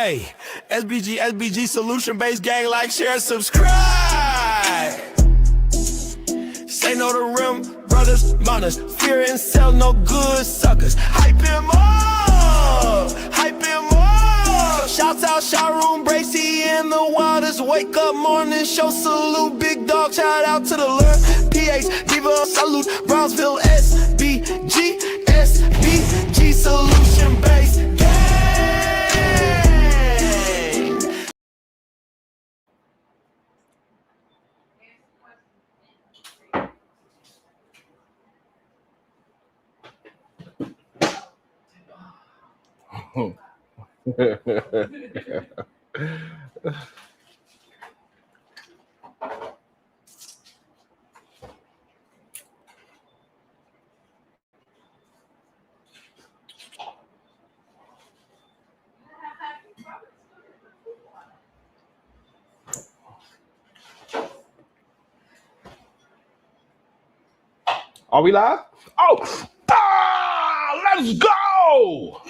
Hey, SBG solution based gang, like, share, subscribe. Say no to rim, brothers, mothers, fear and sell no good suckers. Hype him up, hype him up. Shouts out Sharoon, Bracy, and the Waters. Wake up morning show, salute, big dog. Shout out to the Lord, PH, give a salute. Brownsville, SBG solution based gang. Are we live? Let's go!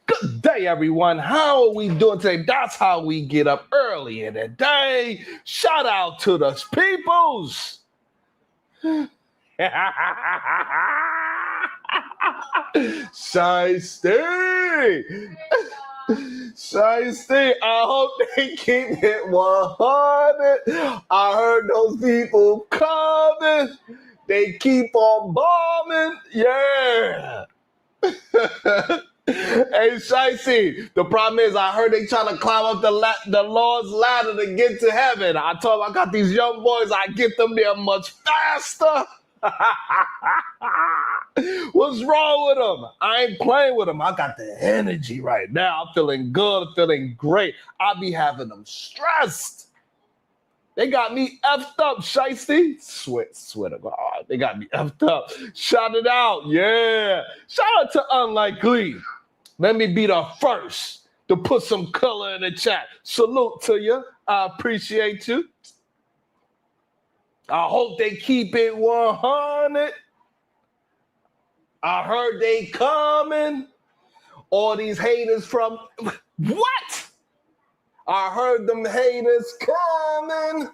Good day, everyone. How are we doing today? That's how we get up early in the day. Shout out to the peoples. Shiesty. Shiesty, I hope they keep it 100. I heard those people coming. They keep on bombing. Yeah. Hey, Shiesty, the problem is I heard they trying to climb up the Lord's ladder to get to heaven. I told them I got these young boys. I get them there much faster. What's wrong with them? I ain't playing with them. I got the energy right now. I'm feeling good. I'm feeling great. I be having them stressed. They got me effed up, Shiesty. Swear to God. They got me effed up. Shout it out. Yeah. Shout out to Unlikely. Let me be the first to put some color in the chat. Salute to you. I appreciate you. I hope they keep it 100. I heard they coming. All these haters from... What? I heard them haters coming.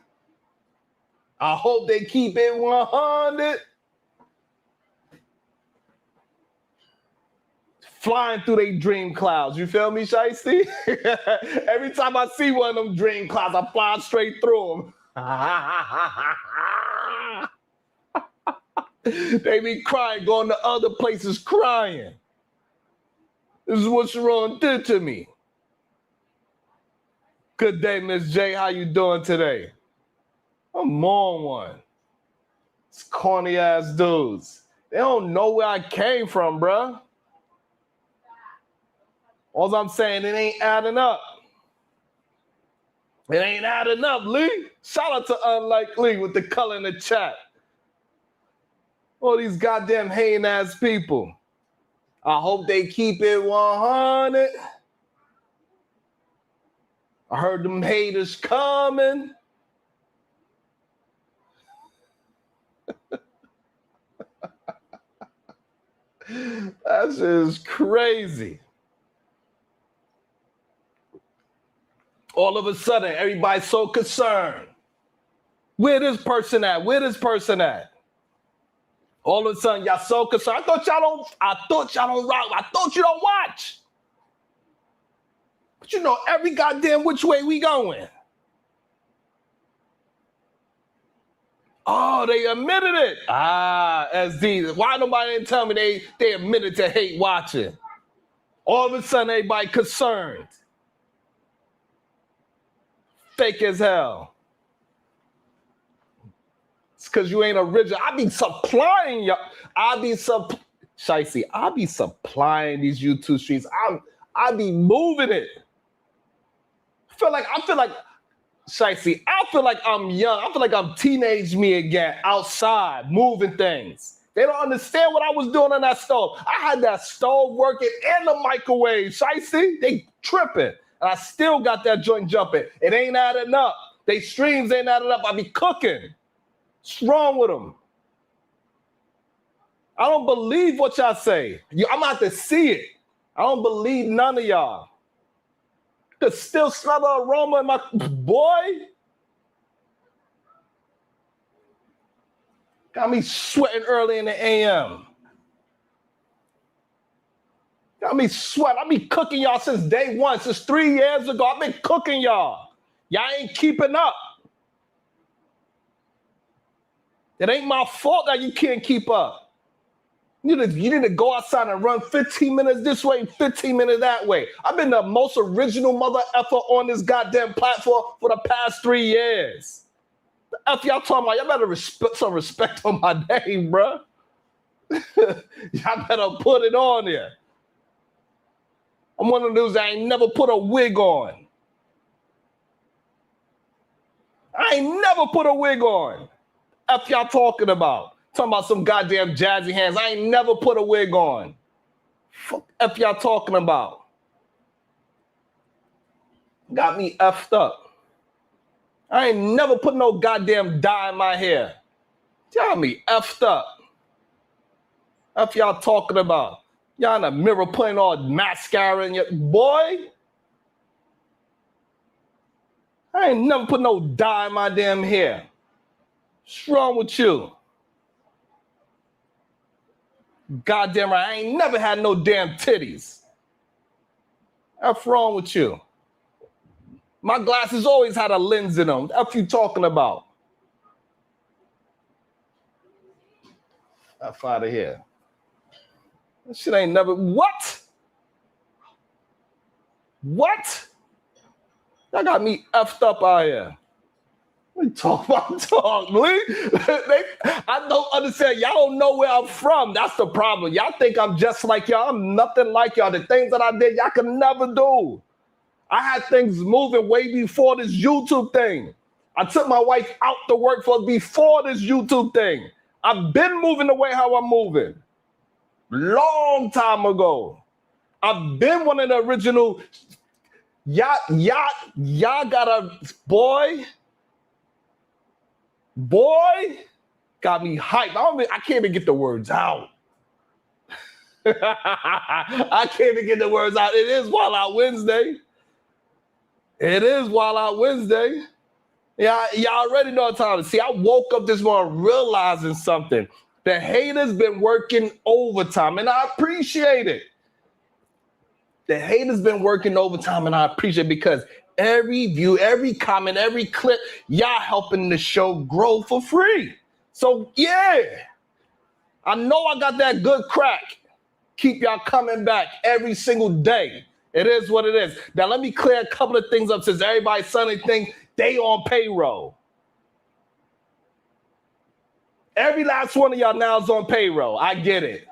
I hope they keep it 100. Flying through their dream clouds. You feel me, Shiesty? Every time I see one of them dream clouds, I fly straight through them. They be crying, going to other places crying. This is what Sharon did to me. Good day, Miss J. How you doing today? I'm on one. It's corny ass dudes. They don't know where I came from, bruh. All I'm saying, it ain't adding up. It ain't adding up, Lee. Shout out to Unlikely with the color in the chat. All these goddamn hating ass people. I hope they keep it 100. I heard them haters coming. That shit is crazy. All of a sudden, everybody's so concerned. Where this person at? Where this person at? All of a sudden, y'all so concerned. I thought y'all don't rock. I thought you don't watch. But you know every goddamn which way we going. Oh, they admitted it. SD. Why nobody didn't tell me they admitted to hate watching? All of a sudden, everybody concerned. Fake as hell. It's because you ain't original. I be supplying y'all. Shiesty, I be supplying these YouTube streets. I be moving it. I feel like Shiesty, I feel like I'm young. I feel like I'm teenage me again, outside, moving things. They don't understand what I was doing on that stove. I had that stove working and the microwave. Shiesty, they tripping. And I still got that joint jumping. It ain't adding up. They streams ain't adding up. I be cooking. What's wrong with them? I don't believe what y'all say. I'm about to see it. I don't believe none of y'all. Could still smell the aroma in my boy. Got me sweating early in the AM. Got me sweating. I be cooking y'all since day one, since 3 years ago. I've been cooking y'all. Y'all ain't keeping up. It ain't my fault that you can't keep up. You need to go outside and run 15 minutes this way, 15 minutes that way. I've been the most original mother effer on this goddamn platform for the past 3 years. The F y'all talking about, y'all better some respect on my name, bruh. Y'all better put it on there. I'm one of those that ain't never put a wig on. I ain't never put a wig on. F y'all talking about? Talking about some goddamn jazzy hands. I ain't never put a wig on. Fuck F y'all talking about? Got me effed up. I ain't never put no goddamn dye in my hair. Got me effed up. F y'all talking about? Y'all in the mirror putting all mascara in your... Boy, I ain't never put no dye in my damn hair. What's wrong with you? Goddamn right, I ain't never had no damn titties. What's wrong with you? My glasses always had a lens in them. What you talking about? F out of here. That shit ain't never... What? What? Y'all got me effed up out here. We talk about talk, I don't understand. Y'all don't know where I'm from. That's the problem. Y'all think I'm just like y'all. I'm nothing like y'all. The things that I did, y'all can never do. I had things moving way before this YouTube thing. I took my wife out to work for before this YouTube thing. I've been moving the way how I'm moving. Long time ago. I've been one of the original. Y'all got a boy, got me hyped. I can't even get the words out. I can't even get the words out. It is Wild Out Wednesday. It is Wild Out Wednesday. Yeah, y'all already know what time to see. I woke up this morning realizing something. The haters been working overtime, and I appreciate it. The haters been working overtime, and I appreciate it because every view, every comment, every clip, y'all helping the show grow for free. So, yeah, I know I got that good crack. Keep y'all coming back every single day. It is what it is. Now, let me clear a couple of things up since everybody suddenly think they on payroll. Every last one of y'all now is on payroll. I get it.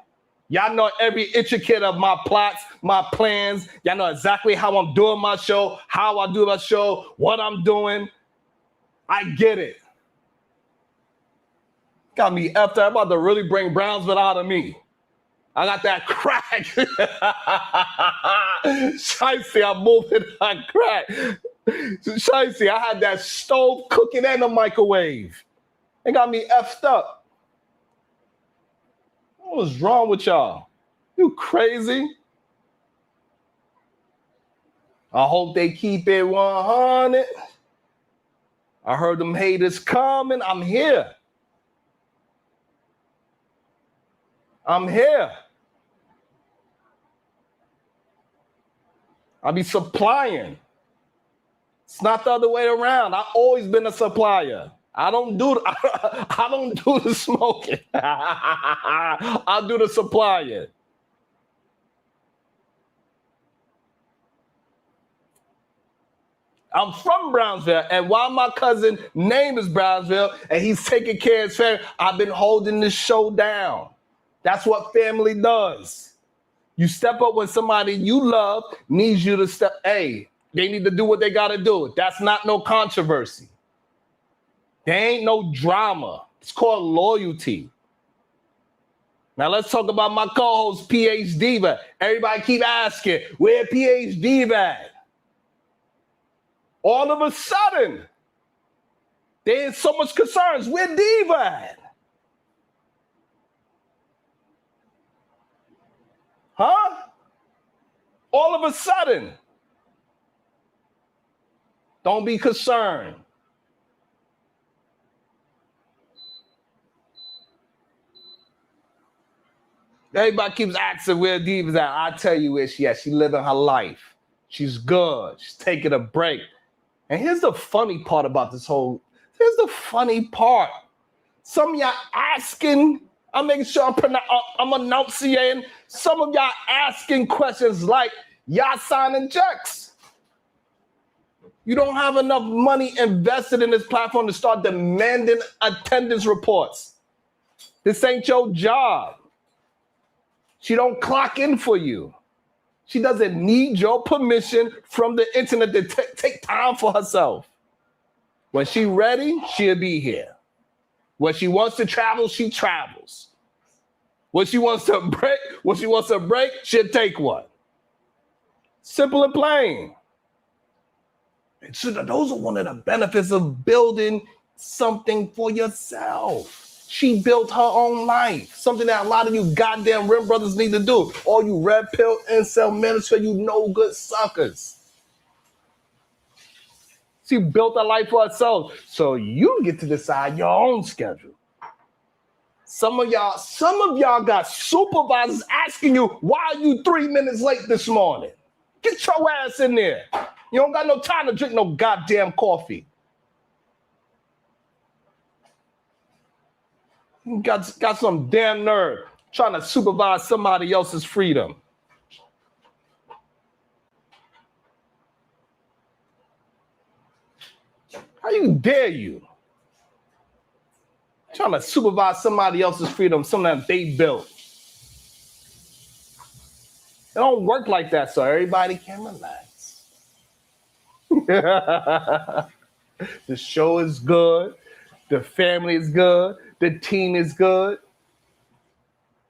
Y'all know every intricate of my plots, my plans. Y'all know exactly how I'm doing my show, how I do my show, what I'm doing. I get it. Got me effed up. I'm about to really bring Brownsville out of me. I got that crack. Shicey, I'm moving that crack. Shicey, I had that stove cooking and a microwave. It got me effed up. What's wrong with y'all? You crazy? I hope they keep it 100. I heard them haters coming. I'm here. I'm here. I be supplying. It's not the other way around. I've always been a supplier. I don't do the smoking. I'll do the supplying. I'm from Brownsville, and while my cousin name is Brownsville, and he's taking care of his family, I've been holding this show down. That's what family does. You step up when somebody you love needs you to step. Hey, they need to do what they got to do. That's not no controversy. There ain't no drama. It's called loyalty. Now let's talk about my co-host, PH Diva. Everybody keep asking, where PH Diva at? All of a sudden, there's so much concerns. Where Diva at? Huh? All of a sudden. Don't be concerned. Everybody keeps asking where Diva's at. I tell you where she at. She living her life. She's good. She's taking a break. And here's the funny part about this whole. Here's the funny part. Some of y'all asking. I'm making sure I'm enunciating. Some of y'all asking questions like y'all signing checks. You don't have enough money invested in this platform to start demanding attendance reports. This ain't your job. She don't clock in for you. She doesn't need your permission from the internet to take time for herself. When she ready, she'll be here. When she wants to travel, she travels. When she wants to break, she'll take one. Simple and plain. And so those are one of the benefits of building something for yourself. She built her own life, something that a lot of you goddamn Rim brothers need to do. All you red pill, incel, minister, you no good suckers. She built her life for herself, so you get to decide your own schedule. Some of y'all got supervisors asking you, why are you 3 minutes late this morning? Get your ass in there. You don't got no time to drink no goddamn coffee. You got some damn nerve trying to supervise somebody else's freedom. How you dare you? Trying to supervise somebody else's freedom, something that they built. It don't work like that, so everybody can relax. The show is good. The family is good. The team is good.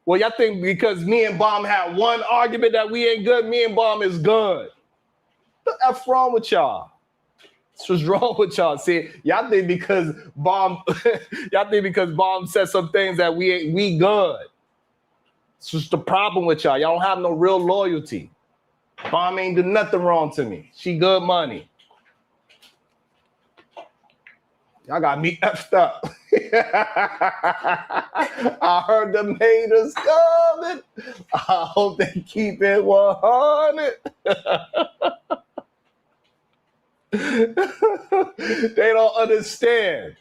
Well, y'all think because me and Bomb had one argument that we ain't good, me and Bomb is good. What the F wrong with y'all? What's wrong with y'all? See, y'all think because Bomb said some things that we good. It's just the problem with y'all. Y'all don't have no real loyalty. Bomb ain't do nothing wrong to me. She good money. Y'all got me effed up. I heard the haters coming. I hope they keep it 100. They don't understand.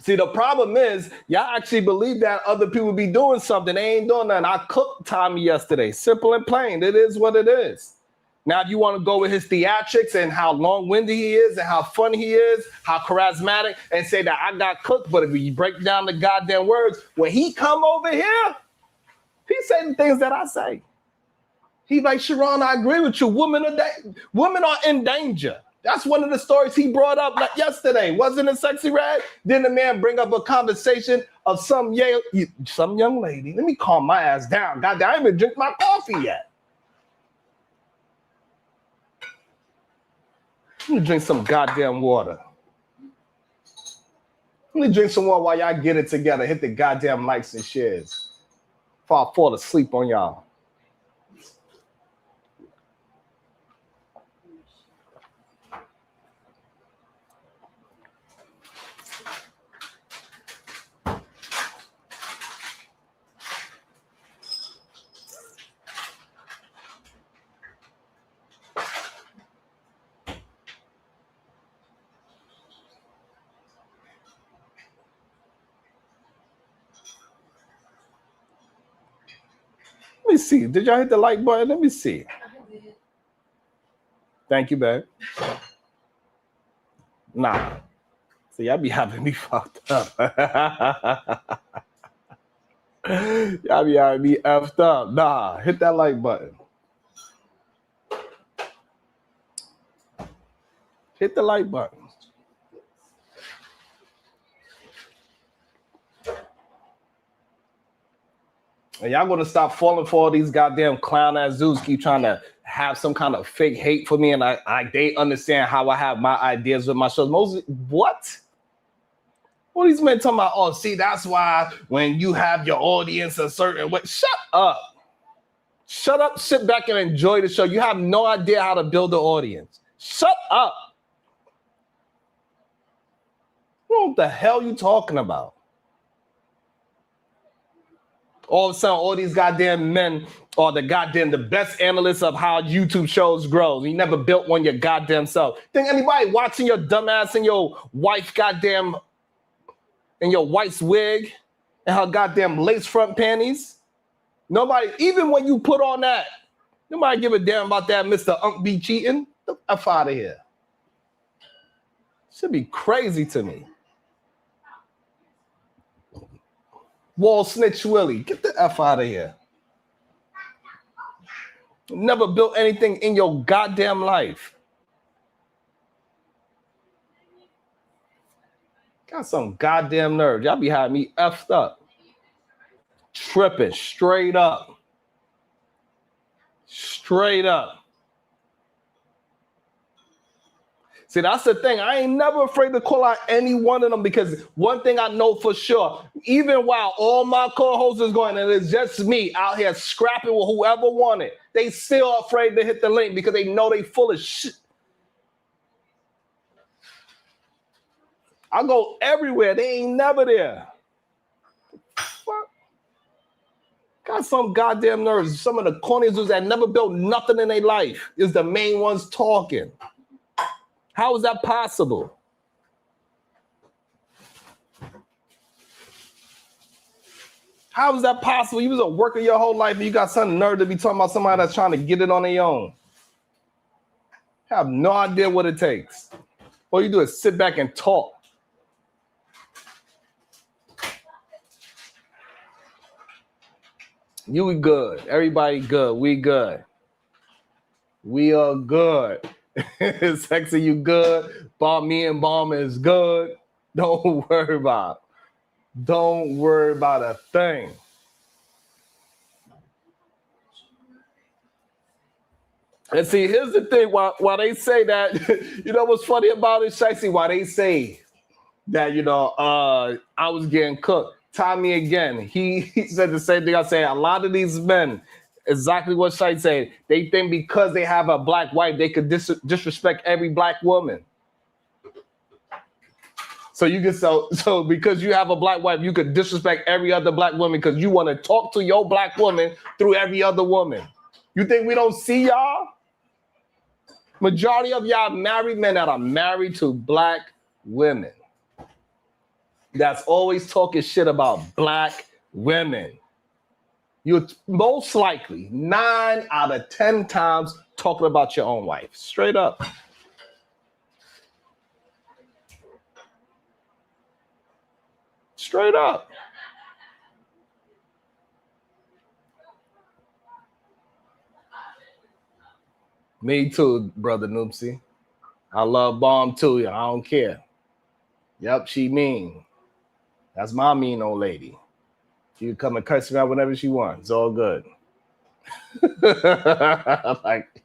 See, the problem is, y'all actually believe that other people be doing something. They ain't doing nothing. I cooked Tommy yesterday. Simple and plain. It is what it is. Now, if you want to go with his theatrics and how long-winded he is and how funny he is, how charismatic, and say that I got cooked, but if you break down the goddamn words, when he come over here, he say the things that I say. He's like, Sharon, I agree with you. Women are in danger. That's one of the stories he brought up like yesterday. Wasn't it Sexy Red? Then the man bring up a conversation of some young lady. Let me calm my ass down. Goddamn, I ain't even drink my coffee yet. Let me drink some goddamn water. Let me drink some water while y'all get it together. Hit the goddamn likes and shares before I fall asleep on y'all. Let me see. Did y'all hit the like button? Let me see. Thank you, babe. Nah. See, y'all be having me fucked up. Y'all be having me effed up. Nah, hit that like button. Hit the like button. And y'all gonna stop falling for all these goddamn clown ass dudes keep trying to have some kind of fake hate for me, and they understand how I have my ideas with my shows. What? All these men talking about, oh, see, that's why when you have your audience a certain way. Shut up. Shut up, sit back and enjoy the show. You have no idea how to build an audience. Shut up. What the hell you talking about? All of a sudden, all these goddamn men are the best analysts of how YouTube shows grow. You never built one your goddamn self. Think anybody watching your dumbass and your wife goddamn in your wife's wig and her goddamn lace front panties? Nobody, even when you put on that, nobody give a damn about that Mr. Unk be cheating. Get the F out of here. Should be crazy to me. Wall Snitch Willie, get the F out of here. Never built anything in your goddamn life. Got some goddamn nerve. Y'all be having me effed up. Tripping straight up. Straight up. See, that's the thing. I ain't never afraid to call out any one of them because one thing I know for sure, even while all my co-hosts is going and it's just me out here scrapping with whoever wanted, they still afraid to hit the link because they know they full of shit. I go everywhere. They ain't never there. Fuck. Got some goddamn nerves. Some of the corniest dudes that never built nothing in their life is the main ones talking. How is that possible? How is that possible? You was a worker your whole life and you got some nerve to be talking about somebody that's trying to get it on their own. I have no idea what it takes. All you do is sit back and talk. You good. Everybody good. We good. We are good. Sexy, you good. Me and Bomb is good. Don't worry about it. Don't worry about a thing. And see, here's the thing. Why they say that, you know what's funny about it, Shicey? Why they say that, I was getting cooked. Tommy again, he said the same thing I said. A lot of these men, exactly what Shite said, they think because they have a black wife, they could disrespect every black woman. So you can so because you have a black wife, you could disrespect every other black woman because you want to talk to your black woman through every other woman. You think we don't see y'all? Majority of y'all married men that are married to black women. That's always talking shit about black women. You're most likely 9 out of 10 times talking about your own wife. Straight up. Straight up. Me too, brother Noopsy. I love Bomb too. I don't care. Yep, she mean. That's my mean old lady. She can come and curse me out whenever she wants. It's all good. Like,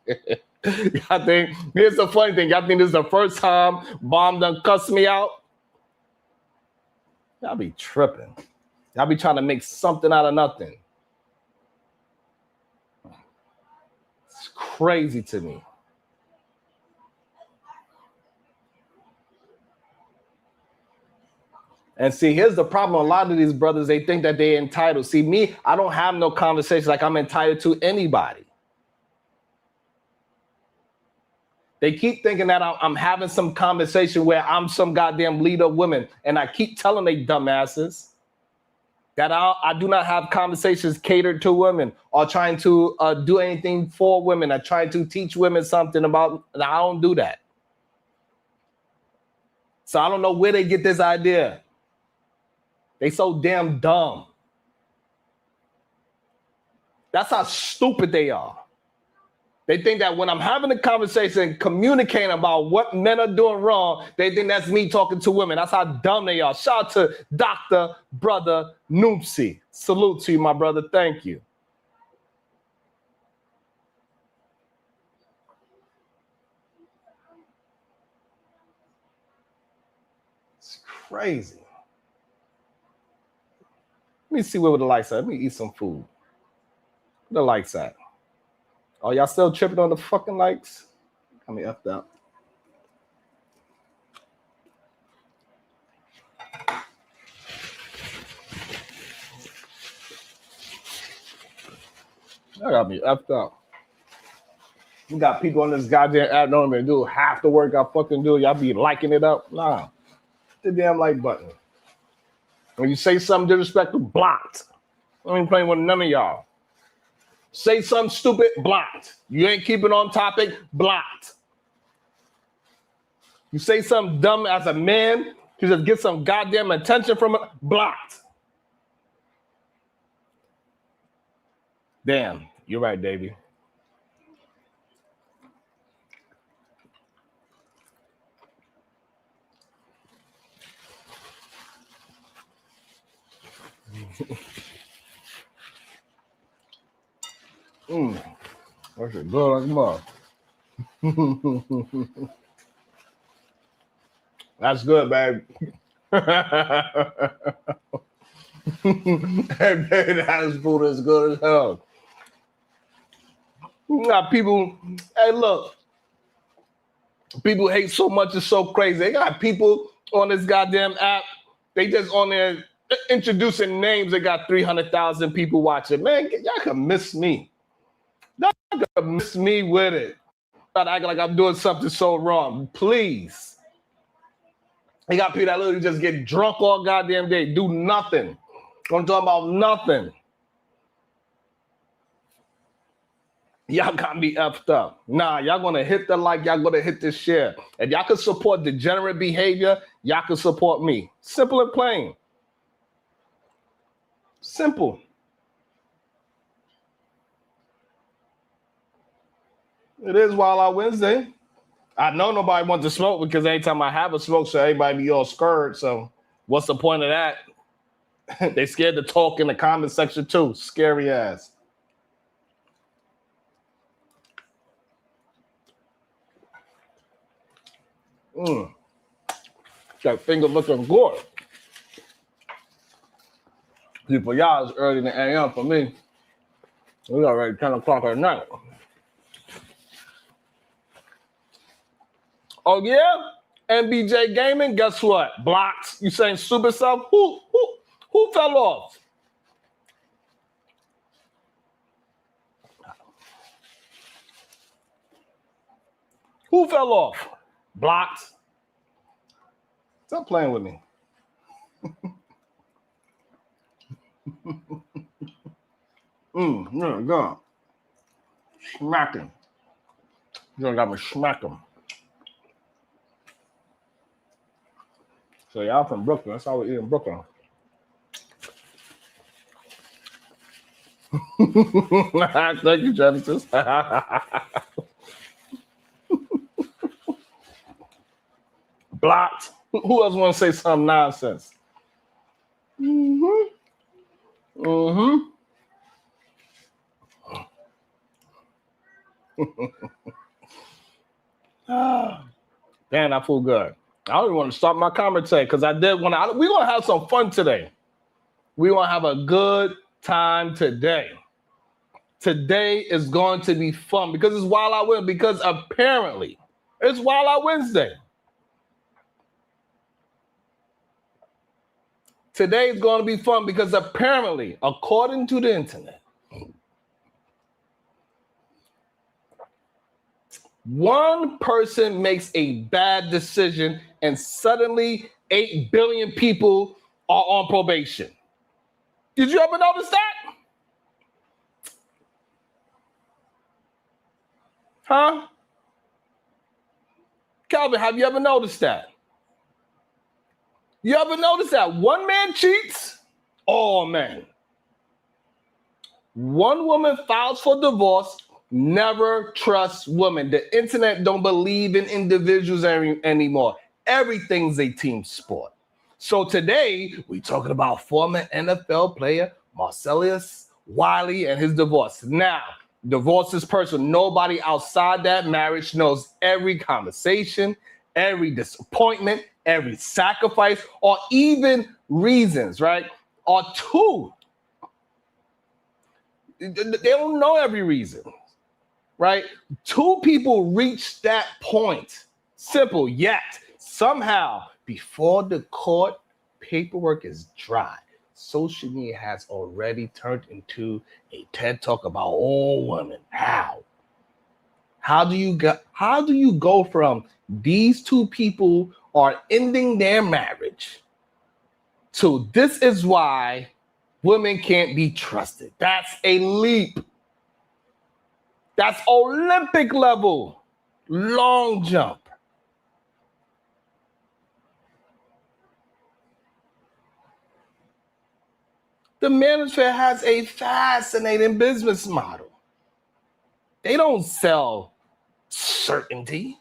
I think here's the funny thing. Y'all think this is the first time Bomb done cuss me out? Y'all be tripping. Y'all be trying to make something out of nothing. It's crazy to me. And see, here's the problem. A lot of these brothers, they think that they're entitled. See, me, I don't have no conversation like I'm entitled to anybody. They keep thinking that I'm having some conversation where I'm some goddamn leader of women. And I keep telling they dumbasses that I do not have conversations catered to women or trying to do anything for women or trying to teach women something about. I don't do that. So I don't know where they get this idea. They so damn dumb. That's how stupid they are. They think that when I'm having a conversation, communicating about what men are doing wrong, they think that's me talking to women. That's how dumb they are. Shout out to Dr. Brother Noopsy. Salute to you, my brother. Thank you. It's crazy. Let me see where the lights at. Let me eat some food. Where the lights at? Oh, y'all still tripping on the fucking likes? Got me effed up. That got me effed up. You got people on this goddamn app don't even do half the work I fucking do. Y'all be liking it up. Nah. Hit the damn like button. When you say something disrespectful, blocked. I ain't playing with none of y'all. Say something stupid, blocked. You ain't keeping on topic, blocked. You say something dumb as a man to just get some goddamn attention from it, blocked. Damn, you're right, Davey. That shit good like a mug. That's good, babe. Hey, baby, that food is good as hell. You got people, hey, look. People hate so much, it's so crazy. They got people on this goddamn app, they just on there introducing names. They got 300,000 people watching. Man, y'all can miss me. Y'all can miss me with it. Not acting like I'm doing something so wrong. Please. They got people that literally just get drunk all goddamn day, do nothing. I'm talking about nothing. Y'all got me effed up. Nah, y'all gonna hit the like, y'all gonna hit the share. If y'all can support degenerate behavior, y'all can support me. Simple and plain. Simple. It is Wild Out Wednesday. I know nobody wants to smoke because anytime I have a smoke, so everybody be all scared. So what's the point of that? They scared to talk in the comment section too. Scary ass. That finger looking good. See, for y'all, it's early in the AM. For me, we already 10 o'clock at night. Oh, yeah? MBJ Gaming, guess what? Blocked. You saying stupid stuff? Who fell off? Who fell off? Blocked. Stop playing with me. Yeah, go. Smacking. You got me smacking. So y'all from Brooklyn. That's how we eat in Brooklyn. Thank you, Genesis. Blocked. Who else want to say some nonsense? Damn, I feel good. I don't even want to start my commentary because I did want to. We're going to have some fun today. We're going to have a good time today. Today is going to be fun because it's Wild Out Wednesday. Because apparently it's Wild Out Wednesday. Today is going to be fun because apparently, according to the internet, one person makes a bad decision and suddenly 8 billion people are on probation. Did you ever notice that? Huh? Calvin, have you ever noticed that? You ever notice that one man cheats? All men. One woman files for divorce, never trust women. The internet don't believe in individuals anymore. Everything's a team sport. So today, we're talking about former NFL player Marcellus Wiley and his divorce. Now, divorce is personal. Nobody outside that marriage knows every conversation, every disappointment, every sacrifice, or even reasons, right? Or two. They don't know every reason, right? Two people reach that point. Simple, yet somehow before the court paperwork is dry, social media has already turned into a TED Talk about all women. How? How do you go from these two people are ending their marriage to this is why women can't be trusted? That's a leap. That's Olympic level, long jump. The manosphere has a fascinating business model. They don't sell certainty.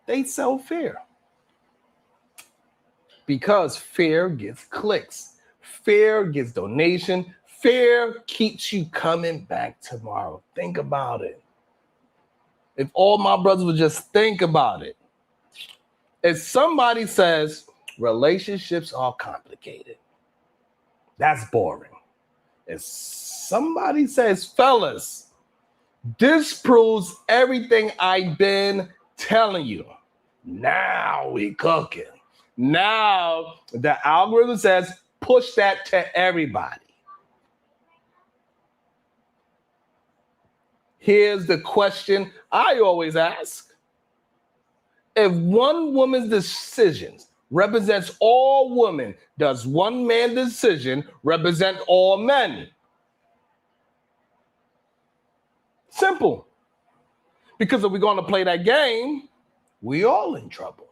They sell fear. Because fear gets clicks. Fear gets donation. Fear keeps you coming back tomorrow. Think about it. If all my brothers would just think about it. If somebody says relationships are complicated, that's boring. If somebody says, fellas, this proves everything I've been telling you, now we cooking. Now the algorithm says, push that to everybody. Here's the question I always ask. If one woman's decisions represents all women, does one man's decision represent all men? Simple. Because if we're going to play that game, we all in trouble.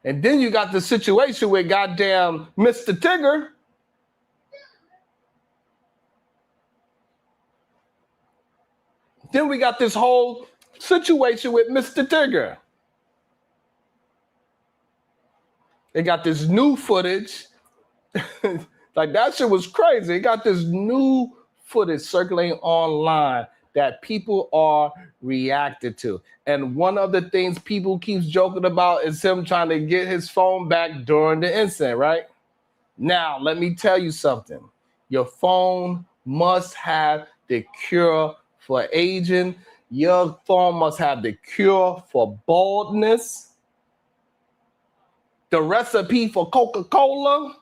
And then you got the situation with goddamn Mr. Tigger. Then we got this whole situation with Mr. Tigger. They got this new footage. Like that shit was crazy. They got this new footage circulating online that people are reacted to. And one of the things people keeps joking about is him trying to get his phone back during the incident, right? Now, let me tell you something. Your phone must have the cure for aging. Your phone must have the cure for baldness, the recipe for Coca-Cola,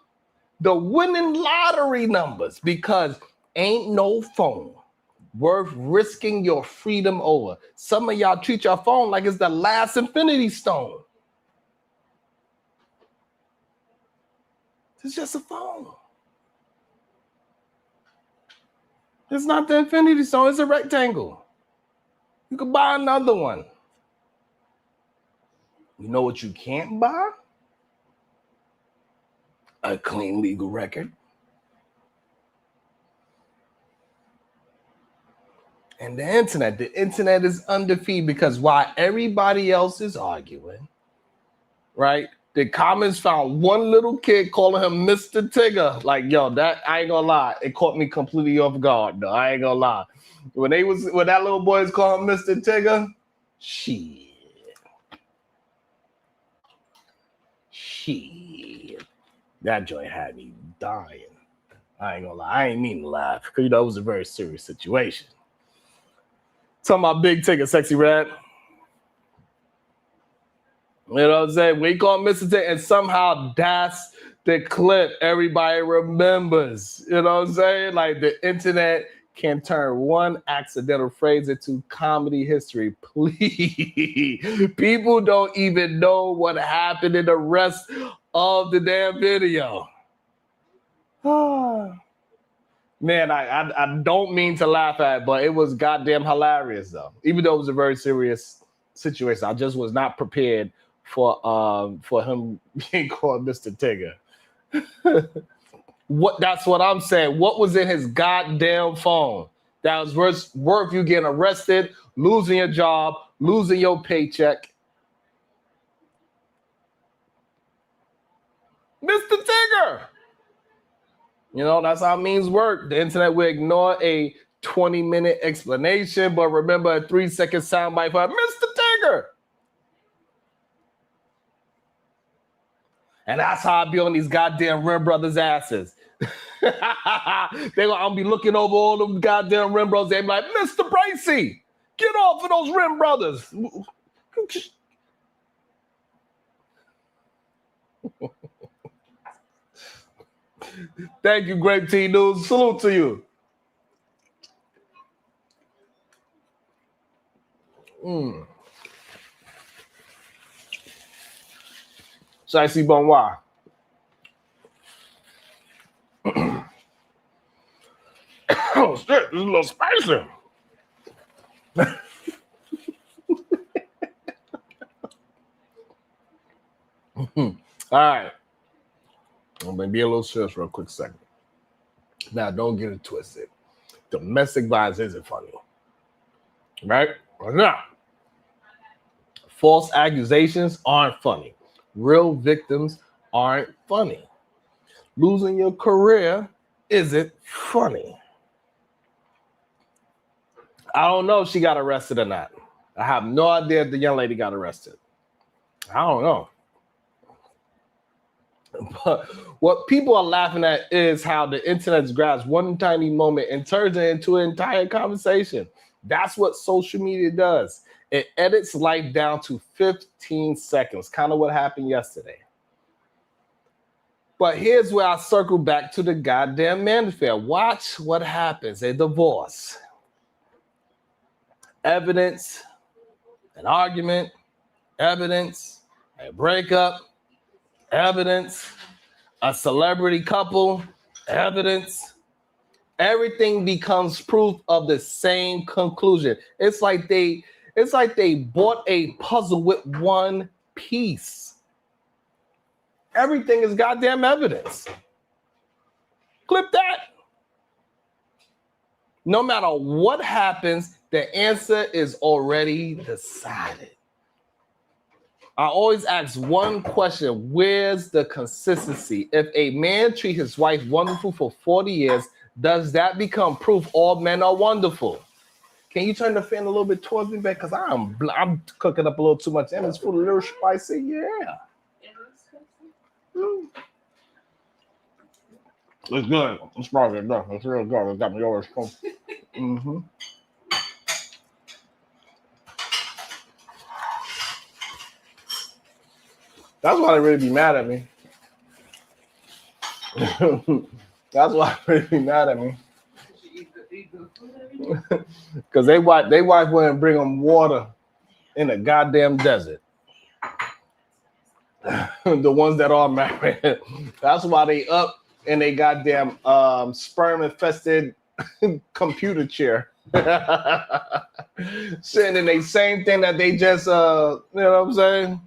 the winning lottery numbers, because ain't no phone worth risking your freedom over. Some of y'all treat your phone like it's the last infinity stone. It's just a phone. It's not the infinity stone, it's a rectangle. You can buy another one. You know what you can't buy? A clean legal record. And the internet is undefeated because while everybody else is arguing, right? The comments found one little kid calling him Mr. Tigger. Like, yo, that I ain't gonna lie, it caught me completely off guard. No, I ain't gonna lie. When that little boy was calling Mr. Tigger, shit. That joint had me dying. I ain't gonna lie, I ain't mean to laugh because it was a very serious situation. Talking about big ticket, sexy red. You know what I'm saying? We call Mr. Tigger, and somehow that's the clip everybody remembers. You know what I'm saying? Like the internet can turn one accidental phrase into comedy history. Please. People don't even know what happened in the rest of the damn video. Man, I don't mean to laugh at it, but it was goddamn hilarious though. Even though it was a very serious situation, I just was not prepared for him being called Mr. Tigger. That's what I'm saying. What was in his goddamn phone that was worth you getting arrested, losing your job, losing your paycheck? Mr. Tigger. You know, that's how memes work. The internet will ignore a 20-minute explanation, but remember a 3-second soundbite for Mr. Tigger. And that's how I be on these goddamn Rim Brothers asses. I'm be looking over all them goddamn Rim Brothers. They be like, Mr. Bracey, Get off of those Rim brothers. Thank you, Grape Tea News. Salute to you. Shicey Bonsoir. Oh, shit, this is a little spicy. All right. I'm going to be a little serious for a quick second. Now, don't get it twisted. Domestic violence isn't funny. Right? Now, false accusations aren't funny. Real victims aren't funny. Losing your career isn't funny. I don't know if she got arrested or not. I have no idea if the young lady got arrested. I don't know. But what people are laughing at is how the internet grabs one tiny moment and turns it into an entire conversation. That's what social media does. It edits life down to 15 seconds, kind of what happened yesterday. But here's where I circle back to the goddamn Manosphere. Watch what happens. A divorce. Evidence, an argument, evidence, a breakup, evidence, a celebrity couple, evidence. Everything becomes proof of the same conclusion. It's like they bought a puzzle with one piece. Everything is goddamn evidence. Clip that. No matter what happens, the answer is already decided. I always ask one question: where's the consistency? If a man treats his wife wonderful for 40 years, does that become proof all men are wonderful? Can you turn the fan a little bit towards me, back? Because I'm cooking up a little too much, and it's full of little spicy. Yeah. It's good. It's probably good. It's real good. It got me always cool. Mm-hmm. That's why they really be mad at me. That's why they really be mad at me. Because they wife wouldn't bring them water in a goddamn desert. The ones that are married. That's why they up in a goddamn sperm-infested computer chair. Sitting in the same thing that they just, you know what I'm saying?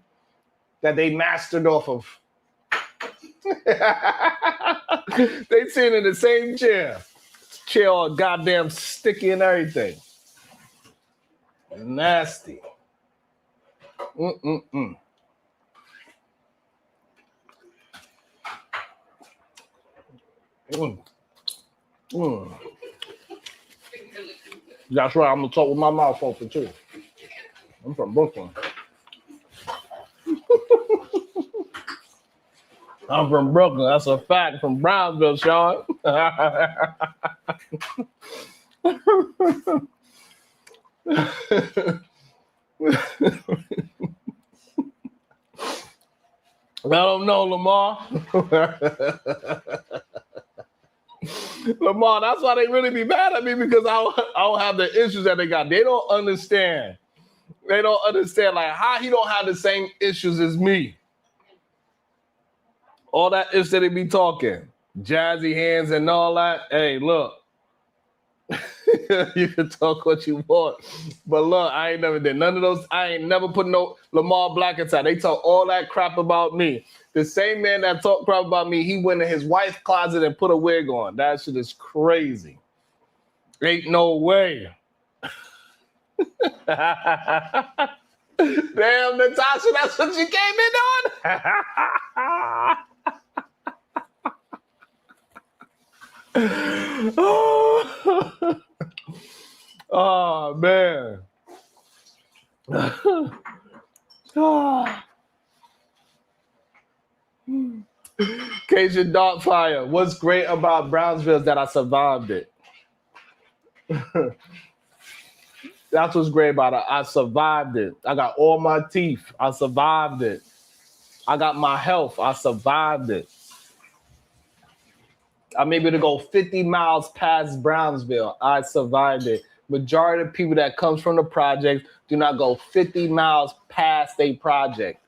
That they mastered off of. They sitting in the same chair. Chair all goddamn sticky and everything. Nasty. That's right, I'm gonna talk with my mouth open too. I'm from Brooklyn. I'm from Brooklyn. That's a fact. From Brownsville, Sean. I don't know, Lamar. Lamar, that's why they really be mad at me, because I don't have the issues that they got. They don't understand. They don't understand, like, how he don't have the same issues as me. All that ish that they be talking, jazzy hands and all that. Hey, look, you can talk what you want, but look, I ain't never did none of those. I ain't never put no Lamar Black inside. They talk all that crap about me. The same man that talked crap about me, he went in his wife's closet and put a wig on. That shit is crazy. Ain't no way. Damn, Natasha, that's what you came in on? Oh man. Cajun Darkfire. What's great about Brownsville is that I survived it. That's what's great about it. I survived it. I got all my teeth. I survived it. I got my health. I survived it. I'm able to go 50 miles past Brownsville. I survived it. Majority of people that comes from the project do not go 50 miles past a project.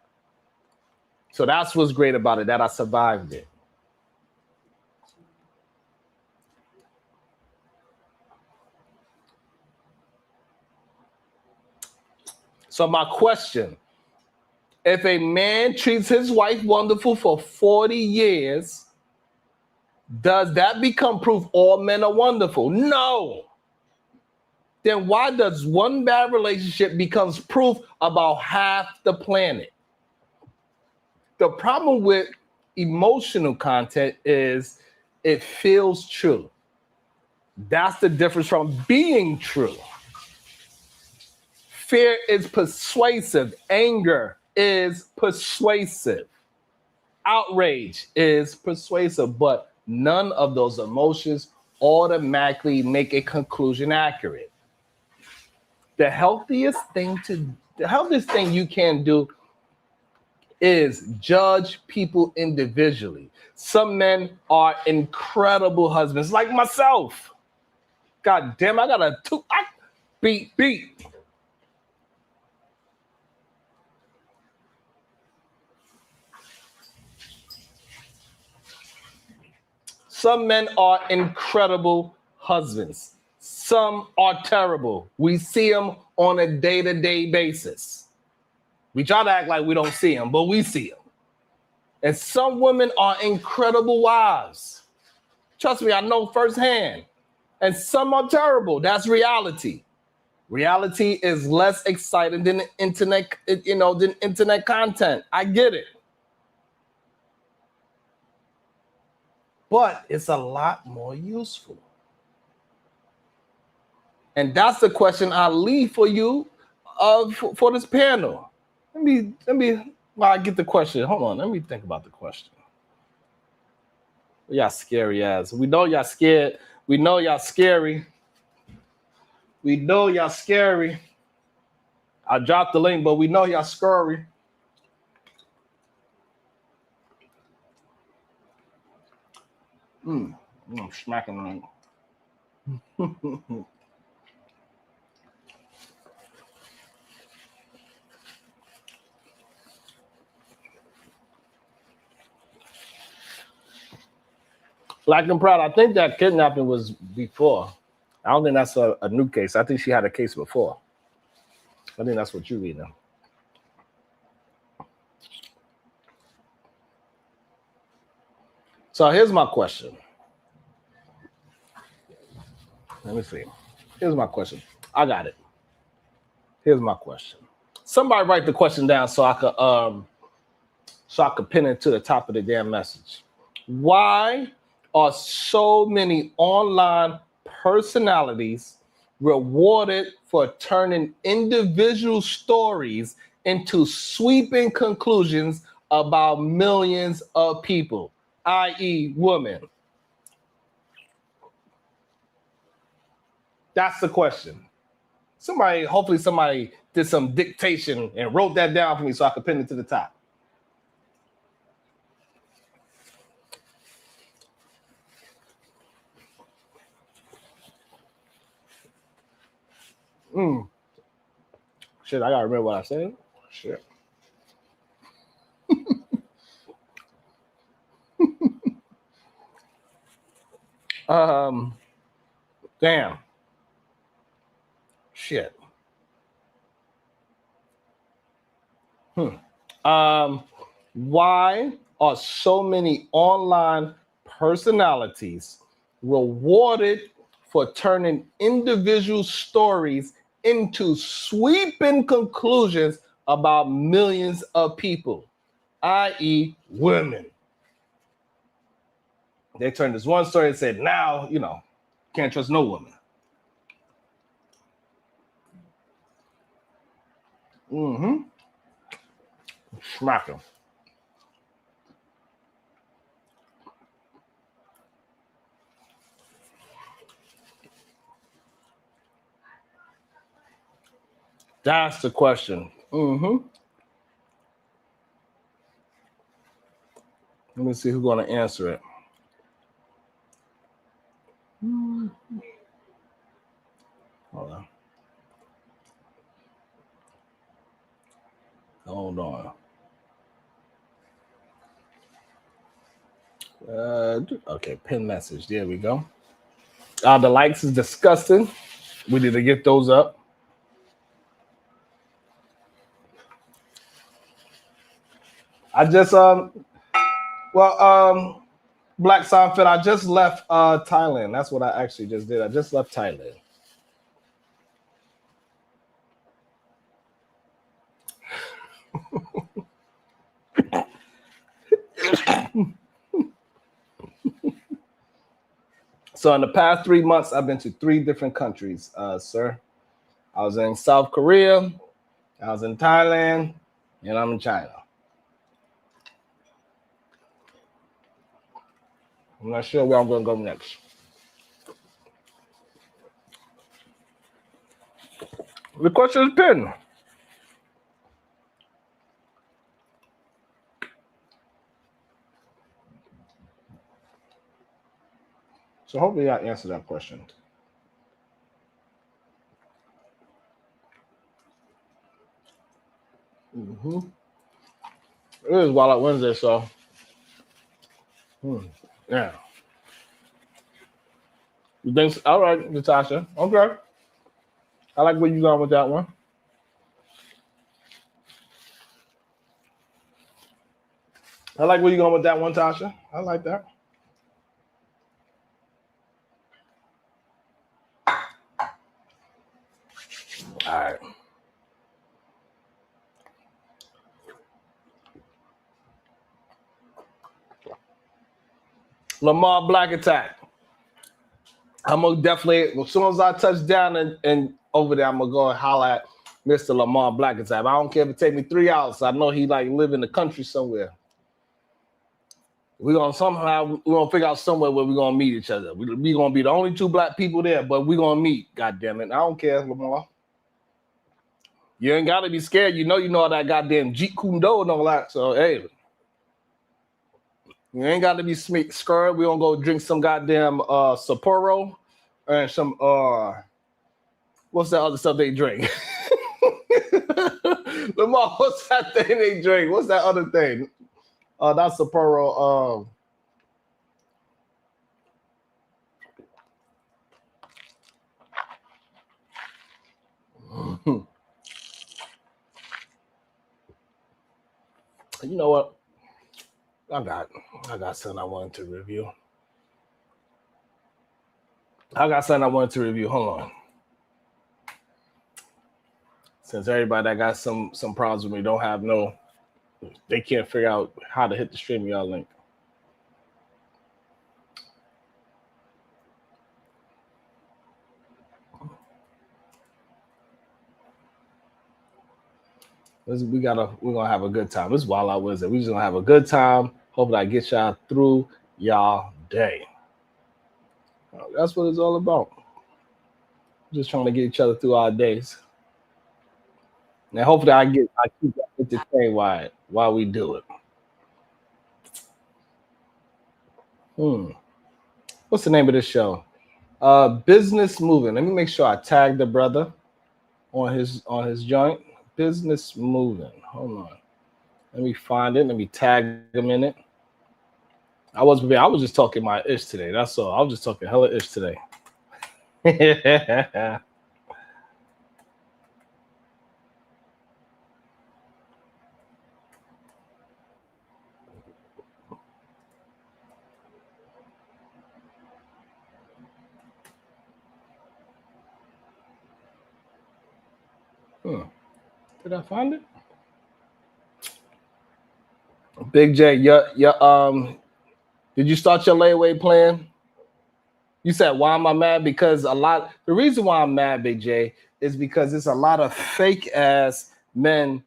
So that's what's great about it, that I survived it. So my question, if a man treats his wife wonderful for 40 years, does that become proof all men are wonderful? No. Then why does one bad relationship becomes proof about half the planet? The problem with emotional content is it feels true. That's the difference from being true. Fear is persuasive. Anger is persuasive. Outrage is persuasive, but none of those emotions automatically make a conclusion accurate. The healthiest thing you can do is judge people individually. Some men are incredible husbands, like myself. God damn, I got a beat. Some men are incredible husbands. Some are terrible. We see them on a day-to-day basis. We try to act like we don't see them, but we see them. And some women are incredible wives. Trust me, I know firsthand. And some are terrible. That's reality. Reality is less exciting than internet content. I get it. But it's a lot more useful. And that's the question I leave for you for this panel. Let me while I get the question. Hold on, let me think about the question. Y'all scary ass. We know y'all scared. We know y'all scary. We know y'all scary. I dropped the link, but we know y'all scurry. I'm smacking on. Black and Proud, I think that kidnapping was before. I don't think that's a new case. I think she had a case before. I think that's what you read now. So here's my question. Let me see. Here's my question. I got it. Here's my question. Somebody write the question down so I could pin it to the top of the damn message. Why are so many online personalities rewarded for turning individual stories into sweeping conclusions about millions of people, i.e. women? That's the question. Hopefully somebody did some dictation and wrote that down for me so I could pin it to the top. Shit, I gotta remember what I said. Shit. Damn. Shit. Why are so many online personalities rewarded for turning individual stories into sweeping conclusions about millions of people, i.e. women? They turned this one story and said, now, can't trust no woman. Smack him. That's the question. Let me see who's going to answer it. Hold on. Hold on. Okay, pin message. There we go. The likes is disgusting. We need to get those up. I just Black Seinfeld, I just left Thailand. That's what I actually just did. I just left Thailand. So in the past 3 months, I've been to 3 different countries, sir. I was in South Korea, I was in Thailand, and I'm in China. I'm not sure where I'm going to go next. The question is pinned. So hopefully I answered that question. It is Wild Out Wednesday, so yeah. You think? All right, Natasha. Okay. I like where you going with that one. I like where you going with that one, Tasha. I like that. All right. Lamar Black Attack. I'm gonna definitely, as soon as I touch down and over there, I'm gonna go and holler at Mr. Lamar Black Attack. I don't care if it take me 3 hours. I know he like live in the country somewhere. We're gonna figure out somewhere where we're gonna meet each other. We're gonna be the only 2 black people there, but we're gonna meet. God damn it. I don't care, Lamar. You ain't gotta be scared. You know all that goddamn Jeet Kune Do and all that. So hey. You ain't got to be scared. We gonna go drink some goddamn Sapporo and some what's that other stuff they drink? Lamar, what's that thing they drink? What's that other thing? That's Sapporo. You know what? I got something I wanted to review. Hold on. Since everybody that got some problems with me they can't figure out how to hit the StreamYard link. We're gonna have a good time. This is Wild Out Wednesday. We're just gonna have a good time. Hopefully I get y'all through y'all day. That's what it's all about. Just trying to get each other through our days. And hopefully I keep entertained while we do it. What's the name of this show? Business Moving. Let me make sure I tag the brother on his joint. Business Moving. Hold on. Let me find it. Let me tag him in it. I was just talking my ish today. That's all. I was just talking hella ish today. Did I find it? Big J, did you start your layaway plan? You said, why am I mad? Because the reason why I'm mad, Big J, is because it's a lot of fake ass men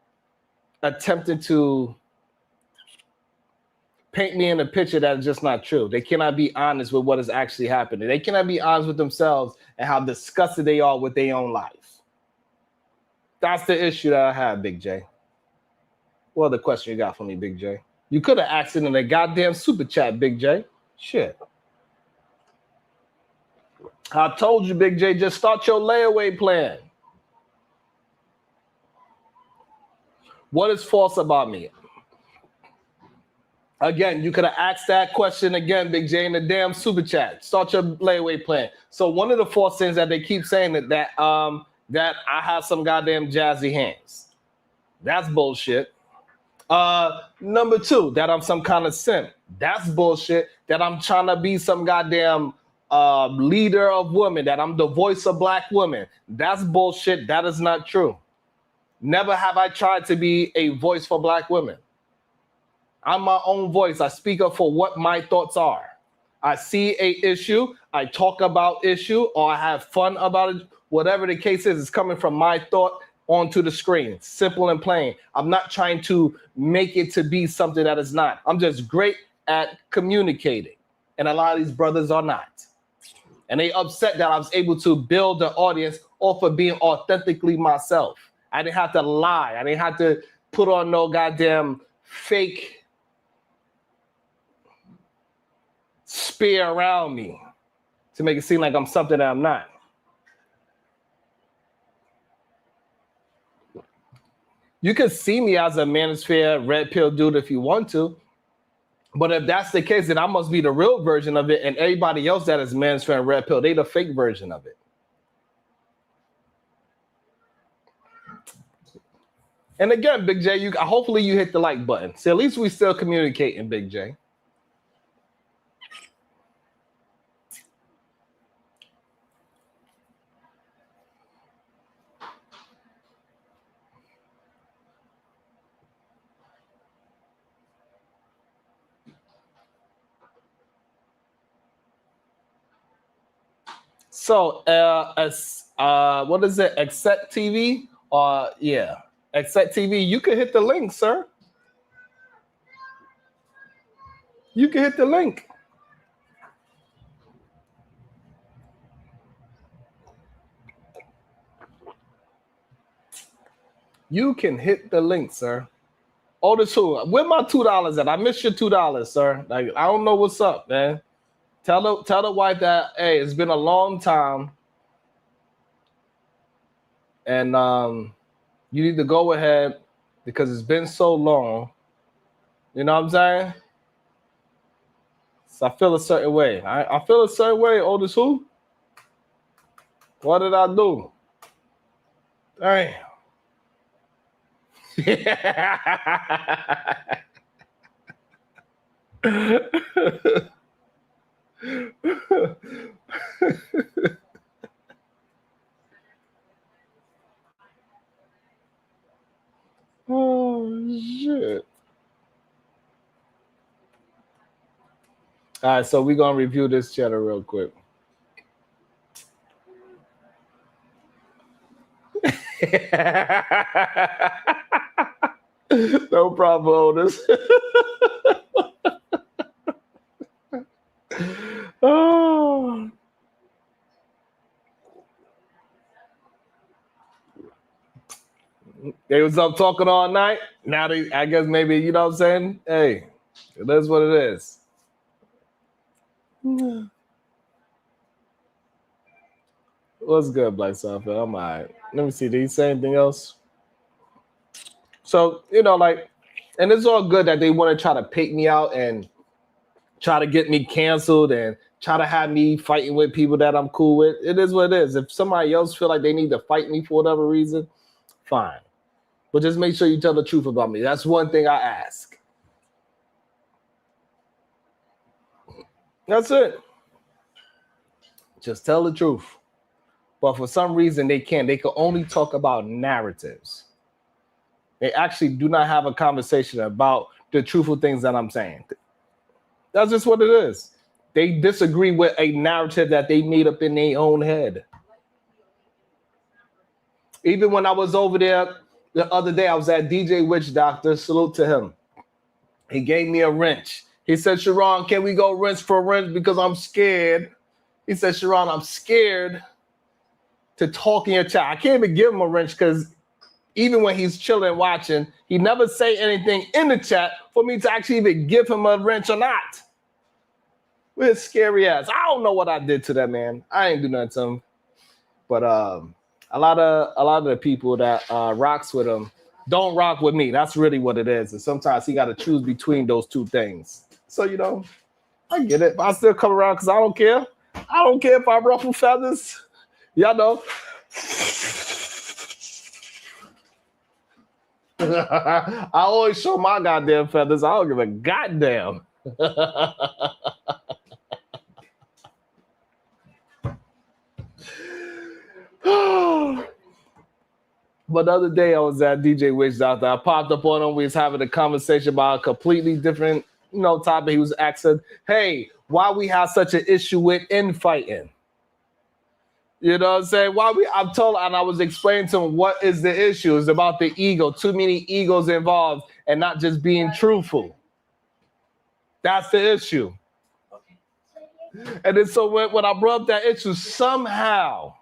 attempting to paint me in a picture that is just not true. They cannot be honest with what is actually happening. They cannot be honest with themselves and how disgusted they are with their own life. That's the issue that I have, Big J. What other question you got for me, Big J? You could have asked it in a goddamn super chat, Big J. Shit. I told you, Big J, just start your layaway plan. What is false about me? Again, you could have asked that question again, Big J, in the damn super chat. Start your layaway plan. So one of the false things that they keep saying that I have some goddamn jazzy hands. That's bullshit. Number two, that I'm some kind of simp. That's bullshit. That I'm trying to be some goddamn leader of women. That I'm the voice of black women. That's bullshit. That is not true. Never have I tried to be a voice for black women. I'm my own voice. I speak up for what my thoughts are. I see a issue, I talk about issue, or I have fun about it. Whatever the case is, it's coming from my thought onto the screen. Simple and plain. I'm not trying to make it to be something that is not. I'm just great at communicating. And a lot of these brothers are not. And they upset that I was able to build an audience off of being authentically myself. I didn't have to lie. I didn't have to put on no goddamn fake spear around me to make it seem like I'm something that I'm not. You can see me as a manosphere red pill dude if you want to, but if that's the case, then I must be the real version of it, and everybody else that is manosphere and red pill, they the fake version of it. And again, Big J, hopefully you hit the like button. So at least we still communicating, Big J. So, what is it? Accept TV? Yeah, Accept TV. You can hit the link, sir. You can hit the link. You can hit the link, sir. Otis who? Where my $2 at? I missed your $2, sir. Like, I don't know what's up, man. Tell the wife that, hey, it's been a long time. And you need to go ahead because it's been so long. You know what I'm saying? So I feel a certain way. I feel a certain way, Otis who? What did I do? Damn. Oh shit. All right, so we're gonna review this chatter real quick. No problem, Otis. Oh. They was up talking all night. Now I guess maybe, you know what I'm saying? Hey, it is what it is. What's good, Black Sunfield? I'm all right. Let me see. Did he say anything else? So, you know, like, and it's all good that they want to try to pick me out and try to get me canceled and try to have me fighting with people that I'm cool with. It is what it is. If somebody else feel like they need to fight me for whatever reason, fine. But just make sure you tell the truth about me. That's one thing I ask. That's it. Just tell the truth. But for some reason, they can't. They can only talk about narratives. They actually do not have a conversation about the truthful things that I'm saying. That's just what it is. They disagree with a narrative that they made up in their own head. Even when I was over there the other day, I was at DJ Witch Doctor. Salute to him. He gave me a wrench. He said, Sharon, can we go wrench for wrench because I'm scared? He said, Sharon, I'm scared to talk in your chat. I can't even give him a wrench because Even when he's chilling, watching, he never say anything in the chat for me to actually even give him a wrench or not. With his scary ass. I don't know what I did to that man. I ain't do nothing to him. But a lot of the people that rocks with him don't rock with me. That's really what it is. And sometimes he got to choose between those two things. So, you know, I get it. But I still come around because I don't care. I don't care if I ruffle feathers. Y'all know. I always show my goddamn feathers. I don't give a goddamn. But the other day I was at DJ Wish out there. I popped up on him. We was having a conversation about a completely different, topic. He was asking, hey, why we have such an issue with infighting? You know what I'm saying? And I was explaining to him what is the issue. It's about the ego. Too many egos involved and not just being truthful. That's the issue. And then so when I brought up that issue, somehow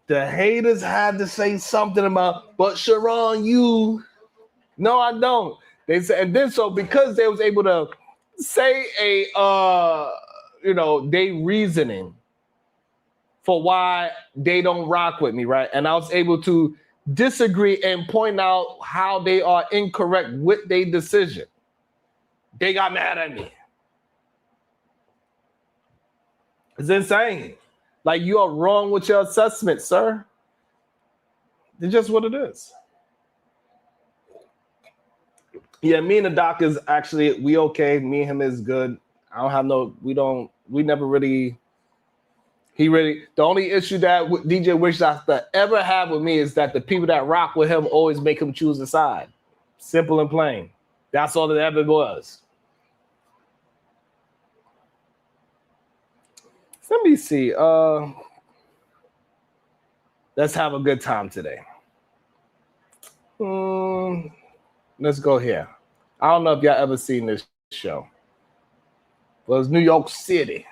the haters had to say something about, but Sharon, you. No, I don't. They said, and then so because they was able to say they reasoning for why they don't rock with me, right? And I was able to disagree and point out how they are incorrect with their decision. They got mad at me. It's insane. Like, you are wrong with your assessment, sir. It's just what it is. Yeah, me and the doc is actually, we okay. Me and him is good. I don't have the only issue that DJ Wish Doctor ever have with me is that the people that rock with him always make him choose a side. Simple and plain. That's all that ever was. Let me see. Let's have a good time today. Let's go here. I don't know if y'all ever seen this show. Well, it's New York City.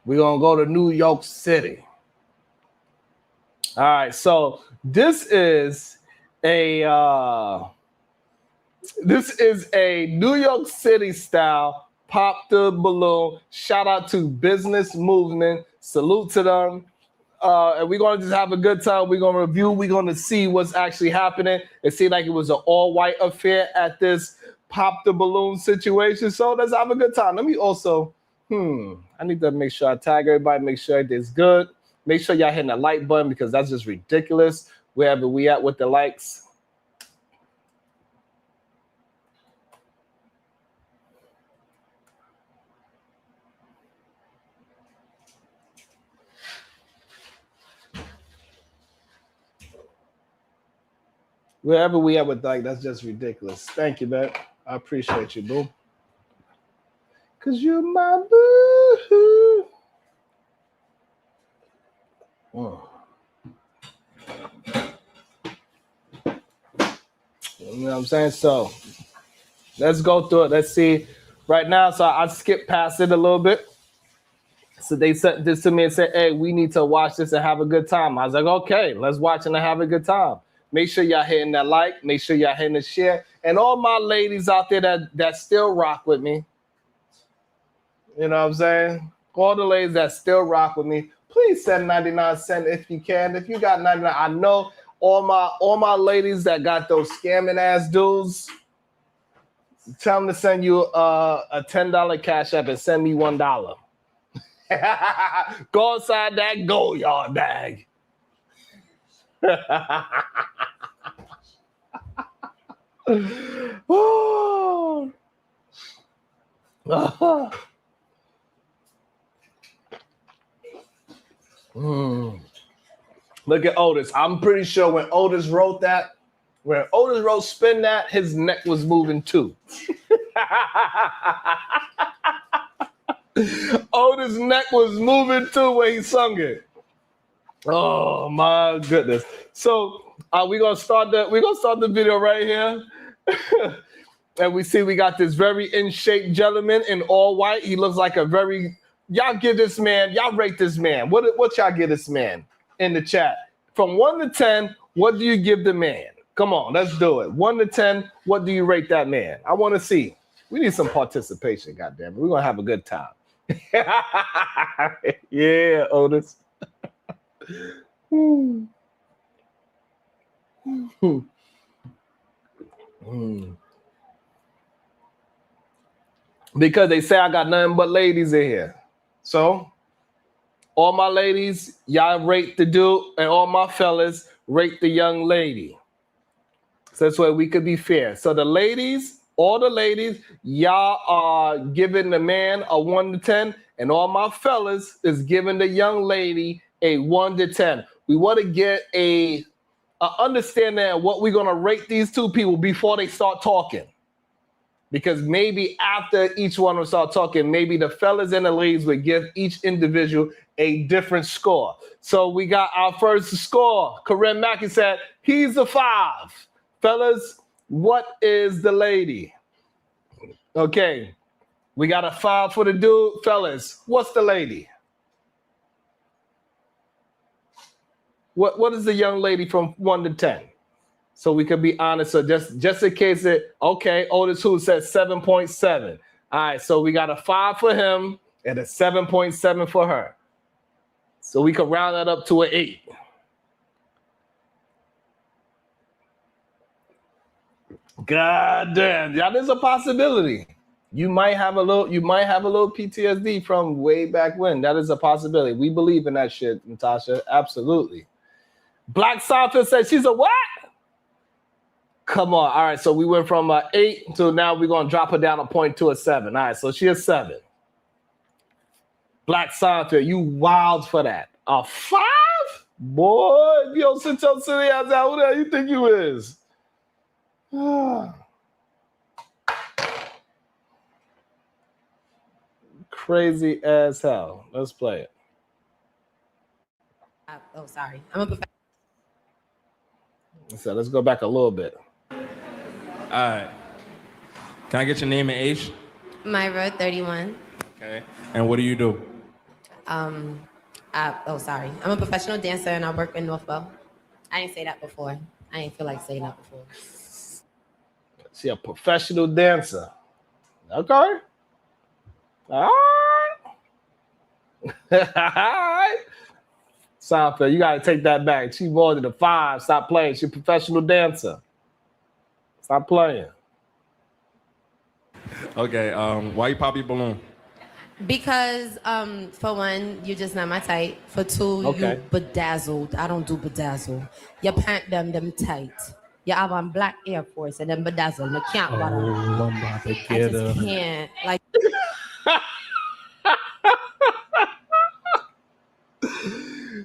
We're going to go to New York City. All right, so this is a New York City style Pop the Balloon. Shout out to Business Movement. Salute to them. And we're going to just have a good time. We're going to review. We're going to see what's actually happening. It seemed like it was an all-white affair at this Pop the Balloon situation. So let's have a good time. Let me also, I need to make sure I tag everybody, make sure everything's good. Make sure y'all hitting the like button because that's just ridiculous. Wherever we at with the likes. Wherever we at with like, that's just ridiculous. Thank you, man. I appreciate you, boo. Cause you're my boo. You know what I'm saying? So let's go through it. Let's see. Right now, so I skipped past it a little bit. So they sent this to me and said, hey, we need to watch this and have a good time. I was like, okay, let's watch and have a good time. Make sure y'all hitting that like. Make sure y'all hitting the share. And all my ladies out there that still rock with me. You know what I'm saying? All the ladies that still rock with me, please send 99 cents if you can. If you got 99, I know all my ladies that got those scamming ass dudes, tell them to send you a $10 cash app and send me $1. Go inside that gold yard bag. Oh. Look at Otis. I'm pretty sure when Otis wrote spin that, his neck was moving too. Otis' neck was moving too when he sung it. Oh my goodness. So we're gonna start the video right here. And we see we got this very in shape gentleman in all white. He looks like y'all give this man, y'all rate this man. What y'all give this man? in the chat. From 1 to 10, what do you give the man? Come on, let's do it. 1 to 10, what do you rate that man? I want to see. We need some participation, goddamn it. We're going to have a good time. Yeah, Otis. Because they say I got nothing but ladies in here. So, all my ladies, y'all rate the dude, and all my fellas, rate the young lady. So that's why we could be fair. So the ladies, all the ladies, y'all are giving the man a 1 to 10, and all my fellas is giving the young lady a 1 to 10. We want to get a understanding of what we're going to rate these two people before they start talking. Because maybe after each one will start talking, maybe the fellas and the ladies would give each individual a different score. So we got our first score. Corinne Mackey said, he's a 5. Fellas, what is the lady? Okay, we got a 5 for the dude. Fellas, what's the lady? What is the young lady from 1 to 10? So we could be honest. So just in case okay, Otis Who says 7.7. All right, so we got a 5 for him and a 7.7 for her. So we could round that up to an 8. God damn, that is a possibility. You might have a little PTSD from way back when. That is a possibility. We believe in that shit, Natasha. Absolutely. Black Sofia said she's a what? Come on. All right, so we went from 8 to now we're going to drop her down a point to a 7. All right, so she's a 7. Black Sofia, you wild for that. A 5? Boy, you don't sit your silly ass out. Who the hell you think you is? Crazy as hell. Let's play it. Oh, sorry. I'm a professional. So let's go back a little bit. All right. Can I get your name and age? Myra, 31. Okay. And what do you do? Sorry. I'm a professional dancer and I work in Northwell. I didn't say that before. I didn't feel like saying that before. She a professional dancer. Okay. All right. Seinfeld, you got to take that back. She's more than a 5. Stop playing. She's a professional dancer. Stop playing. Okay. Why you pop your balloon? Because, for one, you're just not my type. For two, Okay. you bedazzled. I don't do bedazzle. Your pant them tight. You have on black Air Force and then bedazzled. You can't I'm about to I get just her. can't. Like,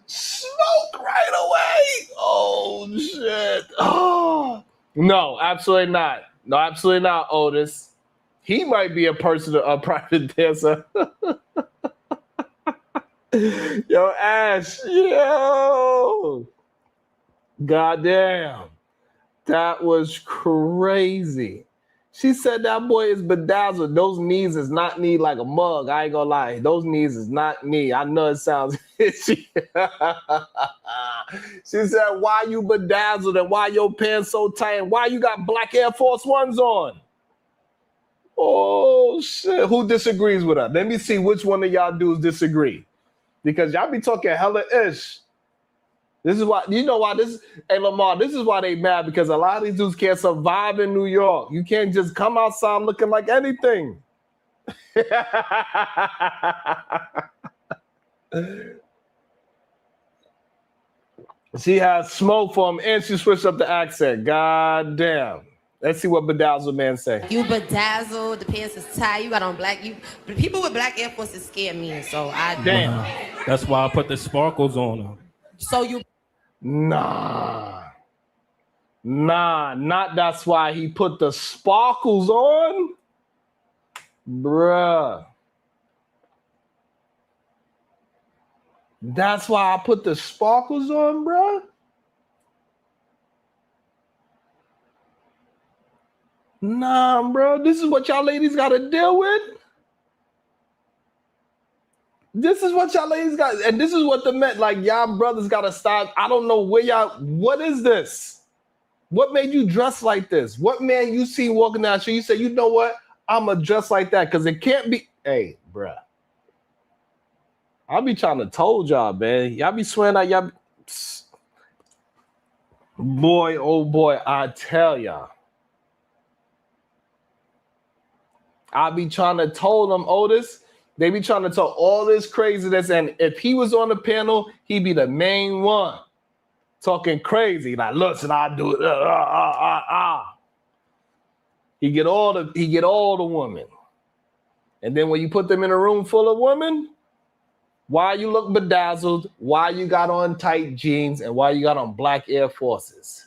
Smoke right away. Oh, shit. Oh. No, absolutely not. No, absolutely not, Otis. He might be a private dancer. Yo, Ash. Yo. Goddamn. That was crazy. She said that boy is bedazzled. Those knees is not knee like a mug. I ain't gonna lie. Those knees is not knee. I know it sounds itchy. She said, why you bedazzled and why your pants so tight and why you got black Air Force Ones on? Oh, shit. Who disagrees with her? Let me see which one of y'all dudes disagree. Because y'all be talking hella ish. This is why, you know why this, hey Lamar, this is why they mad, because a lot of these dudes can't survive in New York. You can't just come outside looking like anything. She has smoke for him and she switched up the accent. God damn. Let's see what bedazzled man say. you bedazzled, the pants is tight, you got on black. But people with black Air Forces scare me, so I Damn. That's why I put the sparkles on her. So you Nah, not that's why he put the sparkles on. Bruh. That's why I put the sparkles on, bruh. Nah, bro. This is what y'all ladies got to deal with. This is what y'all ladies got, and this is what the men, like, y'all brothers gotta stop. I don't know where y'all, what is this? What made you dress like this? What man you see walking down the street, you say, you know what? I'ma dress like that, because it can't be, hey, bruh. I be trying to told y'all, man. Y'all be swearing out y'all. Boy, oh boy, I tell y'all. I be trying to told them, Otis, they be trying to talk all this craziness. And if he was on the panel, he'd be the main one talking crazy. Like, listen, I do it. He get all the women. And then when you put them in a room full of women, why you look bedazzled, why you got on tight jeans, and why you got on black Air Forces.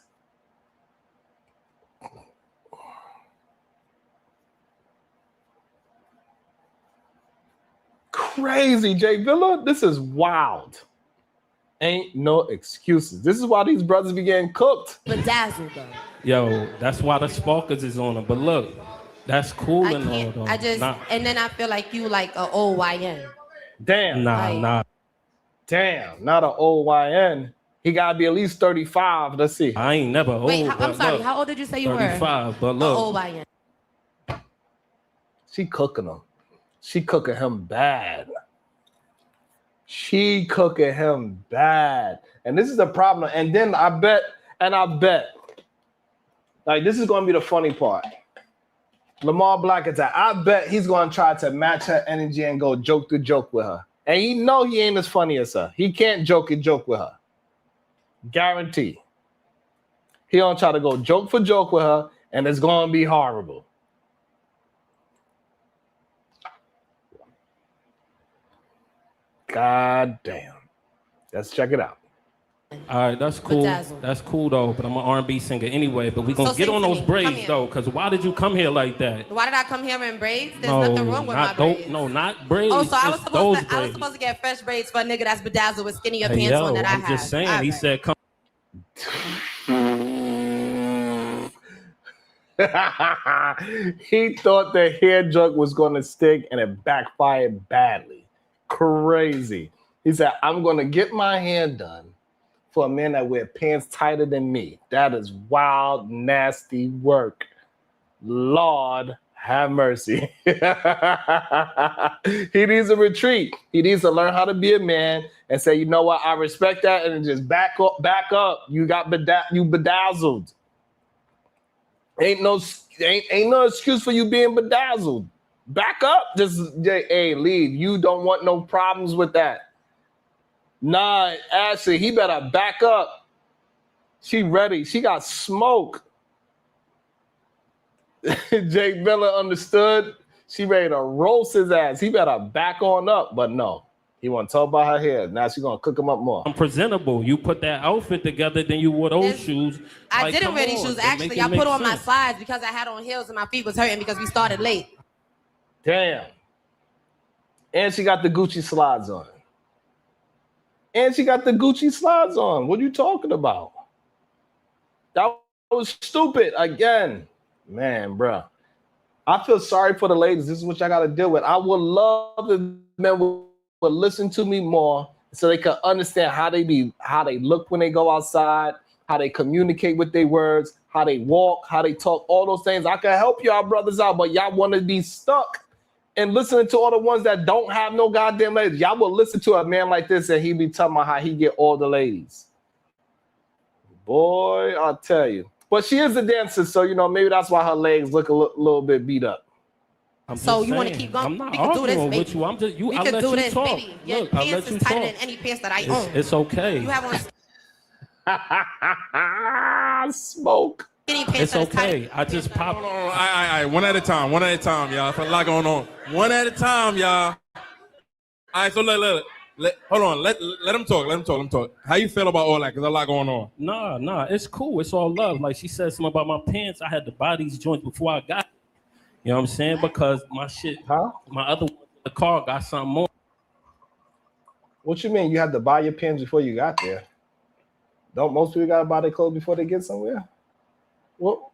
Crazy, Jay Villa. This is wild. Ain't no excuses. This is why these brothers be getting cooked. Bedazzled though. Yo, that's why the sparkers is on them. But look, that's cool I and all can't. though. I just and then I feel like you like a old YN. Damn. Nah. Damn, not an old YN. He gotta be at least 35. Let's see. I ain't never old. Wait, I'm sorry. Look, How old did you say you 35, were? but look. Old YN. She cooking him. She cooking him bad. She cooking him bad. And this is the problem. And then I bet, like, this is going to be the funny part. Lamar Black attack. I bet he's going to try to match her energy and go joke to joke with her. And he know he ain't as funny as her. He can't joke with her. Guarantee. He gonna try to go joke for joke with her, and it's gonna be horrible. God damn. Let's check it out. All right, that's cool. Bedazzled. That's cool though. But I'm an R&B singer anyway. But we gonna So get sing on to those me. Come braids here. though. Cause why did you come here like that? Why did I come here in braids? There's No, nothing wrong with my not braids. No, not braids. Oh, so I was It's those braids. supposed to get fresh braids for a nigga that's bedazzled with skinnier Hey, pants yo, on that I I'm have. just saying. All He right. said, "Come." He thought the hair joke was going to stick and it backfired badly. Crazy. He said, I'm going to get my hair done for a man that wear pants tighter than me. That is wild, nasty work. Lord have mercy. He needs a retreat. He needs to learn how to be a man and say, you know what, I respect that, and just back up. You got you bedazzled. Ain't no excuse for you being bedazzled. Back up. Just hey, leave. You don't want no problems with that. Nah, Ashley, he better back up. She ready. She got smoke. Jake Miller understood. She ready to roast his ass. He better back on up. But no, he want to talk about her hair. Now she's gonna cook him up more. I'm presentable. You put that outfit together, then you wore those shoes. I Like, didn't come wear these on, shoes. it Actually, make it I make put on my sense. slides because I had on heels and my feet was hurting because we started late. Damn. And she got the Gucci slides on. What are you talking about? That was stupid again. Man, bro. I feel sorry for the ladies. This is what y'all got to deal with. I would love if men would listen to me more so they could understand how they look when they go outside, how they communicate with their words, how they walk, how they talk, all those things. I can help y'all brothers out, but y'all want to be stuck and listening to all the ones that don't have no goddamn ladies. Y'all will listen to a man like this and he be talking about how he get all the ladies. Boy, I'll tell you. But she is a dancer, so, you know, maybe that's why her legs look a little bit beat up. So you want to keep going? I'm not We can do this, arguing baby. with you. I'm just you. We I could let do you this, talk. baby. Your Look, I let pants you is tighter talk. than any pants that I own. It's okay. You have on Smoke. skinny pants It's that is tighter okay. than I just pants that popped. Hold on, all right, one at a time, y'all. There's a lot going on. One at a time, y'all. All right, so hold on, let him talk. How you feel about all that? Cause there's a lot going on. Nah, it's cool. It's all love. Like she said something about my pants. I had to buy these joints before I got. You know what I'm saying? Because my shit, my other one in the car got something more. What you mean? You had to buy your pants before you got there? Don't most people gotta buy their clothes before they get somewhere? What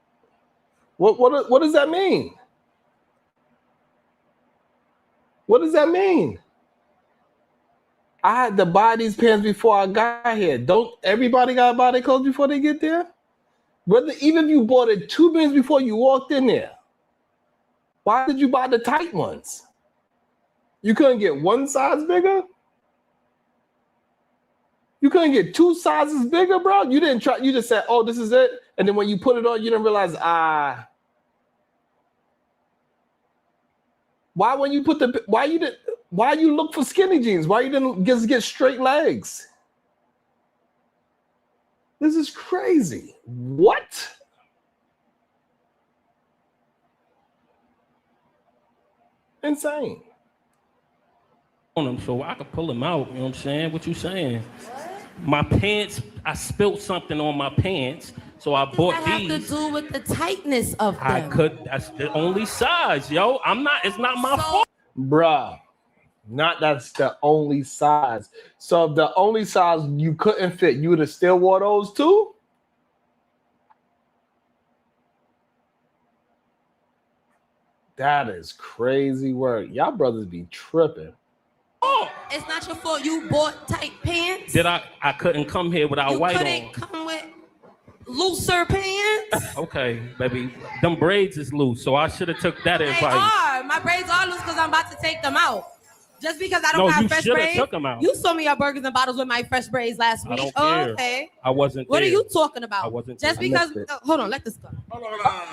does that mean? What does that mean? I had to buy these pants before I got here. Don't everybody gotta buy their clothes before they get there? Whether even if you bought it 2 minutes before you walked in there, why did you buy the tight ones? You couldn't get one size bigger? You couldn't get 2 sizes bigger, bro? You didn't try, you just said, oh, this is it. And then when you put it on, you didn't realize, why when you put why you look for skinny jeans? Why you didn't just get straight legs? This is crazy. What? Insane. On them so I could pull them out. You know what I'm saying? What you saying? My pants, I spilled something on my pants, so I bought That these. have to do with the tightness of them. That's the only size, yo. It's not my fault. Bruh, not that's the only size. So if the only size you couldn't fit, you would have still wore those too? That is crazy work. Y'all brothers be tripping. It's not your fault you bought tight pants. I couldn't come here without You white couldn't on. come with looser pants. Okay, baby. Them braids is loose, so I should have took that They advice. are. My braids are loose because I'm about to take them out. Just because I don't No, have you fresh shoulda braids. took them out. You saw me at Burgers and Bottles with my fresh braids last I week. don't Oh, care. okay. I wasn't What there. are you talking about? I wasn't Just there. because. missed it. Hold on, let this go.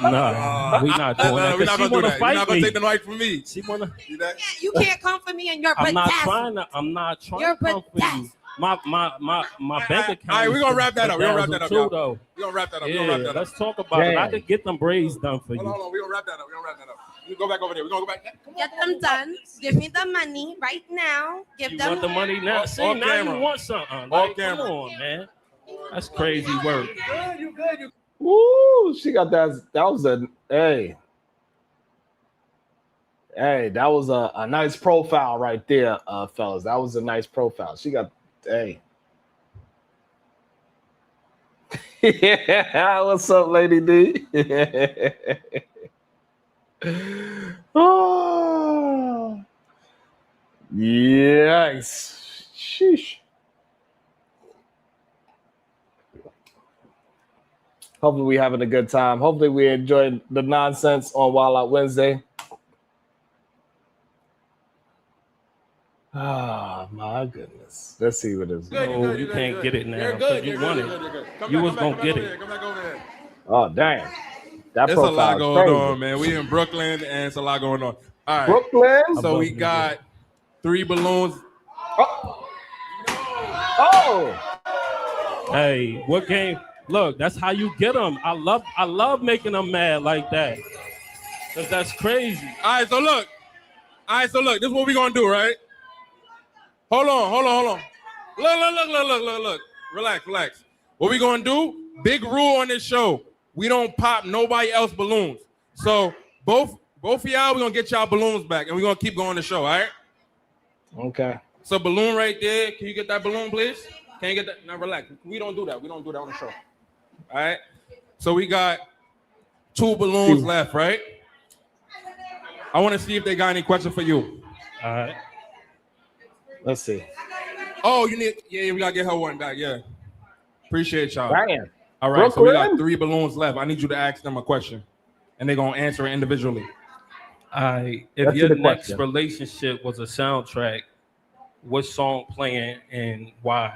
Nah, we not doing that. We're 'cause not she gonna do wanna that. You're fight not gonna me. take the mic from me. She wanna. See that? You can't come for me and your I'm not bedazzled. trying to. I'm not trying You're to come for you. bedazzled. My bank account. All right, we're gonna wrap that up. We're gonna wrap bedazzled that up, too, y'all. though. We're gonna wrap that up. We're Yeah, gonna wrap that up. let's talk about it. I Damn. could get them braids done for you. Hold on. We're gonna wrap that up. We're gonna wrap that up. You go back over there. We're gonna go back. Get them done. Give me the money right now. Give You them. want the money now? Off See, now camera. you want something. Off Like, come camera. on, man. That's crazy work. You good. Woo, she got that. That was a hey. Hey, that was a nice profile right there, fellas. That was a nice profile. She got hey. Yeah, what's up, Lady D? Oh, yikes. Sheesh. Hopefully we having a good time. Hopefully we enjoyed the nonsense on Wild Out Wednesday. Ah, my goodness. Let's see what this is. No, you can't get it now because you want it. You was gonna get it. Come back over there. Oh, damn. That It's a lot profile is going crazy. on, man. We in Brooklyn, and it's a lot going on. All right. Brooklyn. So we got 3 balloons. Oh, Hey, what game? Look, that's how you get them. I love making them mad like that. Cause that's crazy. All right, so look. This is what we gonna do, right? Hold on. Look. Relax. What we gonna do? Big rule on this show. We don't pop nobody else balloons. So both of y'all, we're gonna get y'all balloons back, and we're gonna keep going the show, all right? okay. So balloon right there. Can you get that balloon, please? Can you get that? Now relax. We don't do that. We don't do that on the show. All right. So we got 2 balloons left, right? I want to see if they got any questions for you. All right. Let's see. Oh, you need. Yeah, we gotta get her one back. Yeah. Appreciate y'all. Damn. All right. So we got Brooklyn? 3 balloons left. I need you to ask them a question, and they're gonna answer it individually. If Let's your see the next question. relationship was a soundtrack, what song playing and why?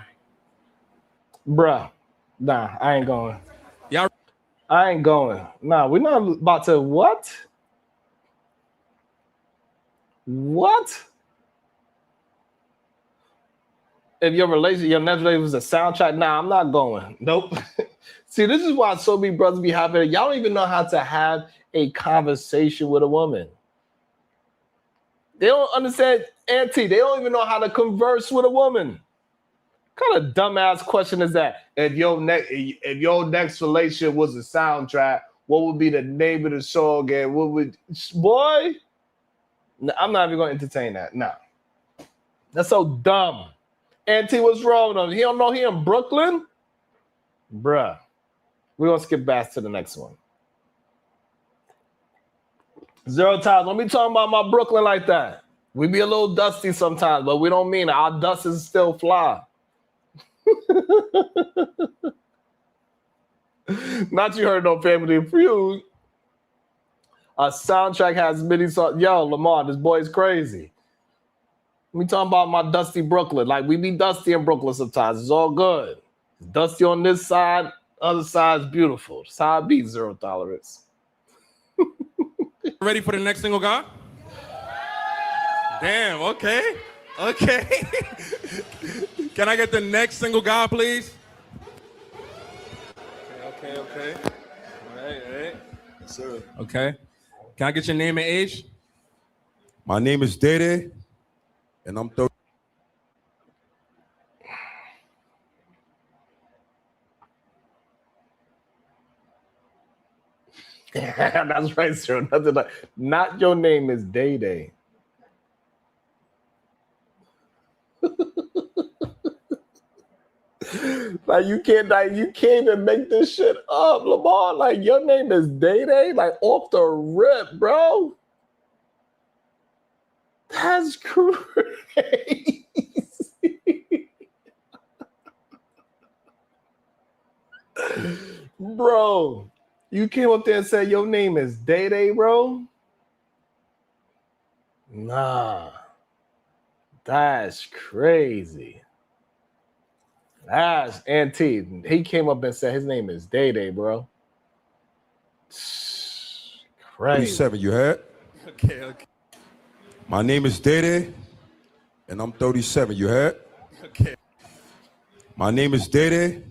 Bruh. Nah, I ain't going. Y'all. I ain't going. Nah, we're not about to what? What? If your next relationship was a soundtrack, nah, I'm not going. Nope. See, this is why so many brothers be having. Y'all don't even know how to have a conversation with a woman. They don't understand, Auntie. They don't even know how to converse with a woman. What kind of dumbass question is that? If your next relationship was a soundtrack, what would be the name of the song? And what would boy? No, I'm not even going to entertain that. No, that's so dumb. Auntie, what's wrong with him? He don't know he in Brooklyn, bruh. We're gonna skip back to the next one. 0 times. Don't be talking about my Brooklyn like that. We be a little dusty sometimes, but we don't mean it. Our dust is still fly. Not you heard no Family Feud. A soundtrack has many songs. Yo, Lamar, this boy's crazy. We talking about my dusty Brooklyn. Like, we be dusty in Brooklyn sometimes. It's all good. It's dusty on this side. Other side's beautiful. That's how I beat Zero Tolerance. Ready for the next single, guy? Damn, okay. Okay. Can I get the next single guy, please? Okay. All right. Yes, sir. Okay. Can I get your name and age? My name is Dede, and I'm 30. That's right, sir. Nothing like, not your name is Day Day. Like you can't even make this shit up, Lamar. Like your name is Day Day, like off the rip, bro. That's crazy. Bro, you came up there and said your name is Day Day, bro? Nah. That's crazy. That's Auntie. He came up and said his name is Day Day, bro. Crazy. 37, you heard? Okay. My name is Dede, and I'm 37, you heard? Okay. My name is Dede,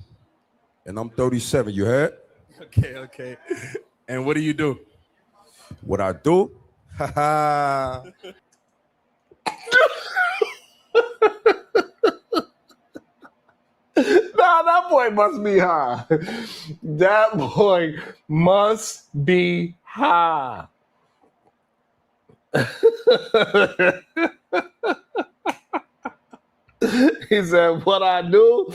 and I'm 37, you heard? Okay. And what do you do? What I do? Ha. Nah, that boy must be high. That boy must be high. He said, what I do?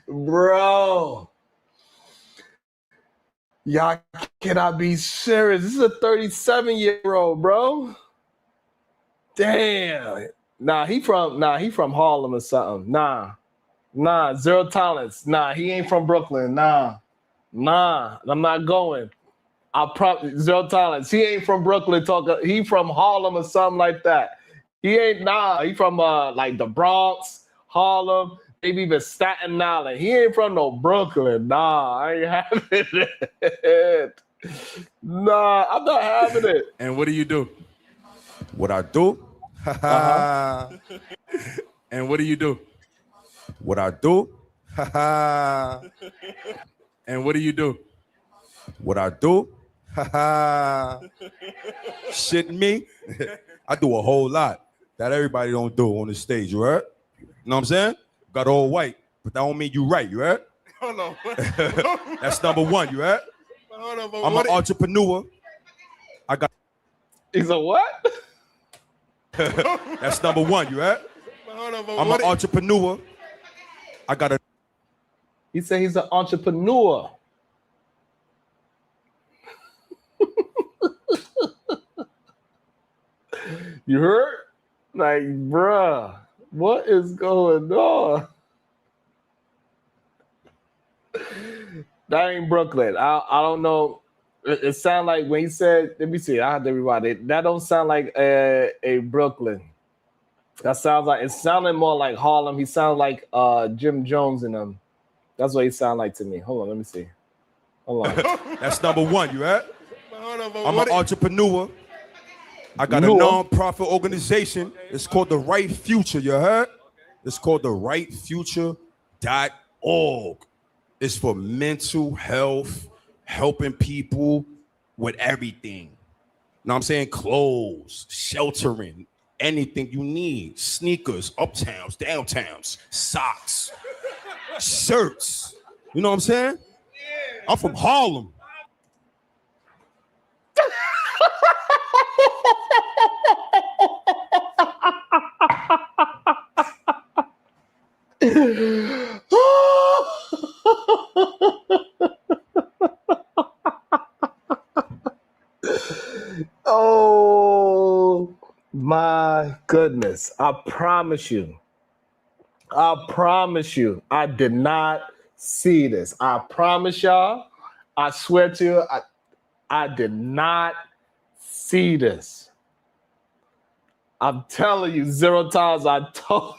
Bro. Y'all cannot be serious. This is a 37-year-old, bro. Damn. Nah, he from Harlem or something. Nah, Zero Tolerance. Nah, he ain't from Brooklyn. Nah, I'm not going. Zero Tolerance. He ain't from Brooklyn. He from Harlem or something like that. He from like the Bronx, Harlem, maybe even Staten Island. He ain't from no Brooklyn. Nah, I ain't having it. Nah, I'm not having it. And what do you do? What I do? Ha. And what do you do? What I do? Ha. And what do you do? What I do? Ha. Shit me? I do a whole lot that everybody don't do on the stage, you heard? You know what I'm saying? Got all white, but that don't mean you right, you heard? Hold on. That's number one, you heard? Hold on, I'm an entrepreneur. He's a what? That's number one, you heard? I'm an entrepreneur. He said he's an entrepreneur. You heard? Like, bruh, what is going on? That ain't Brooklyn. I don't know. It sound like when he said, let me see, I had to rewind it. That don't sound like a Brooklyn. It sounded more like Harlem. He sounded like Jim Jones in them. That's what he sounded like to me. Hold on, let me see. Hold on. That's number one, you heard? I'm an entrepreneur. I got a non-profit organization. It's called The Right Future, you heard? It's called The Right Future.org. It's for mental health, helping people with everything. You know what I'm saying? Clothes, sheltering, anything you need. Sneakers, uptowns, downtowns, socks, shirts. You know what I'm saying? I'm from Harlem. goodness. I promise you. I did not see this. I promise y'all. I swear to you, I did not see this. I'm telling you, 0 times I told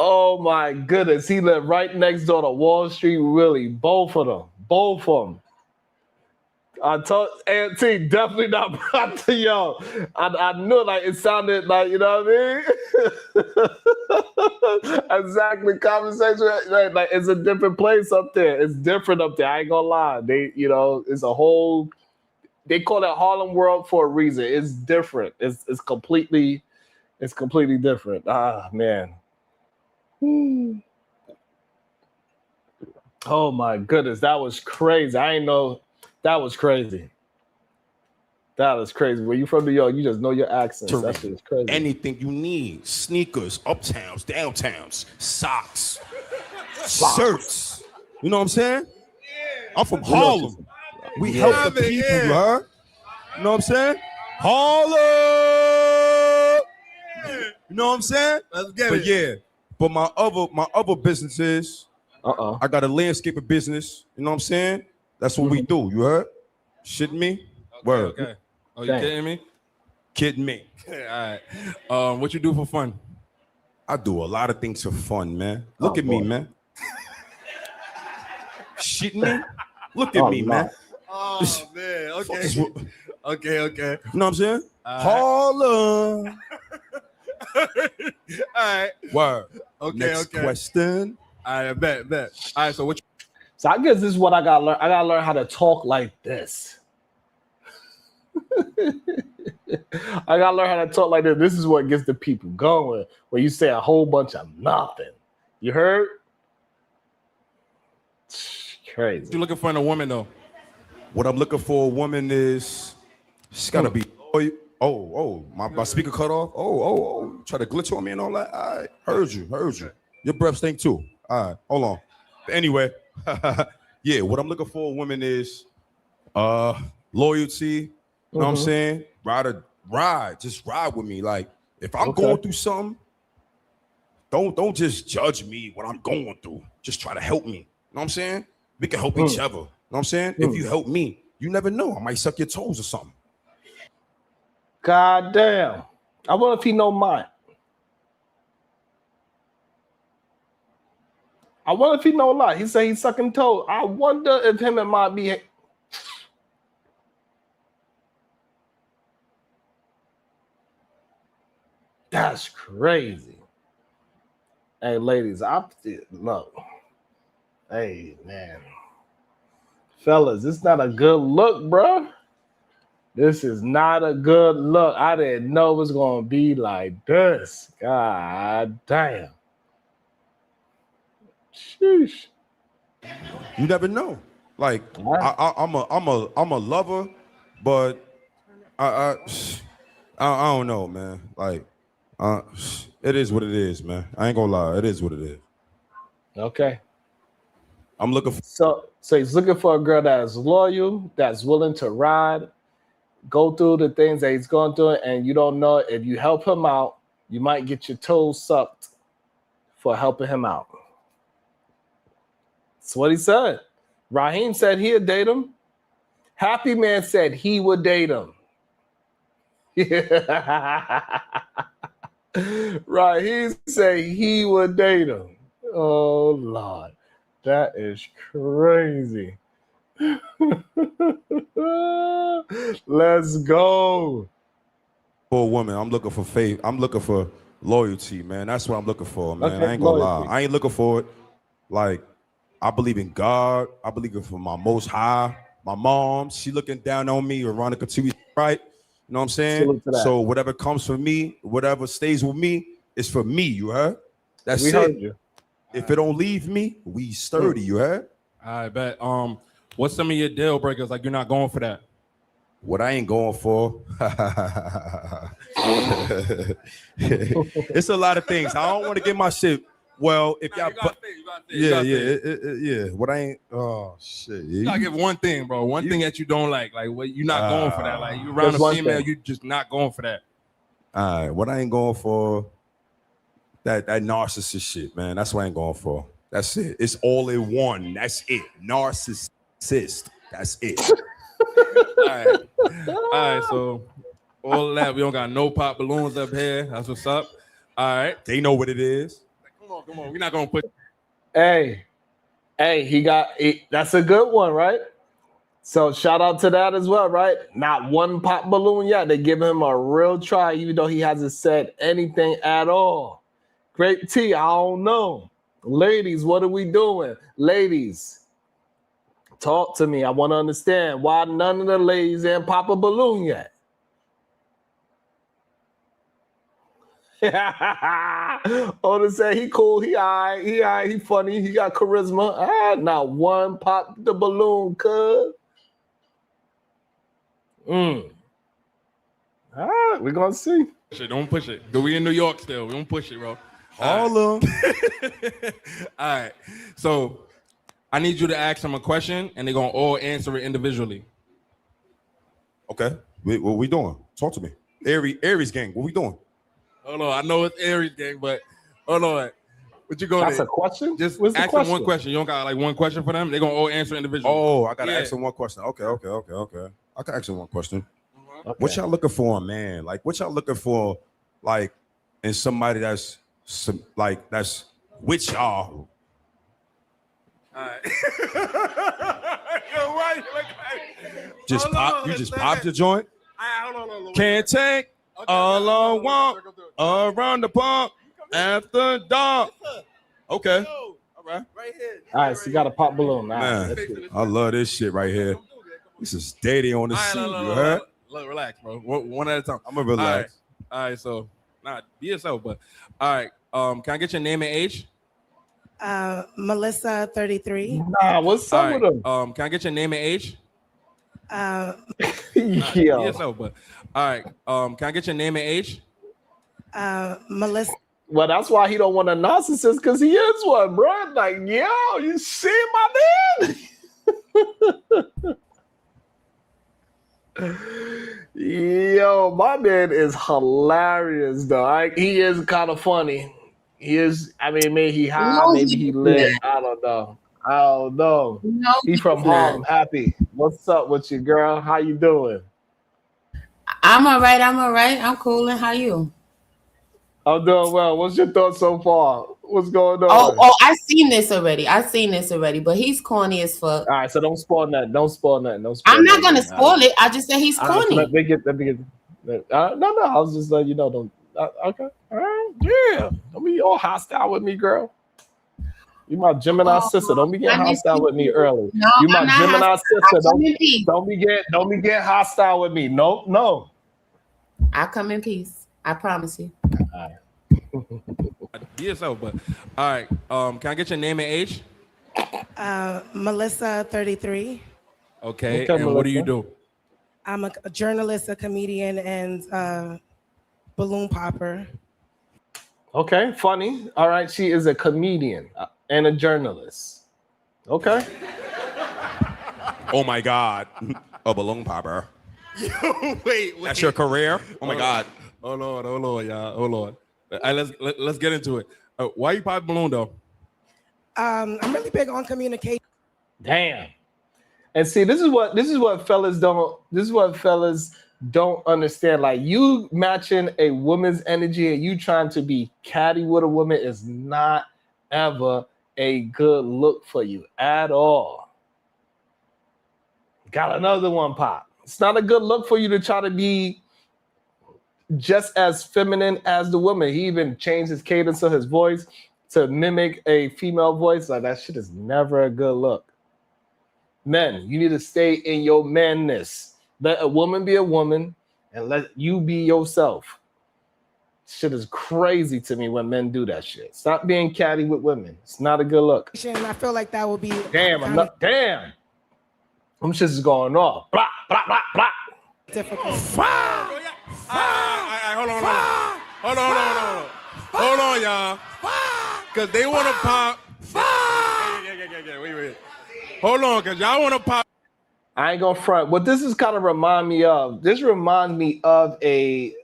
Oh my goodness. He lived right next door to Wall Street Willie. Both of them. I told Auntie definitely not brought to yo. I knew like it sounded like, you know what I mean? Exactly. Conversation. Like it's a different place up there. It's different up there. I ain't gonna lie. It's a whole, they call it Harlem World for a reason. It's different. It's completely different. Ah man. Oh my goodness, that was crazy. I ain't know that was crazy. That is crazy. When you from New York, you just know your accents. That shit is crazy. Anything you need: sneakers, uptowns, downtowns, socks, shirts. You know what I'm saying? I'm from Harlem. We help the people, you heard? You know what I'm saying? Harlem. You know what I'm saying? Let's get it. Yeah. But my other businesses, I got a landscaping business. You know what I'm saying? That's what we do. You heard? Shitting me? Word. Okay. Oh, you kidding me? Kidding me. All right. What you do for fun? I do a lot of things for fun, man. Look at me, man. Shitting me? Look at me, man. Oh man. Okay. Okay. You know what I'm saying? Harlem. All right. Word. Okay. Next question. I bet. All right. So So I guess this is what I gotta learn. I gotta learn how to talk like this. I gotta learn how to talk like this. This is what gets the people going. Where you say a whole bunch of nothing. You heard? Crazy. What you looking for in a woman though? What I'm looking for a woman is she's gotta be loyal. Oh, my speaker cut off. Oh, try to glitch on me and all that. All right, heard you. Your breath stink too. All right, hold on. But anyway, yeah, what I'm looking for a woman is loyalty. You know what I'm saying? Just ride with me. Like if I'm going through something, don't just judge me what I'm going through. Just try to help me. You know what I'm saying? We can help each other. You know what I'm saying? If you help me, you never know. I might suck your toes or something. God damn. I wonder if he know mine. I wonder if he know a lot. He said he's sucking toes. I wonder if him and mine be. That's crazy. Hey, ladies, look. Hey, man. Fellas, this is not a good look, bro. This is not a good look. I didn't know it was going to be like this. God damn. Sheesh. You never know. Like I'm a lover, but I don't know, man. Like it is what it is, man. I ain't gonna lie. It is what it is. Okay. I'm looking for. So he's looking for a girl that is loyal, that's willing to ride, go through the things that he's going through, and you don't know if you help him out, you might get your toes sucked for helping him out. That's what he said. Raheem said he'd date him. Happy Man said he would date him. Raheem said he would date him. Oh, Lord. That is crazy. Let's go. For a woman, I'm looking for faith. I'm looking for loyalty, man. That's what I'm looking for, man. Okay, I ain't gonna loyalty. lie. I ain't looking for it. Like, I believe in God. I believe in for my Most High. My mom, she looking down on me. Veronica TV, right? You know what I'm saying? Salute to that. So whatever comes for me, whatever stays with me, is for me. You heard? That's We it. heard you. If it don't leave me, we sturdy. You heard? I bet. What's some of your deal breakers? Like you're not going for that. What I ain't going for. It's a lot of things. I don't want to get my shit Well, if Nah, y'all, you gotta say, you gotta say, you gotta say. yeah. What I ain't. Oh shit. You gotta give one thing, bro. One thing that you don't like what you're not going for that. Like you around Just a one female, thing. you just not going for that. All right, what I ain't going for, that narcissist shit, man. That's what I ain't going for. That's it. It's all in one. That's it. Narcissist. That's it. All right. So all of that, we don't got no pop balloons up here. That's what's up. All right. They know what it is. Come on. We're not gonna put. Hey, that's a good one, right? So shout out to that as well, right? Not one pop balloon yet. They give him a real try, even though he hasn't said anything at all. Great T, I don't know. Ladies, what are we doing? Ladies, talk to me. I want to understand why none of the ladies ain't pop a balloon yet. Oda said he cool, he all right, he funny, he got charisma. Not one pop the balloon, cuz. All right, we're gonna see. Don't push it. Cause we in New York still. We don't push it, bro. All of them. All right. So I need you to ask them a question, and they're gonna all answer it individually. Okay. What we doing? Talk to me. Aries gang, what we doing? Hold on. I know it's Aries gang, but hold on. What you going? That's a question? Just What's the ask them question? one question. You don't got like one question for them. They're gonna all answer individually. Oh, I gotta Yeah. ask them one question. Okay. I can ask them one question. Okay. What y'all looking for, man? Like, what y'all looking for, like, in somebody that's that's with y'all? All right. Yo, why you look like- Just Hold pop. on, You just let's pop not- the joint. Hold on. Can't take Okay, all I okay, want okay. around the pump after dark. Okay. All right. Right here. All right, so you got a pop balloon. All right, Man, let's see. I love this shit right here. This is Daddy on the All right, scene. look, You heard? Look, relax, bro. One at a time. I'm gonna relax. All right, so be yourself, but all right. Can I get your name and age? Melissa, 33. Nah, what's All up right. with him? Can I get your name and age? Be Yo, yourself, but all right. Can I get your name and age? Melissa, well, that's why he don't want a narcissist, because he is one, bro. Like, yo, you see my man? Yo, my man is hilarious, though. He is kind of funny. He is. I mean, maybe he high, No, maybe he lit. I don't know. No, He from he's not. Harlem. Happy. What's up with you, girl? How you doing? I'm all right. I'm cool. And how you? I'm doing well. What's your thoughts so far? What's going on? Oh, I seen this already. But he's corny as fuck. All right, so don't spoil nothing. Don't spoil nothing. I'm not gonna nothing. spoil it. I just said he's All right, so corny. let me get. No. I was just letting you know. Don't. Okay. All right. Yeah. Don't be all hostile with me, girl. You my Gemini sister. Don't be getting I hostile with me early. No, You my I'm not Gemini hostile. sister. I come in peace. Don't be getting hostile with me. No. I come in peace. I promise you. Be yourself, but all right. Can I get your name and age? Melissa, 33. Okay. Okay, And what do you Melissa. do? I'm a journalist, a comedian, and balloon popper. Okay. Funny. All right. She is a comedian and a journalist. Okay. Oh my God, a balloon popper. Wait. That's your career? Oh my God. Hold on, y'all. Hold on. All right, let's get into it. Why you pop balloon though? I'm really big on communication. Damn. And see, this is what fellas don't understand. Like, you matching a woman's energy and you trying to be catty with a woman is not ever a good look for you at all. Got another one, Pop. It's not a good look for you to try to be just as feminine as the woman. He even changed his cadence of his voice to mimic a female voice. Like, that shit is never a good look. Men, you need to stay in your manness. Let a woman be a woman and let you be yourself. Shit is crazy to me when men do that shit. Stop being catty with women. It's not a good look. And I feel like that will be Damn. Them shits is going off. Blah, blah, blah, blah. difficult. Hold on, y'all. Because they want to pop. Yeah. Wait. Hold on, because y'all want to pop. I ain't gonna front. What this is kind of remind me of. This reminds me of a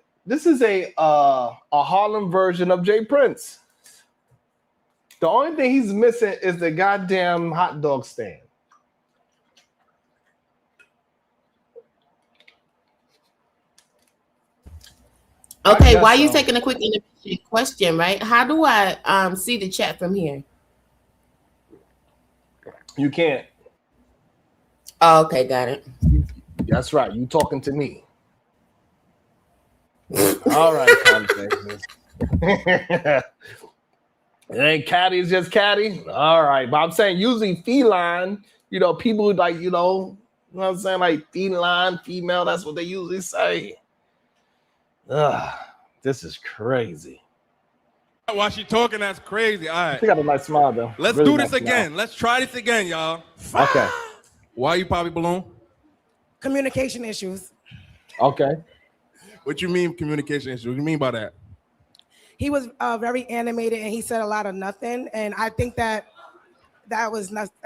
Harlem version of Jay Prince. The only thing he's missing is the goddamn hot dog stand. Okay, while you taking a quick intermission, question, right? How do I see the chat from here? You can't. Oh, okay, got it. That's right. You talking to me. All right, conversations. It ain't catty, it's just catty. All right, but I'm saying usually feline, people like, you know what I'm saying? Like feline, female, that's what they usually say. This is crazy. While she talking, that's crazy. All right. She got a nice smile, though. Let's Really do this nice again. smile. Let's try this again, y'all. Okay. Why you Poppy Balloon? Communication issues. Okay. What you mean communication issues? What do you mean by that? He was very animated and he said a lot of nothing. And I think that's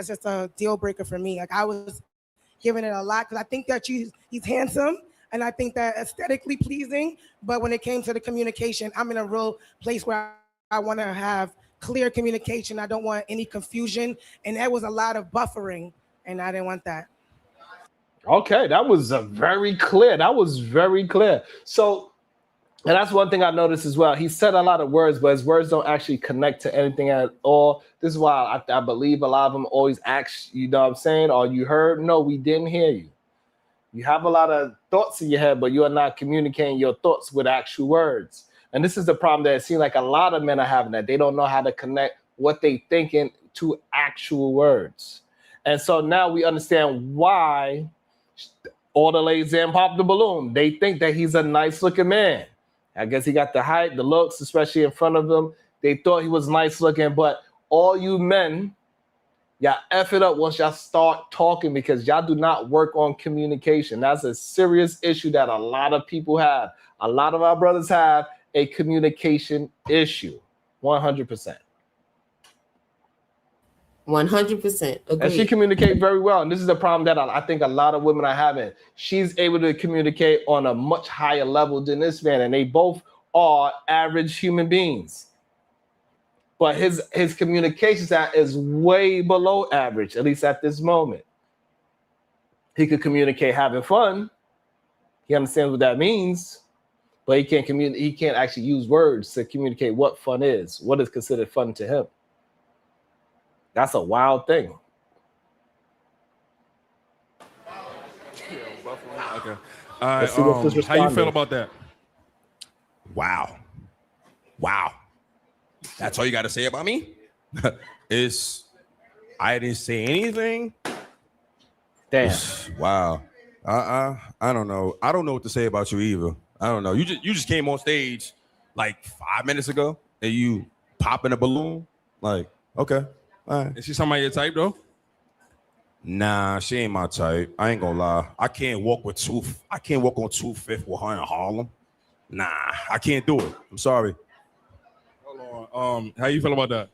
just a deal breaker for me. Like I was giving it a lot because I think that he's handsome and I think that aesthetically pleasing. But when it came to the communication, I'm in a real place where I want to have clear communication. I don't want any confusion. And there was a lot of buffering and I didn't want that. Okay, that was very clear. So, and that's one thing I noticed as well. He said a lot of words, but his words don't actually connect to anything at all. This is why I believe a lot of them always ask, you know what I'm saying? Or you heard? No, we didn't hear you. You have a lot of thoughts in your head, but you are not communicating your thoughts with actual words. And this is the problem that it seems like a lot of men are having, that they don't know how to connect what they thinking to actual words. And so now we understand why all the ladies in Pop the Balloon, they think that he's a nice looking man. I guess he got the height, the looks, especially in front of them. They thought he was nice looking, but all you men, y'all F it up once y'all start talking because y'all do not work on communication. That's a serious issue that a lot of people have. A lot of our brothers have a communication issue, 100%. 100%. And she communicates very well. And this is the problem that I think a lot of women are having. She's able to communicate on a much higher level than this man. And they both are average human beings. But his communication style is way below average, at least at this moment. He could communicate having fun. He understands what that means. But he can't communicate. He can't actually use words to communicate what fun is, what is considered fun to him. That's a wild thing. Okay. All right. How you feel about that? Wow. That's all you got to say about me? I didn't say anything. Damn. Wow. I don't know. I don't know what to say about you either. I don't know. You just came on stage like 5 minutes ago and you popping a balloon. Like, okay. All right. Is she somebody your type though? Nah, she ain't my type. I ain't gonna lie. I can't walk on 2/5 with her in Harlem. Nah, I can't do it. I'm sorry. Hold on. How you feel about that?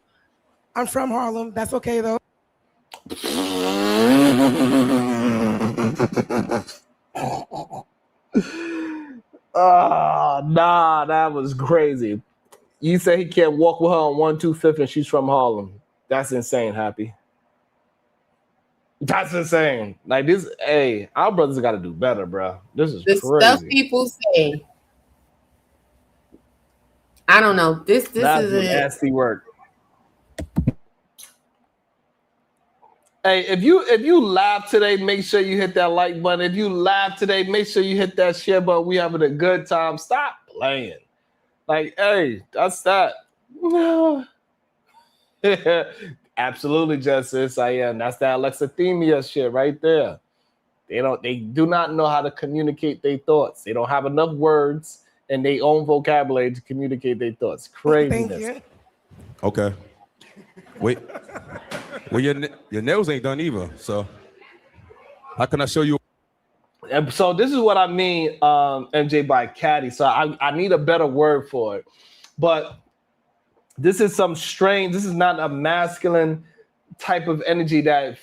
I'm from Harlem. That's okay though. Nah, that was crazy. You say he can't walk with her on 1/2 and she's from Harlem. That's insane, Happy. That's insane. Like this, hey, our brothers got to do better, bro. This is the crazy. Stuff people say. I don't know. This That's is nasty work. Hey, if you laugh today, make sure you hit that like button. If you laugh today, make sure you hit that share button. We having a good time. Stop playing. Like, hey, that's that. Absolutely, Justice. I am. That's that Alexithymia shit right there. They do not know how to communicate their thoughts. They don't have enough words in their own vocabulary to communicate their thoughts. Craziness. Thank you. Okay. Wait. Well, your nails ain't done either. So how can I show you? And so this is what I mean, MJ, by catty. So I need a better word for it. But this is some strange. This is not a masculine type of energy that,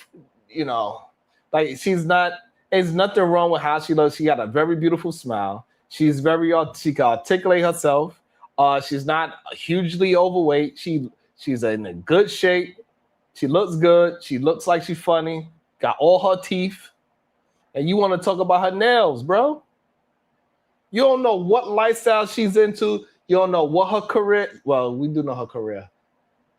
like she's not. There's nothing wrong with how she looks. She got a very beautiful smile. She's she can articulate herself. She's not hugely overweight. She's in a good shape. She looks good. She looks like she's funny. Got all her teeth. And you want to talk about her nails, bro? You don't know what lifestyle she's into. You don't know what her career. Well, we do know her career,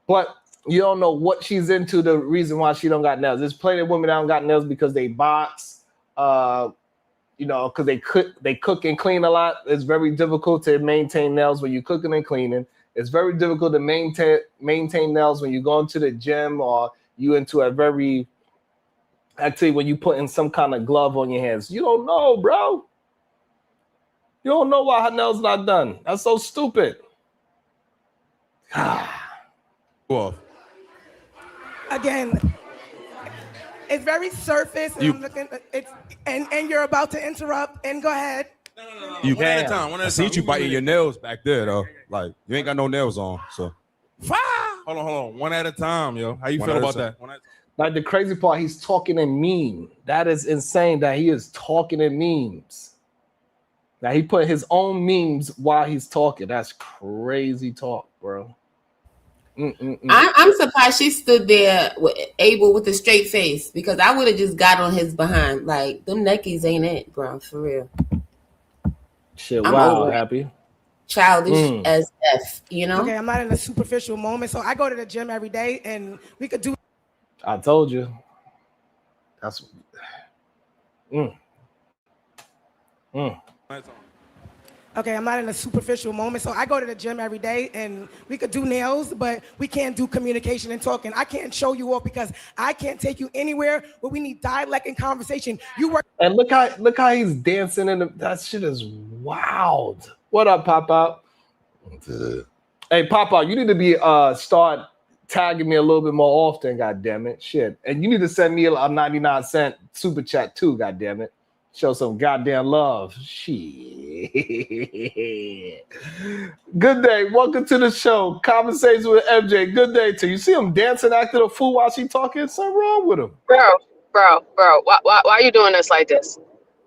but you don't know what she's into. The reason why she don't got nails. There's plenty of women that don't got nails because they box. Because they cook and clean a lot. It's very difficult to maintain nails when you're cooking and cleaning. It's very difficult to maintain nails when you go into the gym or you into a very activity when you put in some kind of glove on your hands. You don't know, bro. You don't know why her nails not done. That's so stupid. Well, Again, it's very surface. And I'm looking. And you're about to interrupt. And go ahead. No. You one at a time. I seen you biting your nails back there, though. Like you ain't got no nails on, so. Hold on. One at a time, yo. How you One feel at a about time. that? One at a time. Like the crazy part, he's talking in meme. That is insane that he is talking in memes. Now he put his own memes while he's talking. That's crazy talk, bro. I'm surprised she stood there able with a straight face because I would have just got on his behind. Like them neckies ain't it, bro, for real. Shit, I'm wow, over it. Happy. Childish as F, Okay, I'm not in a superficial moment. So I go to the gym every day and we could do. I told you. That's. Okay, I'm not in a superficial moment. So I go to the gym every day and we could do nails, but we can't do communication and talking. I can't show you off because I can't take you anywhere where we need dialect and conversation. You work. And look how he's dancing in that shit is wild. What up, Pop Out? Hey, Pop Out, you need to be start tagging me a little bit more often, god damn it. Shit. And you need to send me a 99-cent super chat too, god damn it. Show some goddamn love. Shit. Good day. Welcome to the show. Conversation with MJ. Good day to you. You see him dancing, acting a fool while she talking? Something wrong with him. Bro. Why are you doing us like this?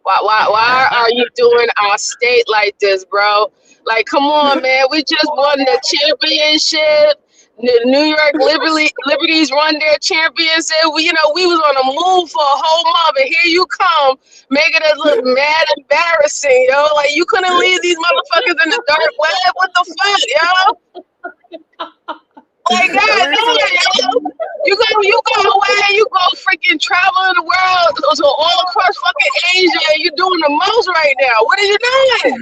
Why are you doing our state like this, bro? Like, come on, man. We just won the championship. The New York Liberties run their championship. We was on the move for a whole month, and here you come, making us look mad embarrassing, yo. Like, you couldn't leave these motherfuckers in the dark web. What the fuck, yo? Like, God, yo. You go away, you go freaking traveling the world, so all across fucking Asia, and you're doing the most right now. What are you doing?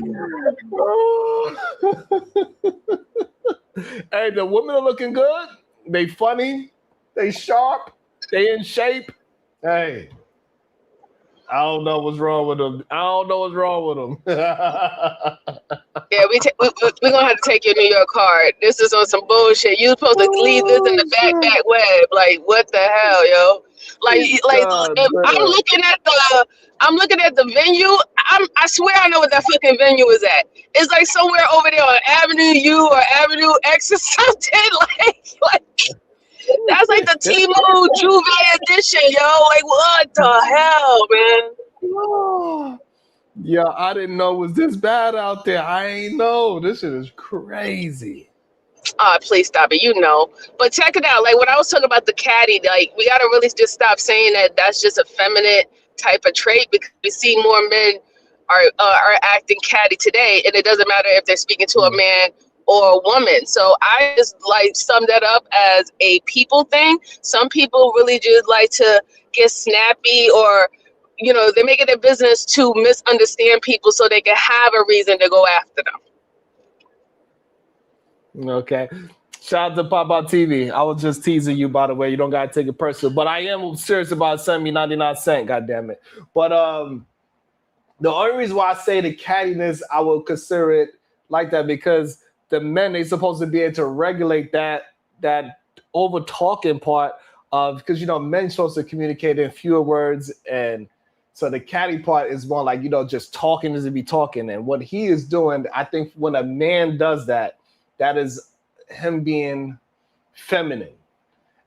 Hey, the women are looking good. They funny. They sharp. They in shape. Hey, I don't know what's wrong with them. Yeah, we're gonna have to take your New York card. This is on some bullshit. You supposed to leave this in the back web. Like, what the hell, yo? Like I'm looking at the venue. I swear I know what that fucking venue is at. It's like somewhere over there on Avenue U or Avenue X or something. Like that's like the T-Mobile Juve edition, yo. Like, what the hell, man? Yeah, I didn't know it was this bad out there. I ain't know. This shit is crazy. Please stop it. But check it out. Like when I was talking about the caddy, like we gotta really just stop saying that that's just a feminine type of trait because we see more men are acting catty today, and it doesn't matter if they're speaking to a man or a woman. So I just like sum that up as a people thing. Some people really just like to get snappy or they make it their business to misunderstand people so they can have a reason to go after them. Okay. Shout out to Pop Out TV. I was just teasing you, by the way. You don't got to take it personal. But I am serious about sending me 99 cents, goddammit. But the only reason why I say the cattiness, I will consider it like that because the men, they're supposed to be able to regulate that over-talking part of, because, men supposed to communicate in fewer words. And so the catty part is more like, just talking is to be talking. And what he is doing, I think when a man does that, that is him being feminine.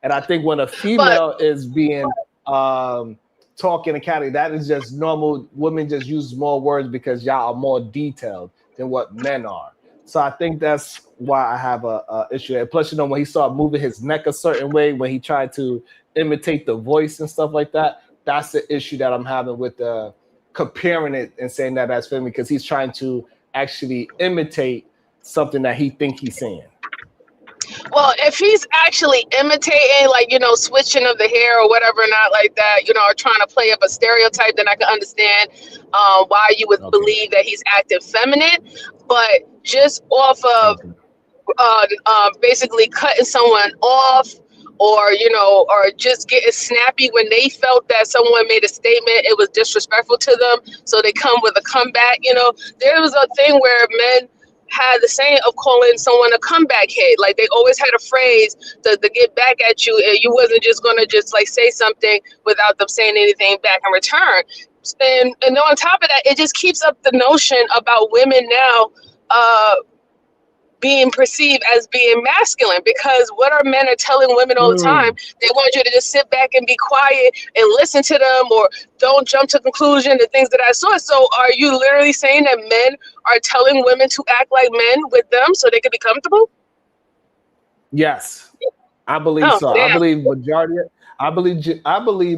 And I think when a female is being talking in Cali, that is just normal. Women just use more words because y'all are more detailed than what men are. So I think that's why I have a issue. And plus, when he started moving his neck a certain way, when he tried to imitate the voice and stuff like that, that's the issue that I'm having with comparing it and saying that that's feminine, because he's trying to actually imitate something that he think he's saying. Well, if he's actually imitating, like, switching of the hair or whatever, not like that, or trying to play up a stereotype, then I can understand why you would believe that he's acting feminine. But just off of basically cutting someone off, or just getting snappy when they felt that someone made a statement, it was disrespectful to them, so they come with a comeback. There was a thing where men had the saying of calling someone a comeback hit. Like, they always had a phrase to get back at you, and you wasn't just gonna just like say something without them saying anything back in return. And on top of that, it just keeps up the notion about women now being perceived as being masculine, because what our men are telling women all the time, they want you to just sit back and be quiet and listen to them, or don't jump to conclusion, the things that I saw. So are you literally saying that men are telling women to act like men with them so they can be comfortable? Yes, I believe so. Damn. I believe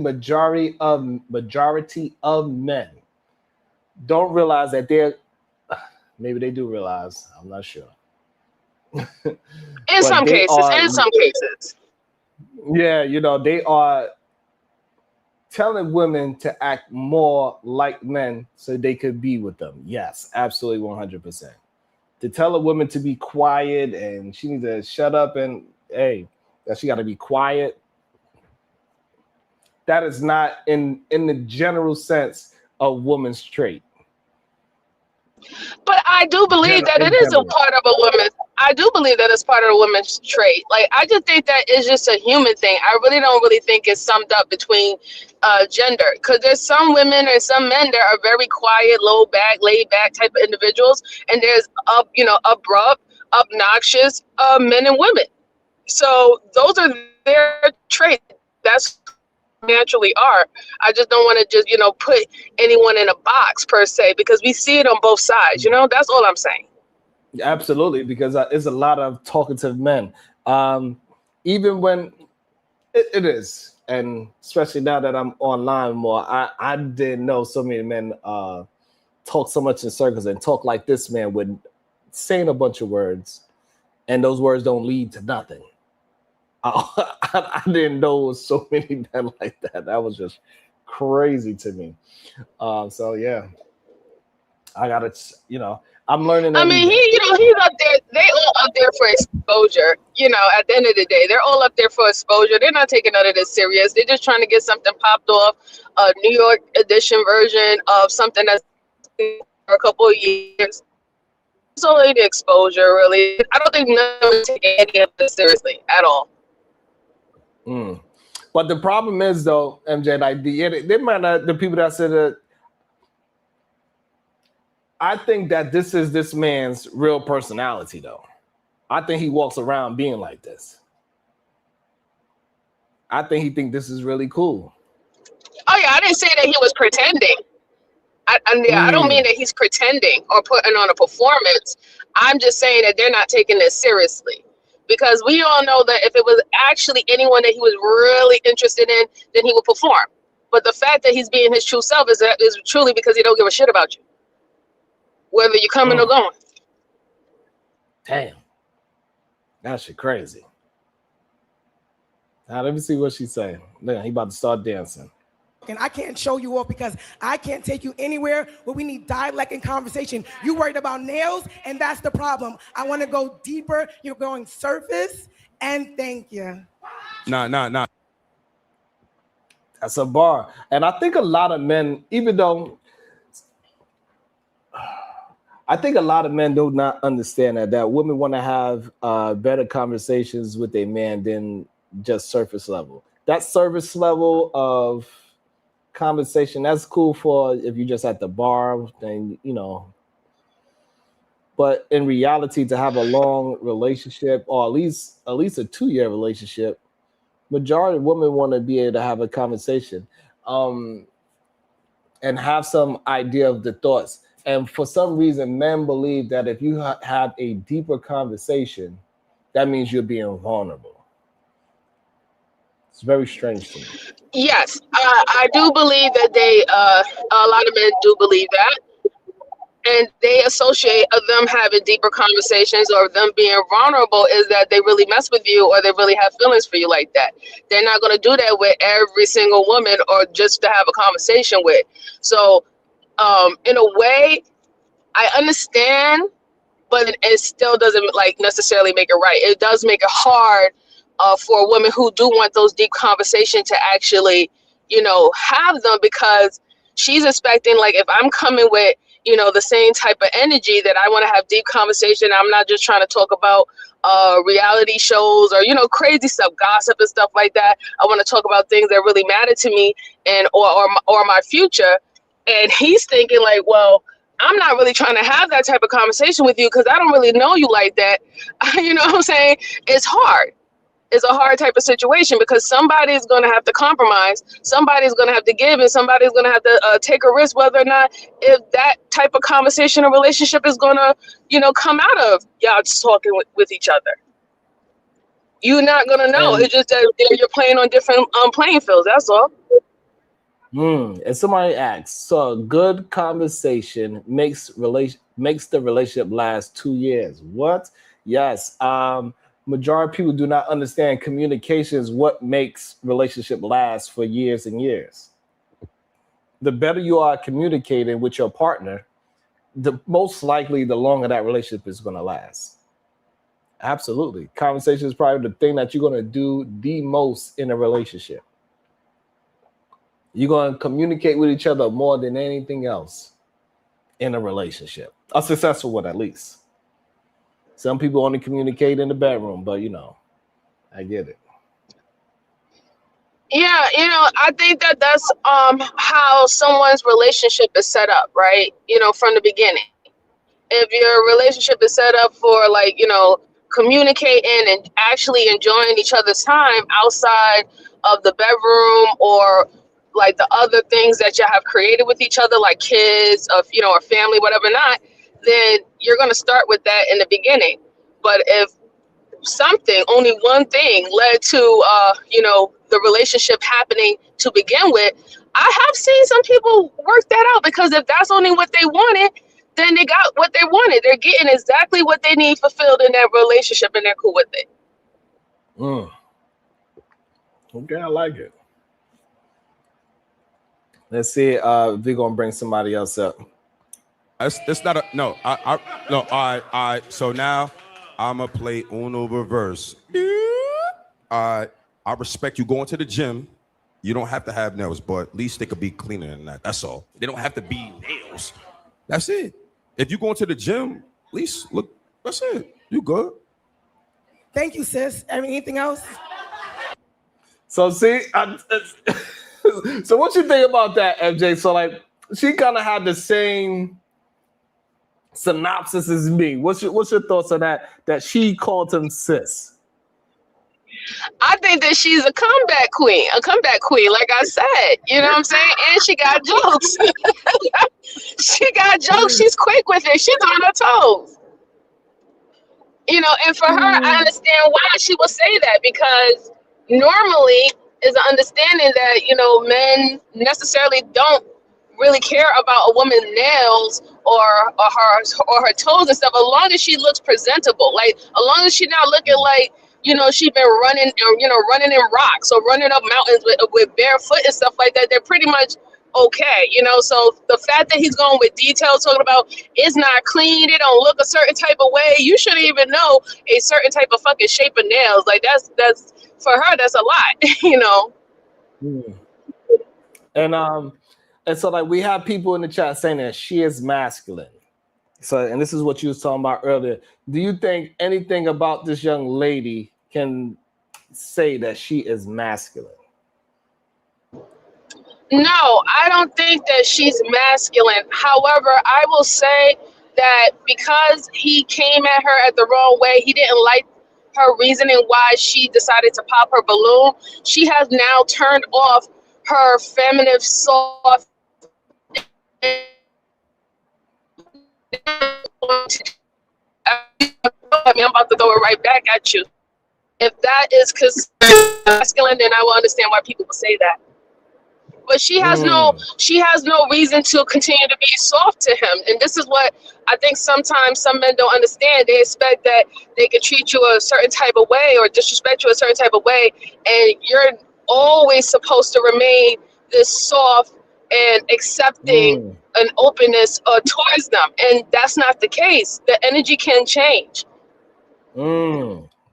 majority of men don't realize that they're, maybe they do realize, I'm not sure. In some cases. Yeah, they are telling women to act more like men so they could be with them. Yes, absolutely, 100%. To tell a woman to be quiet and she needs to shut up and, hey, that she got to be quiet. That is not in the general sense a woman's trait. But I do believe that it is a part of a woman's. I do believe that it's part of a woman's trait. Like, I just think that it's just a human thing. I don't really think it's summed up between gender, because there's some women and some men that are very quiet, laid back type of individuals, and there's abrupt, obnoxious men and women. So those are their traits. That's naturally are. I just don't want to just put anyone in a box per se, because we see it on both sides. That's all I'm saying. Absolutely, because there's a lot of talkative men, even when it is, and especially now that I'm online more, I didn't know so many men talk so much in circles and talk like this man would, saying a bunch of words, and those words don't lead to nothing. I didn't know so many men like that. That was just crazy to me. So yeah, I gotta, I'm learning. I mean, he's up there. They all up there for exposure. At the end of the day, they're all up there for exposure. They're not taking none of this serious. They're just trying to get something popped off, a New York edition version of something that's for a couple of years. It's only the exposure, really. I don't think none of them take any of this seriously at all. But the problem is, though, MJ, like they might not, the people that said that. I think that this is this man's real personality, though. I think he walks around being like this. I think he thinks this is really cool. Oh yeah, I didn't say that he was pretending. I don't mean that he's pretending or putting on a performance. I'm just saying that they're not taking this seriously. Because we all know that if it was actually anyone that he was really interested in, then he would perform. But the fact that he's being his true self is truly because he don't give a shit about you, whether you're coming or going. Damn. That shit crazy. Now let me see what she's saying. Man, he about to start dancing. And I can't show you off because I can't take you anywhere where we need dialect and conversation. You worried about nails, and that's the problem. I want to go deeper. You're going surface, and thank you. Nah. That's a bar. And I think a lot of men, even though I think a lot of men do not understand that women want to have better conversations with a man than just surface level. That surface level of conversation, that's cool for if you're just at the bar, then but But in reality, to have a long relationship, or at least a 2-year relationship, majority of women want to be able to have a conversation, and have some idea of the thoughts. And for some reason, men believe that if you have a deeper conversation, that means you're being vulnerable. It's very strange to me. Yes, I do believe that a lot of men do believe that. And they associate them having deeper conversations or them being vulnerable is that they really mess with you or they really have feelings for you like that. They're not going to do that with every single woman or just to have a conversation with. So in a way, I understand, but it still doesn't like necessarily make it right. It does make it hard for women who do want those deep conversations to actually, have them, because she's expecting, like, if I'm coming with, the same type of energy that I want to have deep conversation. I'm not just trying to talk about reality shows or, crazy stuff, gossip and stuff like that. I want to talk about things that really matter to me and or my future. And he's thinking like, well, I'm not really trying to have that type of conversation with you because I don't really know you like that. You know what I'm saying? It's hard. It's a hard type of situation because somebody's going to have to compromise, somebody's going to have to give, and somebody's going to have to take a risk whether or not if that type of conversation or relationship is going to, come out of y'all just talking with each other. You're not going to know. It's just that you're playing on different playing fields. That's all. And somebody asks, so a good conversation makes the relationship last 2 years. What? Yes. Majority of people do not understand communication is what makes relationship last for years and years. The better you are communicating with your partner, the most likely the longer that relationship is going to last. Absolutely. Conversation is probably the thing that you're going to do the most in a relationship. You're going to communicate with each other more than anything else in a relationship. A successful one, at least. Some people only communicate in the bedroom, but I get it. Yeah, I think that's how someone's relationship is set up, right? From the beginning. If your relationship is set up for like, communicating and actually enjoying each other's time outside of the bedroom or like the other things that you have created with each other, like kids, or family, whatever not, then you're going to start with that in the beginning. But if only one thing led to, the relationship happening to begin with, I have seen some people work that out because if that's only what they wanted, then they got what they wanted. They're getting exactly what they need fulfilled in that relationship and they're cool with it. Okay, I like it. Let's see if we're going to bring somebody else up. It's not a no. All right. So now I'm gonna play Uno reverse. I respect you going to the gym. You don't have to have nails, but at least they could be cleaner than that. That's all. They don't have to be nails. That's it. If you going to the gym, at least look. That's it. You good. Thank you, sis. Anything else? So see, so what you think about that, MJ? So like, she kind of had the same synopsis as me. What's your thoughts on that? That she called him sis. I think that she's a comeback queen, like I said. You know what I'm saying? And she got jokes. She got jokes. She's quick with it. She's on her toes. And for her, I understand why she will say that because normally is an understanding that, men necessarily don't really care about a woman's nails or her toes and stuff, as long as she looks presentable. Like, as long as she's not looking like, she's been running in rocks or running up mountains with barefoot and stuff like that, they're pretty much okay, So the fact that he's going with details, talking about it's not clean, it don't look a certain type of way, you shouldn't even know a certain type of fucking shape of nails. Like, that's for her, that's a lot, And so like we have people in the chat saying that she is masculine. So, and this is what you was talking about earlier. Do you think anything about this young lady can say that she is masculine? No, I don't think that she's masculine. However, I will say that because he came at her at the wrong way, he didn't like her reasoning why she decided to pop her balloon. She has now turned off her feminine, soft. I'm about to throw it right back at you. If that is masculine, then I will understand why people would say that. But she has no reason to continue to be soft to him. And this is what I think sometimes some men don't understand. They expect that they can treat you a certain type of way or disrespect you a certain type of way, and you're always supposed to remain this soft and accepting an openness towards them. And that's not the case. The energy can change.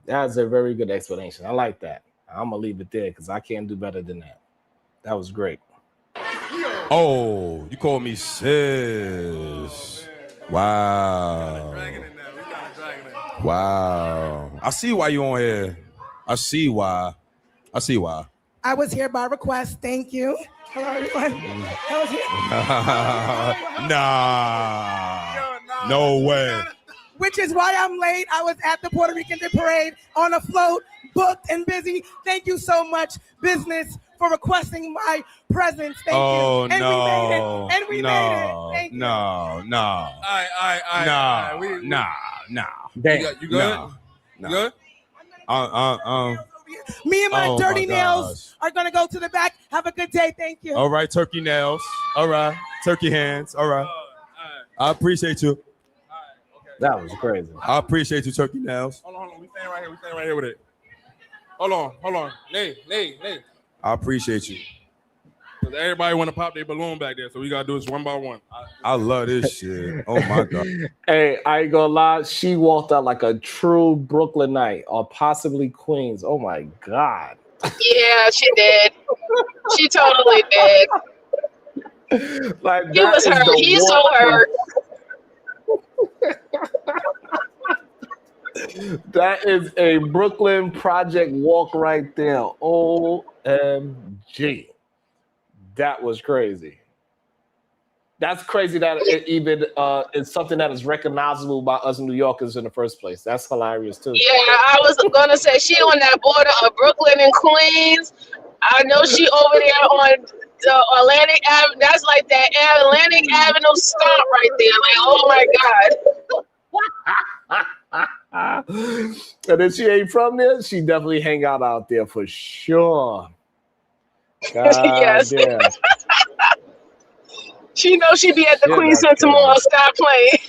That's a very good explanation. I like that. I'm gonna leave it there because I can't do better than that. That was great. Oh, you call me sis. Wow. Wow. I see why you on here. I see why. I was here by request. Thank you. Hello, everyone. Nah. No way. Which is why I'm late. I was at the Puerto Rican Day Parade on a float, booked and busy. Thank you so much, business, for requesting my presence. Thank you. And we made it. Thank you. No. All right. Nah. Damn. You good? You good? Me and my dirty my nails are going to go to the back. Have a good day. Thank you. All right, turkey nails. All right, turkey hands. All right. I appreciate you. That was crazy. I appreciate you, turkey nails. Hold on. We staying right here with it. Hold on. Nay. I appreciate you. Because everybody want to pop their balloon back there, so we got to do this one by one. I love this shit. Oh, my God. Hey, I ain't gonna lie. She walked out like a true Brooklynite or possibly Queens. Oh, my God. Yeah, she did. She totally did. Like, He was hurt. He's so hurt. That is a Brooklyn Project walk right there. OMG. That was crazy. That's crazy that it even is something that is recognizable by us New Yorkers in the first place. That's hilarious too. Yeah, I was gonna say she on that border of Brooklyn and Queens. I know she over there on the Atlantic Avenue. That's like that Atlantic Avenue stop right there. Like, oh my God. And if she ain't from there, she definitely hang out there for sure. God Yes. damn. She knows she be at the Yeah, Queen that's Center Mall. Stop playing.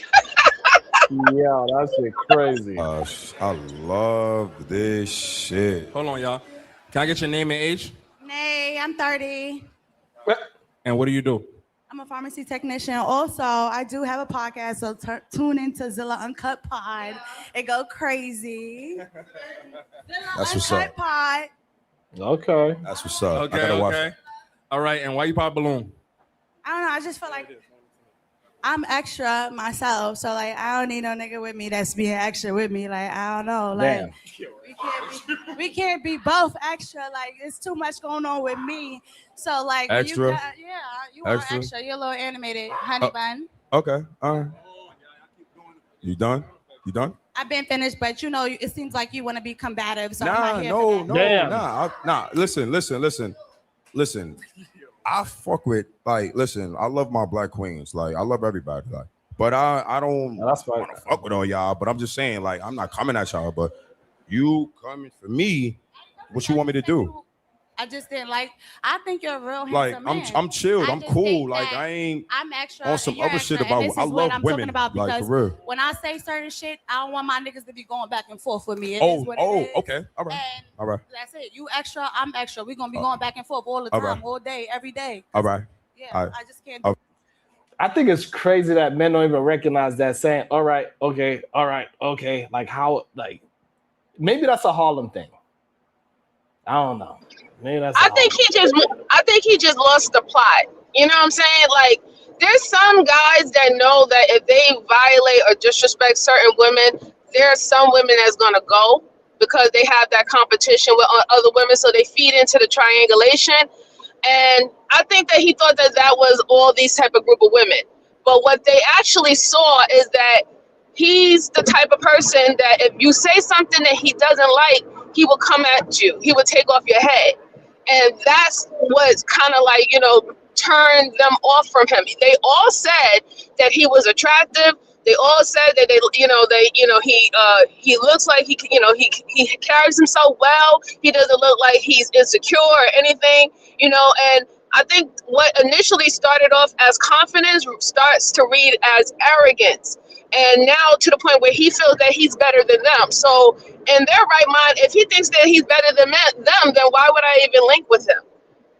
Yeah, that shit crazy. I love this shit. Hold on, y'all. Can I get your name and age? Nay, I'm 30. And what do you do? I'm a pharmacy technician. Also, I do have a podcast, so tune into Zilla Uncut Pod. It go crazy. That's what's Uncut up. Pod. Okay. That's what's up. Okay, I gotta watch okay. it. All right, and why you pop balloon? I don't know. I just feel like I'm extra myself, so like I don't need no nigga with me that's being extra with me. Like I don't know, like we can't be both extra. Like it's too much going on with me. So like Extra? you are Extra? extra. You're a little animated, honey bun. Okay. All right. You done? I've been finished, but you know, it seems like you want to be combative. So I'm Nah, not here for that. Damn. nah. Listen. I fuck with listen. I love my black queens. Like I love everybody. Like, but I don't That's fine. fuck with all y'all. But I'm just saying, like, I'm not coming at y'all. But you coming for me? What you want me to do? I just didn't like. I think you're a real Like handsome man. I'm chilled. I I'm just cool. think Like that I ain't I'm extra on some and you're other shit extra, and about. this I is what love I'm women. talking about Like because for real. when I say certain shit, I don't want my niggas to be going back and forth with me. It is what it is. Okay. All right. And All right. that's it. You extra, I'm extra. We're gonna be going back and forth all the all time, right. all day, every day. All right. Yeah, All right. I just can't. All I think it's crazy that men don't even recognize that saying, all right, okay. Like how, like, maybe that's a Harlem thing. I don't know. Maybe that's I think he just lost the plot. You know what I'm saying? Like, there's some guys that know that if they violate or disrespect certain women, there are some women that's gonna go because they have that competition with other women, so they feed into the triangulation. And I think that he thought that was all these type of group of women. But what they actually saw is that he's the type of person that if you say something that he doesn't like, he will come at you. He will take off your head. And that's what's kind of like, turned them off from him. They all said that he was attractive. They all said that he looks like he carries himself well. He doesn't look like he's insecure or anything, and I think what initially started off as confidence starts to read as arrogance. And now to the point where he feels that he's better than them. So in their right mind, if he thinks that he's better than them, then why would I even link with him?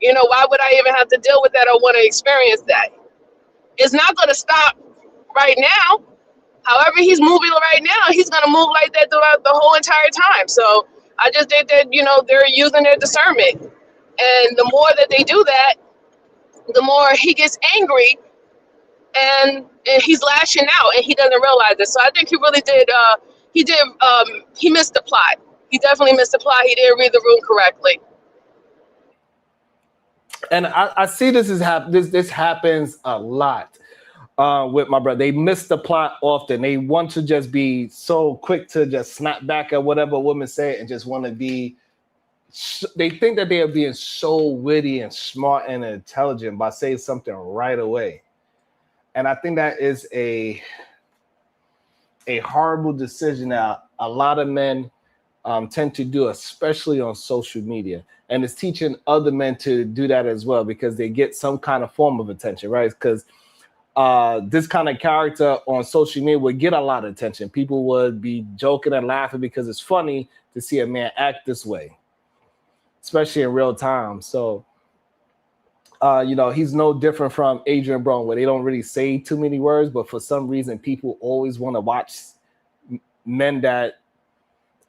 Why would I even have to deal with that or want to experience that? It's not going to stop right now. However he's moving right now, he's going to move like that throughout the whole entire time. So I just think that, they're using their discernment. And the more that they do that, the more he gets angry and he's lashing out and he doesn't realize it. So I think he really did, he missed the plot. He definitely missed the plot. He didn't read the room correctly. And I see this happens a lot with my brother. They miss the plot often. They want to just be so quick to just snap back at whatever a woman said and just want to be. They think that they are being so witty and smart and intelligent by saying something right away. And I think that is a horrible decision that a lot of men tend to do, especially on social media. And it's teaching other men to do that as well because they get some kind of form of attention, right? Because this kind of character on social media would get a lot of attention. People would be joking and laughing because it's funny to see a man act this way, especially in real time. So, he's no different from Adrian Brown, where they don't really say too many words, but for some reason, people always want to watch men that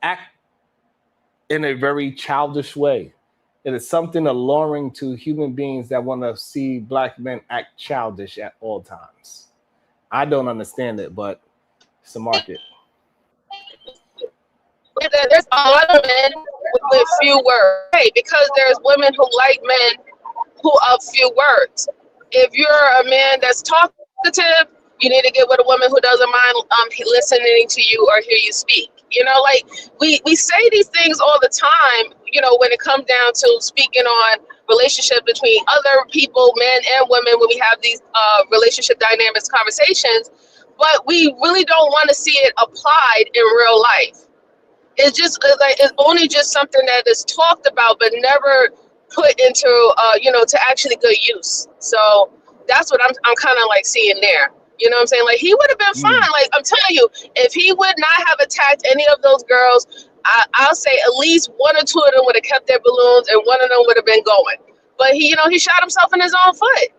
act in a very childish way. It is something alluring to human beings that want to see black men act childish at all times. I don't understand it, but it's a market. There's a lot of men with few words, right? Because there's women who like men who have few words. If you're a man that's talkative, you need to get with a woman who doesn't mind listening to you or hear you speak. We say these things all the time, when it comes down to speaking on relationships between other people, men and women, when we have these relationship dynamics conversations, but we really don't want to see it applied in real life. It's only just something that is talked about, but never put into, to actually good use. So that's what I'm kind of like seeing there. You know what I'm saying? Like, he would have been fine. Like, I'm telling you, if he would not have attacked any of those girls, I'll say at least one or two of them would have kept their balloons and one of them would have been going. But he shot himself in his own foot.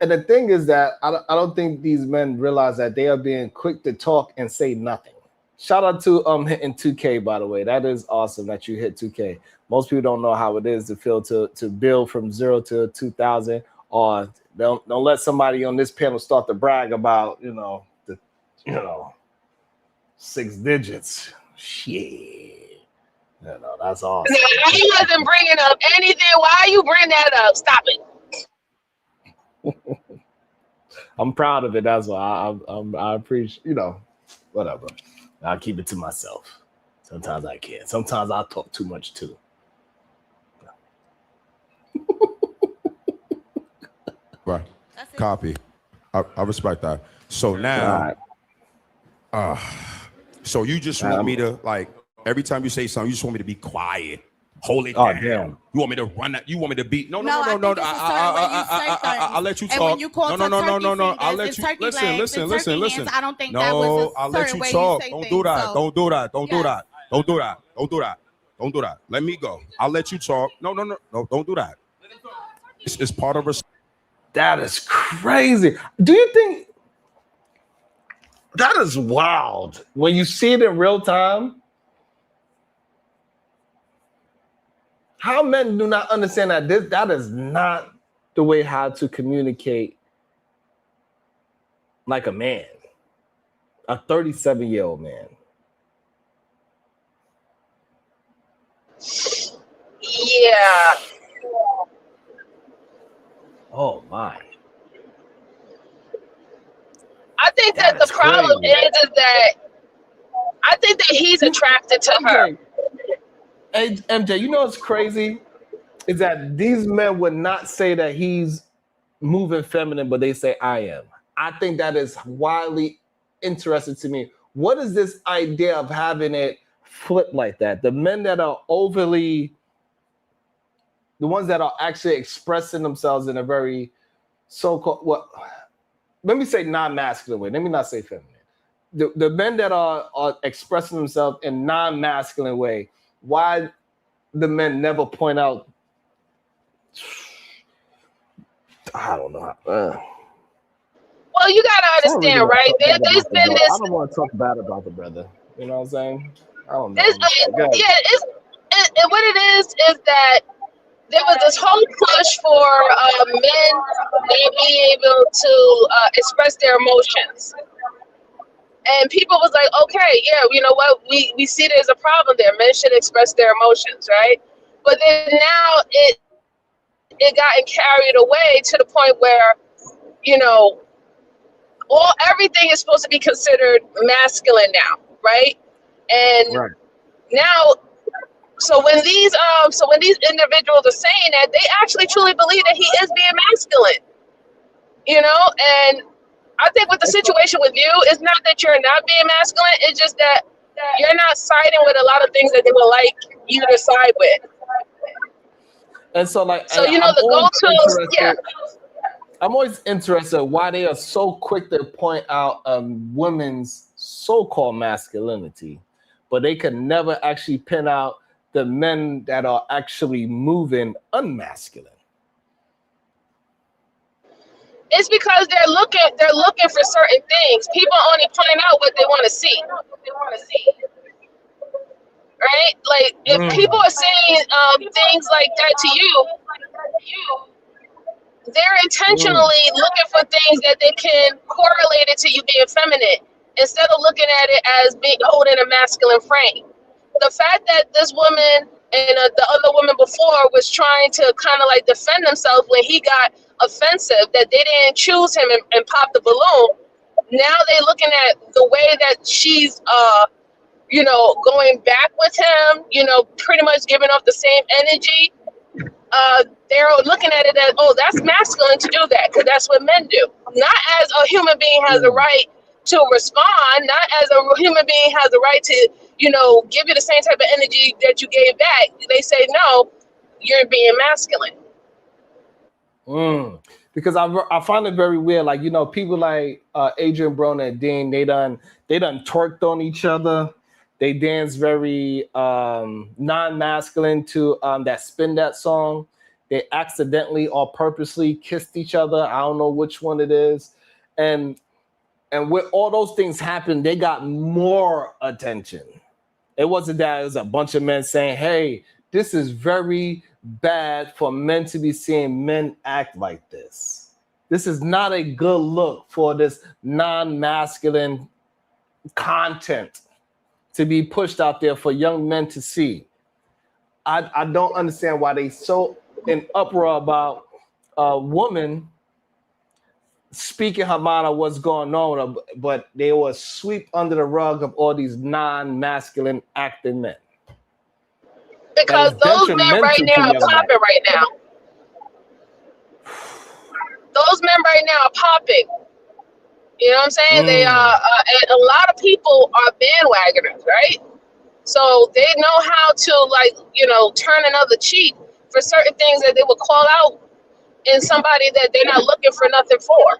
And the thing is that I don't think these men realize that they are being quick to talk and say nothing. Shout out to hitting 2K, by the way. That is awesome that you hit 2K. Most people don't know how it is to feel to build from 0 to 2,000, or don't let somebody on this panel start to brag about the 6 digits. Shit, that's awesome. He wasn't bringing up anything. Why are you bringing that up? Stop it. I'm proud of it. That's why I appreciate. Whatever. I'll keep it to myself. Sometimes I can. Sometimes I talk too much too. Right. Copy. I respect that. So now, so you just want me to, like, every time you say something, you just want me to be quiet, hold it down. Damn. You want me to run that? You want me to be? No. I'll let you talk. And when you call no. I'll let you listen. I don't think that was a I'll let you way talk. say Don't things, do that. so- Don't do that. Let me go. I'll let you talk. No. Don't do that. It's part of respect. That is crazy. Do you think that is wild when you see it in real time? How men do not understand that that is not the way how to communicate like a man, a 37-year-old man. Yeah. Oh my. I think that the problem is that I think that he's attracted to her. Hey, MJ, you know what's crazy? Is that these men would not say that he's moving feminine, but they say I am. I think that is wildly interesting to me. What is this idea of having it flip like that? The men that are overly, the ones that are actually expressing themselves in a very so-called, what? Let me say non-masculine way. Let me not say feminine. The men that are expressing themselves in non-masculine way, why the men never point out? I don't know. Well, you gotta understand, right? There's been this. I don't want to talk bad about the brother. You know what I'm saying? I don't know. And what it is that there was this whole push for men not being able to express their emotions. And people was like, okay, yeah, you know what? We see there's a problem there. Men should express their emotions, right? But then now it gotten carried away to the point where, you know, everything is supposed to be considered masculine now, right? And now, so when these individuals are saying that, they actually truly believe that he is being masculine, you know. And I think with the situation with you, it's not that you're not being masculine; it's just that you're not siding with a lot of things that they would like you to side with. And so, like, so you know, the go-tos, yeah. I'm always interested why they are so quick to point out women's so-called masculinity, but they can never actually pin out the men that are actually moving unmasculine. It's because they're looking for certain things. People only point out what they want to see. Right? Like, if people are saying things like that to you, they're intentionally looking for things that they can correlate it to you being feminine instead of looking at it as being holding a masculine frame. The fact that this woman and the other woman before was trying to kind of like defend themselves when he got offensive, that they didn't choose him and pop the balloon. Now they're looking at the way that she's you know, going back with him, you know, pretty much giving off the same energy. They're looking at it as, oh, that's masculine to do that, because that's what men do. Not as a human being has a right to respond, not as a human being has a right to, you know, give you the same type of energy that you gave back. They say, no, you're being masculine. Because I find it very weird. Like, you know, people like Adrian Broner and Dean, they done twerked on each other. They dance very non-masculine to that Spin That song. They accidentally or purposely kissed each other. I don't know which one it is. And with all those things happen, they got more attention. It wasn't that it was a bunch of men saying, hey, this is very bad for men to be seeing men act like this. This is not a good look for this non-masculine content to be pushed out there for young men to see. I don't understand why they so in uproar about a woman speaking her mind of what's going on, but they will sweep under the rug of all these non-masculine acting men. Because those men right now are popping right now. Those men right now are popping. You know what I'm saying? They are, and a lot of people are bandwagoners, right? So they know how to, like, you know, turn another cheek for certain things that they would call out in somebody that they're not looking for nothing for.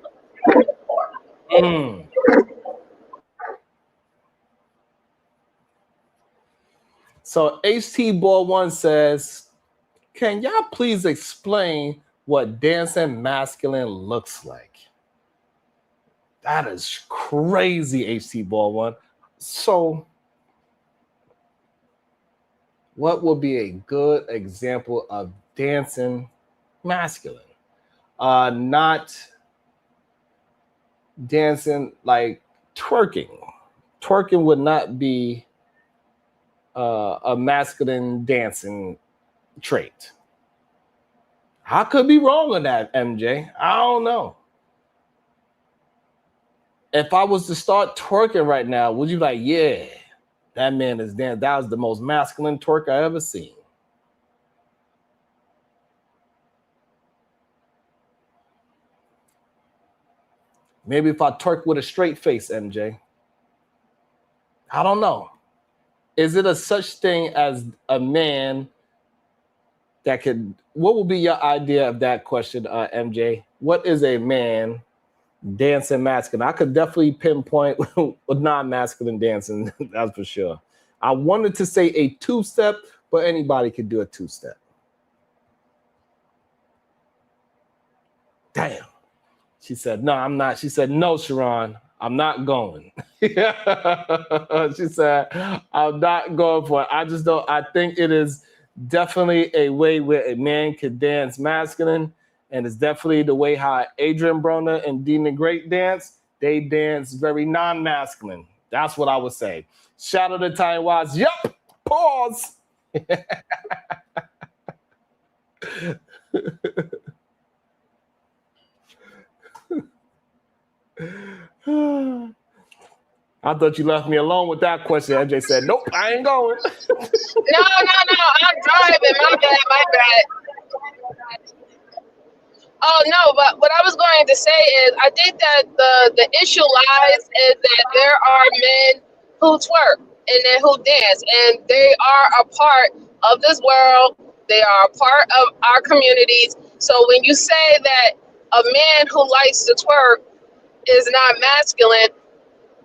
So HT Ball 1 says, can y'all please explain what dancing masculine looks like? That is crazy, HT Ball 1. So what would be a good example of dancing masculine? Not dancing like twerking. Twerking would not be a masculine dancing trait. I could be wrong on that, MJ. I don't know. If I was to start twerking right now, would you like, yeah, that man is damn, that was the most masculine twerk I ever seen. Maybe if I twerk with a straight face, MJ. I don't know. Is it a such thing as a man that could, what would be your idea of that question, MJ? What is a man dancing masculine? I could definitely pinpoint non-masculine dancing, that's for sure. I wanted to say a two-step, but anybody could do a two-step. Damn. She said, no, I'm not. She said, no, Sharon, I'm not going. She said, I'm not going for it. I just don't, I think it is definitely a way where a man could dance masculine, and it's definitely the way how Adrian Broner and Dean the Great dance. They dance very non-masculine. That's what I would say. Shadow the Time Wise. Yup. Pause. I thought you left me alone with that question. MJ said, nope, I ain't going. No, I'm driving. My bad. Oh, no, but what I was going to say is I think that the issue lies is that there are men who twerk and then who dance, and they are a part of this world. They are a part of our communities. So when you say that a man who likes to twerk is not masculine,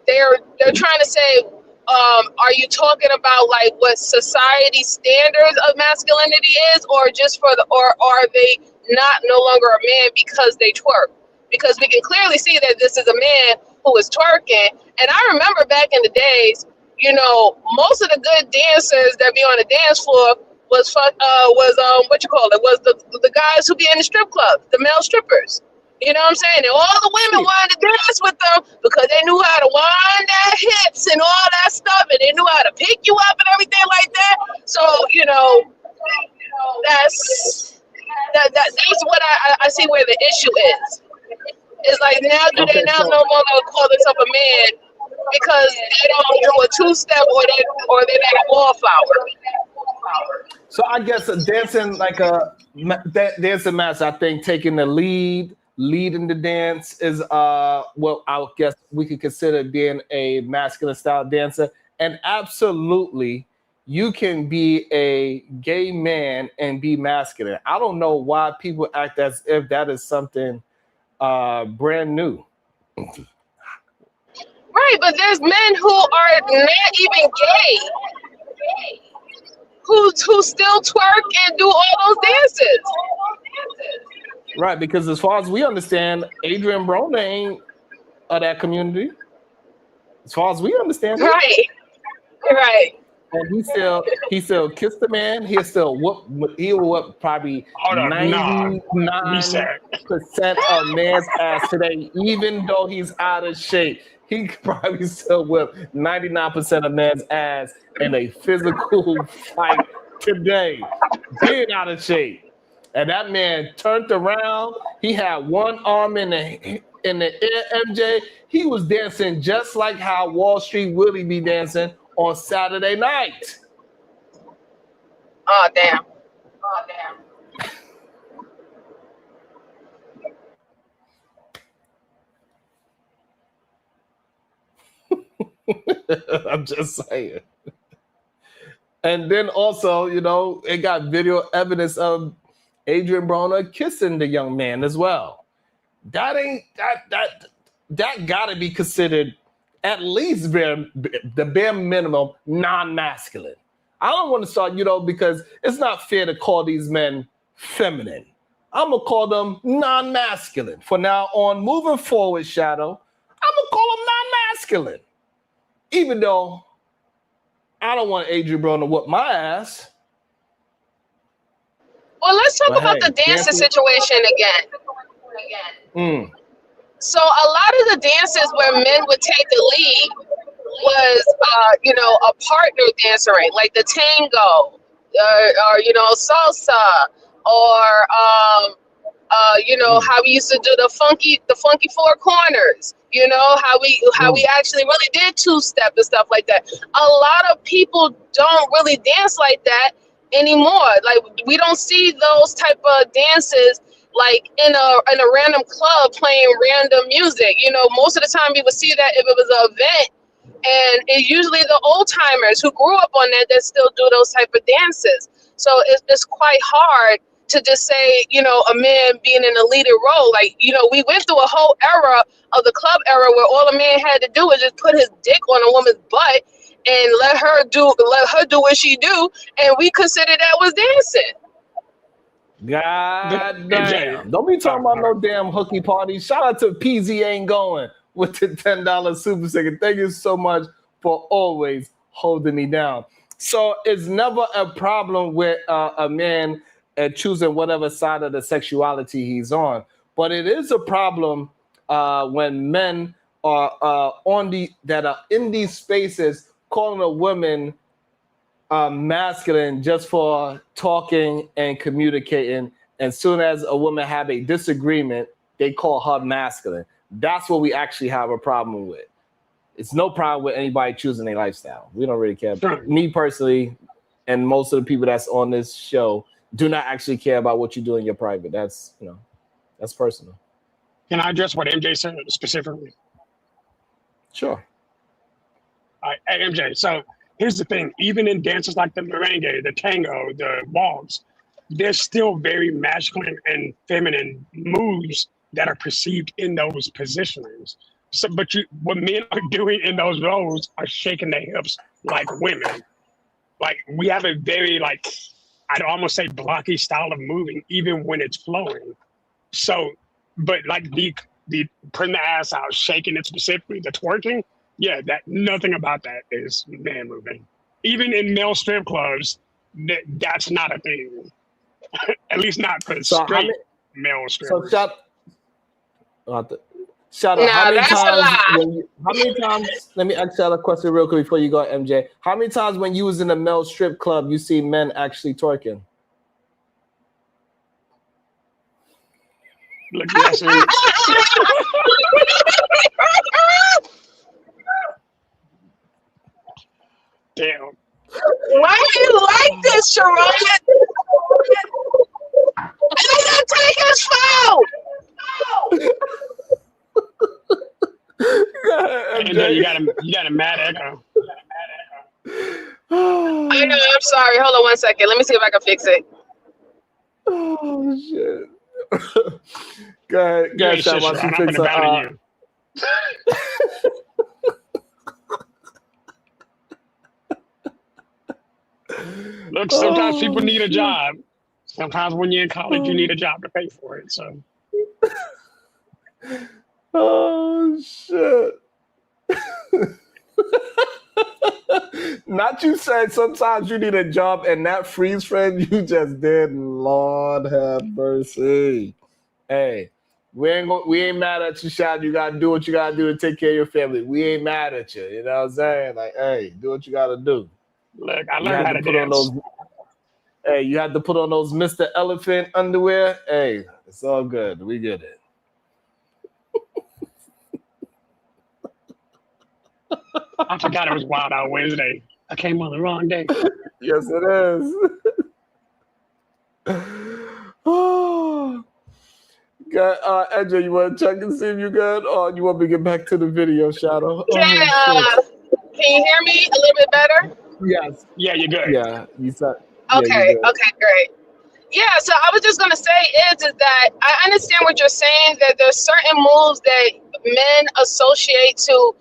they're trying to say, are you talking about like what society standards of masculinity is, or just for the, or are they not no longer a man because they twerk? Because we can clearly see that this is a man who is twerking. And I remember back in the days, you know, most of the good dancers that be on the dance floor was what you call it, was the guys who be in the strip club, the male strippers. You know what I'm saying? And all the women wanted to dance with them because they knew how to wind their hips and all that stuff, and they knew how to pick you up and everything like that. So, you know, that's what I see where the issue is. It's like now they no longer call themselves a man because they don't do a two-step or they're like a wallflower. So I guess dancing like a dancing match, I think taking the leading the dance is what I guess we could consider being a masculine style dancer. And absolutely, you can be a gay man and be masculine. I don't know why people act as if that is something brand new. Right, but there's men who are not even gay, who still twerk and do all those dances. Right, because as far as we understand, Adrian Broner ain't of that community. As far as we understand, right. And he still kiss the man. He'll whoop probably 99% of man's ass today, even though he's out of shape. He could probably still whip 99% of man's ass in a physical fight today, being out of shape. And that man turned around. He had one arm in the air, MJ. He was dancing just like how Wall Street Willie be dancing on Saturday night. Oh, damn. I'm just saying. And then also, you know, it got video evidence of Adrian Broner kissing the young man as well. That gotta be considered at least the bare minimum non-masculine. I don't want to start, you know, because it's not fair to call these men feminine. I'm gonna call them non-masculine. For now on, moving forward, Shadow, I'm gonna call them non-masculine. Even though I don't want Adrian Broner to whoop my ass. Well, let's talk about the dancing situation again. So a lot of the dances where men would take the lead was, a partner dancer, right? Like the tango, or salsa, or you know, how we used to do the funky four corners, you know, how we actually really did two-step and stuff like that. A lot of people don't really dance like that anymore. Like, we don't see those type of dances like in a random club playing random music. You know, most of the time we would see that if it was an event, and it's usually the old timers who grew up on that still do those type of dances. So it's quite hard to just say, you know, a man being in a leader role. Like, you know, we went through a whole era of the club era where all a man had to do was just put his dick on a woman's butt and let her do what she do, and we consider that was dancing. God damn. Don't be talking about no damn hooky party. Shout out to PZ Ain't Going with the $10 super sticker. Thank you so much for always holding me down. So it's never a problem with a man choosing whatever side of the sexuality he's on. But it is a problem when men are that are in these spaces calling a woman masculine just for talking and communicating. And soon as a woman have a disagreement, they call her masculine. That's what we actually have a problem with. It's no problem with anybody choosing their lifestyle. We don't really care. Sure. Me personally, and most of the people that's on this show do not actually care about what you do in your private. That's, you know, that's personal. Can I address what MJ said specifically? Sure. All right, hey, MJ, so here's the thing. Even in dances like the merengue, the tango, the waltz, there's still very masculine and feminine moves that are perceived in those positionings. So, but what men are doing in those roles are shaking their hips like women. Like, we have a very, like, I'd almost say blocky style of moving, even when it's flowing. So, but like the putting the ass out, shaking it specifically, the twerking, yeah, that nothing about that is man moving. Even in male strip clubs, that's not a thing. At least not for straight male strippers. So shout out. How many times? Let me ask y'all a question real quick before you go, MJ. How many times when you was in a male strip club, you see men actually twerking? Look, yes, damn. Why do you like this, Sharon? I don't take his phone. You got a mad echo. I know. I'm sorry. Hold on 1 second. Let me see if I can fix it. Oh shit. Go ahead, Sean. While she fix it. Look, sometimes people need a job. Sometimes when you're in college, you need a job to pay for it. So. Oh shit. Not you said sometimes you need a job and that freeze frame you just did. Lord have mercy. Hey, we ain't mad at you, Shad. You gotta do what you gotta do to take care of your family. We ain't mad at you. You know what I'm saying? Like, hey, do what you gotta do. Look, I learned how to dance. Hey, you had to put on those Mr. Elephant underwear. Hey, it's all good. We get it. I forgot it was Wild Out Wednesday. I came on the wrong day. Yes, it is. Oh. Good. Edja, you want to check and see if you're good? Or you want me to get back to the video, Shadow? Can you hear me a little bit better? Yes. Yeah, you're good. Yeah, you said. Okay, okay, great. Yeah, so I was just gonna say is that I understand what you're saying, that there's certain moves that men associate to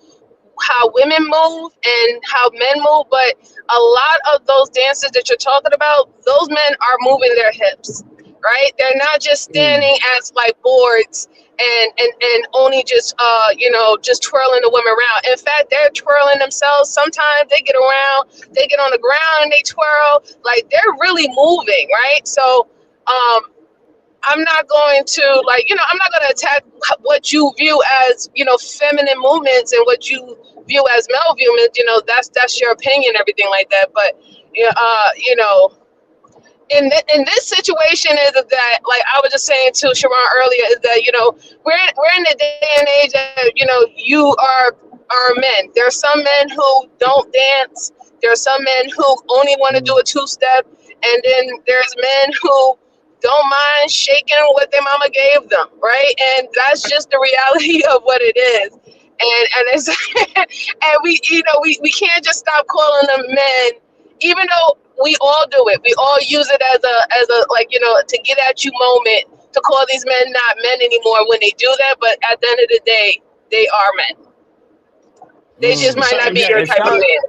how women move and how men move, but a lot of those dances that you're talking about, those men are moving their hips, right? They're not just standing as like boards and only just just twirling the women around. In fact, they're twirling themselves. Sometimes they get around, they get on the ground and they twirl. Like, they're really moving, right? So I'm not going to I'm not going to attack what you view as, feminine movements and what you view as male movements. That's your opinion, everything like that. But, in this situation is that, like I was just saying to Sharon earlier, is that we're in the day and age that you are men. There are some men who don't dance. There are some men who only want to do a two-step, and then there's men who don't mind shaking what their mama gave them, right? And that's just the reality of what it is. And it's and we can't just stop calling them men, even though we all do it. We all use it as a to get at you moment to call these men not men anymore when they do that. But at the end of the day, they are men. They just might not be your type of man.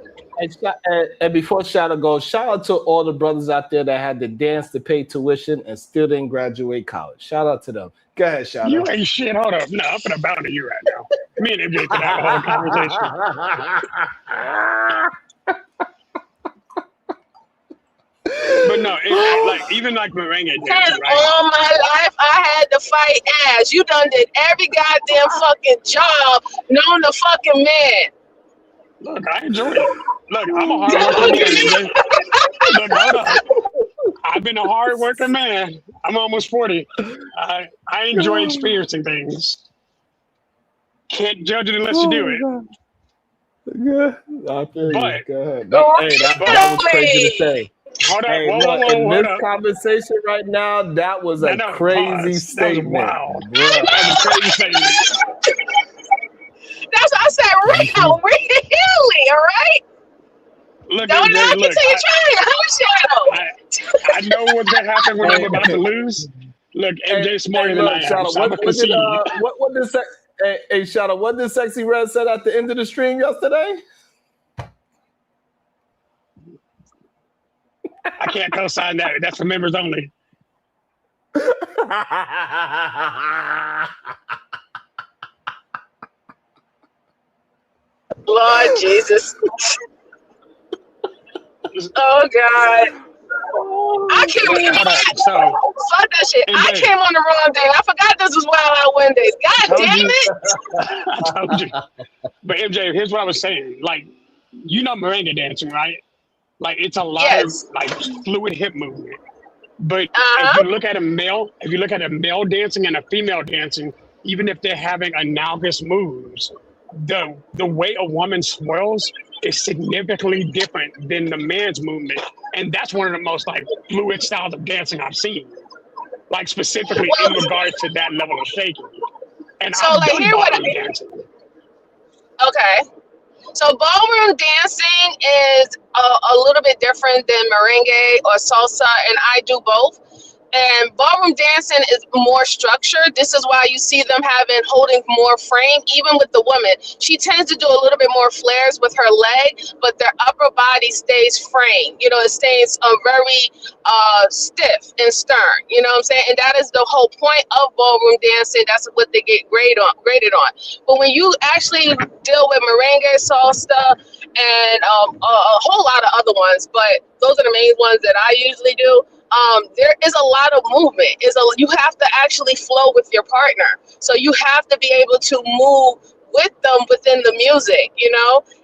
And before Shadow goes, shout out to all the brothers out there that had to dance to pay tuition and still didn't graduate college. Shout out to them. Go ahead, Shadow. You ain't shit. Hold up. No, I'm gonna bound to you right now. Me and MJ could have a whole conversation. But no, even like merengue dancing, right? All my life, I had to fight ass. You done did every goddamn fucking job known to fucking man. Look, I enjoy it. Look, I'm a hard-working man. Look, hold up. I've been a hard-working man. I'm almost 40. I enjoy experiencing things. Can't judge it unless you do it. Yeah, I feel you. But, go ahead. That was crazy to say. Hold up. Hey, Whoa, in this conversation right now, that was a crazy statement. Wow. That's a crazy statement. That's what I said. Really, all right? Look, don't knock look, it till you try it, Shadow. I know what's gonna happen when I'm about to lose. Look, MJ smarter than I am. Shadow, So I'm gonna concede. Shadow, what did Sexy Red said at the end of the stream yesterday? I can't co-sign that. That's for members only. Lord Jesus. Oh God. I came on the fuck that shit. I came on the wrong day. I forgot this was Wild Out Wednesdays. God damn it. I told you. But MJ, here's what I was saying. Like, merengue dancing, right? Like, it's a lot of like fluid hip movement. But if you look at a male dancing and a female dancing, even if they're having analogous moves, the way a woman swirls is significantly different than the man's movement. And that's one of the most like fluid styles of dancing I've seen. Like specifically in regards to that level of shaking. And so I've like done here what dancing. Okay. So ballroom dancing is a little bit different than merengue or salsa, and I do both. And ballroom dancing is more structured. This is why you see them holding more frame, even with the woman. She tends to do a little bit more flares with her leg, but their upper body stays framed. It stays very stiff and stern. You know what I'm saying? And that is the whole point of ballroom dancing. That's what they get graded on. But when you actually deal with merengue, salsa, and a whole lot of other ones, but those are the main ones that I usually do. There is a lot of movement. You have to actually flow with your partner. So you have to be able to move with them within the music,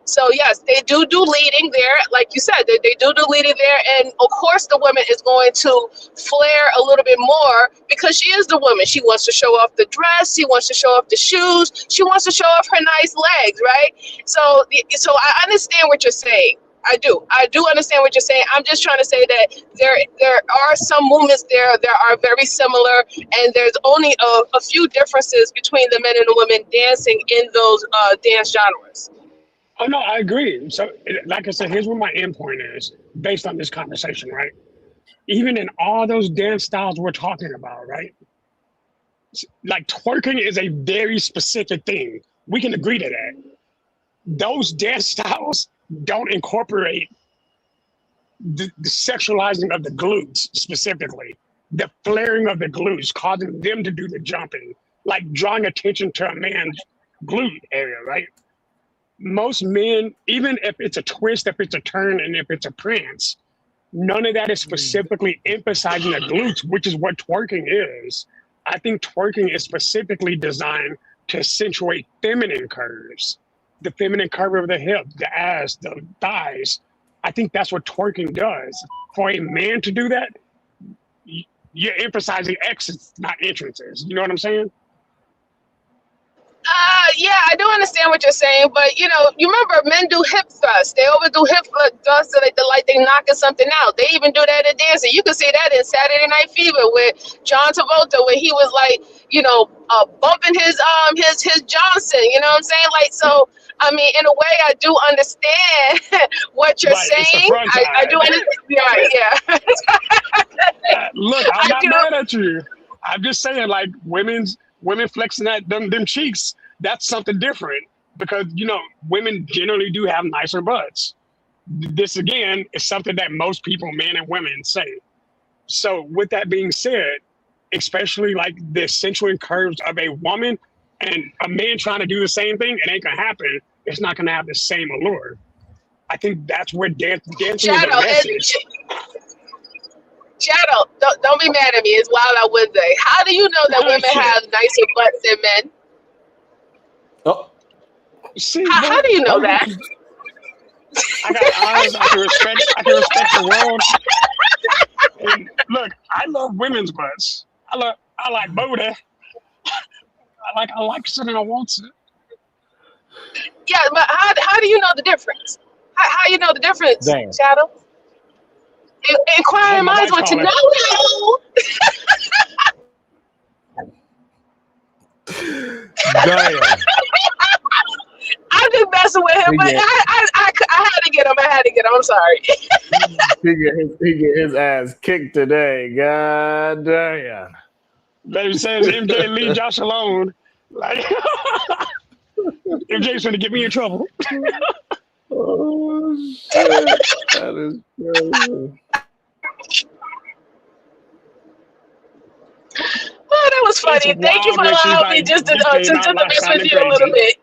So yes, they do leading there. Like you said, they do leading there. And of course the woman is going to flare a little bit more because she is the woman. She wants to show off the dress. She wants to show off the shoes. She wants to show off her nice legs, right? So I understand what you're saying. I do understand what you're saying. I'm just trying to say that there are some movements there that are very similar, and there's only a few differences between the men and the women dancing in those dance genres. Oh no, I agree. So, like I said, here's what my end point is based on this conversation, right? Even in all those dance styles we're talking about, right? Like twerking is a very specific thing. We can agree to that. Those dance styles don't incorporate the sexualizing of the glutes specifically, the flaring of the glutes, causing them to do the jumping, like drawing attention to a man's glute area, right? Most men, even if it's a twist, if it's a turn, and if it's a prance, none of that is specifically emphasizing the glutes, which is what twerking is. I think twerking is specifically designed to accentuate feminine curves. The feminine curve of the hip, the ass, the thighs. I think that's what twerking does. For a man to do that, you're emphasizing exits, not entrances. You know what I'm saying? Yeah, I do understand what you're saying, but you know, you remember men do hip thrusts. They overdo hip thrusts so like they knocking something out. They even do that in dancing. You can see that in Saturday Night Fever with John Travolta, where he was like, you know, bumping his Johnson. You know what I'm saying? Like, so I mean, in a way, I do understand what you're saying. I do understand. Yeah. Look, I'm not mad at you. I'm just saying, like, women flexing them cheeks. That's something different because, you know, women generally do have nicer butts. This, again, is something that most people, men and women, say. So with that being said, especially like the sensual curves of a woman and a man trying to do the same thing, it ain't going to happen. It's not going to have the same allure. I think that's where dancing is a message. Shadow, don't be mad at me. It's Wild Out Wednesday. How do you know that women have nicer butts than men? Oh, see, how do you know that? I got eyes. I can respect the world. And look, I love women's butts. I like booty. I like something I want to. Yeah, but how do you know the difference? How you know the difference, Damn. Shadow? Inquiring minds want to know. Damn. I'm just messing with him, but I had to get him. I'm sorry. he get his ass kicked today. God damn. Baby says MJ, leave Josh alone. Like MJ's gonna get me in trouble. Oh shit. That is crazy. Oh, that was funny. Thank you for allowing me just to mess with you a little bit.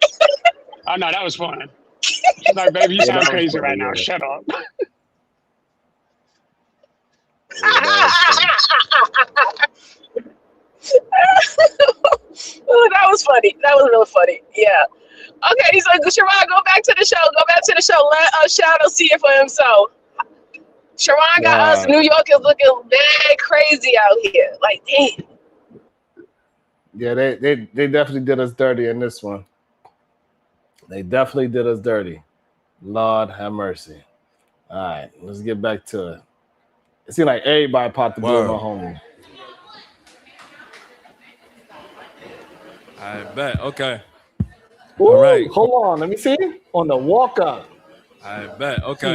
Oh no, that was fun. She's like, baby, you sound crazy right now. Shut up. Oh, that was funny. That was real funny. Yeah. Okay, so Sharon, go back to the show. Let Shadow see it for himself. Sharon got us. New York is looking very crazy out here. Like, damn. Yeah, they definitely did us dirty in this one. They definitely did us dirty. Lord have mercy. All right, let's get back to it. It seems like everybody popped the blue on my homie. I bet. Okay. Ooh, all right. Hold on. Let me see. On the walk up. I bet. Okay.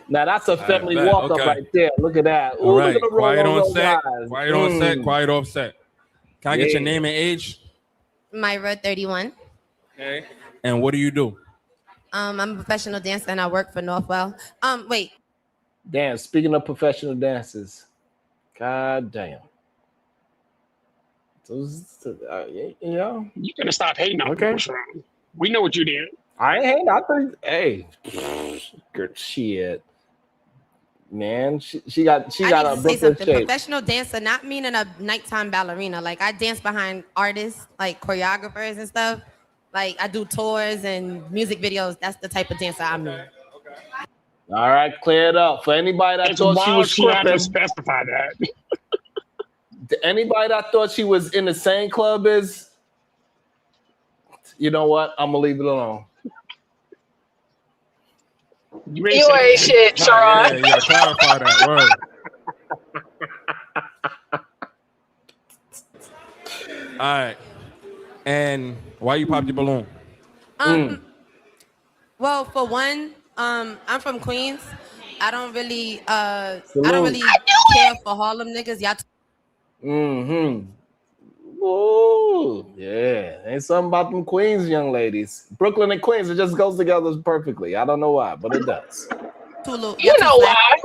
Now that's a family walk up right there. Look at that. Ooh, all right. Look at the Quiet on set. Eyes. Quiet on set. Quiet off set. Can I get your name and age? Myra, 31. Okay. And what do you do? I'm a professional dancer and I work for Northwell. Wait. Damn, speaking of professional dancers, god damn. You know, you're gonna stop hating on people. We know what you did. I ain't hating. I think, hey, good shit, man. She got a Brooklyn shape. Professional dancer, not meaning a nighttime ballerina. Like I dance behind artists, like choreographers and stuff. Like I do tours and music videos. That's the type of dancer I'm in. All right, clear it up for anybody that thought she was scripting. To specify that. Anybody that thought she was in the same club as, you know what? I'm gonna leave it alone. You ain't shit, Sharon. Yeah, you gotta clarify that word. All right. And why you popped your balloon? Well, for one, I'm from Queens. I don't really care for Harlem niggas. Y'all. Ooh, yeah. Ain't something about them Queens young ladies. Brooklyn and Queens, it just goes together perfectly. I don't know why, but it does. You know why?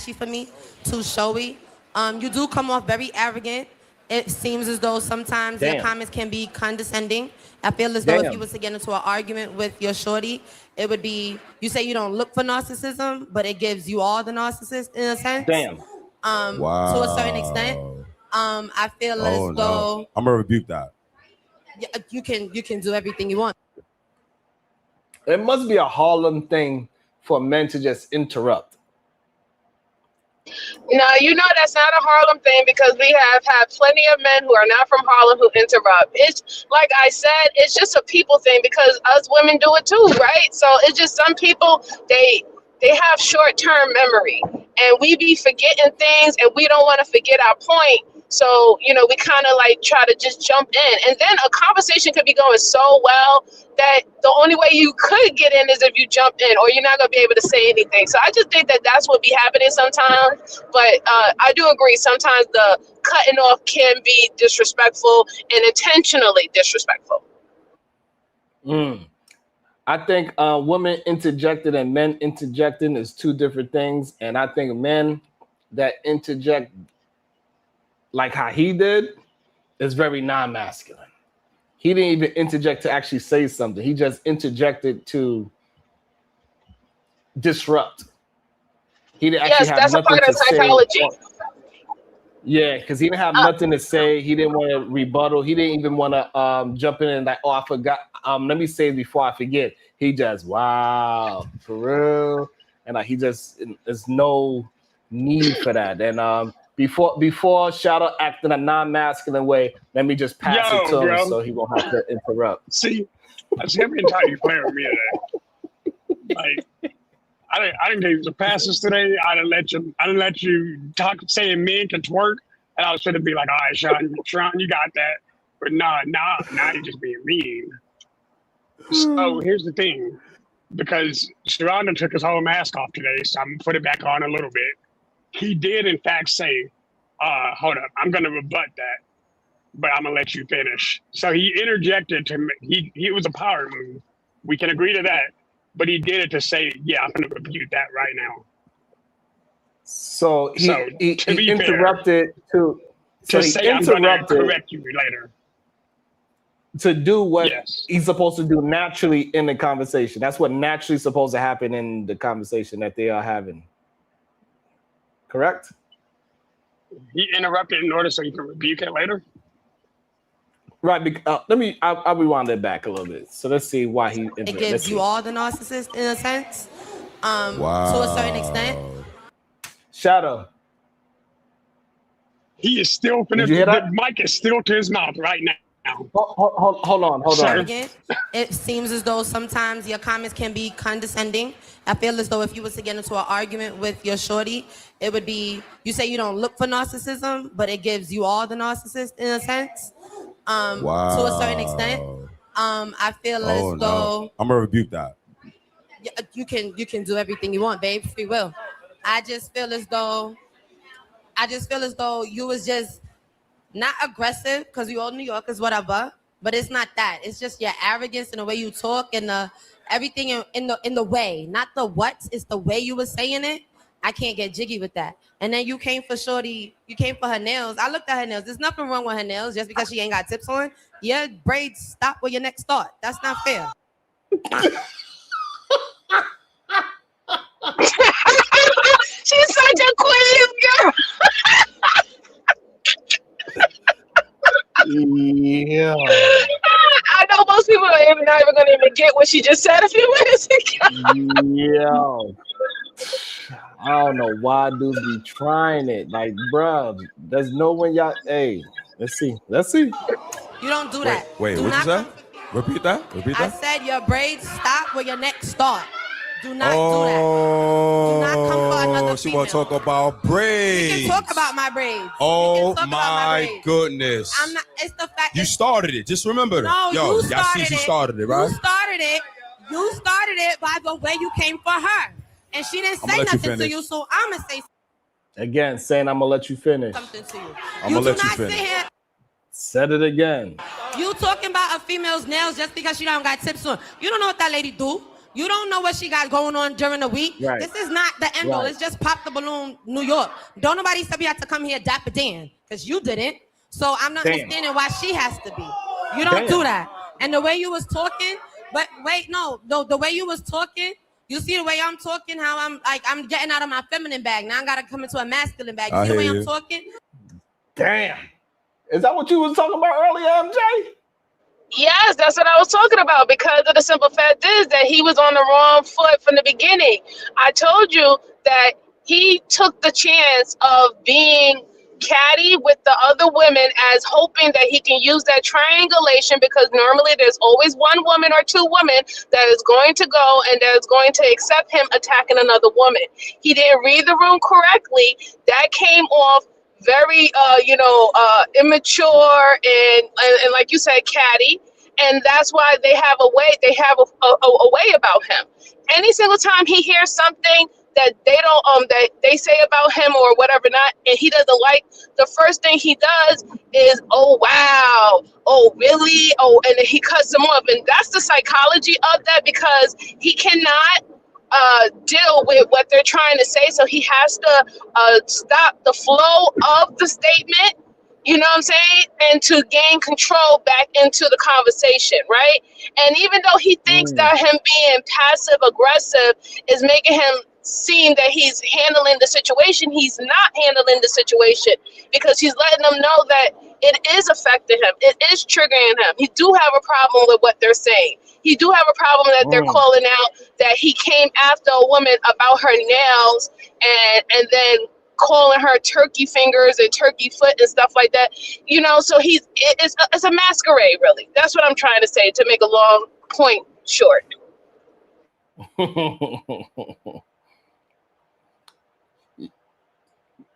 She for me, too showy. You do come off very arrogant. It seems as though sometimes your comments can be condescending. I feel as though if you was to get into an argument with your shorty, it would be, you say you don't look for narcissism, but it gives you all the narcissist in a sense. Wow. To a certain extent. I feel as though I'm gonna rebuke that. you can do everything you want. It must be a Harlem thing for men to just interrupt. No, you know that's not a Harlem thing because we have had plenty of men who are not from Harlem who interrupt. It's like I said, it's just a people thing because us women do it too, right? So it's just some people they have short-term memory and we be forgetting things and we don't want to forget our point. So, you know, we kind of like try to just jump in. And then a conversation could be going so well that the only way you could get in is if you jump in or you're not going to be able to say anything. So I just think that that's what be happening sometimes. But I do agree. Sometimes the cutting off can be disrespectful and intentionally disrespectful. I think women interjected and men interjecting is two different things. And I think men that interject like how he did is very non-masculine. He didn't even interject to actually say something. He just interjected to disrupt. He didn't actually have nothing to say. Psychology. Yeah, because he didn't have nothing to say. He didn't want to rebuttal. He didn't even want to jump in and like, oh, I forgot. Let me say it before I forget. He just, wow, for real. And he just, there's no need for that. And before Shadow act in a non-masculine way, let me just pass it to him so he won't have to interrupt. See, every time you play with me today. Like, I didn't give you some passes today. I didn't let you talk saying men can twerk. And I was going to be like, all right, Sean, you got that. But now you're just being mean. So here's the thing. Because Sharonda took his whole mask off today, so I'm going to put it back on a little bit. He did, in fact, say, hold up, I'm going to rebut that, but I'm going to let you finish. So he interjected to me. He was a power move. We can agree to that. But he did it to say, yeah, I'm going to rebuke that right now. So he interrupted to say I'm going to correct you later. To do what he's supposed to do naturally in the conversation. That's what naturally supposed to happen in the conversation that they are having. Correct? He interrupted in order so he can rebuke it later? Right. I'll rewind it back a little bit. So let's see why he interrupted. It gives you all the narcissist in a sense. To a certain extent. Shadow. He is still finished. The mic is still to his mouth right now. Hold on. Again, it seems as though sometimes your comments can be condescending. I feel as though if you was to get into an argument with your shorty, it would be, you say you don't look for narcissism, but it gives you all the narcissist in a sense. To a certain extent. I feel as though I'm gonna rebuke that. You can do everything you want, babe. Free will. I just feel as though you was just not aggressive because we all New Yorkers, whatever. But it's not that. It's just your arrogance and the way you talk and the everything in the way, not the what. It's the way you were saying it. I can't get jiggy with that. And then you came for shorty. You came for her nails. I looked at her nails. There's nothing wrong with her nails just because she ain't got tips on. Your braids stop where your neck start. That's not fair. She's such a Queens girl. Yeah. I know most people are not even gonna even get what she just said a few minutes ago. Yeah. I don't know why dudes be trying it. Like, bro, there's no one y'all. Hey, let's see. You don't do that. Wait, do what you say? Repeat that. I said your braids stop where your neck start. Do not do that. Do not come for another she female. want to talk about braids. We can talk about my braids. Oh my goodness. I'm not. It's the fact you started it. Just remember no, it. Yo, you started she started it, right? You started it by the way you came for her. And she didn't say nothing to you, so I'm going to say again, saying I'm going to let you finish. Something to you. I'm going to let you finish. Said it again. You talking about a female's nails just because she don't got tips on. You don't know what that lady do. You don't know what she got going on during the week. Right. This is not the end all. It's just Pop the Balloon, New York. Don't nobody said we had to come here Dapper Dan because you didn't. So I'm not understanding why she has to be. You don't do that. And the way you was talking, but wait, no, the way you was talking, you see the way I'm talking, how I'm getting out of my feminine bag. Now I gotta come into a masculine bag. You see the way I'm talking? Damn. Is that what you was talking about earlier, MJ? Yes, that's what I was talking about, because of the simple fact is that he was on the wrong foot from the beginning. I told you that he took the chance of being catty with the other women as hoping that he can use that triangulation, because normally there's always one woman or two women that is going to go and that is going to accept him attacking another woman. He didn't read the room correctly. That came off very immature and like you said, catty, and that's why they have a way about him. Any single time he hears something that they don't that they say about him or whatever not, and he doesn't like, the first thing he does is, oh wow, oh really, oh, and then he cuts them off. And that's the psychology of that, because he cannot deal with what they're trying to say, so he has to stop the flow of the statement, you know what I'm saying, and to gain control back into the conversation, right? And even though he thinks that him being passive aggressive is making him seem that he's handling the situation, he's not handling the situation, because he's letting them know that it is affecting him, it is triggering him. He do have a problem with what they're saying. He do have a problem that they're calling out that he came after a woman about her nails and then calling her turkey fingers and turkey foot and stuff like that. You know, so it's a masquerade, really. That's what I'm trying to say, to make a long point short.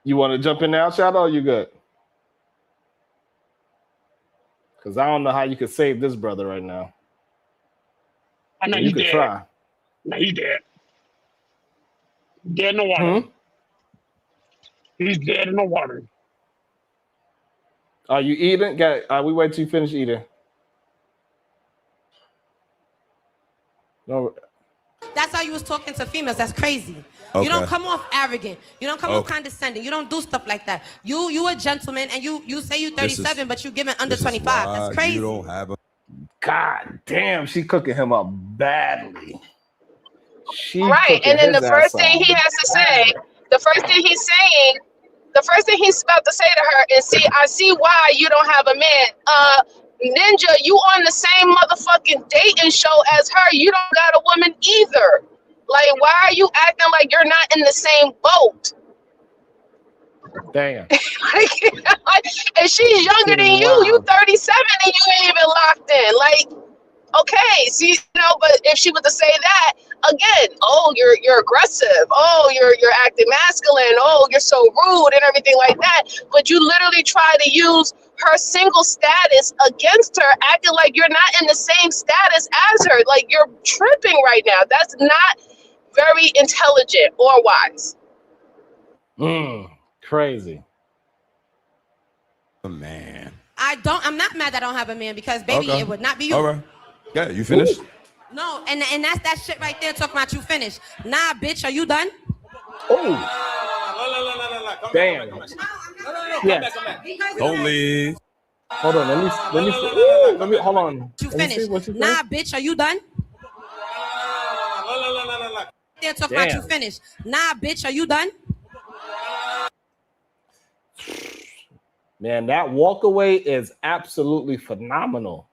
You want to jump in now, Shadow, or you good? Because I don't know how you could save this brother right now. I know you you could dead. try. No, he's dead. Dead in the water. He's dead in the water. Are you eating? We wait till you finish eating. No. That's how you was talking to females. That's crazy. Okay. You don't come off arrogant. You don't come off condescending. You don't do stuff like that. You a gentleman, and you say you 37, but you giving under 25. That's crazy. You don't have a. God damn, she cooking him up badly. Right, and then the first thing he has to say, the first thing he's saying, the first thing he's about to say to her is, "See, I see why you don't have a man. Ninja, you on the same motherfucking dating show as her. You don't got a woman either. Like, why are you acting like you're not in the same boat?" Damn. And she's younger than you. You 37 and you ain't even locked in. Like, okay, see, you know, but if she was to say that again, oh, you're aggressive. Oh, you're acting masculine. Oh, you're so rude and everything like that. But you literally try to use her single status against her, acting like you're not in the same status as her. Like, you're tripping right now. That's not very intelligent or wise. Crazy. Oh, man. I'm not mad that I don't have a man, because baby, it would not be you. All right. Yeah, you finished? No, and that's that shit right there talking about you finished. Nah, bitch, are you done? Oh. Damn. Yes. Don't leave. Hold on. Let me hold on. You finished. Nah, bitch, are you done? They're talking about you finished. Nah, bitch, are you done? Man, that walk away is absolutely phenomenal.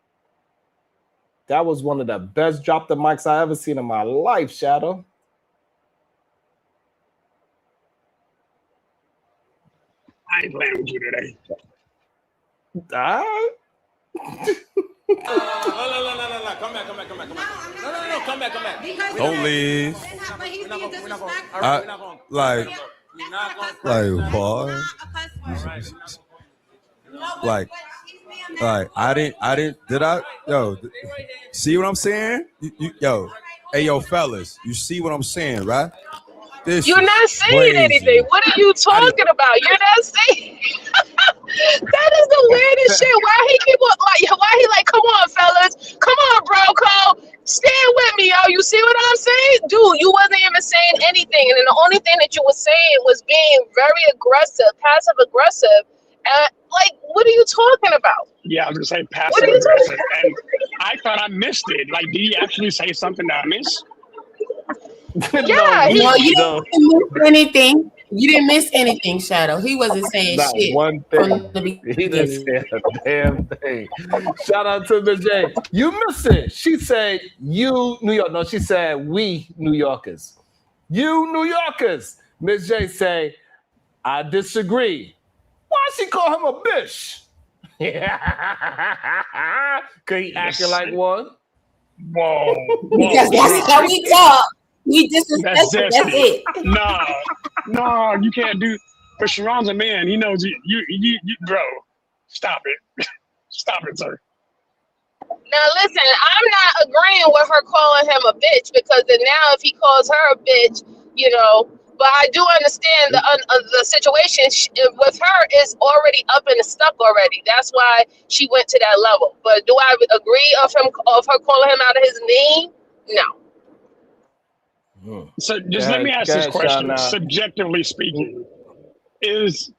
That was one of the best drop the mics I ever seen in my life, Shadow. I ain't playing with you today. All right. Come back. No, come back. Don't leave. Like what? Like I didn't. Did I? Yo, see what I'm saying? Yo, hey, yo, fellas, you see what I'm saying, right? You're not saying anything. What are you talking about? You're not saying. That is the weirdest shit. Why he like, come on, fellas, come on, bro, code, stand with me, yo. You see what I'm saying, dude? You wasn't even saying anything, and then the only thing that you were saying was being very aggressive, passive aggressive. Like, what are you talking about? Yeah, I was gonna say passive aggressive, and I thought I missed it. Like, did he actually say something that I missed? Yeah, you didn't miss anything. You didn't miss anything, Shadow. He wasn't saying Not shit one from thing. the He didn't beginning. say a damn thing. Shout out to Miss J. You missed it. She said you New York. No, she said we New Yorkers. You New Yorkers. Miss J say, I disagree. Why she call him a bitch? Cause he acting like one. Whoa. Because that's how we talk. We disrespect. That's it. No, you can't do. But Sharon's a man. He knows you bro. Stop it. Stop it, sir. Now listen, I'm not agreeing with her calling him a bitch because then now if he calls her a bitch, you know. But I do understand the situation with her is already up and stuck already. That's why she went to that level. But do I agree of her calling him out of his name? No. So just let me ask this question. Subjectively speaking, is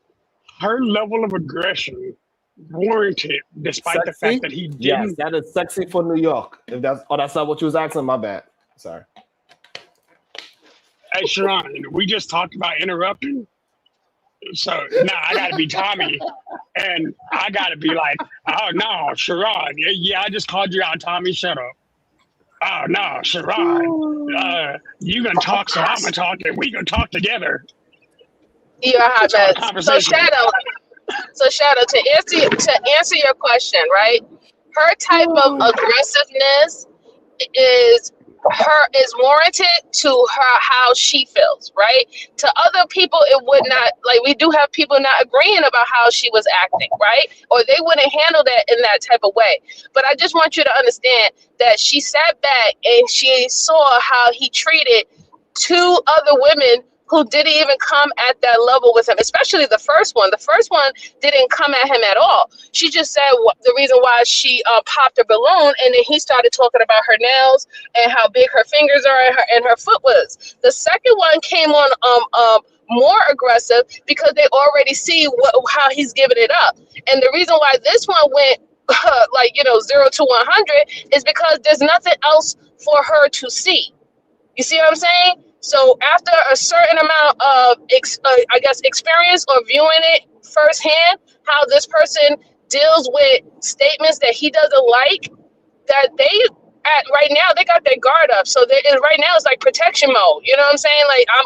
her level of aggression warranted despite the fact that he didn't? Yes, that is sexy for New York. If that's not what you was asking, my bad. Sorry. Hey, Sharon, we just talked about interrupting. So now I got to be Tommy, and I got to be like, oh, no, Sharon. Yeah, I just called you out, Tommy. Shut up. Oh, no, Sharon. You going to talk, so I'm going to talk, and we going to talk together. You're a hot mess. So Shadow, to answer your question, right? Her type of aggressiveness is warranted to her how she feels, right? To other people, it would not. Like, we do have people not agreeing about how she was acting, right? Or they wouldn't handle that in that type of way. But I just want you to understand that she sat back and she saw how he treated two other women who didn't even come at that level with him, especially the first one. The first one didn't come at him at all. She just said the reason why she popped her balloon, and then he started talking about her nails and how big her fingers are and her foot was. The second one came on more aggressive because they already see how he's giving it up. And the reason why this one went 0 to 100 is because there's nothing else for her to see. You see what I'm saying? So after a certain amount of, experience or viewing it firsthand, how this person deals with statements that he doesn't like, that right now they got their guard up. So right now it's like protection mode. You know what I'm saying? Like I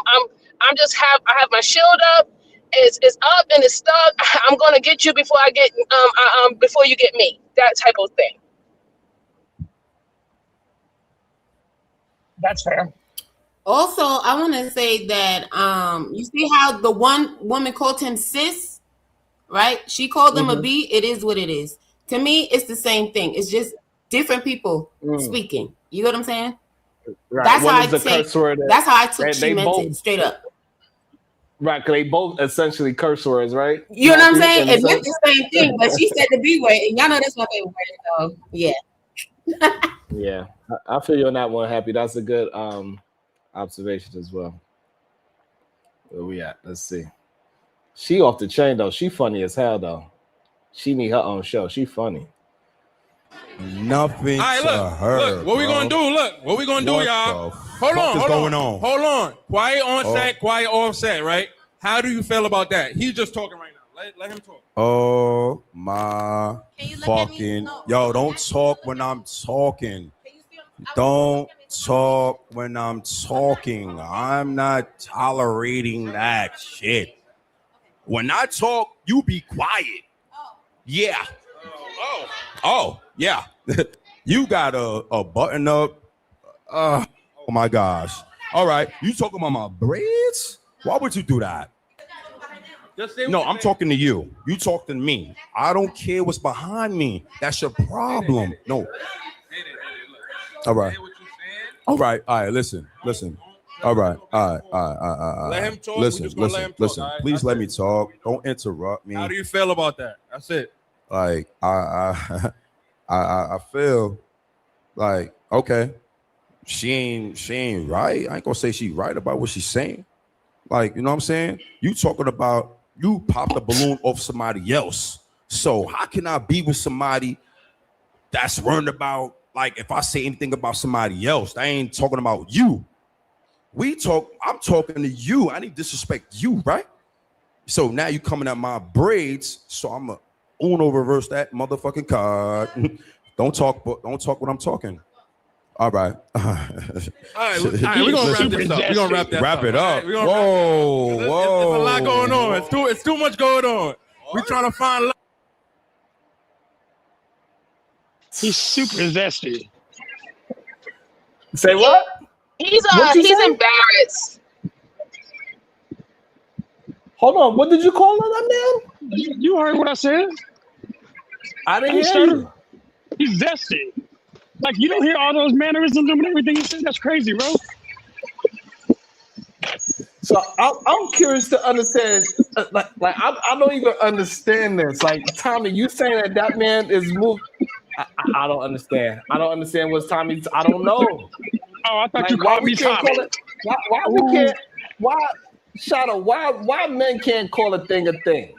have my shield up. It's up and it's stuck. I'm gonna get you before I get before you get me. That type of thing. That's fair. Also, I want to say that you see how the one woman called him sis, right? She called him a B. It is what it is. To me, it's the same thing. It's just different people speaking. You know what I'm saying? Right. That's how I took she meant it, straight up. Right, because they both essentially curse words, right? You know what I'm saying? It meant the same thing, but she said the B word, and y'all know that's my favorite word. So yeah. Yeah, I feel you on that one, Happy. That's a good observation as well. Where we at? Let's see. She off the chain though. She funny as hell though. She need her own show. She funny. Nothing right, to her. Look, what we gonna do? Look, what we gonna do, y'all? Hold on. Quiet on set, quiet off set, right? How do you feel about that? He's just talking right now. Let him talk. Oh my fucking yo! Don't talk when I'm talking. Don't talk when I'm talking. I'm not tolerating that shit. When I talk, you be quiet. Yeah. Oh, yeah. You got a button up. Oh my gosh. All right. You talking about my braids? Why would you do that? No, I'm talking to you. You talk to me. I don't care what's behind me. That's your problem. No. All right. All right. Listen. All right. Let him talk. Listen. Please let me talk. Don't interrupt me. How do you feel about that? That's it. Like I feel like okay, she ain't right. I ain't gonna say she right about what she's saying. Like, you know what I'm saying? You talking about you popped a balloon off somebody else. So how can I be with somebody that's worried about, like, if I say anything about somebody else, I ain't talking about you. I'm talking to you. I didn't disrespect you, right? So now you coming at my braids. So I'm a Uno reverse that motherfucking card. Don't talk what I'm talking. All right. All right, we're gonna wrap this up. We're gonna wrap that Wrap up. it up. Right, Whoa. There's a lot going on. It's too much going on. We're trying to find love. He's super zesty. Say what? He's say? embarrassed. Hold on. What did you call that man? You heard what I said? I didn't hear you. He's zesty. Like, you don't hear all those mannerisms and everything he said? That's crazy, bro. So I'm curious to understand. Like I don't even understand this. Like, Tommy, you saying that man is moved? I don't understand. I don't understand what's Tommy's. I don't know. Oh, I thought Like, you called me Tommy. Why we can't? Shadow? Why men can't call a thing a thing?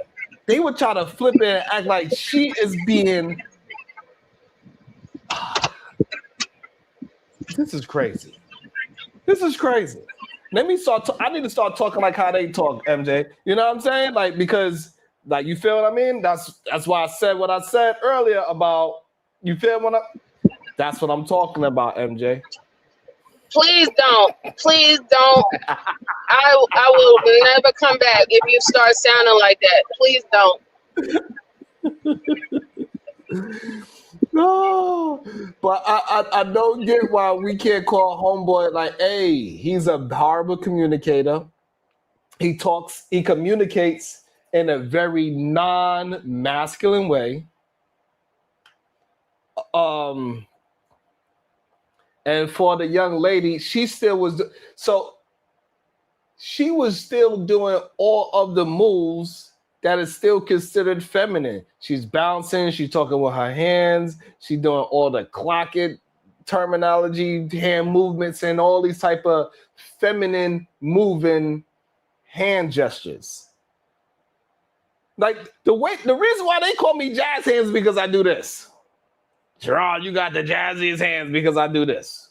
They would try to flip it and act like she is being. This is crazy. This is crazy. Let me start. I need to start talking like how they talk, MJ. You know what I'm saying? Like, because, like, you feel what I mean? That's why I said what I said earlier about. You feel what that's what I'm talking about, MJ. Please don't. Please don't. I will never come back if you start sounding like that. Please don't. No, but I don't get why we can't call homeboy like, hey, he's a horrible communicator. He communicates in a very non-masculine way. And for the young lady, she was still doing all of the moves that is still considered feminine. She's bouncing, she's talking with her hands, she's doing all the clock it terminology, hand movements, and all these type of feminine moving hand gestures. Like the reason why they call me jazz hands is because I do this. Gerard, you got the jazziest hands because I do this.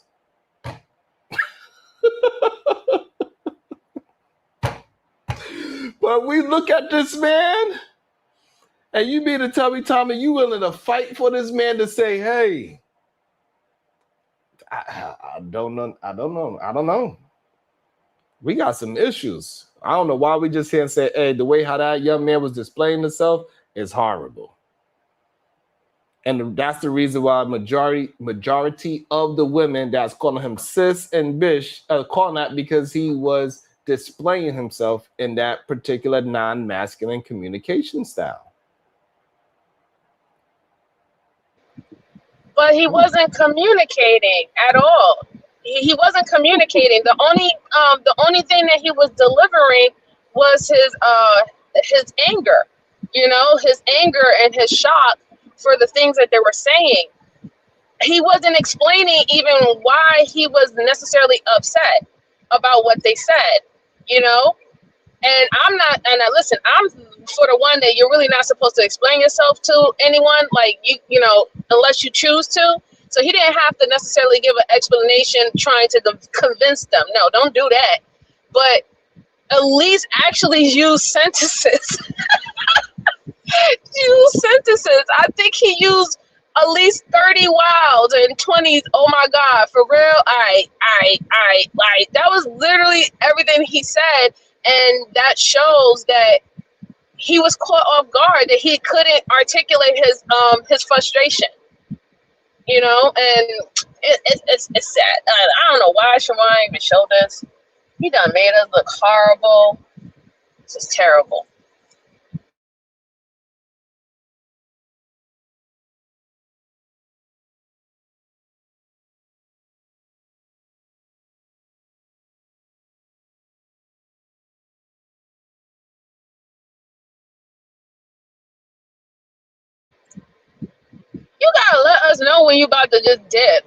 But we look at this man, and you mean to tell me, Tommy, you willing to fight for this man to say, hey, I don't know. We got some issues. I don't know why we just can't say, hey, the way how that young man was displaying himself is horrible. And that's the reason why majority of the women that's calling him sis and bish calling that because he was displaying himself in that particular non-masculine communication style. But he wasn't communicating at all. He wasn't communicating. The only thing that he was delivering was his anger. You know, his anger and his shock for the things that they were saying. He wasn't explaining even why he was necessarily upset about what they said, you know? And listen, I'm for the one that you're really not supposed to explain yourself to anyone, like, you know, unless you choose to. So he didn't have to necessarily give an explanation trying to convince them. No, don't do that. But at least actually use sentences. Use sentences. I think he used at least 30 wilds and 20s. Oh my God, for real? I. That was literally everything he said. And that shows that he was caught off guard, that he couldn't articulate his frustration. You know, and it's sad. I don't know why Shawan even showed this. He done made us look horrible. This is terrible. You gotta let us know when you about to just dip.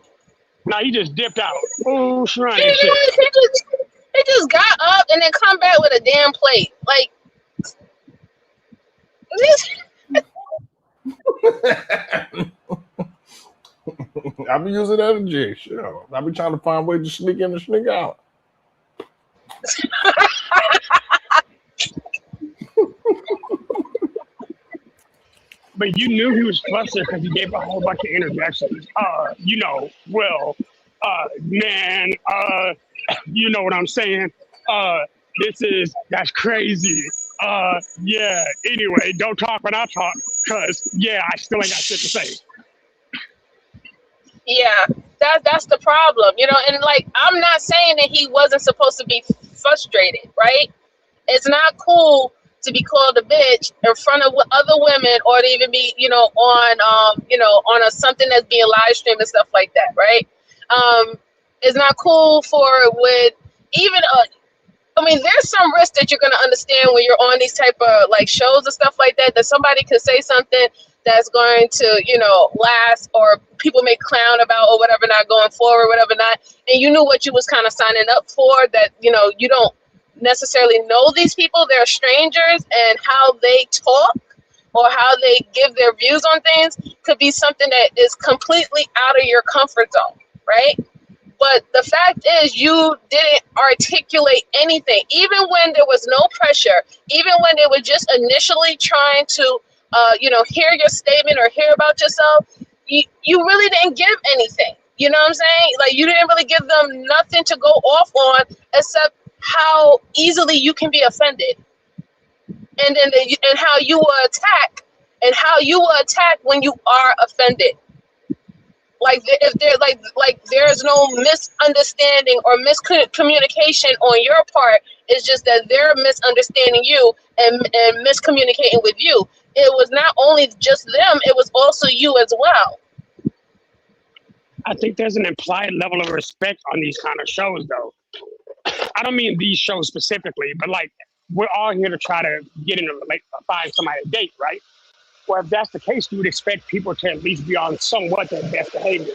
Nah, he just dipped out. Oh, shrine. He just got up and then come back with a damn plate. Like this. I be using energy. Sure. I be trying to find ways to sneak in and sneak out. but you knew he was flustered because he gave a whole bunch of interjections. You know, well, man, you know what I'm saying? That's crazy. Yeah, anyway, don't talk when I talk, because, yeah, I still ain't got shit to say. Yeah, that's the problem, you know. And like, I'm not saying that he wasn't supposed to be frustrated, right? It's not cool to be called a bitch in front of other women, or to even be, you know, on a something that's being live streamed and stuff like that, right? It's not cool for with even I mean, there's some risk that you're gonna understand when you're on these type of like shows and stuff like that. That somebody could say something that's going to, you know, last, or people make clown about, or whatever, not going forward, whatever not. And you knew what you was kind of signing up for. That, you know, you don't necessarily know these people; they're strangers, and how they talk or how they give their views on things could be something that is completely out of your comfort zone, right? But the fact is, you didn't articulate anything, even when there was no pressure, even when they were just initially trying to, you know, hear your statement or hear about yourself. You really didn't give anything. You know what I'm saying? Like, you didn't really give them nothing to go off on, except how easily you can be offended, and then and how you will attack, and how you will attack when you are offended. Like, if there like there's no misunderstanding or miscommunication on your part. It's just that they're misunderstanding you and miscommunicating with you. It was not only just them; it was also you as well. I think there's an implied level of respect on these kind of shows, though. I don't mean these shows specifically, but like, we're all here to try to get in find somebody to date, right? Well, if that's the case, you would expect people to at least be on somewhat their best behavior.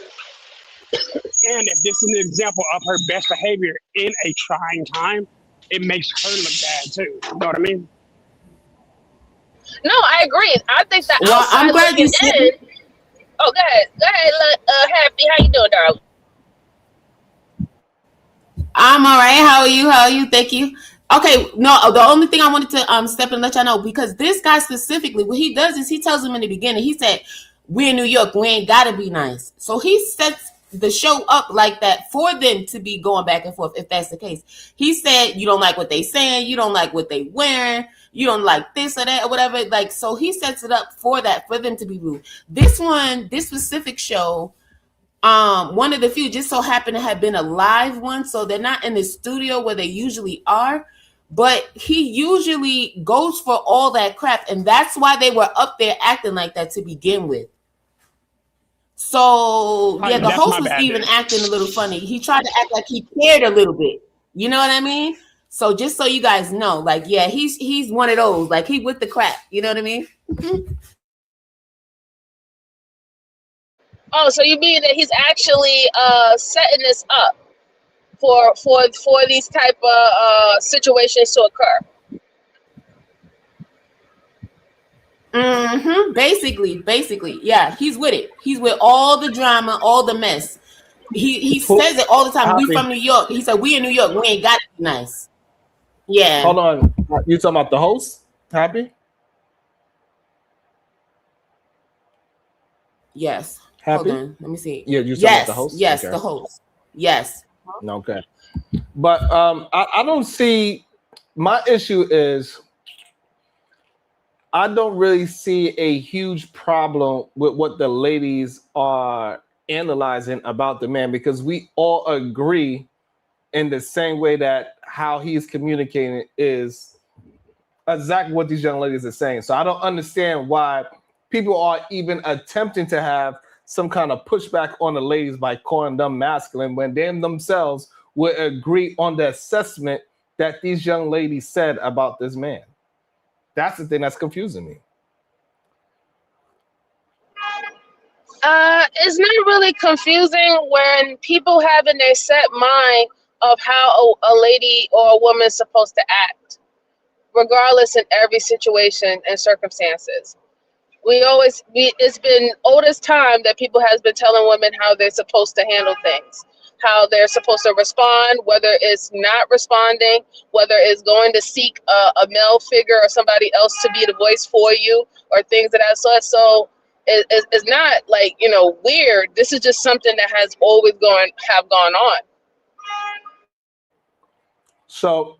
And if this is an example of her best behavior in a trying time, it makes her look bad too. You know what I mean? No, I agree. I think that Well, outside I'm glad looking you said. in. Oh, go ahead, Happy. How you doing, darling? I'm all right. How are you? Thank you. Okay, no, the only thing I wanted to step in and let y'all know, because this guy specifically, what he does is he tells them in the beginning, he said, we're in New York, we ain't gotta be nice. So he sets the show up like that for them to be going back and forth, if that's the case. He said, you don't like what they saying, you don't like what they wearing, you don't like this or that or whatever. Like, so he sets it up for that, for them to be rude. This specific show, one of the few just so happened to have been a live one, so they're not in the studio where they usually are. But he usually goes for all that crap, and that's why they were up there acting like that to begin with. So yeah, the host was even acting a little funny. He tried to act like he cared a little bit. You know what I mean? So just so you guys know, like, yeah, he's one of those, like, he with the crap. You know what I mean? Oh, so you mean that he's actually setting this up for these type of situations to occur? Mm-hmm. Basically, yeah. He's with it. He's with all the drama, all the mess. He says it all the time. We from New York. He said, we in New York. We ain't got it nice. Yeah. Hold on. You talking about the host, Happy? Yes. Happy? Hold on. Let me see. Yeah, you talking about the host? Yes, Okay. the host. Yes. Okay. But I don't see, my issue is I don't really see a huge problem with what the ladies are analyzing about the man, because we all agree in the same way that how he's communicating is exactly what these young ladies are saying. So I don't understand why people are even attempting to have some kind of pushback on the ladies by calling them masculine when they themselves would agree on the assessment that these young ladies said about this man. That's the thing that's confusing me. It's not really confusing when people have in their set mind of how a lady or a woman is supposed to act, regardless in every situation and circumstances. It's been oldest time that people has been telling women how they're supposed to handle things. how they're supposed to respond, whether it's not responding, whether it's going to seek a male figure or somebody else to be the voice for you, or things of that sort. So it's not like, you know, weird. This is just something that has always gone on. So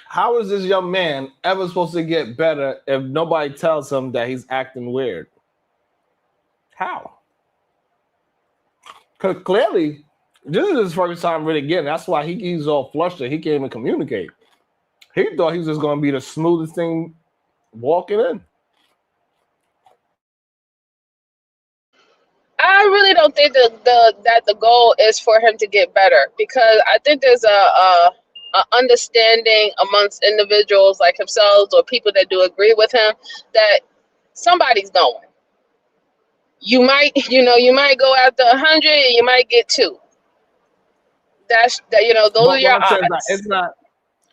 how is this young man ever supposed to get better if nobody tells him that he's acting weird? How? Because clearly, this is his first time really getting. That's why he's all flustered. He can't even communicate. He thought he was just going to be the smoothest thing walking in. I really don't think that the goal is for him to get better, because I think there's a understanding amongst individuals like himself or people that do agree with him that somebody's going. You might go after 100 and you might get 2. Those are your odds.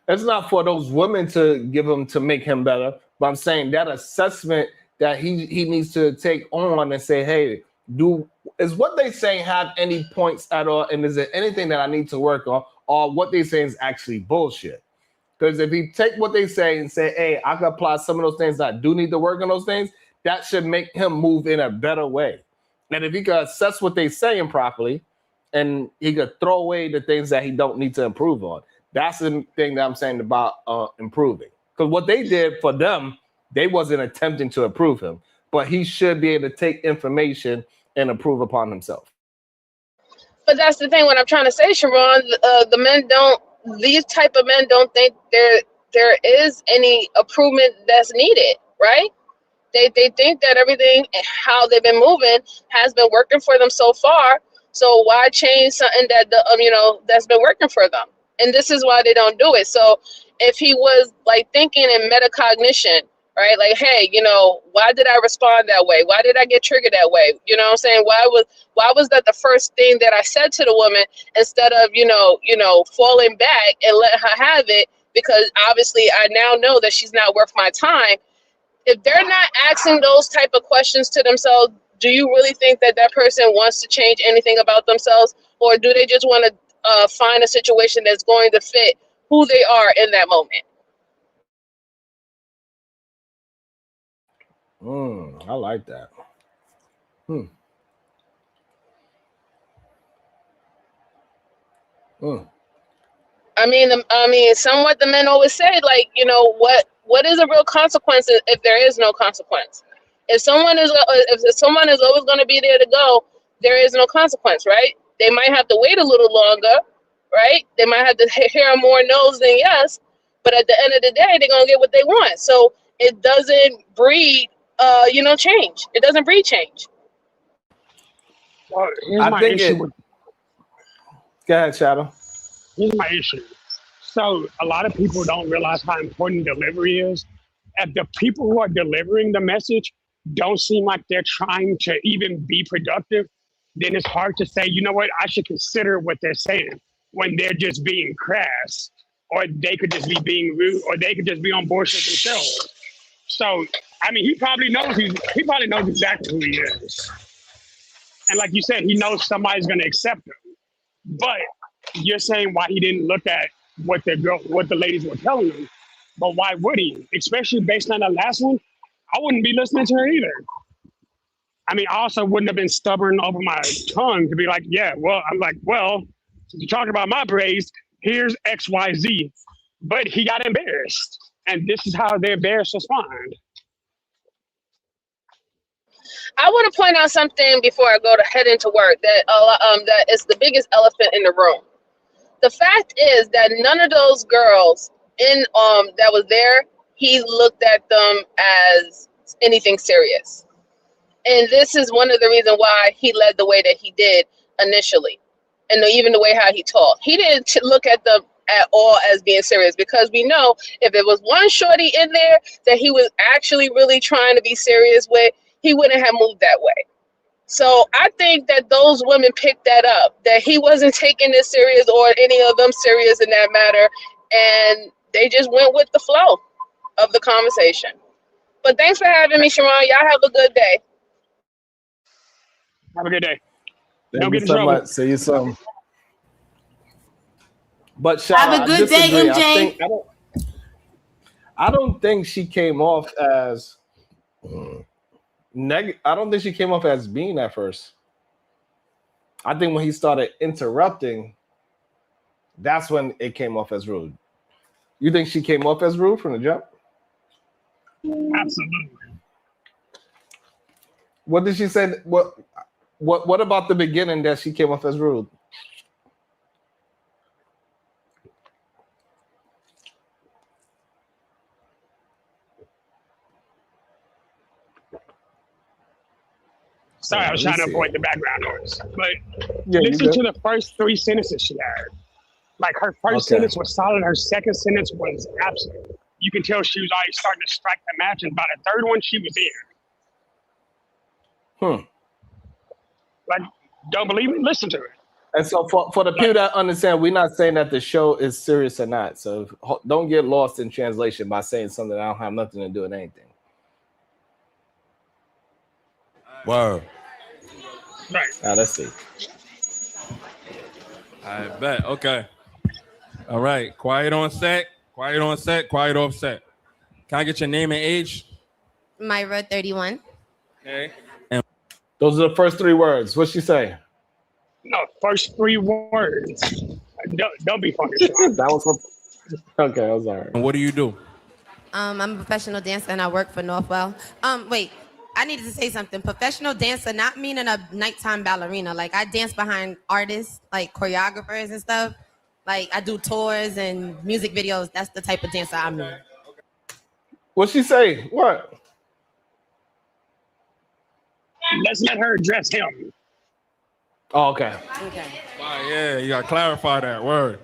It's not for those women to give him to make him better, but I'm saying that assessment that he needs to take on and say, hey, is what they saying have any points at all, and is there anything that I need to work on, or what they say is actually bullshit? Because if he take what they say and say, hey, I can apply some of those things that I do need to work on those things, that should make him move in a better way. And if he can assess what they're saying properly, and he could throw away the things that he don't need to improve on, that's the thing that I'm saying about improving. Because what they did for them, they wasn't attempting to improve him, but he should be able to take information and improve upon himself. But that's the thing. What I'm trying to say, Sharon, these type of men don't think there is any improvement that's needed, right? They think that everything, how they've been moving, has been working for them so far. So why change something that that's been working for them? And this is why they don't do it. So if he was like thinking in metacognition, right? Like, hey, why did I respond that way? Why did I get triggered that way? You know what I'm saying? Why was that the first thing that I said to the woman, instead of, falling back and let her have it? Because obviously I now know that she's not worth my time. If they're not asking those type of questions to themselves, do you really think that person wants to change anything about themselves? Or do they just want to find a situation that's going to fit who they are in that moment? I like that. I mean, somewhat the men always say, like, what is a real consequence if there is no consequence? If someone is always going to be there to go, there is no consequence, right? They might have to wait a little longer, right? They might have to hear more no's than yes, but at the end of the day, they're going to get what they want. So it doesn't breed change. It doesn't breed change. Well, here's my issue. Go ahead, Shadow. Here's my issue. So a lot of people don't realize how important delivery is. And the people who are delivering the message don't seem like they're trying to even be productive. Then it's hard to say, you know what, I should consider what they're saying, when they're just being crass, or they could just be being rude, or they could just be on bullshit themselves. So, I mean, he probably knows exactly who he is. And like you said, he knows somebody's going to accept him. But you're saying why he didn't look at what the ladies were telling him. But why would he? Especially based on the last one, I wouldn't be listening to her either. I mean, I also wouldn't have been stubborn over my tongue to be like, since you're talking about my braids, here's XYZ. But he got embarrassed. And this is how the embarrassed respond. I want to point out something before I head into work that is the biggest elephant in the room. The fact is that none of those girls that was there, he looked at them as anything serious. And this is one of the reasons why he led the way that he did initially. And even the way how he talked. He didn't look at them at all as being serious, because we know if there was one shorty in there that he was actually really trying to be serious with, he wouldn't have moved that way. So I think that those women picked that up, that he wasn't taking this serious or any of them serious in that matter. And they just went with the flow of the conversation. But thanks for having me, Sharon. Y'all have a good day. Have a good day. Don't get in trouble. Much. See you soon. But Shara, Have a good day, MJ. I don't think she came off as negative. I don't think she came off as being at first. I think when he started interrupting, that's when it came off as rude. You think she came off as rude from the jump? Absolutely. What did she say? What about the beginning that she came off as rude? Sorry, I was trying to avoid the background noise. But Yeah, listen to the first 3 sentences she had. Like her first sentence was solid. Her second sentence was absolute. You can tell she was already starting to strike the match. And by the third one, she was in. Like, don't believe me? Listen to it. And so for the people that understand, we're not saying that the show is serious or not. So don't get lost in translation by saying something that don't have nothing to do with anything. Word. Right. Now let's see. I bet. Okay. All right. Quiet on set. Quiet on set. Quiet off set. Can I get your name and age? Myra, 31. Okay. Those are the first 3 words. What'd she say? No, first 3 words. Don't be funny, Sean. That was from. Okay, I'm sorry. And what do you do? I'm a professional dancer and I work for Northwell. Wait, I needed to say something. Professional dancer, not meaning a nighttime ballerina. Like I dance behind artists, like choreographers and stuff. Like I do tours and music videos. That's the type of dancer I'm in. What'd she say? What? Let's let her address him. Oh, okay. Okay. Wow, yeah, you gotta clarify that word.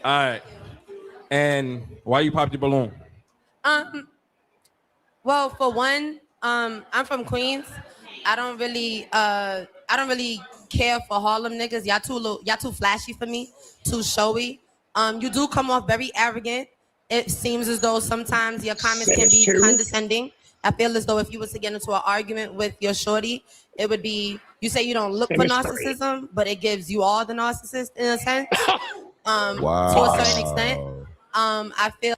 All right. And why you popped your balloon? Well, for one, I'm from Queens. I don't really care for Harlem niggas. Y'all too flashy for me, too showy. You do come off very arrogant. It seems as though sometimes your comments can be condescending. I feel as though if you was to get into an argument with your shorty, it would be, you say you don't look for narcissism, but it gives you all the narcissist in a sense. Wow. To a certain extent. I feel.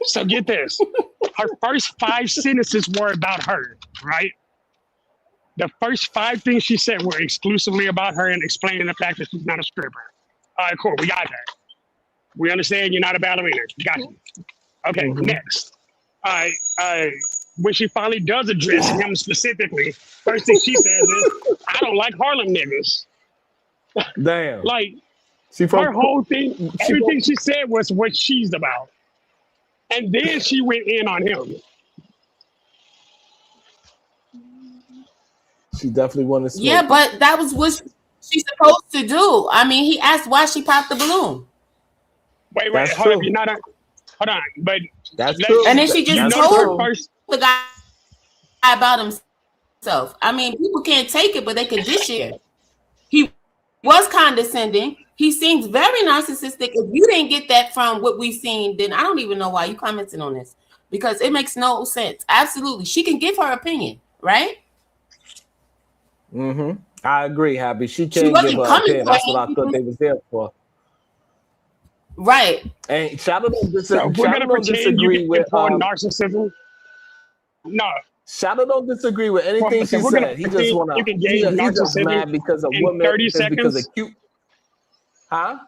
So get this. Her first 5 sentences were about her, right? The first 5 things she said were exclusively about her and explaining the fact that she's not a stripper. All right, cool. We got that. We understand you're not a ballerina. Got you. Okay, next. When she finally does address him specifically, first thing she says is, I don't like Harlem niggas. Damn. Like, her whole thing, everything she said was what she's about. And then she went in on him. She definitely wanted to smoke. Yeah, but that was what she's supposed to do. I mean, he asked why she popped the balloon. Wait, hold up. You're not hold on, but that's true. And then she just told the guy about himself. I mean, people can't take it, but they can dish it. He was condescending. He seems very narcissistic. If you didn't get that from what we've seen, then I don't even know why you commented on this, because it makes no sense. Absolutely. She can give her opinion, right? Mm-hmm. I agree, Happy. She can't give her opinion. That's what I thought they was there for. Right. And Shadow don't we're gonna disagree with narcissism. No. Shadow don't disagree with anything she said. He just wanna. He's just mad because a woman. 30 seconds. Because of cute. Huh?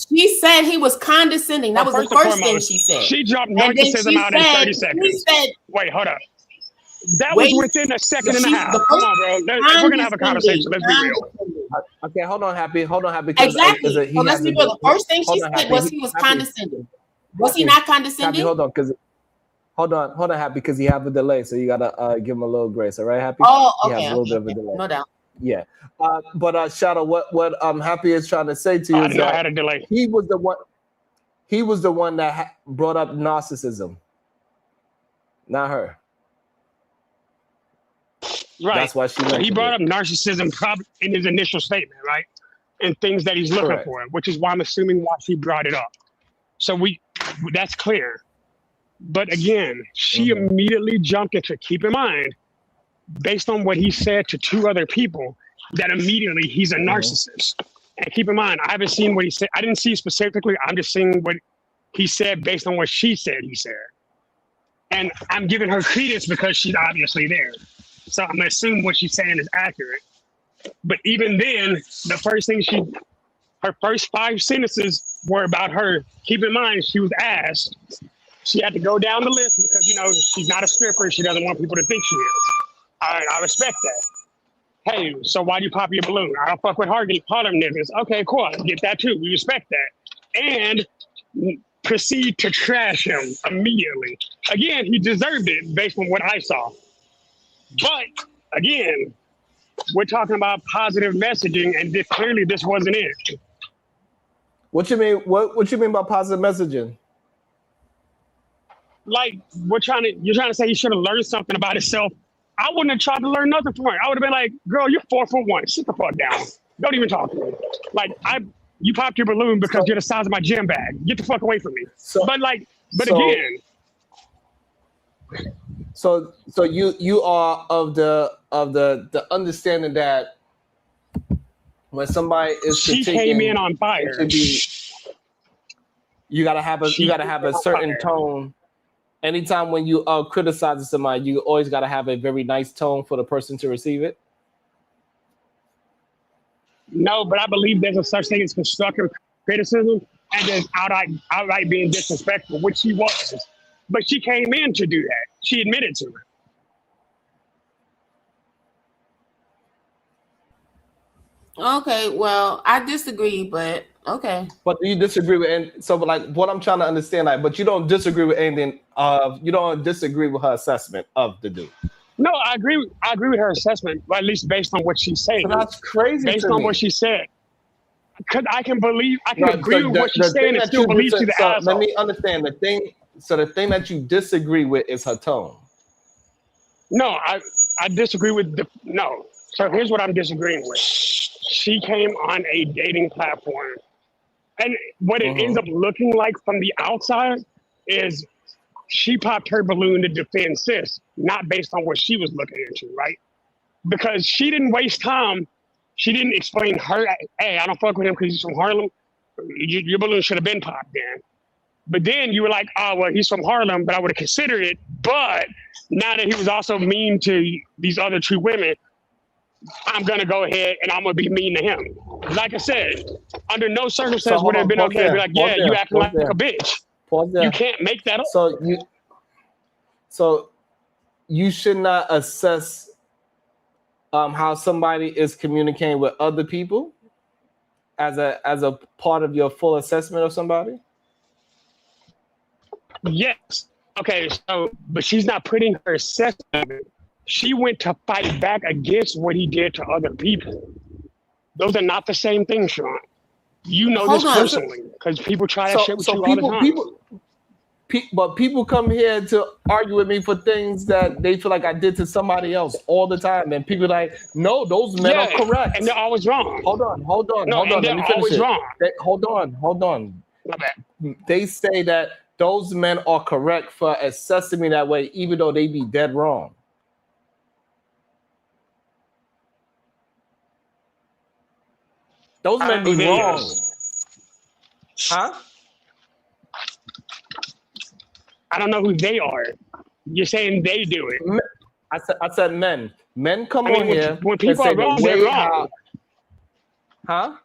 She said he was condescending. That was the first thing she said. She dropped narcissism out in 30 seconds. He said, wait, hold up. That was within a second and a half. Come on, bro. We're gonna have a conversation. Let's be real. Okay, hold on, Happy. Exactly. Well, let's be real. The first thing she said was he was condescending. Was he not condescending? Happy, hold on, Happy, because he have a delay, so you gotta give him a little grace. All right, Happy? Oh, okay. He has a little bit of a delay. No doubt. Yeah. But Shadow, what Happy is trying to say to you is that I had a delay. He was the one that brought up narcissism, not her. Right. That's why he brought up narcissism in his initial statement, right? And things that he's looking for, which is why I'm assuming why she brought it up. So that's clear. But again, she immediately jumped into, keep in mind, based on what he said to 2 other people, that immediately he's a narcissist. And keep in mind, I haven't seen what he said. I didn't see specifically. I'm just seeing what he said based on what she said he said. And I'm giving her credence because she's obviously there. So I'm gonna assume what she's saying is accurate. But even then, the first thing her first 5 sentences were about her. Keep in mind, she was asked. She had to go down the list because, you know, she's not a stripper. She doesn't want people to think she is. All right, I respect that. Hey, so why do you pop your balloon? I don't fuck with Harlem niggas. Okay, cool. I get that too. We respect that. And proceed to trash him immediately. Again, he deserved it based on what I saw. But again, we're talking about positive messaging, and clearly this wasn't it. What you mean? What you mean by positive messaging? Like you're trying to say he should have learned something about himself. I wouldn't have tried to learn nothing from her. I would have been like, girl, you're 4'1". Sit the fuck down. Don't even talk to me. Like you popped your balloon because you're the size of my gym bag. Get the fuck away from me. Again. So you are of the understanding that when somebody is she came in on fire. You gotta have a certain tone. Anytime when you are criticizing somebody, you always gotta have a very nice tone for the person to receive it. No, but I believe there's a such thing as constructive criticism and then outright being disrespectful, which she was. But she came in to do that. She admitted to it. Okay, well, I disagree, but okay. But you disagree with, and so like what I'm trying to understand, like, but you don't disagree with anything. You don't disagree with her assessment of the dude. No, I agree with her assessment, at least based on what she's saying. So that's crazy. Based on what she said. Because I can agree with what she's saying and still believe she's the asshole. Let me understand the thing. So the thing that you disagree with is her tone. No, I disagree with no. So here's what I'm disagreeing with. She came on a dating platform. And what it ends up looking like from the outside is she popped her balloon to defend sis, not based on what she was looking into, right? Because she didn't waste time. She didn't explain her, hey, I don't fuck with him because he's from Harlem. Your balloon should have been popped then. But then you were like, oh, well, he's from Harlem, but I would have considered it. But now that he was also mean to these other 2 women, I'm going to go ahead and I'm going to be mean to him. Like I said, under no circumstance would it have been okay to be like, yeah, you acting like a bitch. You can't make that up. So you should not assess how somebody is communicating with other people as a part of your full assessment of somebody? Yes. Okay, but she's not putting her assessment. She went to fight back against what he did to other people. Those are not the same thing, Sean. You know this personally because people try that shit with you all the time. But people come here to argue with me for things that they feel like I did to somebody else all the time, and people are like, no, those men are correct, and they're always wrong. Hold on. Let me finish it. Hold on. My bad. They say that those men are correct for assessing me that way, even though they be dead wrong. Those men be wrong. Huh? I don't know who they are. You're saying they do it. I said men. Men come on here. When people are wrong, they're wrong. Huh?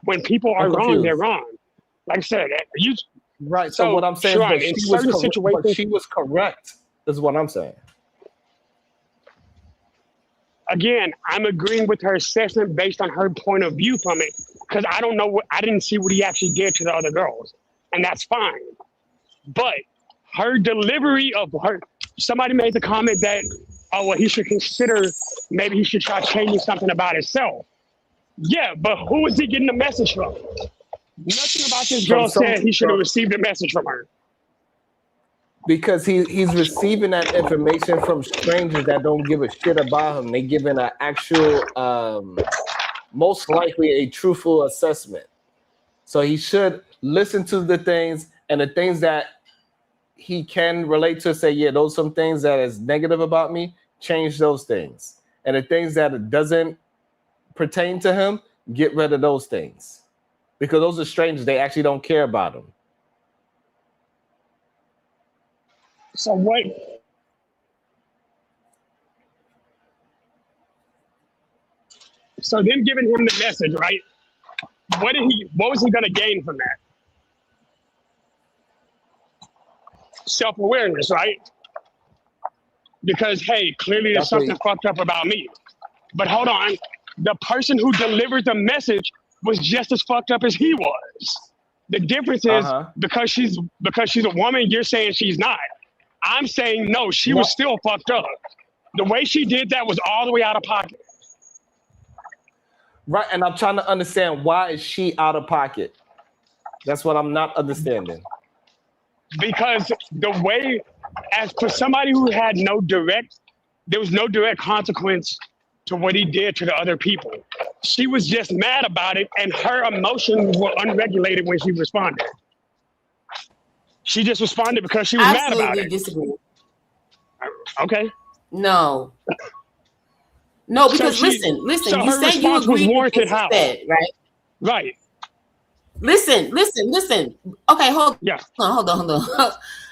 When people are wrong, they're wrong. Like I said, right. So what I'm saying is she was correct, is what I'm saying. Again, I'm agreeing with her assessment based on her point of view from it, because I don't know I didn't see what he actually did to the other girls, and that's fine. But her delivery of somebody made the comment that, oh, well, he should consider, maybe he should try changing something about himself. Yeah, but who is he getting the message from? Nothing about this girl said he should have received a message from her. Because he's receiving that information from strangers that don't give a shit about him. They giving an actual, most likely a truthful assessment. So he should listen to the things, and the things that he can relate to, say, yeah, those some things that is negative about me, change those things. And the things that doesn't pertain to him, get rid of those things. Because those are strangers. They actually don't care about him. So what? So them giving him the message, right? What was he gonna gain from that? Self-awareness, right? Because hey, clearly there's something fucked up about me. But hold on, the person who delivered the message was just as fucked up as he was. The difference is because she's a woman, you're saying she's not. I'm saying no, she was still fucked up. The way she did that was all the way out of pocket. Right, and I'm trying to understand, why is she out of pocket? That's what I'm not understanding. Because the way, as for somebody who had there was no direct consequence to what he did to the other people. She was just mad about it, and her emotions were unregulated when she responded. She just responded because she was mad about it. Disagree. Okay. No, because so listen. So you her said you response was agreed with warranted what how? you said, right? Right. Listen. Okay, hold on.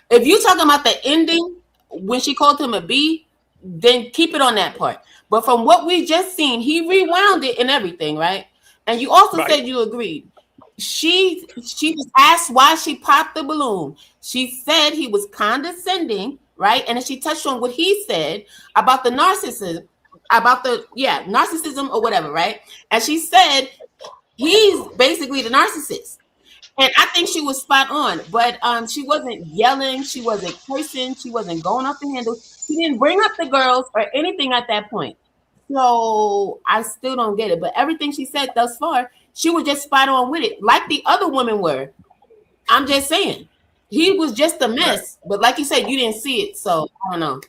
If you're talking about the ending when she called him a B, then keep it on that part. But from what we just seen, he rewound it and everything, right? And you also said you agreed. She was asked why she popped the balloon. She said he was condescending, right? And then she touched on what he said about the narcissism, narcissism or whatever, right? And she said he's basically the narcissist. And I think she was spot on, but she wasn't yelling, she wasn't cursing, she wasn't going off the handle. She didn't bring up the girls or anything at that point. So I still don't get it. But everything she said thus far, she was just spot on with it, like the other women were. I'm just saying, he was just a mess. But like you said, you didn't see it, so I don't know.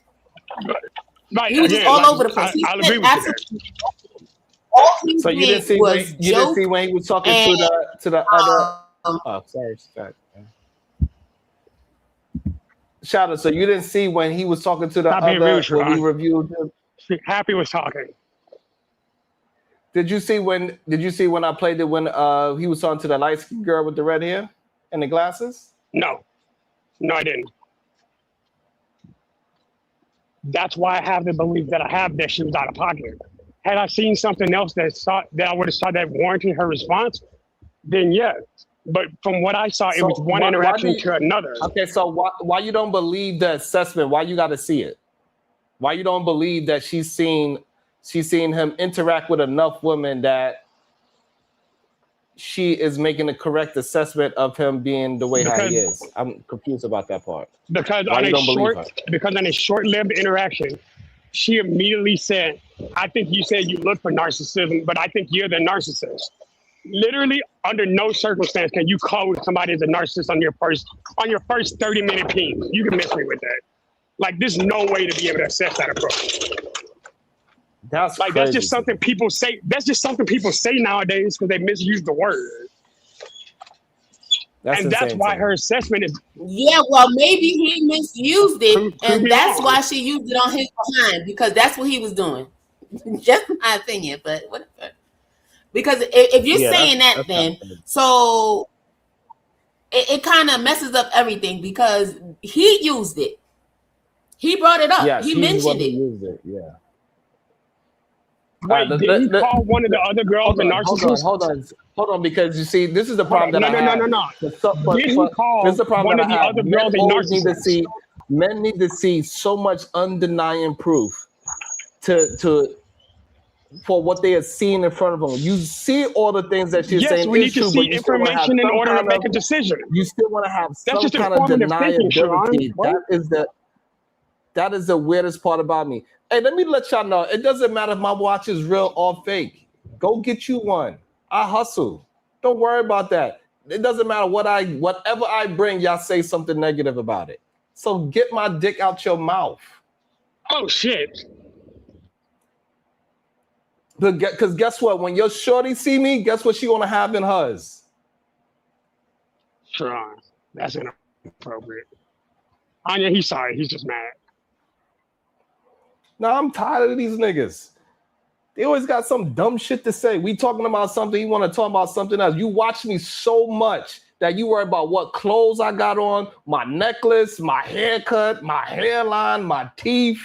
Right. He was just all over the place. I'll agree with you. So you didn't see when he was talking to the other. Oh, sorry. Shout out. So you didn't see when he was talking to the other when we reviewed him? Happy was talking. Did you see when I played it when he was talking to the light skinned girl with the red hair and the glasses? No, I didn't. That's why I have the belief that I have that she was out of pocket. Had I seen something else that I would have saw that warranted her response, then yes. But from what I saw, it was one interaction to another. Okay, so why you don't believe the assessment? Why you got to see it? Why you don't believe that she's seen him interact with enough women that she is making a correct assessment of him being the way how he is? I'm confused about that part. Because on a short-lived interaction, she immediately said, "I think you said you look for narcissism, but I think you're the narcissist." Literally, under no circumstance can you call somebody as a narcissist on your first 30-minute ping. You can miss me with that. Like, there's no way to be able to assess that approach. That's crazy. That's just something people say. That's just something people say nowadays because they misuse the word. That's why her assessment is. Yeah, well, maybe he misused it, and that's why she used it on his behind, because that's what he was doing. Just my opinion, but whatever. Because if you're saying that, then so it kind of messes up everything, because he used it. He brought it up. Yes, he mentioned it. Used it. Yeah. Wait, did he call one of the other girls a narcissist? Hold on, because you see, this is the problem that I have. No. Did he call this is the problem one of the other girls a narcissist? Men need to see so much undenying proof for what they are seeing in front of them. You see all the things that you're saying. Yes, we need to see information in order to make a decision. You still want to have some kind of deniability. That is the weirdest part about me. Hey, let me let y'all know. It doesn't matter if my watch is real or fake. Go get you one. I hustle. Don't worry about that. It doesn't matter whatever I bring, y'all say something negative about it. So get my dick out your mouth. Oh, shit. Because guess what? When your shorty see me, guess what she want to have in hers? Sure. That's inappropriate. Anya, he's sorry. He's just mad. No, I'm tired of these niggas. They always got some dumb shit to say. We talking about something, you want to talk about something else. You watch me so much that you worry about what clothes I got on, my necklace, my haircut, my hairline, my teeth,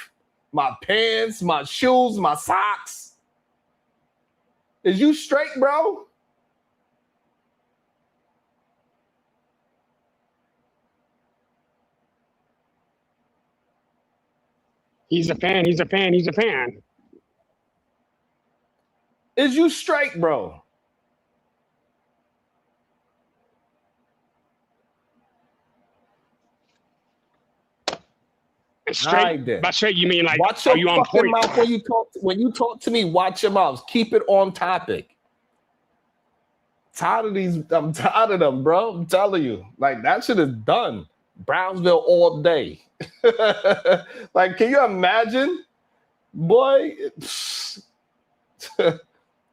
my pants, my shoes, my socks. Is you straight, bro? He's a fan. He's a fan. He's a fan. Is you straight, bro? Straight. By straight, you mean like, watch are your you on fucking point? mouth when you talk. When you talk to me, watch your mouth. Keep it on topic. Tired of these. I'm tired of them, bro. I'm telling you, like that shit is done. Brownsville all day. Like, can you imagine, boy?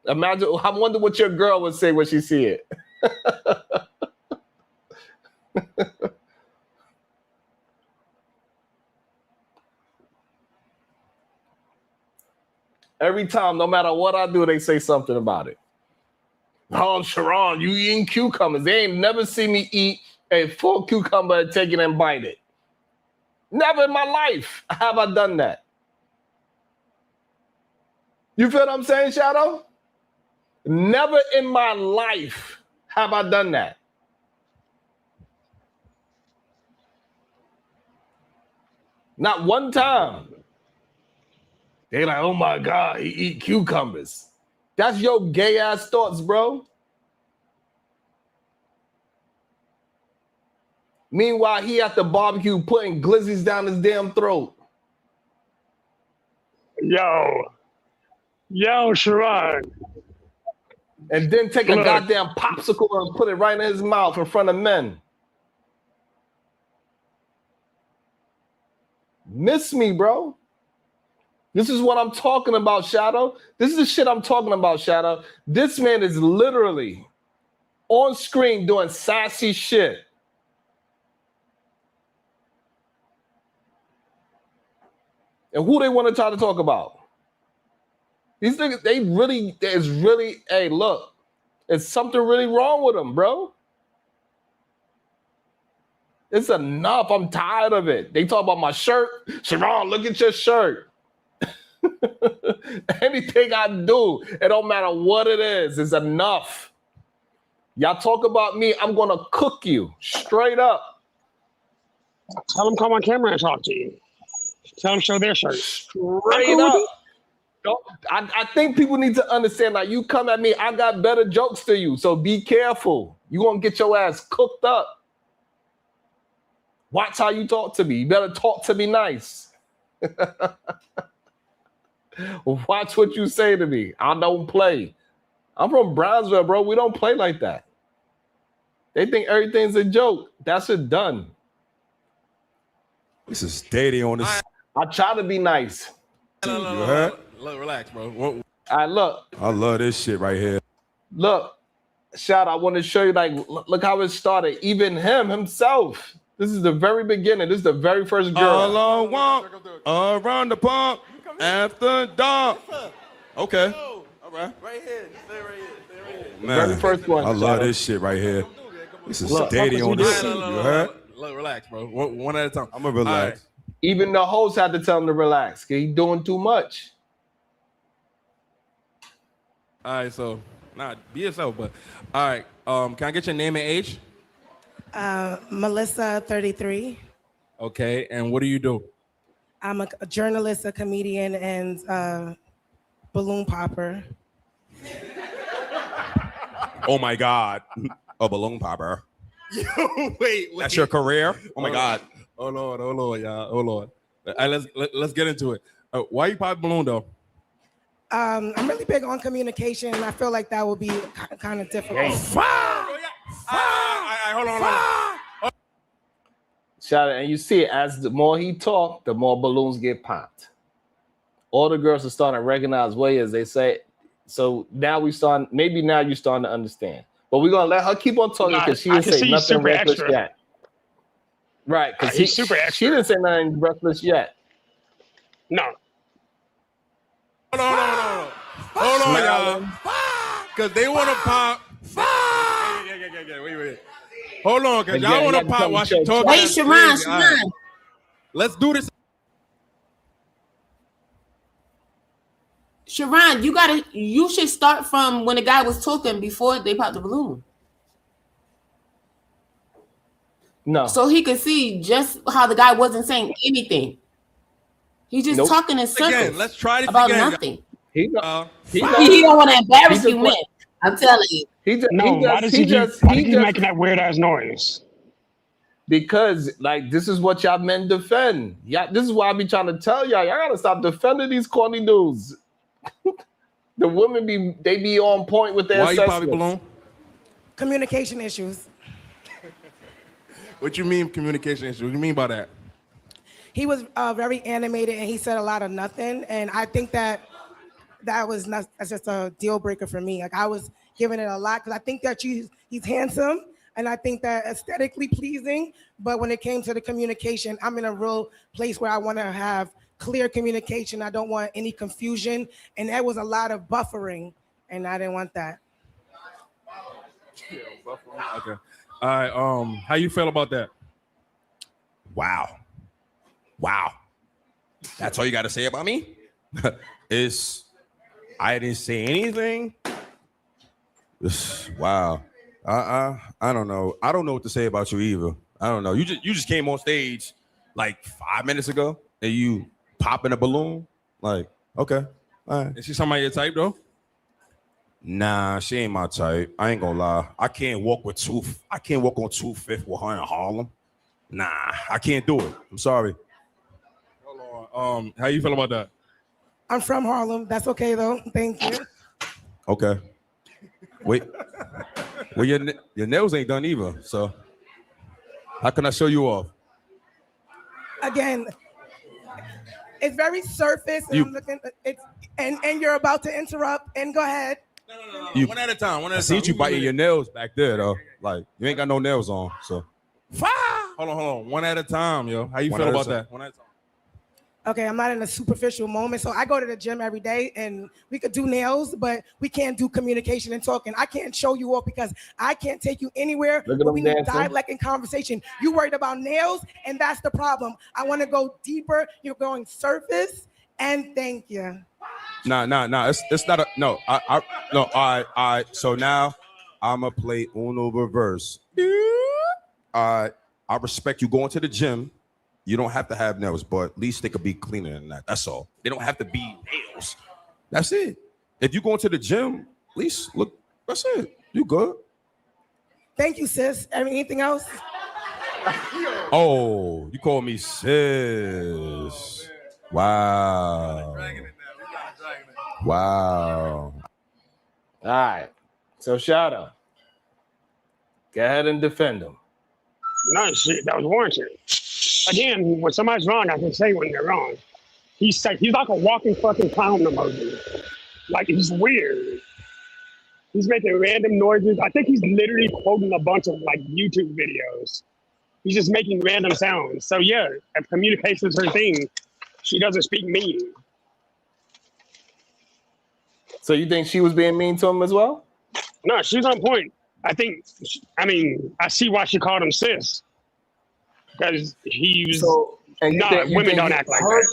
Imagine. I wonder what your girl would say when she see it. Every time, no matter what I do, they say something about it. Oh, Sharon, you eating cucumbers. They ain't never seen me eat a full cucumber and take it and bite it. Never in my life have I done that. You feel what I'm saying, Shadow? Never in my life have I done that. Not one time. They like, oh my God, he eat cucumbers. That's your gay ass thoughts, bro. Meanwhile, he at the barbecue putting glizzies down his damn throat. Yo, Sharon. And then take a goddamn popsicle and put it right in his mouth in front of men. Miss me, bro. This is what I'm talking about, Shadow. This is the shit I'm talking about, Shadow. This man is literally on screen doing sassy shit. And who they want to try to talk about? These niggas, hey, look, there's something really wrong with them, bro. It's enough. I'm tired of it. They talk about my shirt. Sharon, look at your shirt. Anything I do, it don't matter what it is, it's enough. Y'all talk about me, I'm gonna cook you straight up. Tell them come on camera and talk to you. Tell them show their shirt. Straight up. I think people need to understand, like, you come at me, I got better jokes to you, so be careful. You gonna get your ass cooked up. Watch how you talk to me. You better talk to me nice. Watch what you say to me. I don't play. I'm from Brownsville, bro. We don't play like that. They think everything's a joke. That's it done. This is steady on this. I try to be nice. You heard? Look, relax, bro. Look. I love this shit right here. Look, Shout, I want to show you, like, look how it started. Even himself. This is the very beginning. This is the very first girl. All I want around the pump after dark. Okay. All right. Right here. Stay right here. Stay right here. Man, very first one. I love this shit right here. This is steady on this shit. You heard? Look, relax, bro. One at a time. I'm gonna relax. Right. Even the host had to tell him to relax. Cause he's doing too much. All right, so be yourself, but all right. Can I get your name and age? Melissa, 33. Okay, and what do you do? I'm a journalist, a comedian, and balloon popper. Oh my God, a balloon popper. Wait. That's your career? Oh my God. Oh Lord, y'all. Oh Lord. All right, let's get into it. Why you pop balloon though? I'm really big on communication. And I feel like that will be kind of difficult. Hold on. Shout out, and you see it, as the more he talked, the more balloons get popped. All the girls are starting to recognize what he is. They say, so now you're starting to understand. But we're gonna let her keep on talking because she didn't say nothing reckless yet. Right, because he's super extra. She didn't say nothing breathless yet. No. Hold on, y'all. Because they want to pop. Wait. Hold on, because y'all want to pop while she talking. Wait, Sharon. Let's do this. Sharon, you should start from when the guy was talking before they popped the balloon. No. So he could see just how the guy wasn't saying anything. He's just talking in circles. Again, let's try this about again. nothing. He don't want to embarrass you, man. I'm telling you. Why does he keep making that weird ass noise? Because like this is what y'all men defend. Yeah, this is why I be trying to tell y'all. Y'all gotta stop defending these corny dudes. The women be on point with their Why you popping balloon? Communication issues. What you mean communication issues? What do you mean by that? He was very animated and he said a lot of nothing. And I think that's just a deal breaker for me. Like I was giving it a lot because I think that he's handsome and I think that aesthetically pleasing. But when it came to the communication, I'm in a real place where I want to have clear communication. I don't want any confusion. And there was a lot of buffering and I didn't want that. Okay. All right. How you feel about that? Wow. That's all you got to say about me? I didn't say anything. Wow. I don't know. I don't know what to say about you either. I don't know. You just came on stage like 5 minutes ago and you popping a balloon. Like, okay. All right. Is she somebody your type though? Nah, she ain't my type. I ain't gonna lie. I can't walk on 2/5 with her in Harlem. Nah, I can't do it. I'm sorry. Hold on. How you feel about that? I'm from Harlem. That's okay though. Thank you. Okay. Wait. Well, your nails ain't done either. So how can I show you off? Again, it's very surface. And I'm looking. And you're about to interrupt. And go ahead. No. One at a time. I see you biting your nails back there though. Like you ain't got no nails on. So. Hold on. One at a time, yo. How you feel about that? One at a time. Okay, I'm not in a superficial moment. So I go to the gym every day and we could do nails, but we can't do communication and talking. I can't show you off because I can't take you anywhere. We need dialect and conversation. You worried about nails and that's the problem. I want to go deeper. You're going surface and thank you. Nah. It's not a no. All right. So now I'ma play Uno reverse. I respect you going to the gym. You don't have to have nails, but at least they could be cleaner than that. That's all. They don't have to be nails. That's it. If you going to the gym, at least look. That's it. You good. Thank you, sis. Anything else? Oh, you call me sis. Wow. All right. So Shadow, go ahead and defend him. No shit, that was warranted. Again, when somebody's wrong, I can say when they're wrong. He's like a walking fucking clown emoji. Like he's weird. He's making random noises. I think he's literally quoting a bunch of like YouTube videos. He's just making random sounds. So yeah, if communication is her thing, she doesn't speak mean. So you think she was being mean to him as well? No, she's on point. I see why she called him sis. Because he's women don't act like that.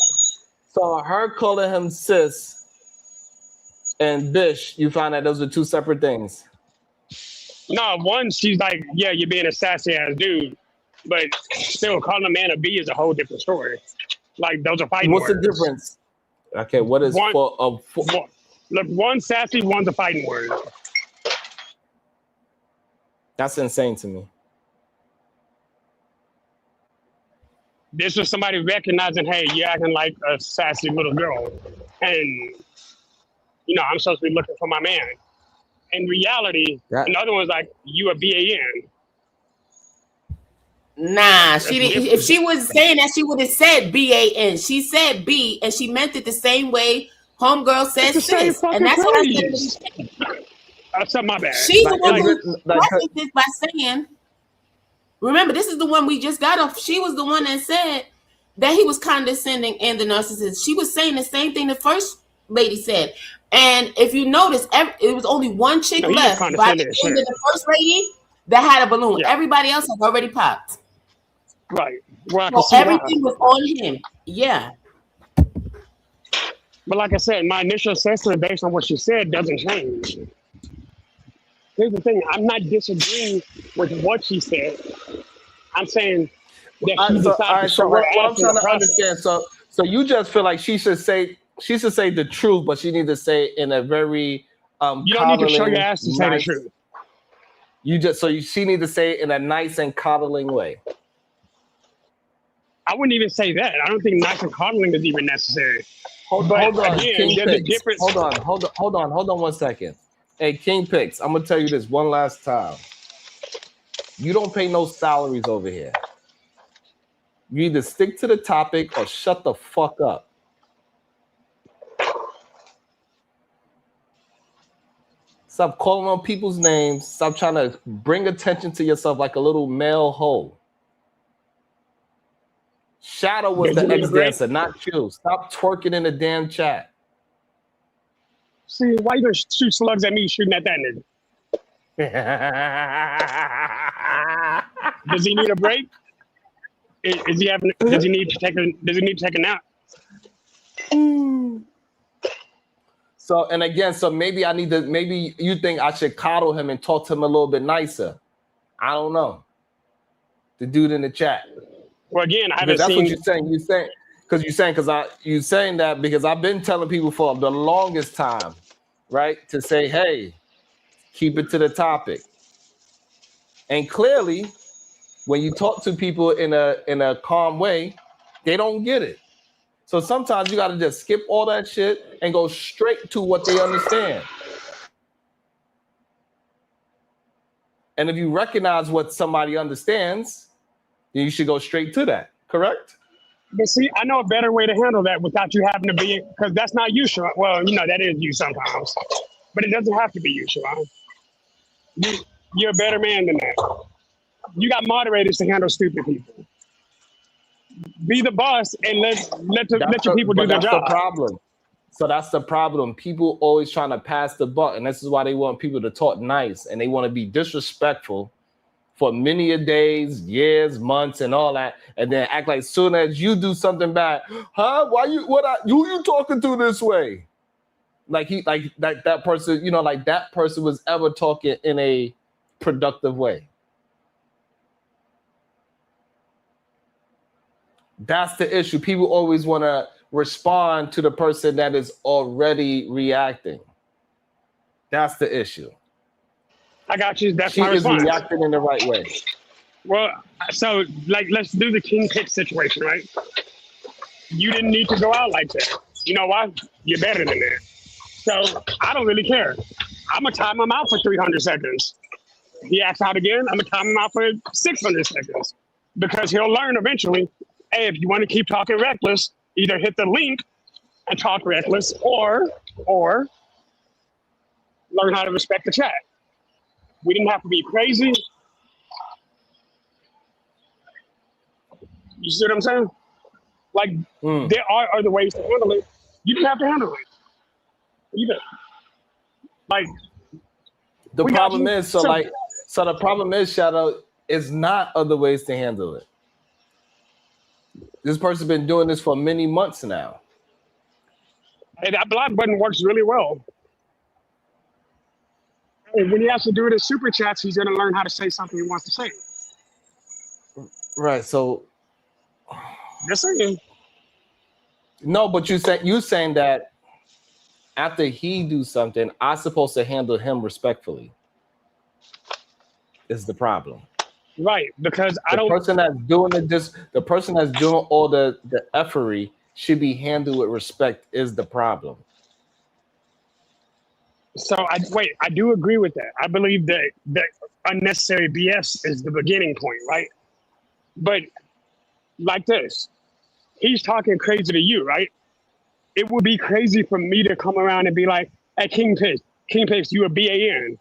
So her calling him sis and bish, you find that those are two separate things. No, one, she's like, yeah, you're being a sassy ass dude. But still calling a man a B is a whole different story. Like those are fighting words. What's the difference? Okay, what is Look, one's sassy, one's a fighting word. That's insane to me. This was somebody recognizing, hey, you're acting like a sassy little girl. And, I'm supposed to be looking for my man. In reality, another one's like, you a BAN. Nah, she didn't. If she was saying that, she would have said BAN. She said B, and she meant it the same way homegirl said sis. And that's what I said. That's my bad. She's the one who prefaced this by saying, Remember, this is the one we just got off. She was the one that said that he was condescending and the narcissist. She was saying the same thing the first lady said. And if you notice, it was only one chick left by the end of the first lady that had a balloon. Yeah. Everybody else had already popped. Right. Well, so everything was on him. Yeah. But like I said, my initial assessment based on what she said doesn't change. Here's the thing. I'm not disagreeing with what she said. I'm saying that she decided to show her what I'm ass in trying the to understand. So you just feel like she should say the truth, but she needs to say it in a very you don't need to show your ass to say the truth. She needs to say it in a nice and coddling way. I wouldn't even say that. I don't think nice and coddling is even necessary. Hold on, King Pix. Hold on 1 second. Hey, King Pix, I'm gonna tell you this one last time. You don't pay no salaries over here. You either stick to the topic or shut the fuck up. Stop calling on people's names. Stop trying to bring attention to yourself like a little male hoe. Shadow was the ex-dancer, not you. Stop twerking in the damn chat. See, why you gonna shoot slugs at me shooting at that nigga? Does he need a break? Is he having? Does he need to take a nap? So maybe you think I should coddle him and talk to him a little bit nicer. I don't know. The dude in the chat. Well, again, I haven't that's seen. What you're saying that because I've been telling people for the longest time, right, to say, hey, keep it to the topic. And clearly, when you talk to people in a calm way, they don't get it. So sometimes you got to just skip all that shit and go straight to what they understand. And if you recognize what somebody understands, then you should go straight to that. Correct? But see, I know a better way to handle that without you having to be, because that's not you, Sharon. Well, that is you sometimes, but it doesn't have to be you, Sharon. You're a better man than that. You got moderators to handle stupid people. Be the boss and let your people do their job. That's the problem. So that's the problem. People always trying to pass the buck, and this is why they want people to talk nice, and they want to be disrespectful for many a days, years, months, and all that, and then act like soon as you do something bad, who you talking to this way? That person, like that person was ever talking in a productive way. That's the issue. People always want to respond to the person that is already reacting. That's the issue. I got you. That's she my response. She is reacting in the right way. Well, so let's do the King Pix situation, right? You didn't need to go out like that. You know why? You're better than that. So I don't really care. I'm gonna time him out for 300 seconds. He acts out again. I'm gonna time him out for 600 seconds because he'll learn eventually. Hey, if you want to keep talking reckless, either hit the link and talk reckless, or learn how to respect the chat. We didn't have to be crazy. You see what I'm saying? Like, there are other ways to handle it. You didn't have to handle it. Either. Like, the problem is, the problem is, Shadow, is not other ways to handle it. This person's been doing this for many months now. Hey, that block button works really well. And when he has to do it in super chats, he's going to learn how to say something he wants to say. Right. So, just saying. No, but you saying that after he do something, I'm supposed to handle him respectfully. Is the problem. Right, because the person that's doing all the effery should be handled with respect is the problem. So I do agree with that. I believe that unnecessary BS is the beginning point, right? But like this, he's talking crazy to you, right? It would be crazy for me to come around and be like, hey, King Pix, you a BAN.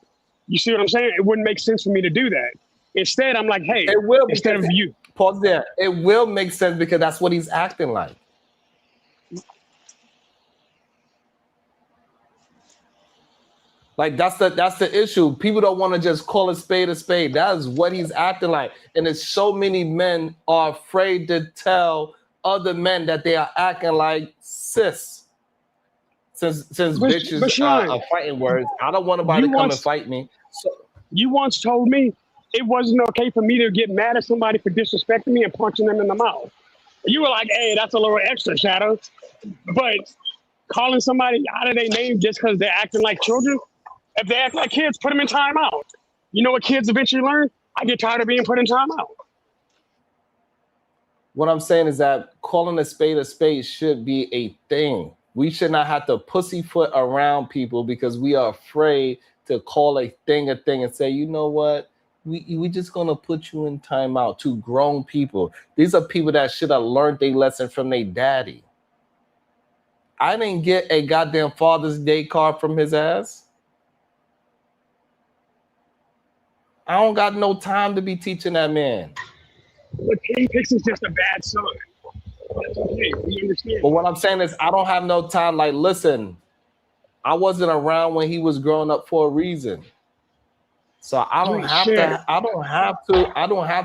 You see what I'm saying? It wouldn't make sense for me to do that. Instead, I'm like, hey, It will instead of you. Pause there. It will make sense because that's what he's acting like. Like that's the issue. People don't want to just call a spade a spade. That is what he's acting like. And it's so many men are afraid to tell other men that they are acting like sis. Since bitches are fighting words, I don't want nobody to come and fight me. So, you once told me it wasn't okay for me to get mad at somebody for disrespecting me and punching them in the mouth. You were like, hey, that's a little extra, Shadow. But calling somebody out of their name just because they're acting like children, if they act like kids, put them in timeout. You know what kids eventually learn? I get tired of being put in timeout. What I'm saying is that calling a spade should be a thing. We should not have to pussyfoot around people because we are afraid to call a thing and say, you know what? We just gonna put you in timeout. To grown people. These are people that should have learned their lesson from their daddy. I didn't get a goddamn Father's Day card from his ass. I don't got no time to be teaching that man. But King Pix is just a bad son. That's okay. We understand. But what I'm saying is I don't have no time. Like, listen, I wasn't around when he was growing up for a reason. So I don't have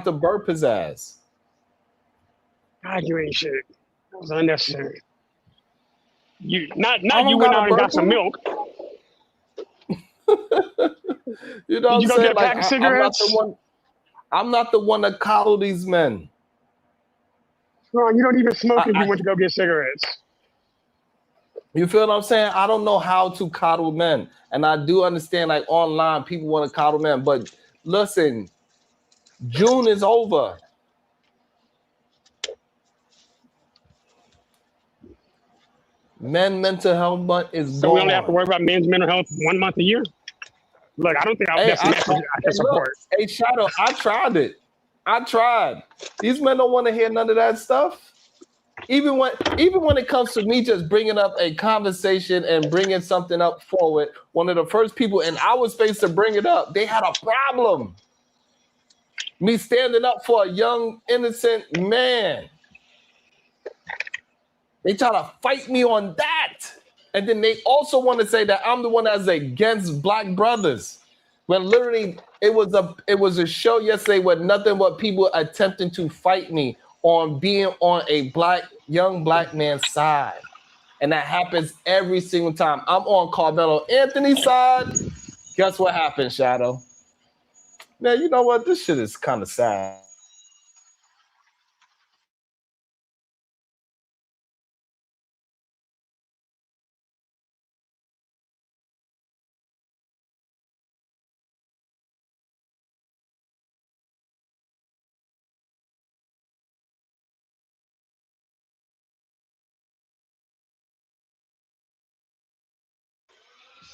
to burp his ass. God, you ain't shit. That was unnecessary. You not you went out and got some milk. You know what I'm go saying? get a pack of cigarettes? I'm not the one to coddle these men. No, you don't even smoke if you went to go get cigarettes. You feel what I'm saying? I don't know how to coddle men. And I do understand, like, online, people want to coddle men. But listen, June is over. Men mental health month is gone. So we only have to worry about men's mental health 1 month a year? Look, I don't think that's a message I can support. Hey, Shadow, I tried it. I tried. These men don't want to hear none of that stuff. Even when it comes to me just bringing up a conversation and bringing something up forward, one of the first people in our space to bring it up, they had a problem. Me standing up for a young, innocent man. They try to fight me on that. And then they also want to say that I'm the one that's against black brothers. When literally it was a show yesterday with nothing but people attempting to fight me on being on a young black man's side. And that happens every single time. I'm on Carmelo Anthony's side. Guess what happened, Shadow? Man, you know what? This shit is kind of sad.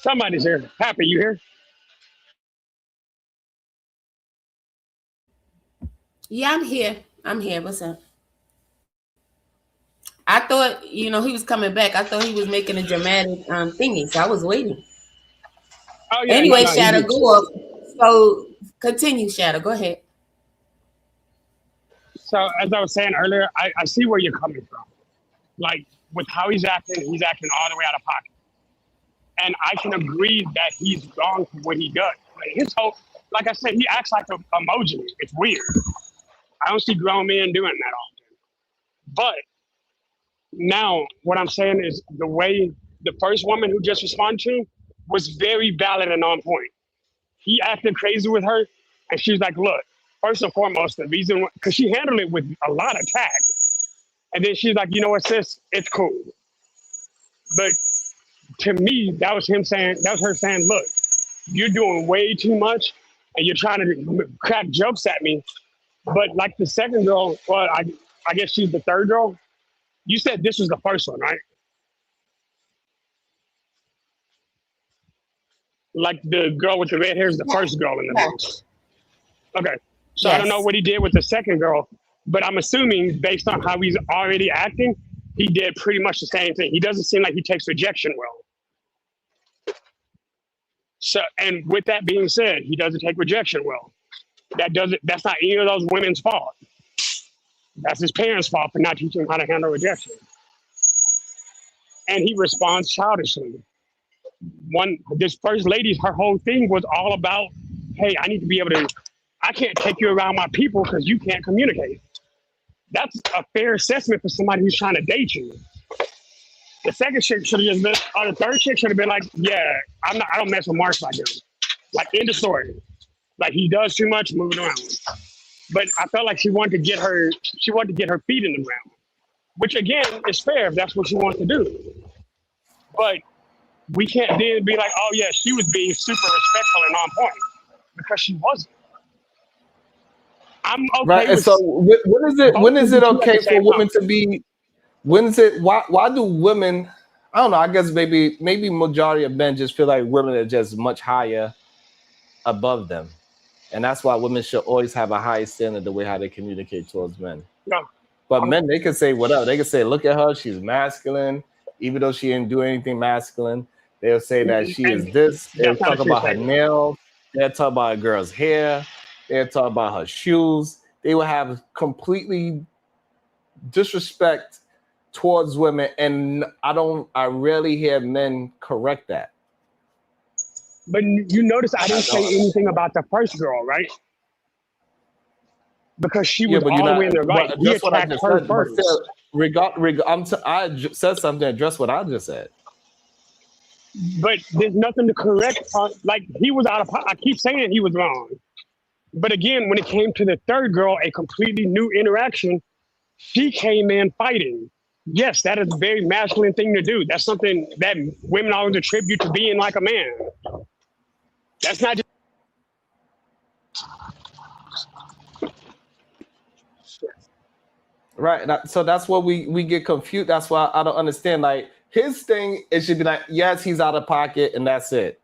Somebody's here. Happy, you here? Yeah, I'm here. What's up? I thought, he was coming back. I thought he was making a dramatic thingy, so I was waiting. Oh, yeah, anyway, Shadow, go off. So continue, Shadow. Go ahead. So as I was saying earlier, I see where you're coming from. Like with how he's acting all the way out of pocket. And I can agree that he's wrong for what he does. Like I said, he acts like an emoji. It's weird. I don't see grown men doing that often. But now what I'm saying is the way the first woman who just responded to him was very valid and on point. He acted crazy with her, and she's like, look, first and foremost, the reason, because she handled it with a lot of tact. And then she's like, you know what, sis, it's cool. But to me, that was her saying, look, you're doing way too much and you're trying to crack jokes at me. But like the second girl, well, I guess she's the third girl. You said this was the first one, right? Like the girl with the red hair is the first girl in the box. Okay. So yes. I don't know what he did with the second girl, but I'm assuming based on how he's already acting, he did pretty much the same thing. He doesn't seem like he takes rejection well. So, and with that being said, he doesn't take rejection well. That's not either of those women's fault. That's his parents' fault for not teaching him how to handle rejection. And he responds childishly. This first lady, her whole thing was all about, hey, I can't take you around my people because you can't communicate. That's a fair assessment for somebody who's trying to date you. The second chick should have just been, or the third chick should have been like, yeah, I don't mess with Marks like this. Like, end of story. Like, he does too much moving around. But I felt like she wanted to get her feet in the ground, which again is fair if that's what she wants to do. But we can't then be like, oh yeah, she was being super respectful and on point, because she wasn't. I'm okay. Right. And so when is it okay for women to be? When is it? Why do women? I don't know. I guess maybe majority of men just feel like women are just much higher above them, and that's why women should always have a higher standard the way how they communicate towards men. Yeah. But men, they can say whatever. They can say, look at her, she's masculine, even though she didn't do anything masculine. They'll say that she is this. They'll talk about her nails. They'll talk about a girl's hair. They'll talk about her shoes. They will have completely disrespect towards women, and I rarely hear men correct that. But you notice I didn't say anything about the first girl, right? Because she was all the way in the right. We attacked her first. I said something to address what I just said. But there's nothing to correct. Like, he was out of pocket. I keep saying he was wrong. But again, when it came to the third girl, a completely new interaction, she came in fighting. Yes, that is a very masculine thing to do. That's something that women always attribute to being like a man. That's not just... Right. So that's what we get confused. That's why I don't understand. Like, his thing, it should be like, yes, he's out of pocket, and that's it.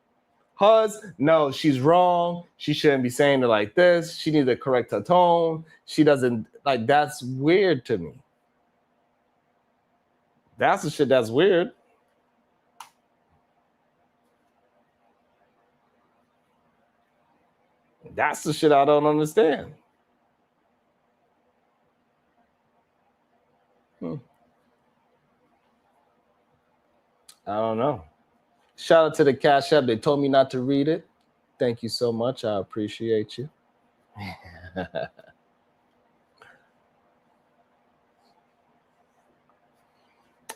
Hers, no, she's wrong. She shouldn't be saying it like this. She needs to correct her tone. She doesn't, like, that's weird to me. That's the shit that's weird. That's the shit I don't understand. I don't know. Shout out to the Cash App. They told me not to read it. Thank you so much. I appreciate you.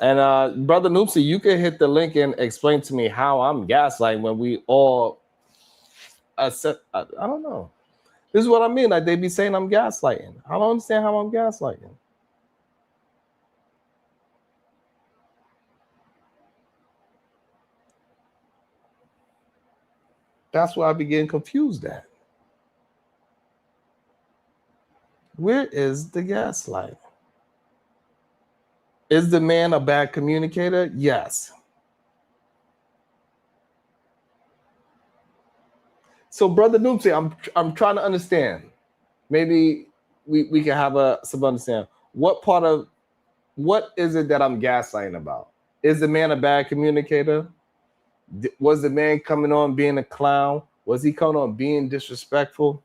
And Brother Noopsy, you can hit the link and explain to me how I'm gaslighting when we all accept. I don't know. This is what I mean. Like, they be saying I'm gaslighting. I don't understand how I'm gaslighting. That's why I be getting confused at. Where is the gaslight? Is the man a bad communicator? Yes. So, Brother Noopsy, I'm trying to understand. Maybe we can have some understanding. What is it that I'm gaslighting about? Is the man a bad communicator? Was the man coming on being a clown? Was he coming on being disrespectful?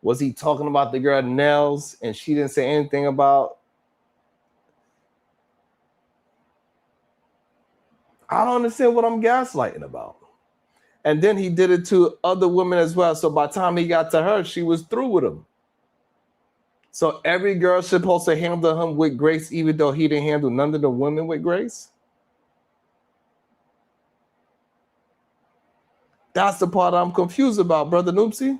Was he talking about the girl nails and she didn't say anything about? I don't understand what I'm gaslighting about. And then he did it to other women as well. So by the time he got to her, she was through with him. So every girl supposed to handle him with grace, even though he didn't handle none of the women with grace? That's the part I'm confused about, Brother Noopsy.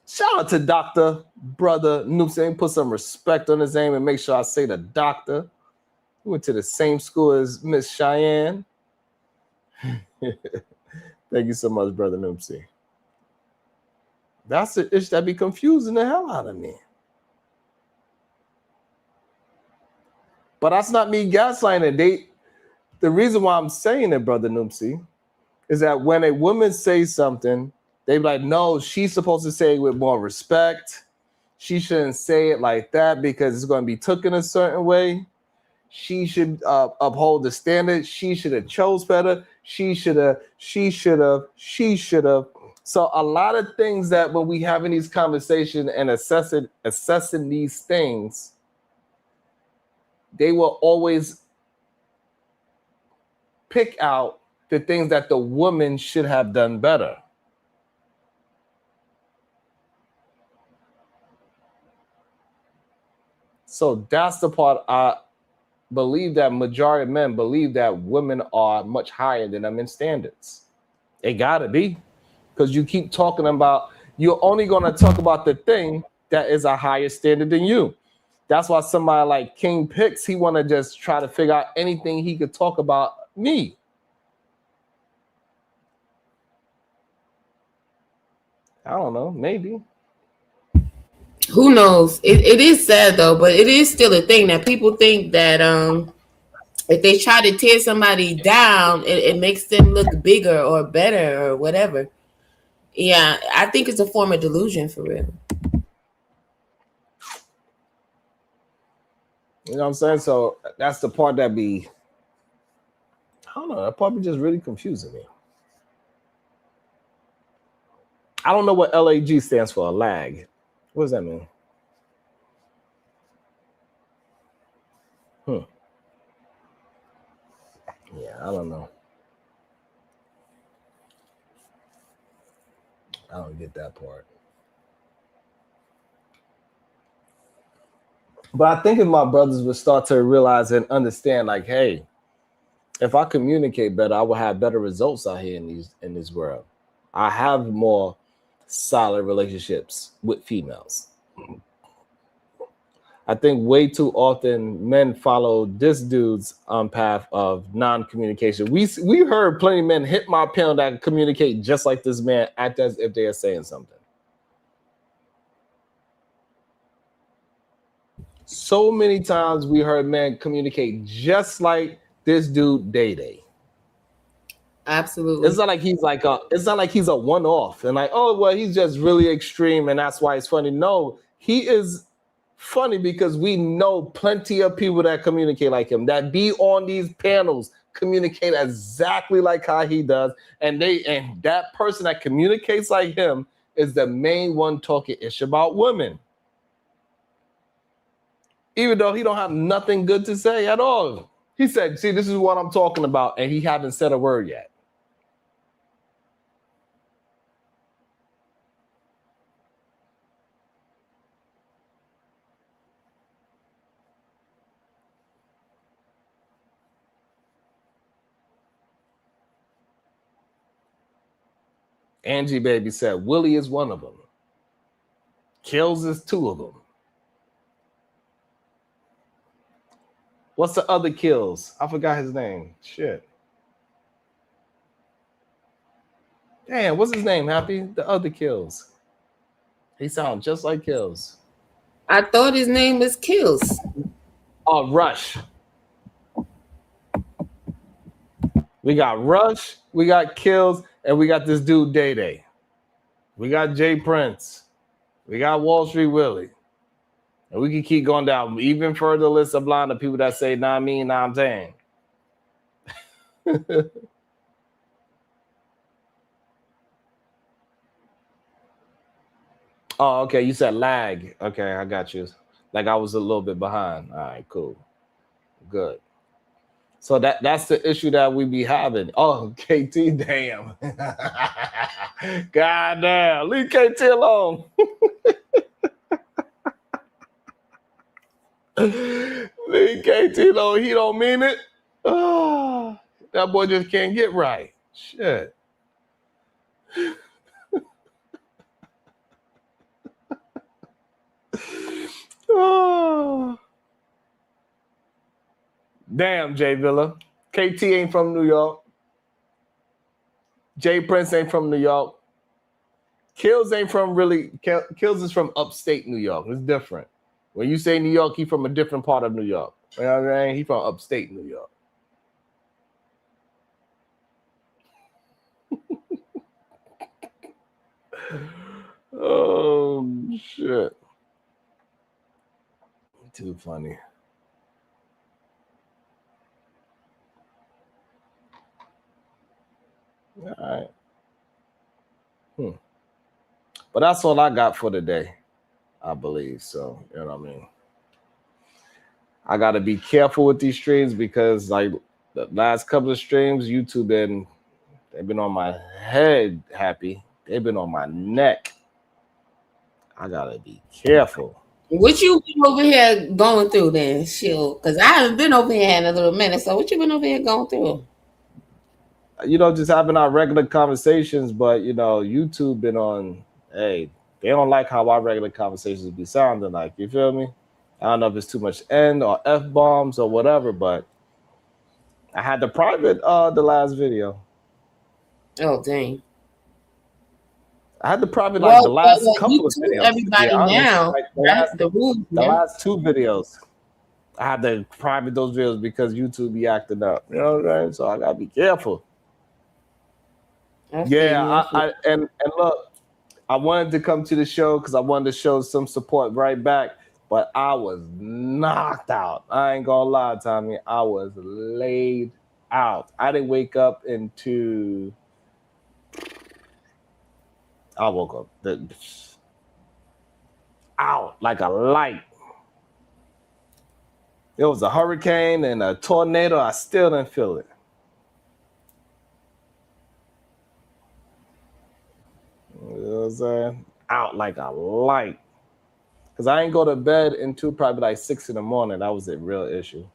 Shout out to Dr. Brother Noopsy. Put some respect on his name and make sure I say the doctor. We went to the same school as Miss Cheyenne. Thank you so much, Brother Noopsy. That's the issue that be confusing the hell out of me. But that's not me gaslighting. The reason why I'm saying it, Brother Noopsy, is that when a woman says something, they be like, no, she's supposed to say it with more respect. She shouldn't say it like that because it's going to be taken a certain way. She should uphold the standard. She should have chose better. She should have. So a lot of things that when we having these conversations and assessing these things, they will always pick out the things that the woman should have done better. So that's the part I believe that majority of men believe that women are much higher than them in standards. It gotta be, because you keep talking about, you're only gonna talk about the thing that is a higher standard than you. That's why somebody like King Pix, he wanna just try to figure out anything he could talk about me. I don't know, maybe. Who knows? It is sad though, but it is still a thing that people think that if they try to tear somebody down, it makes them look bigger or better or whatever. Yeah, I think it's a form of delusion for real. You know what I'm saying? So that's the part that be, I don't know, that part be just really confusing me. I don't know what LAG stands for, a lag. What does that mean? Yeah, I don't know. I don't get that part. But I think if my brothers would start to realize and understand, like, hey, if I communicate better, I will have better results out here in this world. I have more solid relationships with females. I think way too often men follow this dude's path of non-communication. We heard plenty of men hit my panel that communicate just like this man, act as if they are saying something. So many times we heard men communicate just like this dude Day Day. Absolutely. It's not like he's a one-off and like, oh well, he's just really extreme and that's why it's funny. No, he is funny because we know plenty of people that communicate like him, that be on these panels, communicate exactly like how he does, and that person that communicates like him is the main one talking ish about women, even though he don't have nothing good to say at all. He said, see, this is what I'm talking about, and he hasn't said a word yet. Angie Baby said, Willie is one of them. Kills is two of them. What's the other Kills? I forgot his name. Shit. Damn, what's his name, Happy? The other Kills. He sounds just like Kills. I thought his name was Kills. Oh, Rush. We got Rush, we got Kills, and we got this dude Day Day. We got Jay Prince. We got Wall Street Willie. And we can keep going down even further list of line of people that say, nah, I mean, nah, I'm saying. Oh, okay. You said lag. Okay, I got you. Like I was a little bit behind. All right, cool. Good. So that's the issue that we be having. Oh, KT, damn. God damn. Leave KT alone. Leave KT alone. He don't mean it. Oh, that boy just can't get right. Shit. Oh. Damn, Jay Villa. KT ain't from New York. Jay Prince ain't from New York. Kills ain't from really. Kills is from upstate New York. It's different. When you say New York, he from a different part of New York. You know what I mean? He from upstate New York. Oh, shit. Too funny. All right. But that's all I got for today, I believe. So, you know what I mean? I got to be careful with these streams because, like, the last couple of streams, YouTube they've been on my head, Happy. They've been on my neck. I got to be careful. What you been over here going through then, Shield? Because I haven't been over here in a little minute. So what you been over here going through? You know, just having our regular conversations, but, you know, YouTube been on, hey, they don't like how our regular conversations be sounding like. You feel me? I don't know if it's too much N or F-bombs or whatever, but I had the private the last video. Oh, dang. I had the private the last couple of videos. Everybody now, like the last two videos. I had to private those videos because YouTube be acting up. You know what I'm saying? So I gotta be careful. And look, I wanted to come to the show because I wanted to show some support right back, but I was knocked out. I ain't gonna lie, Tommy. I was laid out. I didn't wake up into. I woke up out like a light. It was a hurricane and a tornado. I still didn't feel it. You know what I'm saying? Out like a light. Because I ain't go to bed until probably like 6 in the morning. That was a real issue.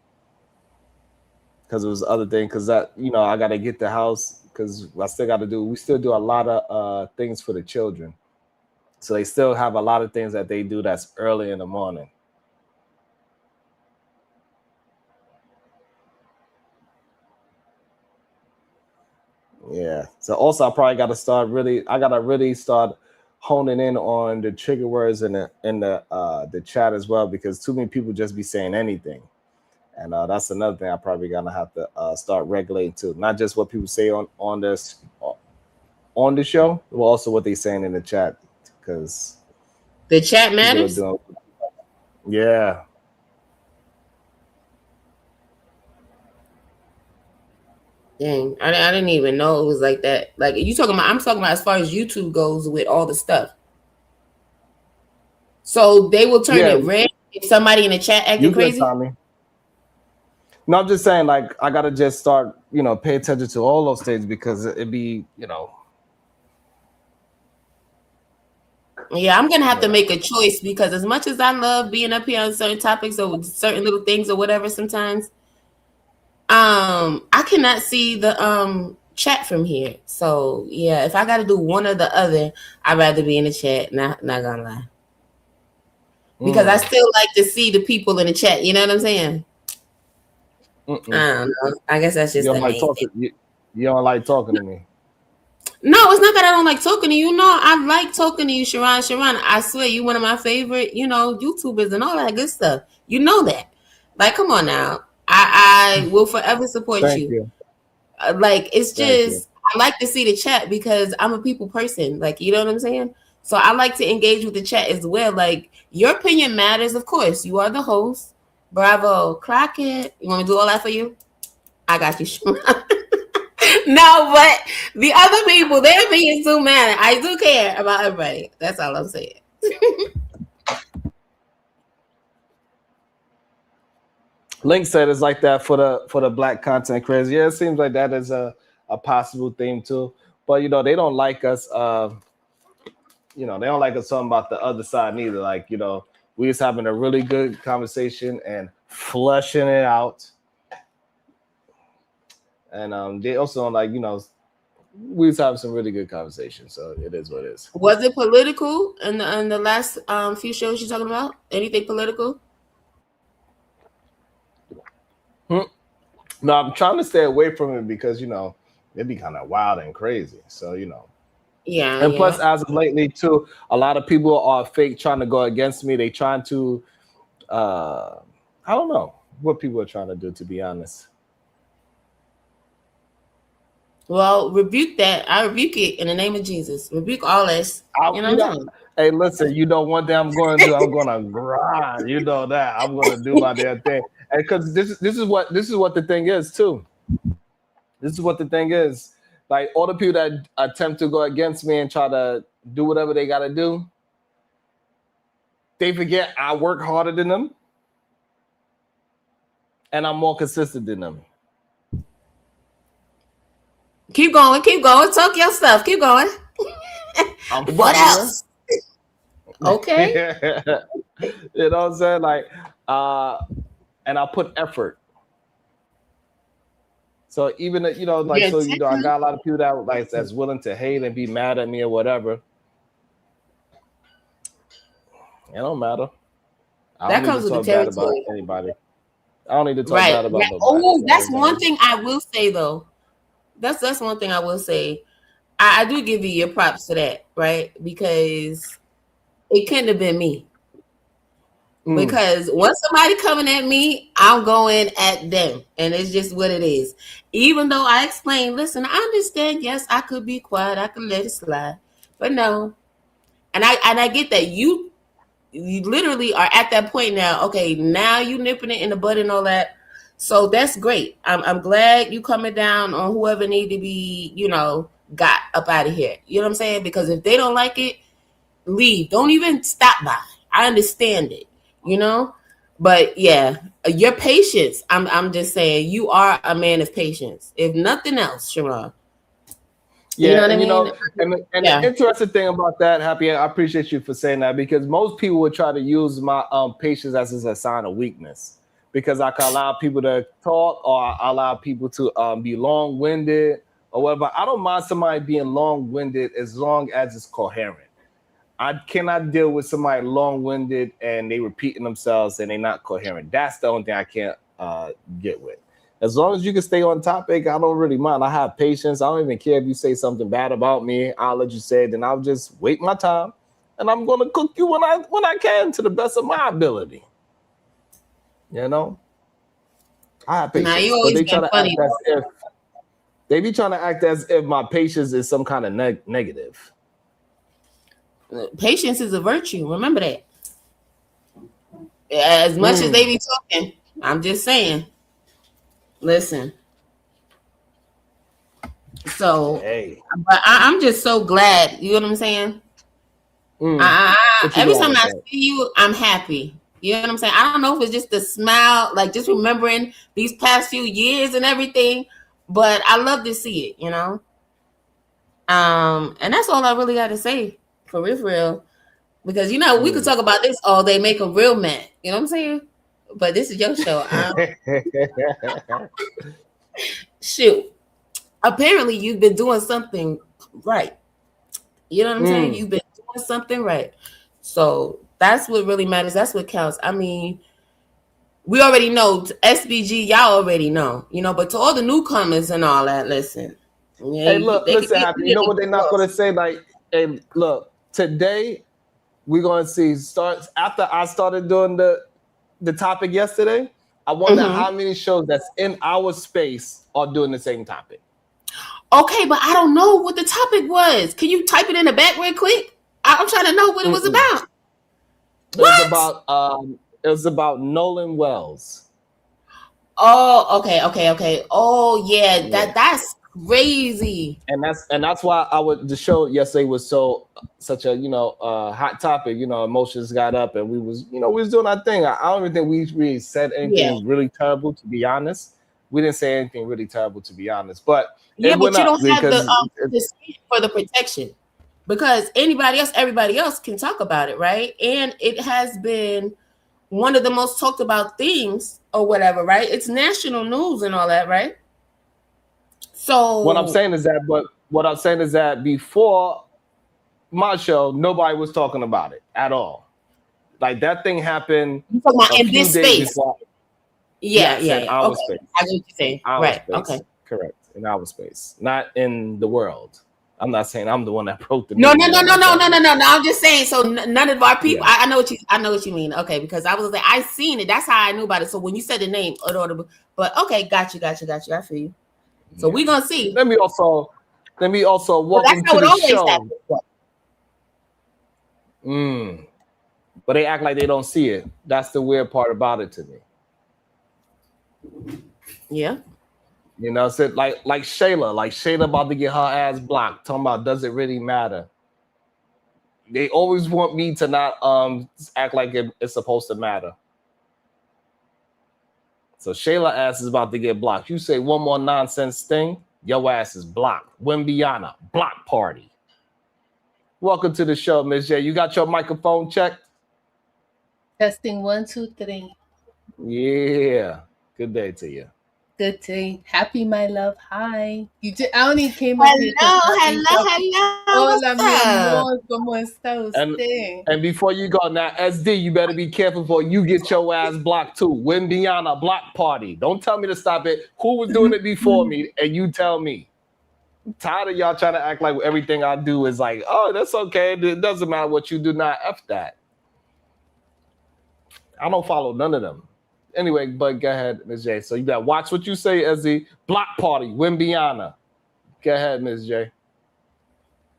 Because it was the other thing. Because that, you know, I got to get the house. Because we still do a lot of things for the children. So they still have a lot of things that they do that's early in the morning. Yeah. So also I probably got to really start honing in on the trigger words in the chat as well, because too many people just be saying anything. And that's another thing I probably gonna have to start regulating too. Not just what people say on the show, but also what they saying in the chat, because the chat matters. Yeah. Dang, I didn't even know it was like that. Like I'm talking about as far as YouTube goes with all the stuff. So they will turn it red if somebody in the chat acting crazy. Tommy. No, I'm just saying, like, I gotta just start, you know, pay attention to all those things because it'd be, you know. Yeah, I'm gonna have to make a choice because as much as I love being up here on certain topics or certain little things or whatever, sometimes, I cannot see the chat from here. So yeah, if I got to do one or the other, I'd rather be in the chat. Not gonna lie, because I still like to see the people in the chat. You know what I'm saying? I don't know. I guess that's just you don't like talking to me. No, it's not that I don't like talking to you. No, I like talking to you, Sharon. Sharon, I swear you one of my favorite, you know, YouTubers and all that good stuff. You know that. Like, come on now. I will forever support you. Like, it's just I like to see the chat because I'm a people person. Like, you know what I'm saying? So I like to engage with the chat as well. Like, your opinion matters, of course. You are the host. Bravo, clock it. You want me to do all that for you? I got you. No, but the other people, their opinions do matter. I do care about everybody. That's all I'm saying. Link said it's like that for the black content creators. Yeah, it seems like that is a possible theme too. But you know, they don't like us. You know, they don't like us talking about the other side neither. Like, you know, we just having a really good conversation and flushing it out. And they also don't like, you know, we was having some really good conversations. So it is what it is. Was it political in the last few shows you're talking about? Anything political? No, I'm trying to stay away from it because, you know, it'd be kind of wild and crazy. So, you know. Yeah. And plus, as of lately, too, a lot of people are fake trying to go against me. They trying to, I don't know what people are trying to do, to be honest. Well, rebuke that. I rebuke it in the name of Jesus. Rebuke all this. You know what I'm saying? Hey, listen, you know one thing I'm going to do? I'm going to grind. You know that. I'm going to do my damn thing. And because this is what the thing is, too. This is what the thing is. Like all the people that attempt to go against me and try to do whatever they got to do, they forget I work harder than them and I'm more consistent than them. Keep going. Talk your stuff. Keep going. What else? Okay. You know what I'm saying? Like, and I put effort. So even, you know, like, so, you know, I got a lot of people that like that's willing to hate and be mad at me or whatever. It don't matter. That comes with the territory. About anybody. I don't need to talk bad about nobody. Oh, that's one thing I will say though. That's one thing I will say. I do give you your props for that, right? Because it couldn't have been me. Because once somebody coming at me, I'm going at them. And it's just what it is. Even though I explained, listen, I understand, yes, I could be quiet, I could let it slide. But no. And I get that you literally are at that point now. Okay, now you nipping it in the bud and all that. So that's great. I'm glad you coming down on whoever need to be, you know, got up out of here. You know what I'm saying? Because if they don't like it, leave. Don't even stop by. I understand it, you know? But yeah, your patience. I'm just saying you are a man of patience. If nothing else, Sharon. Yeah, you know what I and, mean? you know, and the interesting thing about that, Happy, I appreciate you for saying that, because most people would try to use my patience as a sign of weakness, because I can allow people to talk or I allow people to be long-winded or whatever. I don't mind somebody being long-winded as long as it's coherent. I cannot deal with somebody long-winded and they repeating themselves and they're not coherent. That's the only thing I can't get with. As long as you can stay on topic, I don't really mind. I have patience. I don't even care if you say something bad about me. I'll let you say it, then I'll just wait my time, and I'm gonna cook you when I can to the best of my ability. You know, I have patience. Now you always they been funny. They be trying to act as if my patience is some kind of negative. Patience is a virtue. Remember that. As much as they be talking, I'm just saying. Listen. So, but I'm just so glad. You know what I'm saying? Every time I see you, I'm happy. You know what I'm saying? I don't know if it's just the smile, like just remembering these past few years and everything, but I love to see it, you know? And that's all I really got to say, for real. Because, you know, we could talk about this all day, make them real mad. You know what I'm saying? But this is your show. Shoot. Apparently, you've been doing something right. You know what I'm saying? You've been doing something right. So that's what really matters. That's what counts. I mean, we already know SBG, y'all already know, you know, but to all the newcomers and all that, listen. Yeah, hey, look, listen, Happy, you know what they're not going to say? Like, hey, look, today we're going to see after I started doing the topic yesterday, I wonder how many shows that's in our space are doing the same topic. Okay, but I don't know what the topic was. Can you type it in the back real quick? I'm trying to know what it was about. It was about Nolan Wells. Oh, okay. Oh, yeah. That's crazy. And that's why the show yesterday was such a hot topic. You know, emotions got up, and we was doing our thing. I don't even think we really said anything really terrible, to be honest. We didn't say anything really terrible, to be honest. But but you don't have the for the protection, because everybody else can talk about it, right? And it has been one of the most talked about things or whatever, right? It's national news and all that, right? So what I'm saying is that before my show, nobody was talking about it at all. Like that thing happened in this space. Yeah. Our okay. space. I get what you're saying. Right. Space. Okay. Correct. In our space, not in the world. I'm not saying I'm the one that broke the. No. I'm just saying. So none of our people. Yeah. I know what you mean. Okay, because I was like, I seen it. That's how I knew about it. So when you said the name, but okay, got you. I feel you. So we're gonna see. Let me also welcome to the show. But they act like they don't see it. That's the weird part about it to me. Yeah. You know, said like Shayla about to get her ass blocked. Talking about, does it really matter? They always want me to not act like it's supposed to matter. So Shayla ass is about to get blocked. You say one more nonsense thing, your ass is blocked. Wimbiana, block party. Welcome to the show, Miss J. You got your microphone checked? Testing 1, 2, 3. Yeah. Good day to you. Good day. Happy, my love. Hi. I only came up here. Hello. Hola, mi amor. ¿Cómo está usted? And before you go now, SD, you better be careful before you get your ass blocked too. Wimbiana, block party. Don't tell me to stop it. Who was doing it before me? And you tell me. I'm tired of y'all trying to act like everything I do is like, oh, that's okay. It doesn't matter what you do. Not F that. I don't follow none of them. Anyway, but go ahead, Ms. J. So you got to watch what you say, SD. Block party, Wimbiana. Go ahead, Ms. J.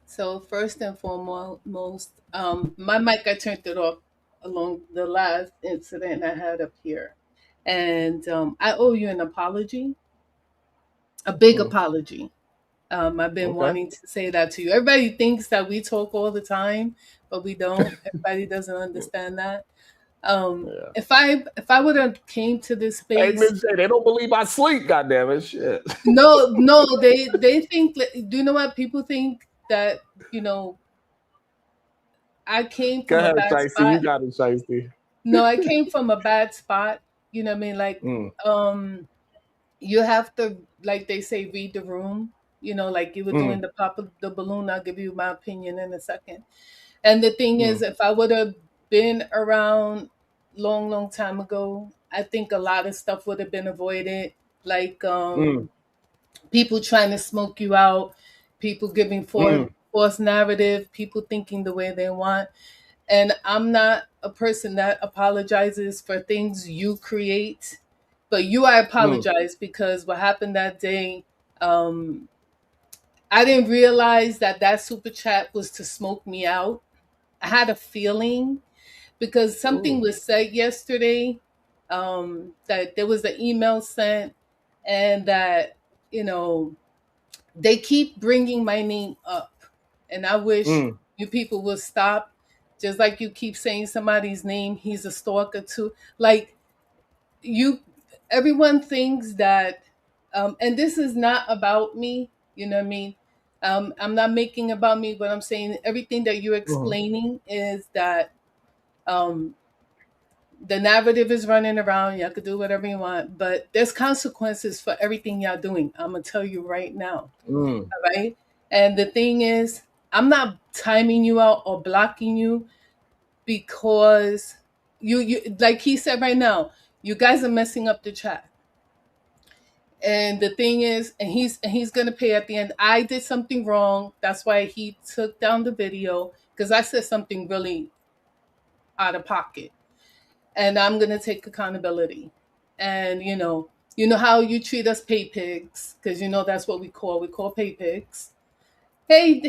So first and foremost, my mic, I turned it off along the last incident I had up here. And I owe you an apology, a big apology. I've been wanting to say that to you. Everybody thinks that we talk all the time, but we don't. Everybody doesn't understand that. If I would have came to this space, hey, Ms. J, they don't believe I sleep. Goddamn it, shit. No, they think. Do you know what people think that I came from a bad Shiesty. spot. You got it, Shiesty. No, I came from a bad spot. You know what I mean? Like, you have to, like they say, read the room. Like you were doing the pop of the balloon. I'll give you my opinion in a second. And the thing is, if I would have been around long time ago, I think a lot of stuff would have been avoided. Like people trying to smoke you out, people giving false narrative, people thinking the way they want. And I'm not a person that apologizes for things you create, but I apologize because what happened that day, I didn't realize that super chat was to smoke me out. I had a feeling because something was said yesterday, that there was an email sent, and that, they keep bringing my name up. And I wish you people would stop. Just like you keep saying somebody's name, he's a stalker too. Like everyone thinks that, and this is not about me, you know what I mean? I'm not making about me, but I'm saying everything that you're explaining is that the narrative is running around. Y'all could do whatever you want, but there's consequences for everything y'all doing. I'm gonna tell you right now. All right. And the thing is, I'm not timing you out or blocking you because you like he said right now, you guys are messing up the chat. And the thing is, and he's gonna pay at the end. I did something wrong. That's why he took down the video, because I said something really out of pocket. And I'm gonna take accountability. And you know how you treat us pay pigs, because that's what we call pay pigs. Hey,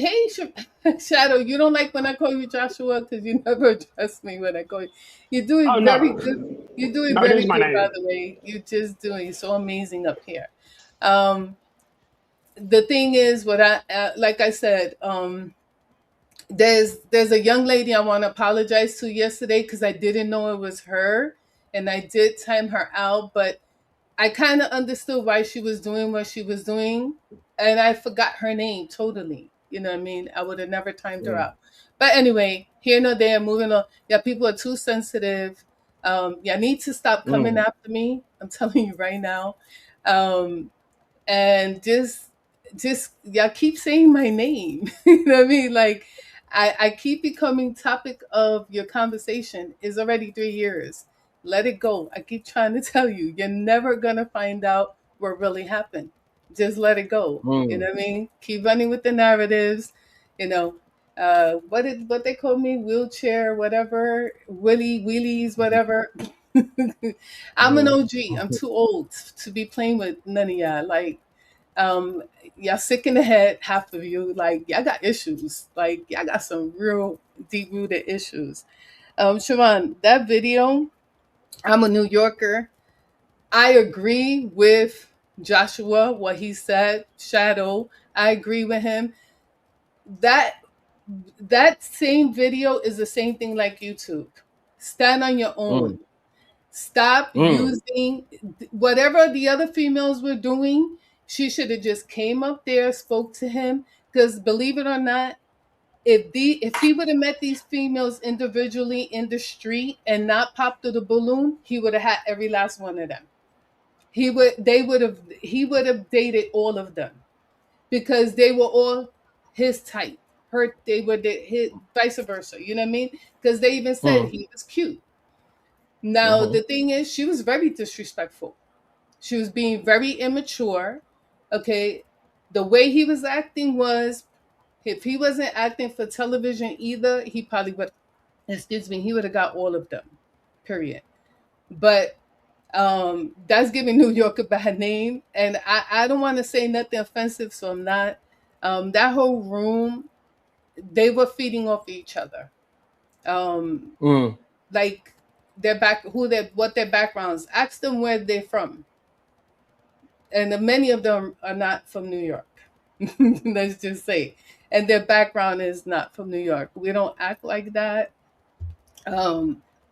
Shadow, you don't like when I call you Joshua because you never address me when I call you. You're doing very good. You're doing very good, by the way. You're just doing so amazing up here. The thing is, what like I said, there's a young lady I want to apologize to yesterday because I didn't know it was her, and I did time her out, but I kind of understood why she was doing what she was doing, and I forgot her name totally. You know what I mean? I would have never timed her out. But anyway, here nor there, moving on. Yeah, people are too sensitive. Y'all need to stop coming after me. I'm telling you right now. And just y'all keep saying my name. You know what I mean? Like, I keep becoming topic of your conversation. It's already 3 years. Let it go. I keep trying to tell you, you're never going to find out what really happened. Just let it go. You know what I mean? Keep running with the narratives. What they call me, wheelchair, whatever, wheelies, whatever. I'm an OG. I'm too old to be playing with none of y'all. Like, y'all sick in the head, half of you. Like, y'all got issues. Like, y'all got some real deep-rooted issues. Siobhan, that video, I'm a New Yorker. I agree with Joshua, what he said, Shadow, I agree with him. That same video is the same thing like YouTube. Stand on your own. Stop using whatever the other females were doing. She should have just came up there, spoke to him. Because believe it or not, if he would have met these females individually in the street and not popped to the balloon, he would have had every last one of them. He would have dated all of them because they were all his type. They were his, vice versa. You know what I mean? Because they even said he was cute. Now the thing is, she was very disrespectful. She was being very immature. Okay, the way he was acting was, if he wasn't acting for television either, he probably would. He would have got all of them. Period. But that's giving New York a bad name, and I don't want to say nothing offensive, so I'm not. That whole room, they were feeding off each other. Like what their backgrounds. Ask them where they're from, and many of them are not from New York. Let's just say, and their background is not from New York. We don't act like that.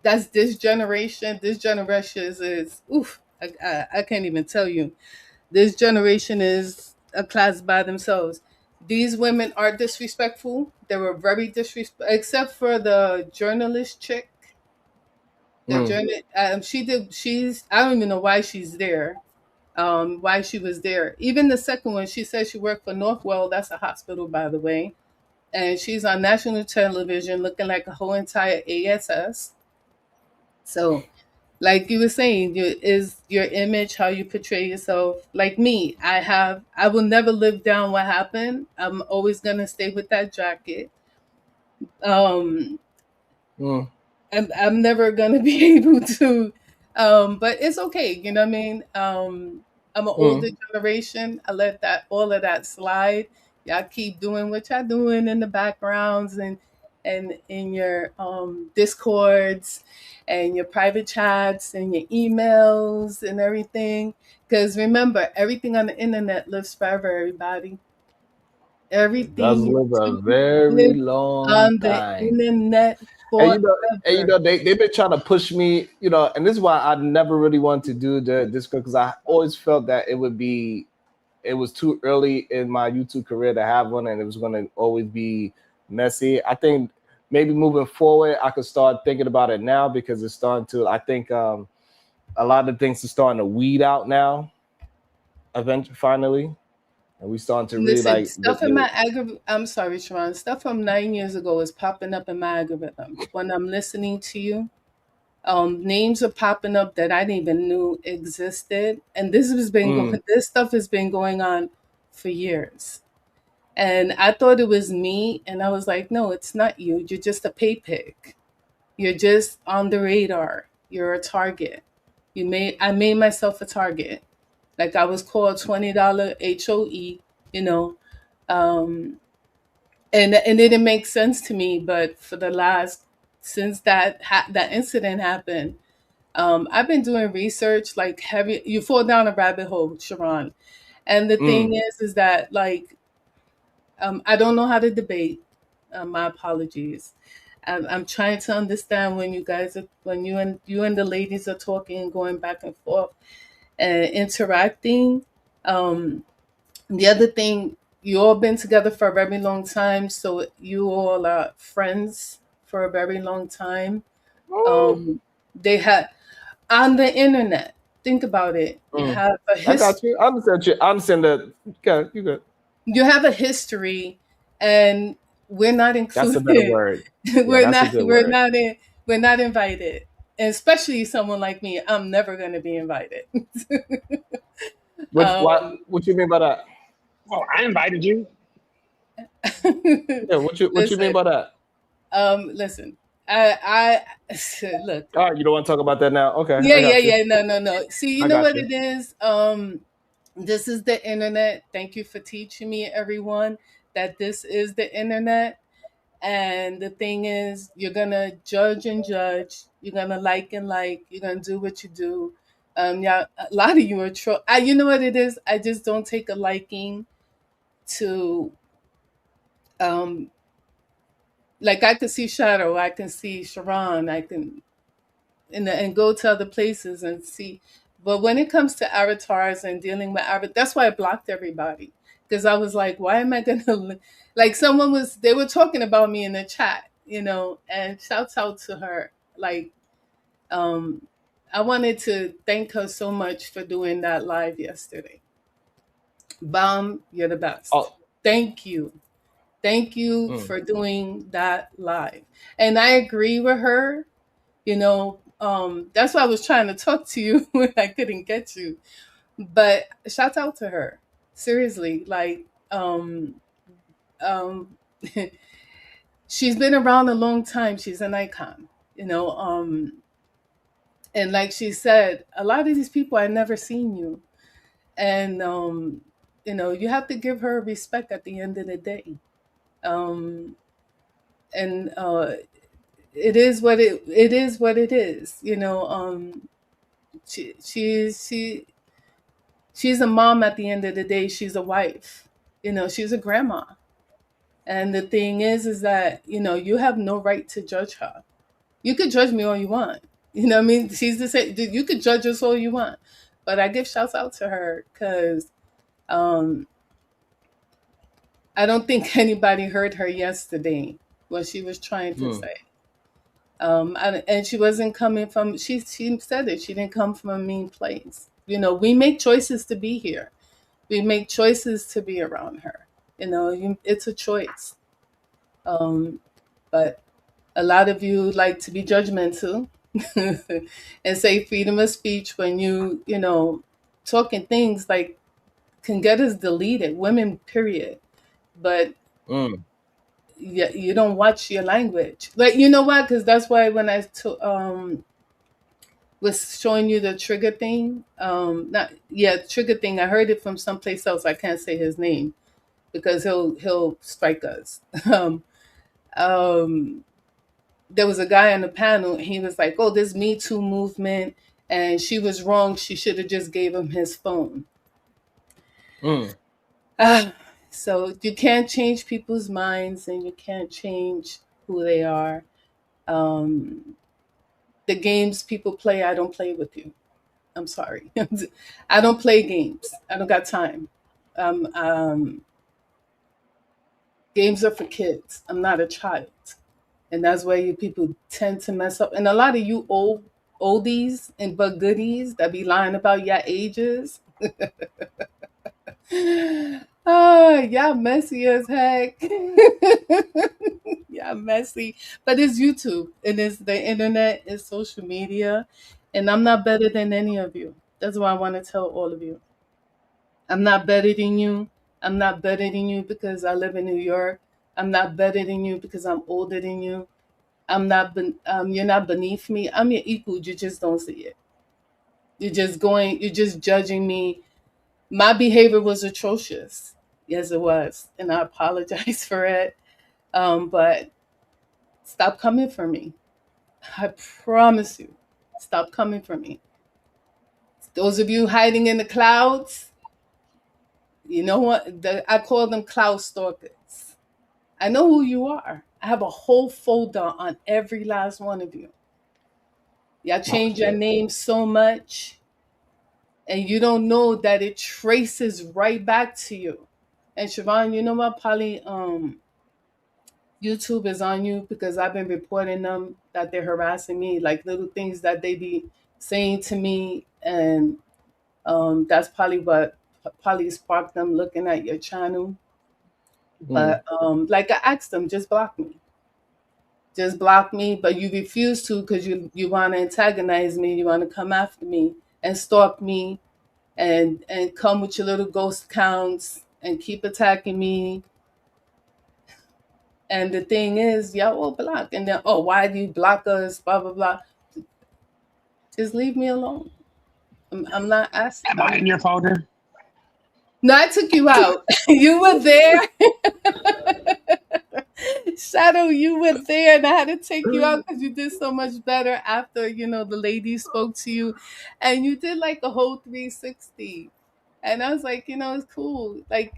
That's this generation. This generation is oof. I can't even tell you. This generation is a class by themselves. These women are disrespectful. They were very disrespectful, except for the journalist chick. She's I don't even know why she's there. Why she was there. Even the second one, she said she worked for Northwell. That's a hospital, by the way. And she's on national television looking like a whole entire ASS. So, like you were saying, is your image, how you portray yourself. Like me, I will never live down what happened. I'm always going to stay with that jacket. I'm never going to be able to, but it's okay. You know what I mean? I'm an older generation. I let all of that slide. Y'all keep doing what y'all doing in the backgrounds and in your discords and your private chats and your emails and everything. Because remember, everything on the internet lives forever, everybody. Everything does live a very long on time. The internet. And they've been trying to push me, and this is why I never really wanted to do the Discord, because I always felt that it was too early in my YouTube career to have one, and it was going to always be messy. I think maybe moving forward, I could start thinking about it now, because it's starting to, I think a lot of things are starting to weed out now, eventually, finally. And we starting to really stuff in my algorithm. I'm sorry, Sharon. Stuff from 9 years ago is popping up in my algorithm. When I'm listening to you, names are popping up that I didn't even knew existed. And this stuff has been going on for years. And I thought it was me, and I was like, no, it's not you. You're just a pay pig. You're just on the radar. You're a target. I made myself a target. Like I was called $20 HOE, and it didn't make sense to me. But since that incident happened, I've been doing research like heavy. You fall down a rabbit hole, Sharon. And the thing is that like, I don't know how to debate. My apologies. I'm trying to understand when you and the ladies are talking and going back and forth and interacting. The other thing, you all been together for a very long time, so you all are friends for a very long time. They had on the internet. Think about it. You have a history. I got you. I understand that. Okay, you good. You have a history, and we're not included. That's a better word. We're not invited. And especially someone like me, I'm never going to be invited. What you mean by that? Well, I invited you. Yeah, what you mean by that? Listen, I look. All right, you don't want to talk about that now? Okay. Yeah. No. See, you know what it is? This is the internet. Thank you for teaching me, everyone, that this is the internet. And the thing is, you're going to judge and judge. You're going to like and like. You're going to do what you do. Yeah, a lot of you are troll. You know what it is? I just don't take a liking to, like I can see Shadow, I can see Sharon, I can, and go to other places and see. But when it comes to avatars and dealing with avatars, that's why I blocked everybody. Because I was like, why am I gonna like they were talking about me in the chat, and shouts out to her. Like, I wanted to thank her so much for doing that live yesterday. Bomb, you're the best. Oh. Thank you. Thank you for doing that live. And I agree with her, that's why I was trying to talk to you when I couldn't get you. But shout out to her. Seriously, like, she's been around a long time. She's an icon, and like she said, a lot of these people, I never seen you. And, you have to give her respect at the end of the day. It is what it is. She's a mom at the end of the day. She's a wife. She's a grandma. And the thing is that, you have no right to judge her. You could judge me all you want. You know what I mean? She's the same. You could judge us all you want. But I give shouts out to her because I don't think anybody heard her yesterday, what she was trying to say. And she wasn't coming from, she said it, she didn't come from a mean place. We make choices to be here. We make choices to be around her. It's a choice. But a lot of you like to be judgmental and say freedom of speech when talking things like can get us deleted, women, period. But yeah, you don't watch your language. Like, you know what? Because that's why when I was showing you the trigger thing, trigger thing, I heard it from someplace else. I can't say his name because he'll strike us. There was a guy on the panel, and he was like, oh, this Me Too movement, and she was wrong. She should have just gave him his phone. So you can't change people's minds, and you can't change who they are. The games people play, I don't play with you. I'm sorry. I don't play games. I don't got time. Games are for kids. I'm not a child. And that's where you people tend to mess up. And a lot of you oldies and but goodies that be lying about your ages. Oh, y'all messy as heck. Y'all messy. But it's YouTube and it's the internet, it's social media. And I'm not better than any of you. That's what I want to tell all of you. I'm not better than you. I'm not better than you because I live in New York. I'm not better than you because I'm older than you. You're not beneath me. I'm your equal. You just don't see it. You're just judging me. My behavior was atrocious. Yes, it was. And I apologize for it. But stop coming for me. I promise you. Stop coming for me. Those of you hiding in the clouds, you know what? I call them cloud stalkers. I know who you are. I have a whole folder on every last one of you. Y'all change your name so much, and you don't know that it traces right back to you. And Siobhan, you know what? Probably YouTube is on you because I've been reporting them that they're harassing me, like little things that they be saying to me, and that's probably what sparked them looking at your channel. But like I asked them, just block me. Just block me, but you refuse to because you want to antagonize me. You want to come after me and stalk me and come with your little ghost accounts and keep attacking me. And the thing is, y'all will block. And then, oh, why do you block us? Blah, blah, blah. Just leave me alone. I'm not asking. Am I in your folder? No, I took you out. You were there. Shadow, you were there, and I had to take you out because you did so much better after the lady spoke to you, and you did like a whole 360. And I was like, it's cool. Like,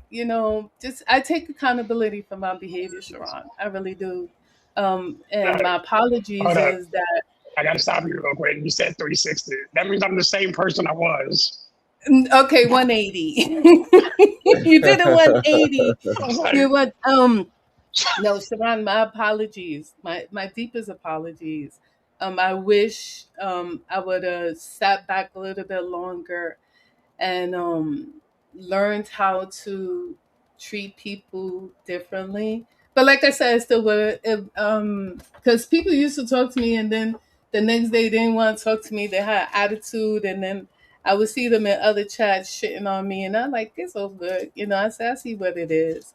just I take accountability for my behavior, Sharon. I really do. And my apologies Hold up. is that I gotta stop you real quick. You said 360. That means I'm the same person I was. okay, 180. You did a 180. You went no, Sharon, my apologies. My deepest apologies. I wish I would have sat back a little bit longer and learned how to treat people differently. But like I said, I still would because people used to talk to me and then the next day they didn't want to talk to me. They had attitude, and then I would see them in other chats shitting on me, and I'm like, it's all good. I say I see what it is.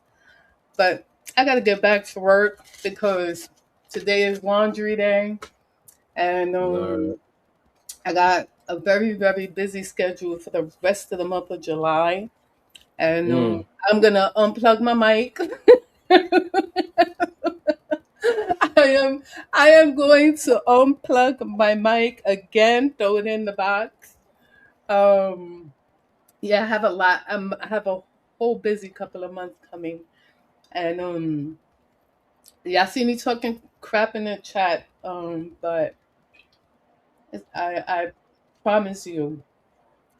But I got to get back to work because today is laundry day, and I got a very, very busy schedule for the rest of the month of July, and I'm gonna unplug my mic. I am going to unplug my mic again, throw it in the box. Yeah, I have a lot. I have a whole busy couple of months coming. And y'all see me talking crap in the chat, but I promise you,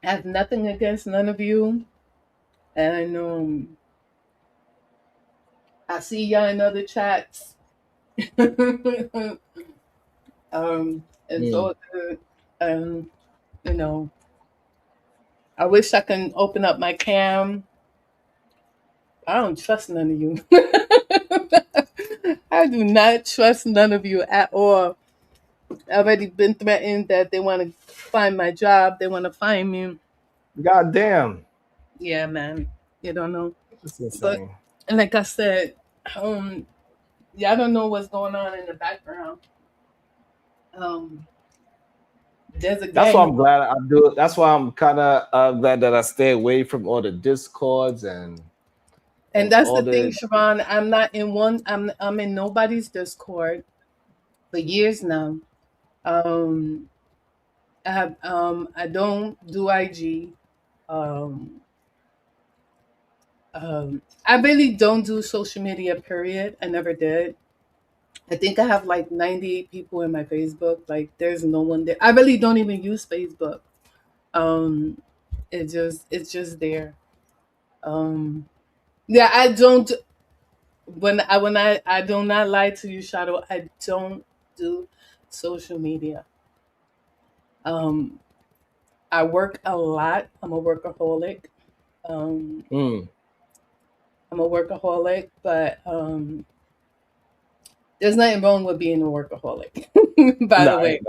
I have nothing against none of you, and I see y'all in other chats. And so I wish I can open up my cam. I don't trust none of you. I do not trust none of you at all. I've already been threatened that they want to find my job. They want to find me. God damn. Yeah, man. You don't know. That's insane. And like I said, yeah, I don't know what's going on in the background. There's a That's why I'm glad I do it. That's why I'm kind of glad that I stay away from all the discords and that's the thing, Sharon. I'm not in one. I'm in nobody's Discord for years now. I don't do IG. I really don't do social media, period. I never did. I think I have like 98 people in my Facebook. Like there's no one there. I really don't even use Facebook. It's just there. Yeah, I don't I do not lie to you, Shadow. I don't do social media. I work a lot. I'm a workaholic. I'm a workaholic, but there's nothing wrong with being a work-aholic, by the way.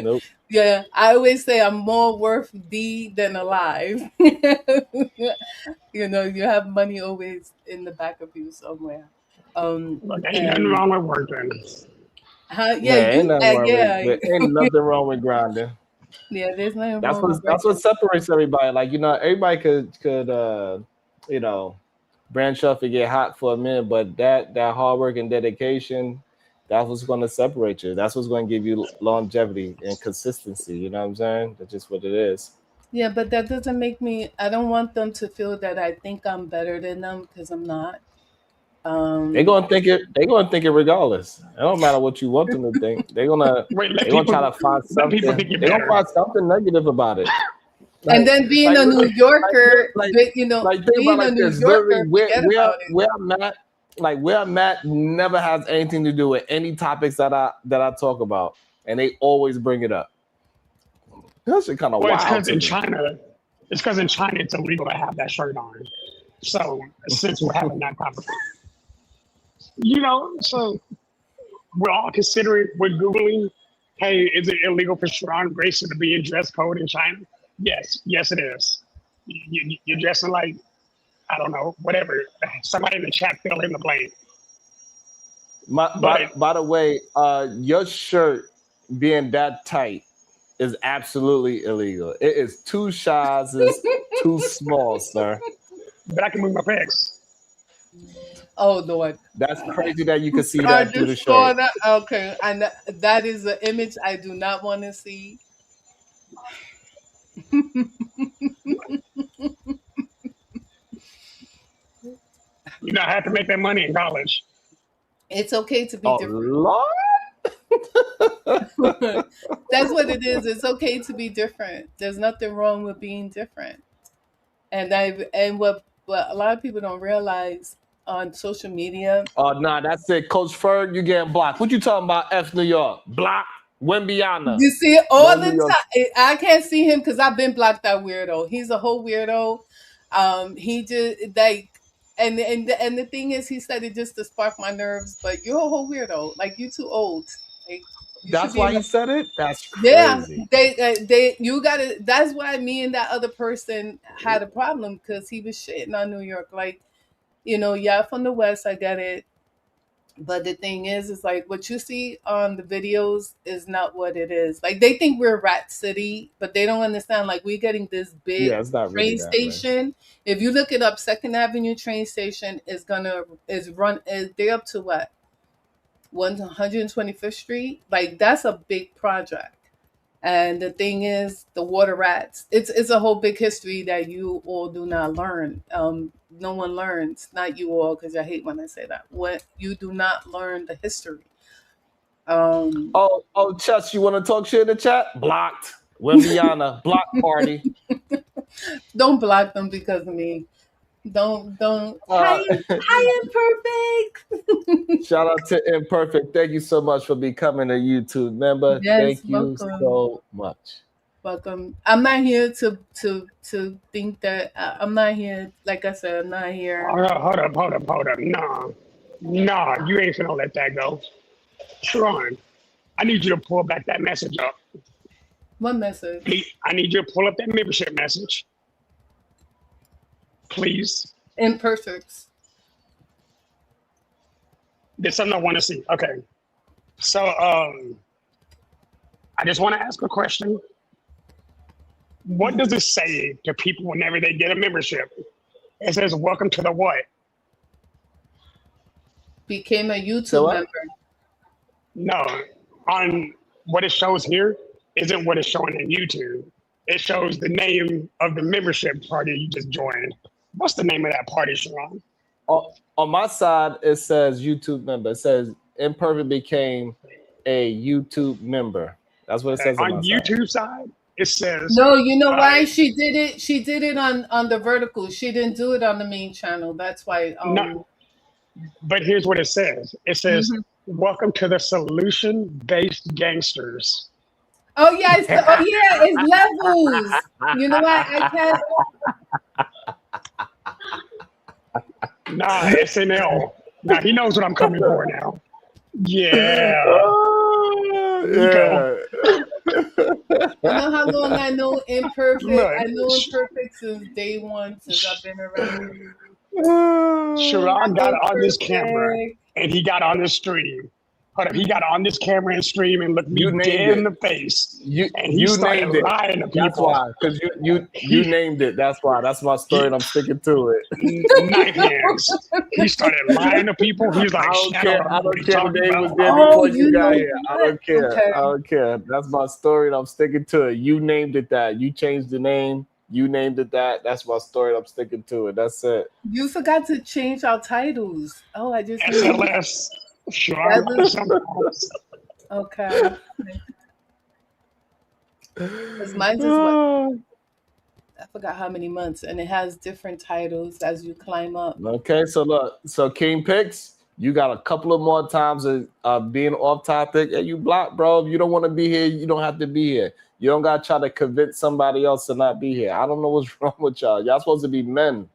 Nope. Yeah, I always say I'm more worth dead than alive. You have money always in the back of you somewhere. Look, ain't nothing wrong with working. Ain't nothing wrong with grinding. Yeah, there's nothing wrong with that's what separates everybody. Like, everybody could branch off and get hot for a minute, but that hard work and dedication, that's what's going to separate you. That's what's going to give you longevity and consistency. You know what I'm saying? That's just what it is. Yeah, but that doesn't make me. I don't want them to feel that I think I'm better than them, because I'm not. They're gonna think it. They're gonna think it regardless. It don't matter what you want them to think. They're gonna try to find something. They're gonna find something negative about it. And then being a New Yorker, being a New Yorker, where I'm at never has anything to do with any topics that I talk about, and they always bring it up. That's kind of wild. It's because in China, it's illegal to have that shirt on. So since we're having that conversation, so we're all considering, we're Googling, hey, is it illegal for Sharon Grayson to be in dress code in China? Yes, it is. You're dressing like, I don't know, whatever. Somebody in the chat fill in the blank. By the way, your shirt being that tight is absolutely illegal. It is 2 sizes too small, sir. But I can move my pecs. Oh Lord, That's crazy that you can see I that through the just saw shirt. that. Okay, and that is the image I do not want to see. You know, I had to make that money in college. It's okay to be Oh different. Lord. That's what it is. It's okay to be different. There's nothing wrong with being different. And what a lot of people don't realize on social media. Oh nah, that's it. Coach Ferg, you getting blocked. What you talking about? F New York. Block. Wembyana. You see it all New the York. time. I can't see him because I've been blocked. That weirdo. He's a whole weirdo. He just like, and the thing is, he said it just to spark my nerves. But you're a whole weirdo. Like you too old. Like That's why he said it? That's yeah, crazy. you gotta. That's why me and that other person had a problem because he was shitting on New York. Like, you know, yeah, from the West, I get it. But the thing is like what you see on the videos is not what it is. Like they think we're Rat City, but they don't understand. Like we're getting this big Yeah, it's not really train that way. station. If you look it up, 2nd Avenue train station is they're up to what? 125th Street. Like that's a big project. And the thing is, the water rats. It's a whole big history that you all do not learn. No one learns, not you all, because I hate when I say that. What you do not learn the history. Oh, Chess, you want to talk shit in the chat? Blocked. Wembyana. Block party. Don't block them because of me. Don't. Hi, Imperfect. Shout out to Imperfect. Thank you so much for becoming a YouTube member. Yes, Thank you welcome. so much. Welcome. I'm not here to think that I'm not here. Like I said, I'm not here. Hold up. Nah, you ain't finna let that go. Tron, I need you to pull back that message up. What message? I need you to pull up that membership message. Please. Imperfects. There's something I want to see. Okay. So I just want to ask a question. What does it say to people whenever they get a membership? It says, welcome to the what? Became a YouTube member. No, on what it shows here isn't what it's showing in YouTube. It shows the name of the membership party you just joined. What's the name of that party, Sharon? On my side, it says YouTube member. It says Imperfect became a YouTube member. That's what it says on YouTube side. It says no. You know why she did it? She did it on the vertical. She didn't do it on the main channel. That's why. No. But here's what it says. It says, "Welcome to the solution-based gangsters." Oh yeah, it's levels. You know what? I can't. Nah, SNL. Nah, he knows what I'm coming for now. Yeah. Yeah. You know how long I know Imperfect? Look. I know Imperfect since day one, since I've been around. Sharon got on this camera and he got on the stream. Hold up, he got on this camera and stream and looked me dead in the face. And he started lying to people. That's why, because you named it. That's why. That's my story, and I'm sticking to it. Knife hands. He started lying to people. He's like, I don't care. I don't care. The name was about. there before you got here. I don't care. Okay. I don't care. That's my story, and I'm sticking to it. You named it that. You changed the name. You named it that. That's my story. And I'm sticking to it. That's it. You forgot to change our titles. Oh, I just SLS. Sure. Okay. Because mine is what? I forgot how many months, and it has different titles as you climb up. Okay, so look, so King Picks, you got a couple of more times of being off topic, and you block, bro. If you don't want to be here, you don't have to be here. You don't gotta try to convince somebody else to not be here. I don't know what's wrong with y'all. Y'all supposed to be men.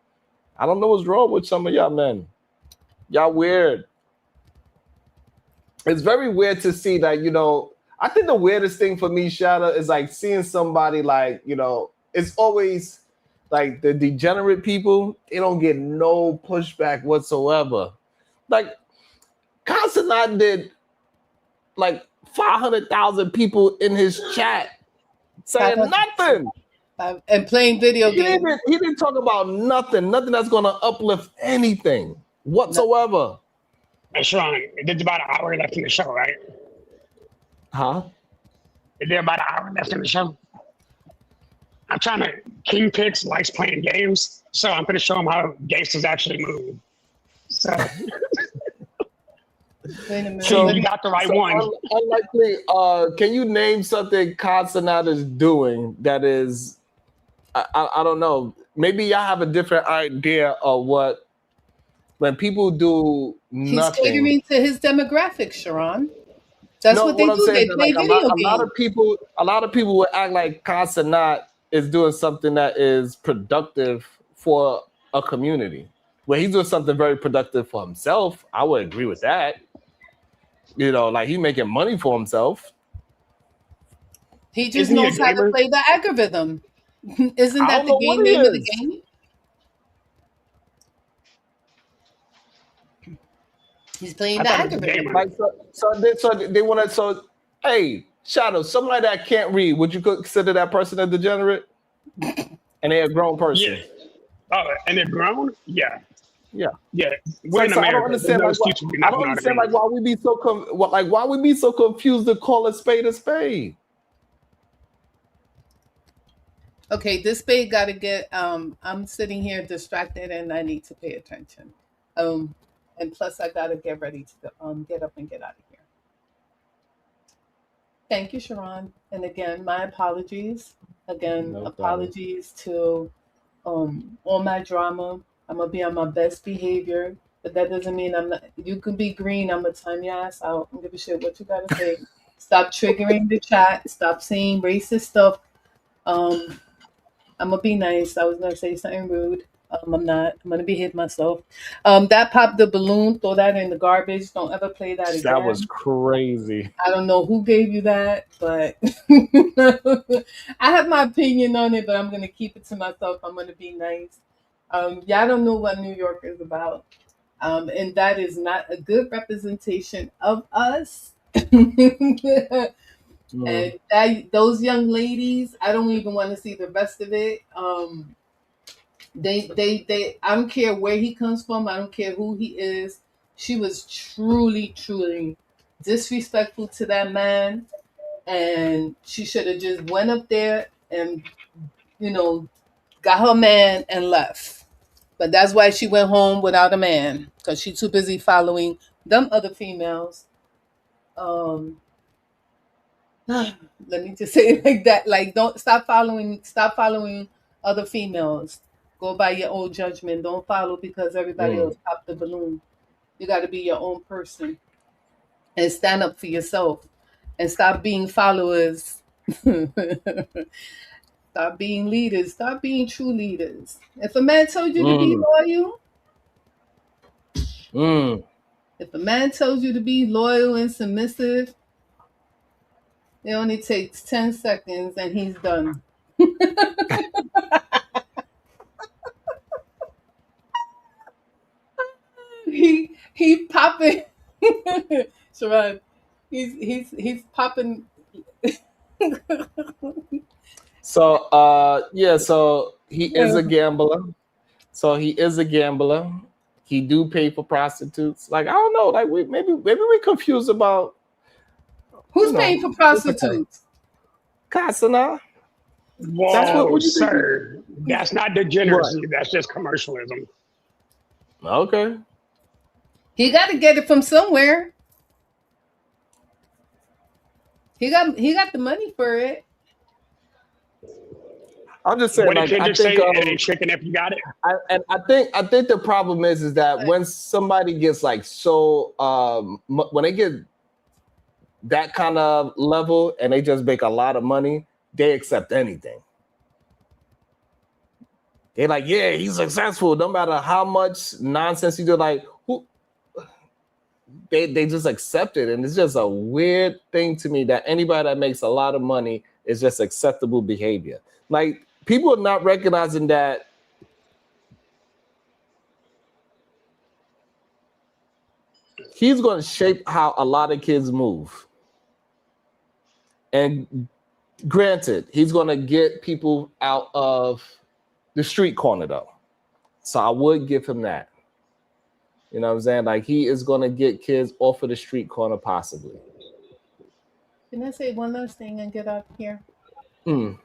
I don't know what's wrong with some of y'all men. Y'all weird. It's very weird to see that, you know, I think the weirdest thing for me, Shadow, is like seeing somebody like, you know, it's always like the degenerate people, they don't get no pushback whatsoever. Like, Constantine did like 500,000 people in his chat saying nothing. And playing video games. He didn't talk about nothing that's going to uplift anything. whatsoever. Hey, Sean, there's about an hour left in the show, right? Huh? Is there about an hour left in the show? I'm trying to. King Pix likes playing games, so I'm going to show him how gangsters actually move. So, Wait a minute. so you got the right one. Unlikely. Can you name something Casanata is doing that is? I don't know. Maybe y'all have a different idea of what when people do nothing. He's catering to his demographic, Sharon. That's what they do. They play video games. A lot of people would act like Casanata is doing something that is productive for a community. When he's doing something very productive for himself, I would agree with that. You know, like he's making money for himself. He just knows how to play the algorithm. Isn't that the name of the game? He's playing the algorithm. Like, so they want to. So, hey, Shadow, somebody that can't read, would you consider that person a degenerate? And they're a grown person. Yeah. Oh, and they're grown? Yeah. Yeah. Yeah. We're in So America. I don't understand. Like, why we be so why we be so confused to call a spade a spade. Okay, this spade got to get. I'm sitting here distracted, and I need to pay attention. And plus, I gotta get ready to get up and get out of here. Thank you, Sharon. And again, my apologies. Again, apologies to all my drama. I'm gonna be on my best behavior, but that doesn't mean I'm not. You can be green. I'm gonna time your ass out. I don't give a shit what you gotta say. Stop triggering the chat. Stop saying racist stuff. I'm gonna be nice. I was gonna say something rude. I'm not. I'm gonna behave myself. That popped the balloon. Throw that in the garbage. Don't ever play that again. That was crazy. I don't know who gave you that, but I have my opinion on it. But I'm gonna keep it to myself. I'm gonna be nice. Y'all don't know what New York is about, and that is not a good representation of us. And those young ladies, I don't even want to see the rest of it. They I don't care where he comes from, I don't care who he is. She was truly disrespectful to that man, and she should have just went up there and got her man and left. But that's why she went home without a man, because she's too busy following them other females. Let me just say it like that. Like, don't stop following other females. Go by your own judgment. Don't follow because everybody else popped the balloon. You got to be your own person and stand up for yourself and stop being followers. Stop being leaders. Stop being true leaders. If a man told you to be loyal, if a man tells you to be loyal and submissive, it only takes 10 seconds and he's done. He popping. Sharon, he's popping. So so he is a gambler. He do pay for prostitutes. Like, I don't know, like maybe we're confused about who's paying for prostitutes. Casanata. Whoa, that's what sir. That's not degeneracy. That's just commercialism. Okay. He got to get it from somewhere. He got the money for it. I'm just saying, like, I think it ain't chicken if you got it. I think the problem is that when somebody gets like so when they get that kind of level and they just make a lot of money, they accept anything. They're like, yeah, he's successful no matter how much nonsense you do. Like, who? They just accept it, and it's just a weird thing to me that anybody that makes a lot of money is just acceptable behavior. Like, people are not recognizing that he's going to shape how a lot of kids move. And granted, he's going to get people out of the street corner, though. So I would give him that. You know what I'm saying? Like, he is gonna get kids off of the street corner, possibly. Can I say one last thing and get out of here? Mm.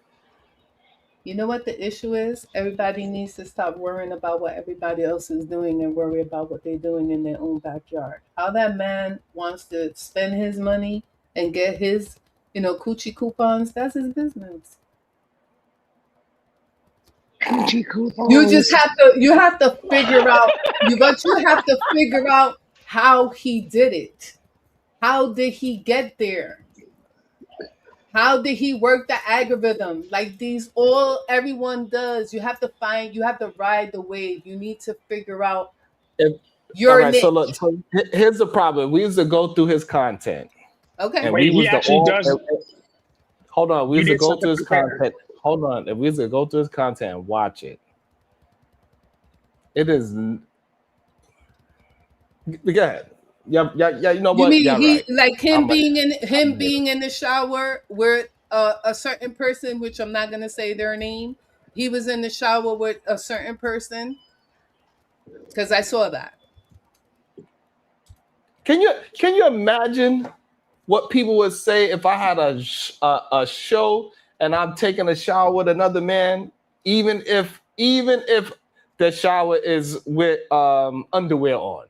You know what the issue is? Everybody needs to stop worrying about what everybody else is doing and worry about what they're doing in their own backyard. How that man wants to spend his money and get his, coochie coupons, that's his business. Coochie coupons. You have to figure out, but you have to figure out how he did it. How did he get there? How did he work the algorithm? Like everyone does. You have to ride the wave. You need to figure out your niche. So look, here's the problem. We used to go through his content. Okay. And Wait, he actually does. Hold on. We used to go through his content. Hold on. If we used to go through his content and watch it, it is. Go ahead. Yeah. You know what? You mean like him being in the shower with a certain person, which I'm not gonna say their name. He was in the shower with a certain person because I saw that. Can you imagine what people would say if I had a show and I'm taking a shower with another man, even if the shower is with underwear on?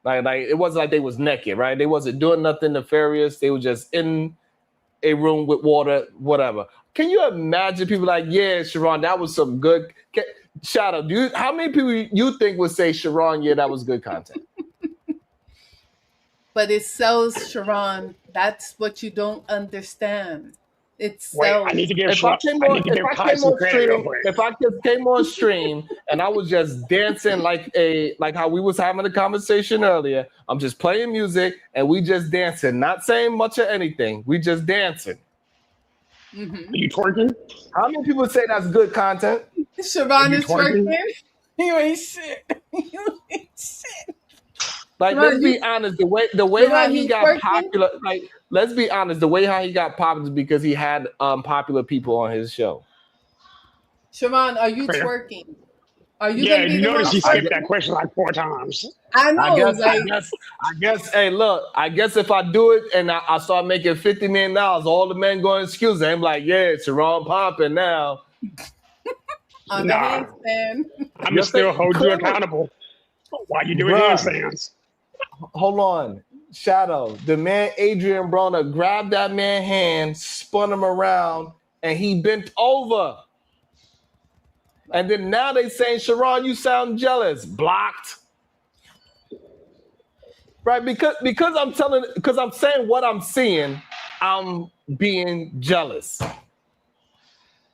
Like it wasn't like they was naked, right? They wasn't doing nothing nefarious. They were just in a room with water, whatever. Can you imagine people like, yeah, Sharon, that was some good. Shout out. How many people you think would say, Sharon, yeah, that was good content? But it sells, Sharon. That's what you don't understand. It sells. Wait, I need to give If I came on stream and I was just dancing like how we was having a conversation earlier, I'm just playing music and we just dancing, not saying much of anything. We just dancing. Mm-hmm. Are you twerking? How many people say that's good content? Sharon is twerking. You ain't shit. You ain't shit. Like, let's be honest, the way how he got popular, like, let's be honest, the way how he got popular is because he had popular people on his show. Sharon, are you twerking? Are you? Yeah, you notice he skipped that question like 4 times. I know. I guess. Hey, look. I guess if I do it and I start making $50 million, all the men going to excuse him. Like, yeah, Sharon popping now. On the handstand. I'm gonna still hold you accountable. Why you doing handstands? Hold on. Shadow, the man Adrian Broner grabbed that man's hand, spun him around, and he bent over. And then now they saying, Sharon, you sound jealous. Blocked. Right? Because I'm saying what I'm seeing, I'm being jealous.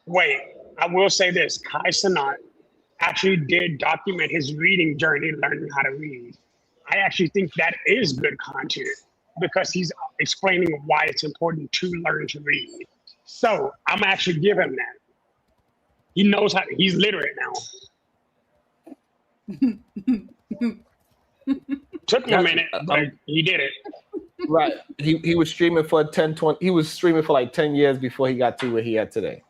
Wait, I will say this. Kai Cenat actually did document his reading journey, learning how to read. I actually think that is good content because he's explaining why it's important to learn to read. So I'm actually give him that. He knows how. He's literate now. Took him a minute, but he did it. Right. He was streaming for 10, 20. He was streaming for like 10 years before he got to where he had today.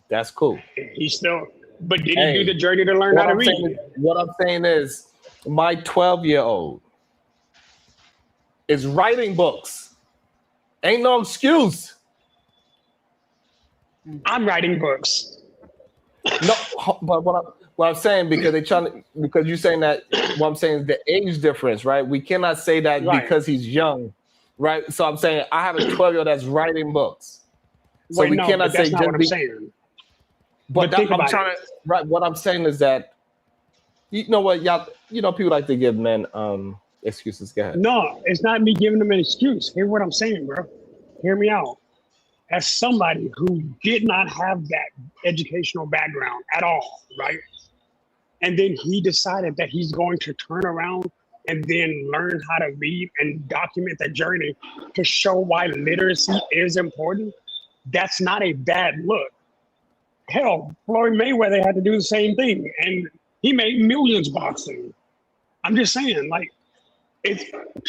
That's cool. He still, but did he do the journey to learn how to read? What I'm saying is, my 12-year-old is writing books. Ain't no excuse. I'm writing books. No, but what I'm saying, because you're saying that, what I'm saying is the age difference, right? We cannot say that because he's young, right? So I'm saying I have a 12-year-old that's writing books. So we cannot say that's not what I'm saying. But I'm trying to, right? What I'm saying is that, you know what, y'all, people like to give men excuses. Go ahead. No, it's not me giving them an excuse. Hear what I'm saying, bro. Hear me out. As somebody who did not have that educational background at all, right? And then he decided that he's going to turn around and then learn how to read and document the journey to show why literacy is important. That's not a bad look. Hell, Floyd Mayweather had to do the same thing, and he made millions boxing. I'm just saying, like, it's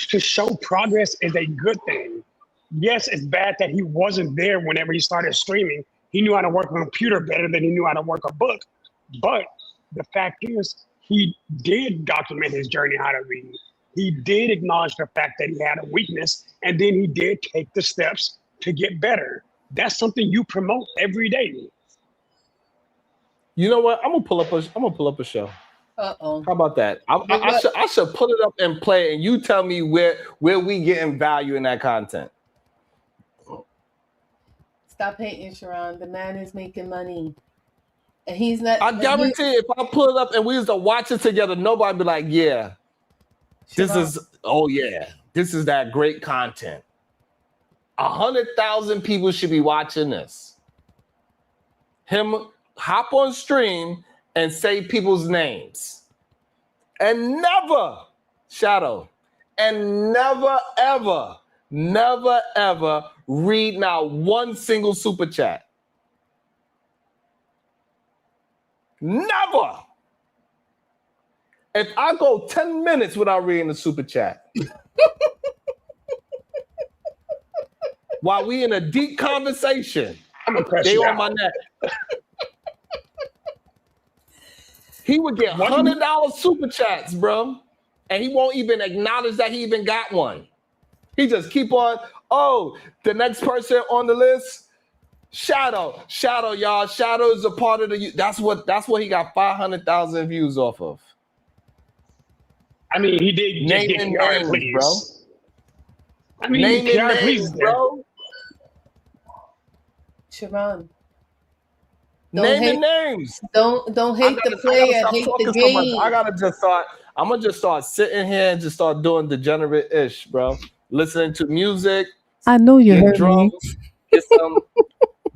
to show progress is a good thing. Yes, it's bad that he wasn't there whenever he started streaming. He knew how to work a computer better than he knew how to work a book. But the fact is, he did document his journey how to read. He did acknowledge the fact that he had a weakness, and then he did take the steps to get better. That's something you promote every day. You know what? I'm gonna pull up a show. Uh-oh. How about that? I should pull it up and play it, and you tell me where we getting value in that content. Stop hating, Sharon. The man is making money. And he's not. I guarantee if I pull it up and we was to watch it together, nobody be like, yeah, this is that great content. 100,000 people should be watching this. Him hop on stream and say people's names. And never, Shadow, and never, ever read now one single super chat. Never. If I go 10 minutes without reading the super chat, while we in a deep conversation, they on my neck. He would get $100 super chats, bro, and he won't even acknowledge that he even got one. He just keep on. Oh, the next person on the list, Shadow, y'all. Shadow is a part of the. That's what he got 500,000 views off of. I mean, he did just get names, please, bro. I mean, names, bro. Sharon. Naming names. Don't hate the player, hate the game. So I'm gonna just start sitting here and just start doing degenerate-ish, bro. Listening to music. I know you heard drunk, me.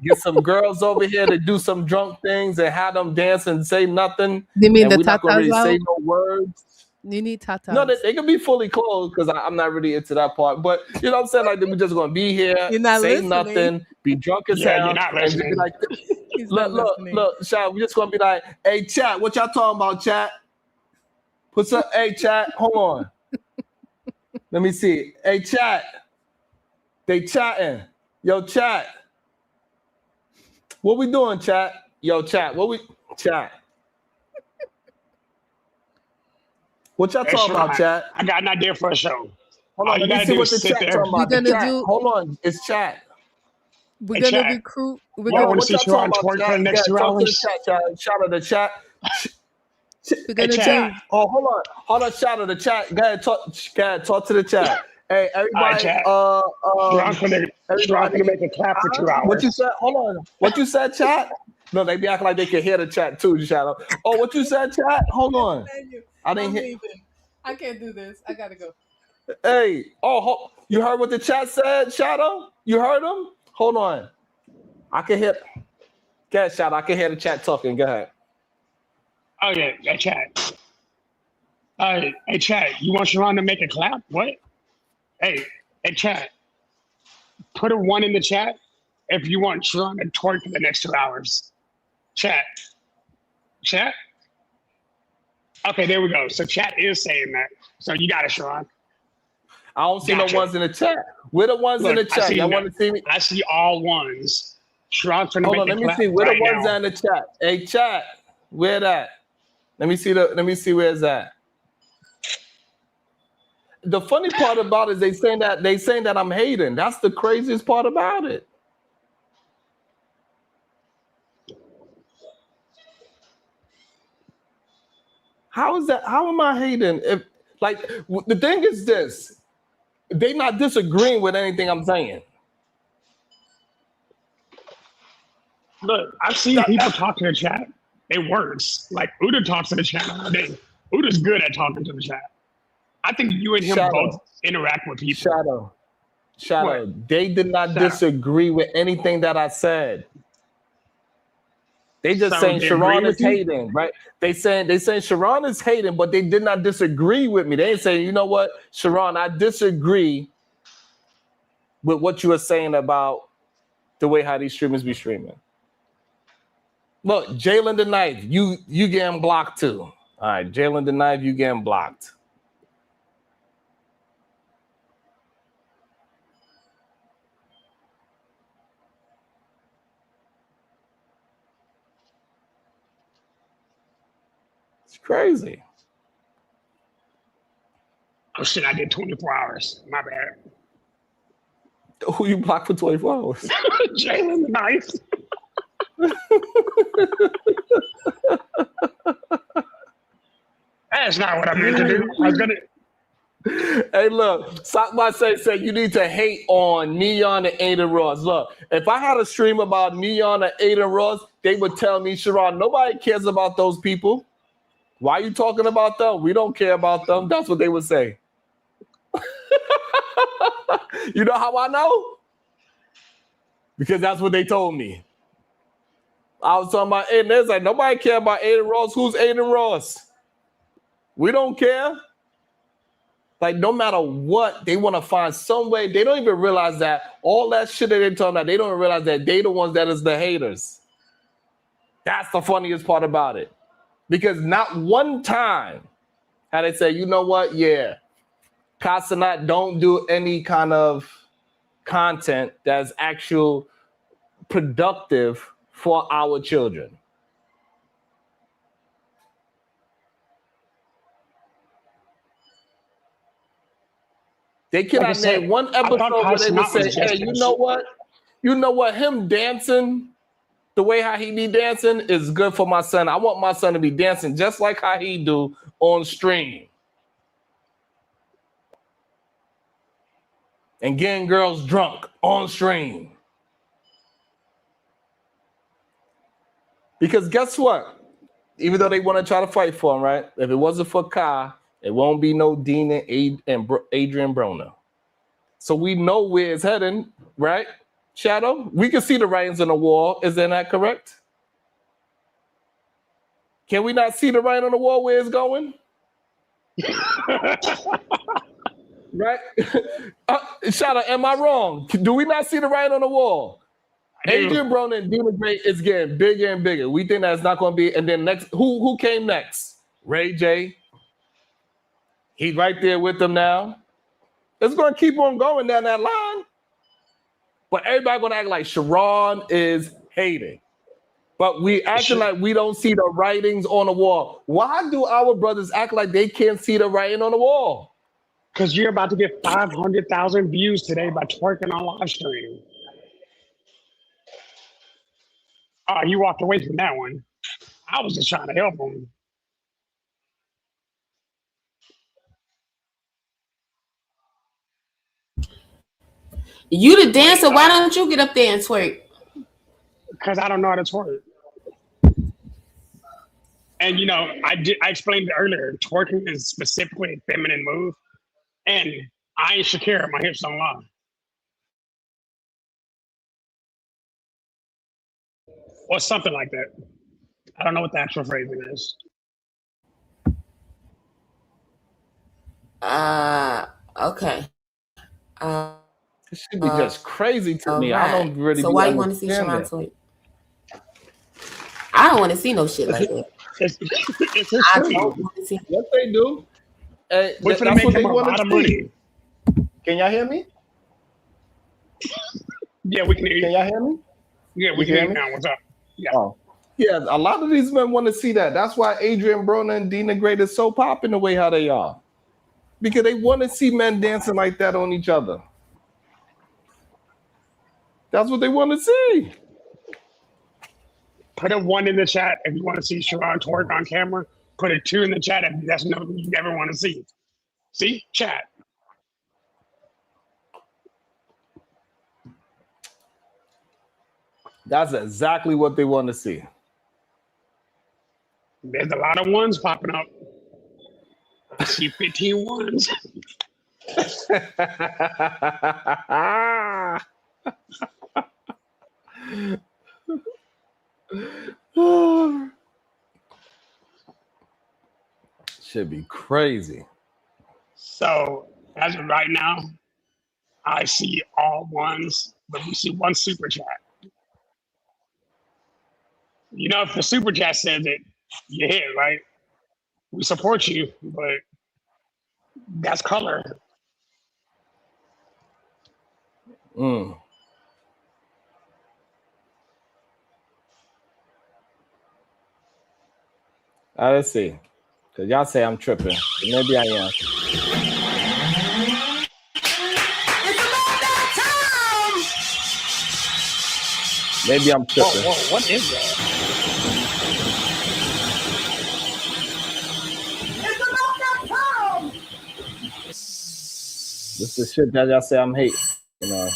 Get some girls over here to do some drunk things and have them dance and say nothing. You mean and the we're not gonna really tatas say out? no words. You need tatas. No, they can be fully clothed because I'm not really into that part. But you know what I'm saying? Like, we're just gonna be here, You're not say listening. nothing, be drunk as hell, you're not and just be listening. like, look, chat. We're just gonna be like, hey, chat, what y'all talking about, chat? Put some, hey, chat, hold on. Let me see. Hey, chat. They chatting. Yo, chat. What we doing, chat? Yo, chat. Chat. What y'all talking about, chat? I got an idea for a show. Hold on, let me see what the chat talking about. The chat. Hold on, it's chat. We're gonna recruit. We're Y'all gonna want to see Sharon twerk for the next 2 hours? Shout out the chat. We're gonna chat. Oh, hold on. Shout out the chat. Go ahead, talk to the chat. Hey, everybody. Sharon's gonna make a clap for 2 hours. What you said? Hold on. What you said, chat? No, they be acting like they can hear the chat too, Shadow. Oh, what you said, chat? Hold on. I didn't hear. I can't do this. I gotta go. Hey, you heard what the chat said, Shadow? You heard him? Hold on. I can hear. Go ahead, Shadow. I can hear the chat talking. Go ahead. Oh yeah, that chat. Hey, chat. You want Sharon to make a clap? What? Hey, chat. Put a 1 in the chat if you want Sharon to twerk for the next 2 hours. Chat. Okay, there we go. So chat is saying that. So you got it, Sharon. I don't see no ones in the chat. Where the ones in the chat? Y'all want to see me? I see all ones. Sharon's trying to Hold on, let me see. Where the ones are in the chat? Hey, chat. Where that? Let me see where it's at. The funny part about it is they saying that I'm hating. That's the craziest part about it. How is that? How am I hating? If the thing is this, they not disagreeing with anything I'm saying. Look, I've seen people talk to the chat. It works. Like Uda talks to the chat all day. Uda's good at talking to the chat. I think you and him both interact with people. Shadow. What? They did not disagree with anything that I said. They just saying Sharon is hating, right? They saying Sharon is hating, but they did not disagree with me. They ain't saying, you know what, Sharon, I disagree with what you were saying about the way how these streamers be streaming. Look, Jalen the Knife, you getting blocked too. All right, Jalen the Knife, you getting blocked. crazy. Oh shit! I did 24 hours. My bad. Who you blocked for 24 hours? Jalen the Nice. That's not what I meant to do. I was gonna. Hey, look, Sockbot said you need to hate on Neon and Aiden Ross. Look, if I had a stream about Neon and Aiden Ross, they would tell me, Sharon, nobody cares about those people. Why are you talking about them? We don't care about them. That's what they would say. You know how I know? Because that's what they told me. I was talking about Aiden. It's like, nobody care about Aiden Ross. Who's Aiden Ross? We don't care. Like, no matter what, they want to find some way. They don't even realize that all that shit that they're talking about, they don't realize that they the ones that is the haters. That's the funniest part about it. Because not one time had they said, you know what? Yeah, Casanat don't do any kind of content that's actual productive for our children. They cannot name one episode where they would say, hey, you know what? You know what? Him dancing the way how he be dancing is good for my son. I want my son to be dancing just like how he do on stream. And getting girls drunk on stream. Because guess what? Even though they want to try to fight for him, right? If it wasn't for Kai, it won't be no Dean and Adrian Broner. So we know where it's heading, right? Shadow? We can see the writings on the wall. Isn't that correct? Can we not see the writing on the wall where it's going? Right? Shadow, am I wrong? Do we not see the writing on the wall? Adrian Broner and Dina Gray is getting bigger and bigger. We think that's not going to be. And then next, who came next? Ray J. He's right there with them now. It's going to keep on going down that line. But everybody going to act like Sharon is hating. But we acting like we don't see the writings on the wall. Why do our brothers act like they can't see the writing on the wall? Because you're about to get 500,000 views today by twerking on live stream. Oh, you walked away from that one. I was just trying to help him. You the dancer, why don't you get up there and twerk? Because I don't know how to twerk. And you know, I explained it earlier, twerking is specifically a feminine move. And I ain't Shakira, my hips don't lie. Or something like that. I don't know what the actual phrasing is. Okay. This should be just crazy to me. Right. I don't really. So why you want to see Sharon twerk? I don't want to see no shit like that. I don't want to see. Yes, they do. That's what they want to see. Can y'all hear me? Yeah, we can hear you. Can y'all hear me? Yeah, we can hear you now. What's up? Yeah. Oh. Yeah, a lot of these men want to see that. That's why Adrian Broner and Dina Gray is so popping the way how they are. Because they want to see men dancing like that on each other. That's what they want to see. Put a 1 in the chat if you want to see Sharon twerk on camera. Put a 2 in the chat if that's nothing you never want to see. See? Chat. That's exactly what they want to see. There's a lot of ones popping up. I see 15 ones. Should be crazy. So as of right now, I see all ones, but we see one super chat. You know, if the super chat says it, you hit, right? We support you, but that's color. Let's see. Cause y'all say I'm tripping. Maybe I am. Maybe I'm tripping. Whoa, what is that? This is the shit that y'all say I'm hating. You know.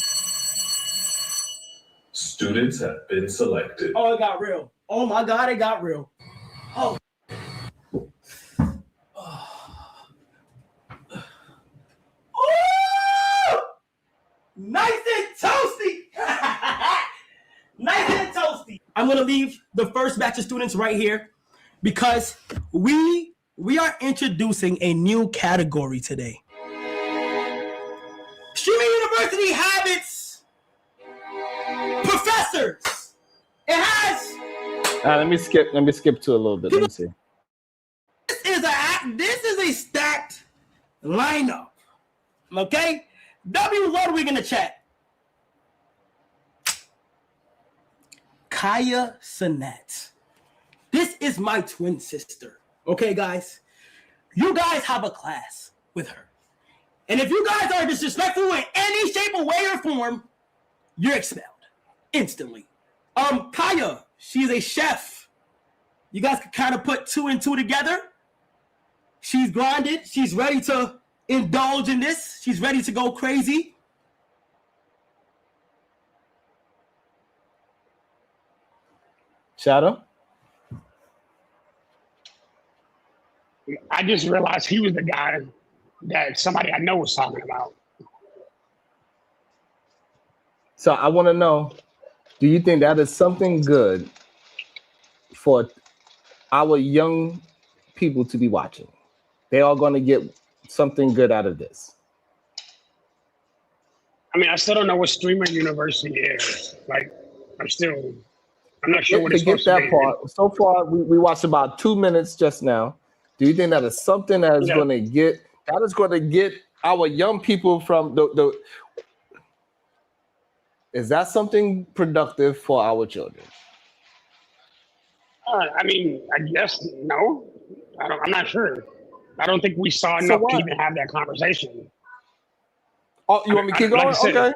Students have been selected. Oh, it got real. Oh my God, it got real. Oh. Nice and toasty. Nice and toasty. I'm gonna leave the first batch of students right here because we are introducing a new category today. Streaming University have its professors. It has. Let me skip to a little bit. Let me see. This is a stacked lineup. Okay? W, what are we gonna chat? Kaya Sinat. This is my twin sister. Okay, guys? You guys have a class with her. And if you guys are disrespectful in any shape or way or form, you're expelled instantly. Kaya, she's a chef. You guys can kind of put 2 and 2 together. She's grinded. She's ready to indulge in this. She's ready to go crazy. Shadow? I just realized he was the guy that somebody I know was talking about. So I want to know, do you think that is something good for our young people to be watching? They are going to get something good out of this. I mean, I still don't know what Streamer University is. Like, I'm not sure what it's supposed to be. Part. So far, we watched about 2 minutes just now. Do you think that is something that is going to get our young people from the? Is that something productive for our children? I mean, I guess no. I'm not sure. I don't think we saw enough to even have that conversation. Oh, you want me to keep going? Like Okay.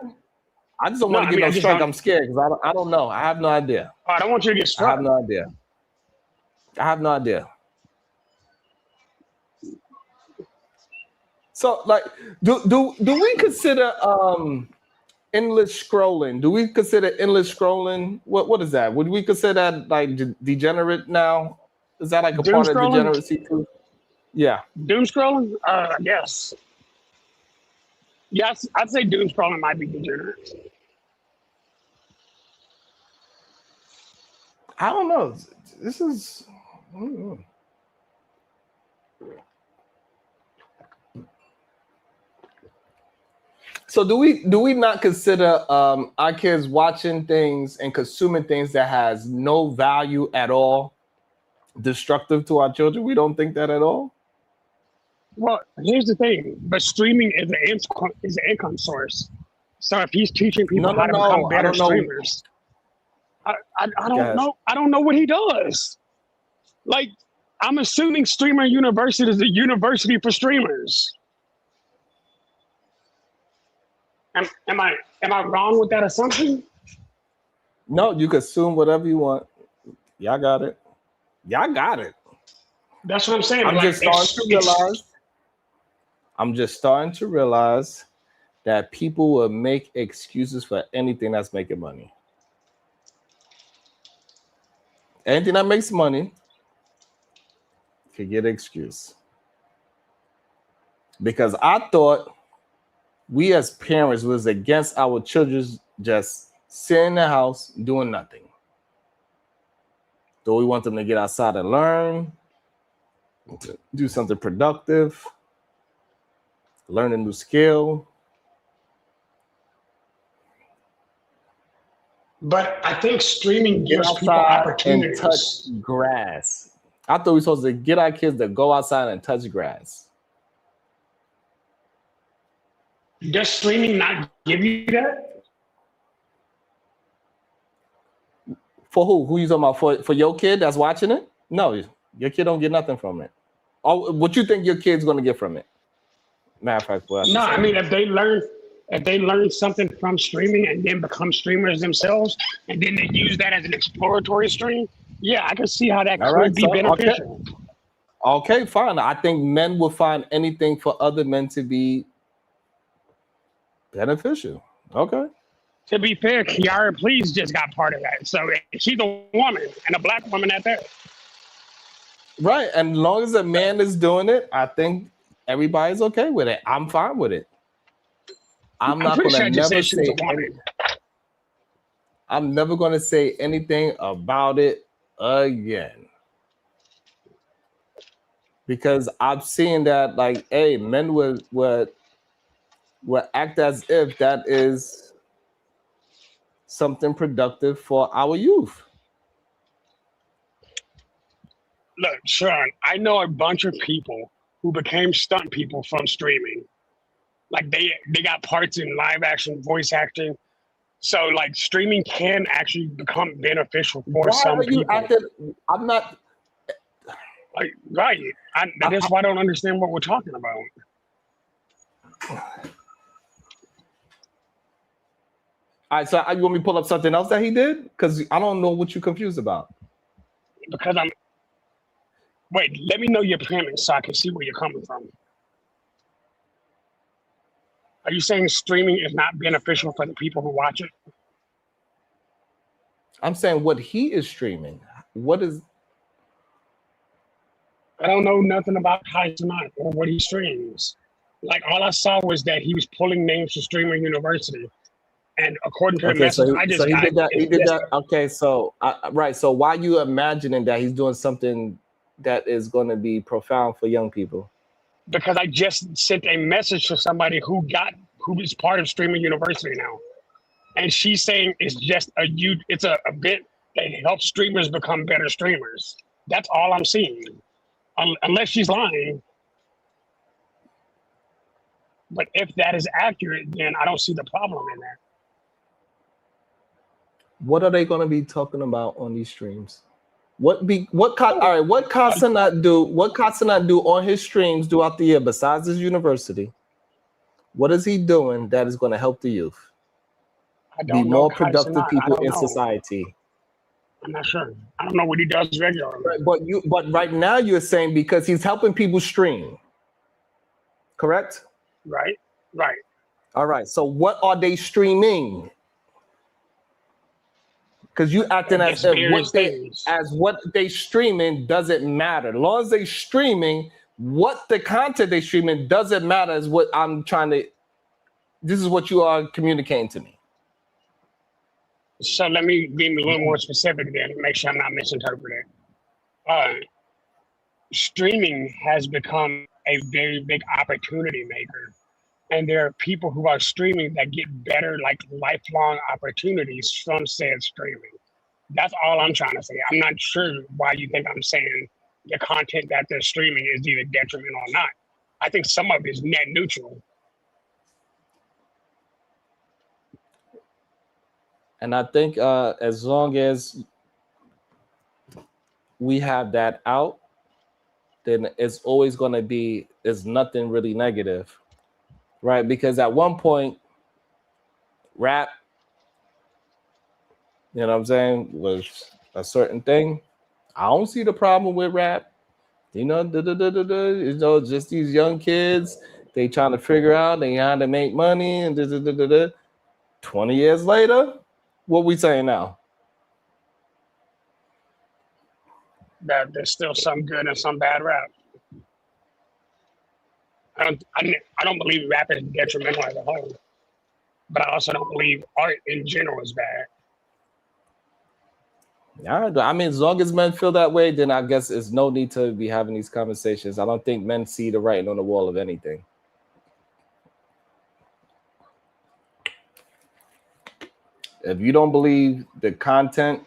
I just don't want to get no strike. I'm scared because I don't know. I have no idea. I don't want you to get struck. I have no idea. So, like, do we consider endless scrolling? Do we consider endless scrolling? What is that? Would we consider that like degenerate now? Is that like a part of degeneracy too? Yeah. Doom scrolling? I guess. Yes, I'd say doom scrolling might be degenerate. I don't know. This is. I don't know. So do we not consider our kids watching things and consuming things that has no value at all destructive to our children? We don't think that at all? Well, here's the thing. But streaming is an income source. So if he's teaching people how to become better streamers, I don't know. I don't know what he does. Like, I'm assuming Streamer University is a university for streamers. Am I wrong with that assumption? No, you can assume whatever you want. Y'all got it. That's what I'm saying. I'm just starting to realize that people will make excuses for anything that's making money. Anything that makes money can get an excuse. Because I thought we as parents was against our children just sitting in the house doing nothing. So we want them to get outside and learn, to do something productive, learn a new skill. But I think streaming gives people opportunities. And touch grass. I thought we were supposed to get our kids to go outside and touch grass. Does streaming not give you that? For who? Who you talking about? For your kid that's watching it? No, your kid don't get nothing from it. Oh, what you think your kid's gonna get from it? Matter of fact, well, No, I mean if they learn something from streaming and then become streamers themselves, and then they use that as an exploratory stream, yeah, I can see how that could be beneficial. Okay, fine. I think men will find anything for other men to be beneficial. Okay. To be fair, Kiara Please just got part of that. So she's a woman and a black woman at that. Right. And as long as a man is doing it, I think everybody's okay with it. I'm fine with it. I'm not going to never say I'm never going to say anything about it again. Because I'm seeing that, like, hey, men would act as if that is something productive for our youth. Look, Sean, I know a bunch of people who became stunt people from streaming. Like they got parts in live action voice acting. So like streaming can actually become beneficial for some people. I'm not like right. That's why I don't understand what we're talking about. All right, so you want me to pull up something else that he did? Because I don't know what you're confused about. Because wait, let me know your premise so I can see where you're coming from. Are you saying streaming is not beneficial for the people who watch it? I'm saying what he is streaming. What is? I don't know nothing about Kaizenat or what he streams. Like all I saw was that he was pulling names to Streamer University. And according to the message, he did that. Okay, so right. So why are you imagining that he's doing something that is going to be profound for young people? Because I just sent a message to somebody who is part of Streamer University now, and she's saying it's just it's a bit that helps streamers become better streamers. That's all I'm seeing, unless she's lying. But if that is accurate, then I don't see the problem in that. What are they going to be talking about on these streams? What Kaizenat do on his streams throughout the year besides his university? What is he doing that is going to help the youth be more productive people in society? I'm not sure. I don't know what he does regularly. But right now you're saying because he's helping people stream, correct? Right. All right. So what are they streaming? Because you acting as if what they streaming doesn't matter. As long as they streaming, what the content they streaming doesn't matter is what I'm trying to. This is what you are communicating to me. So let me be a little more specific then, make sure I'm not misinterpreting. Streaming has become a very big opportunity maker. And there are people who are streaming that get better, like lifelong opportunities from said streaming. That's all I'm trying to say. I'm not sure why you think I'm saying the content that they're streaming is either detrimental or not. I think some of it is net neutral. And I think as long as we have that out, then it's always going to be, there's nothing really negative. Right, because at one point, rap, you know what I'm saying, was a certain thing. I don't see the problem with rap. You know, just these young kids, they trying to figure out they how to make money and 20 years later, what we saying now? That there's still some good and some bad rap. I don't believe rap is detrimental as a whole, but I also don't believe art in general is bad. Yeah, I mean, as long as men feel that way, then I guess there's no need to be having these conversations. I don't think men see the writing on the wall of anything. If you don't believe the content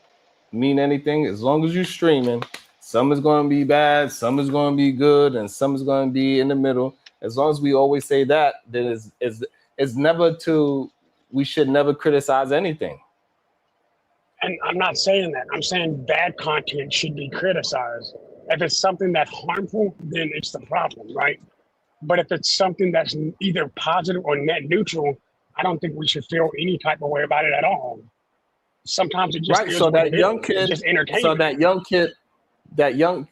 mean anything, as long as you're streaming, some is going to be bad, some is going to be good, and some is going to be in the middle. As long as we always say that, then it's never we should never criticize anything. And I'm not saying that. I'm saying bad content should be criticized. If it's something that's harmful, then it's the problem, right? But if it's something that's either positive or net neutral, I don't think we should feel any type of way about it at all. Sometimes it just Right. is So what that it young is. kid, It's just entertainment. so that young kid, all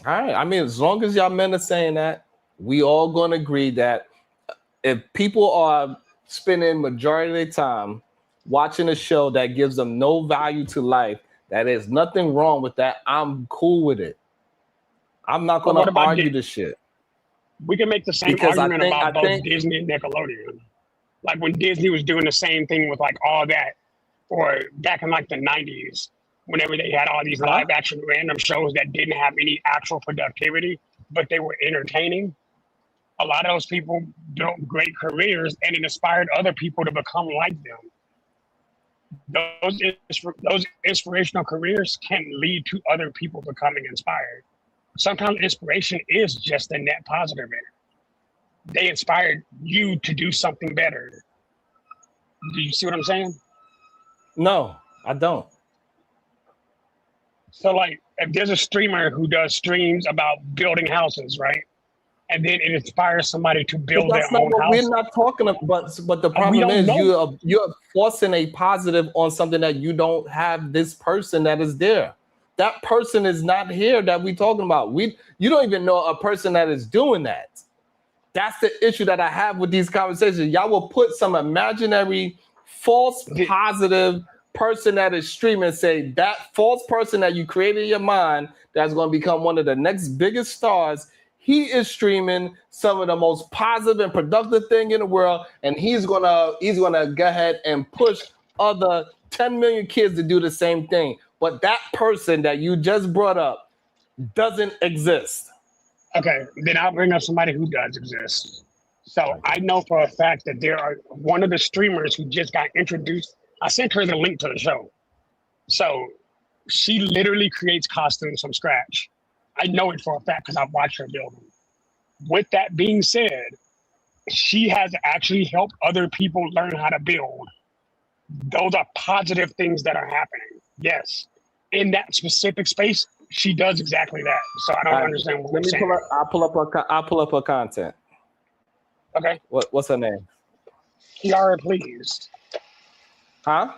right. I mean, as long as y'all men are saying that, we all gonna agree that if people are spending majority of their time watching a show that gives them no value to life, that is nothing wrong with that. I'm cool with it. I'm not But gonna what about argue Disney? this shit. We can make the same Because argument I about both think Disney and Nickelodeon. Like when Disney was doing the same thing with like all that, or back in like the 90s, whenever they had all these live action random shows that didn't have any actual productivity, but they were entertaining. A lot of those people built great careers and it inspired other people to become like them. Those inspirational careers can lead to other people becoming inspired. Sometimes inspiration is just a net positive. They inspired you to do something better. Do you see what I'm saying? No, I don't. So like if there's a streamer who does streams about building houses, right? And then it inspires somebody to build their That's not own what house. we're not talking about. But the We problem don't is know. you're forcing a positive on something that you don't have this person that is there. That person is not here that we're talking about. You don't even know a person that is doing that. That's the issue that I have with these conversations. Y'all will put some imaginary false positive person that is streaming, say that false person that you created in your mind that's going to become one of the next biggest stars. He is streaming some of the most positive and productive thing in the world, and he's gonna go ahead and push other 10 million kids to do the same thing. But that person that you just brought up doesn't exist. Okay, then I'll bring up somebody who does exist. So I know for a fact that there are one of the streamers who just got introduced. I sent her the link to the show. So she literally creates costumes from scratch. I know it for a fact because I've watched her build them. With that being said, she has actually helped other people learn how to build. Those are positive things that are happening. Yes. In that specific space, she does exactly that. So I don't understand what Let you're me saying. I'll pull up her content. Okay. What's her name? Kiara, please. Huh?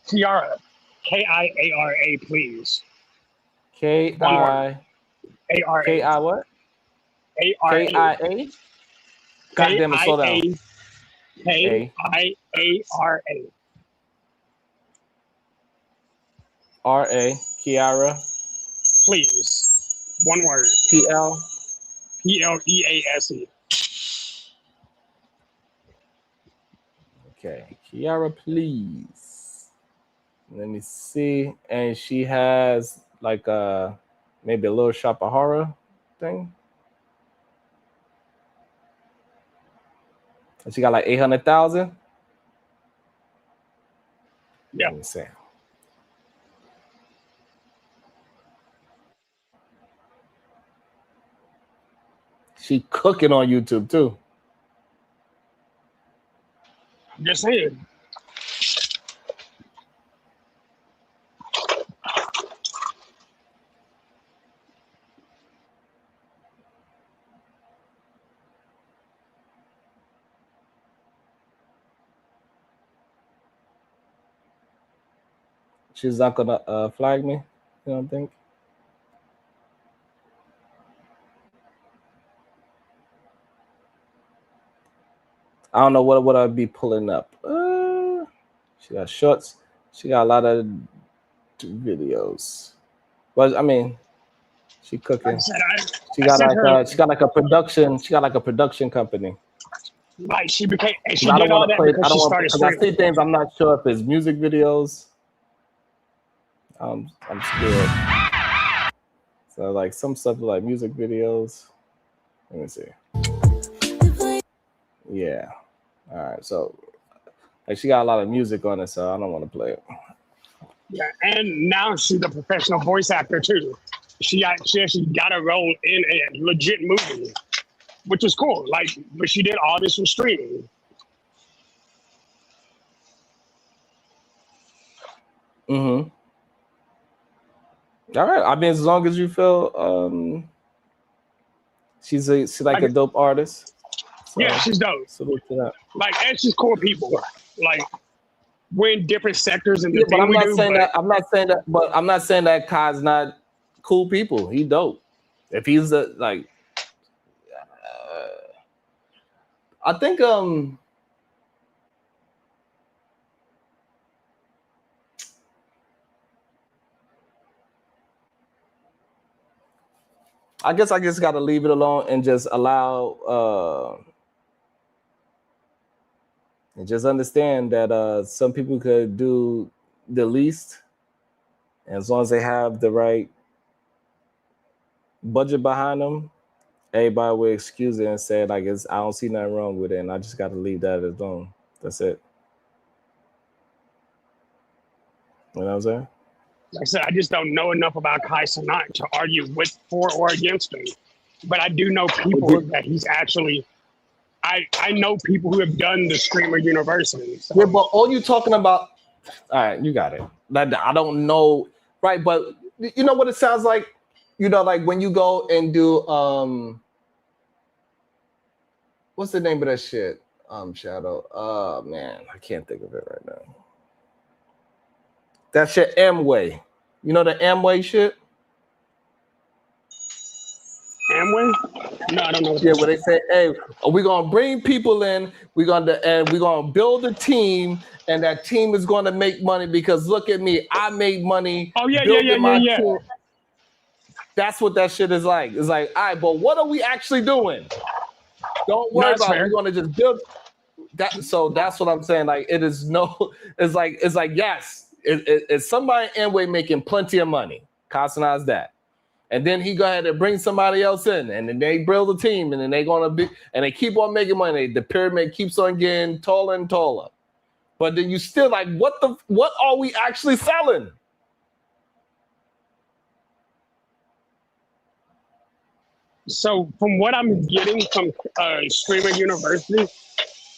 Kiara. Kiara, please. K-I-A-R-A. K-I what? A-R-A. K-I-A? God damn it, slow down. K-I-A-R-A. R-A. Kiara. Please. One word. P-L. P-L-E-A-S-E. Okay. Kiara, please. Let me see. And she has like maybe a little shop of horror thing. And she got like 800,000. Yeah. Let me see. She cooking on YouTube too. Just saying. She's not gonna flag me. You don't think? I don't know what would I be pulling up. She got shorts. She got a lot of videos. But I mean, she cooking. She got like a production. She got like a production company. Like she became. And she I don't did all want to that play. because I don't she want started because I see streaming. things. I'm not sure if it's music videos. I'm scared. So like some stuff like music videos. Let me see. Yeah. All right. So like she got a lot of music on it, so I don't want to play it. Yeah, and now she's a professional voice actor too. She actually got a role in a legit movie, which is cool. Like, but she did all this from streaming. Mm-hmm. All right. I mean, as long as you feel she's like a dope artist. So, yeah, she's dope. Salute to that. Like, and she's cool people. Like, we're in different sectors and the but thing I'm we not do. saying that. I'm not saying that. But I'm not saying that Kai's not cool people. He dope. If he's like, I think I guess I just got to leave it alone and just allow and just understand that some people could do the least, and as long as they have the right budget behind them, everybody will excuse it and say, like, I don't see nothing wrong with it, and I just got to leave that alone. That's it. You know what I'm saying? Like I said, I just don't know enough about Kai Cenat to argue for or against him. But I do know people that he's actually. I know people who have done the Streamer University. So. Yeah, but all you talking about. All right, you got it. I don't know, right? But you know what it sounds like. You know, like when you go and do what's the name of that shit? Shadow. Oh man, I can't think of it right now. That shit Amway. You know the Amway shit? Amway? No, I don't know. Yeah, where they say, "Hey, we're gonna bring people in. We're gonna build a team, and that team is gonna make money because look at me, I made money. Oh yeah. Team." That's what that shit is like. It's like, all right, but what are we actually doing? Don't worry about it. We're gonna just build that. So that's what I'm saying. Like, it is no. It's like yes. It's somebody in Amway making plenty of money. Casanaz that. And then he go ahead and bring somebody else in, and then they build a team, and then they're gonna be, and they keep on making money. The pyramid keeps on getting taller and taller. But then you still like, what are we actually selling? So from what I'm getting from Streamer University,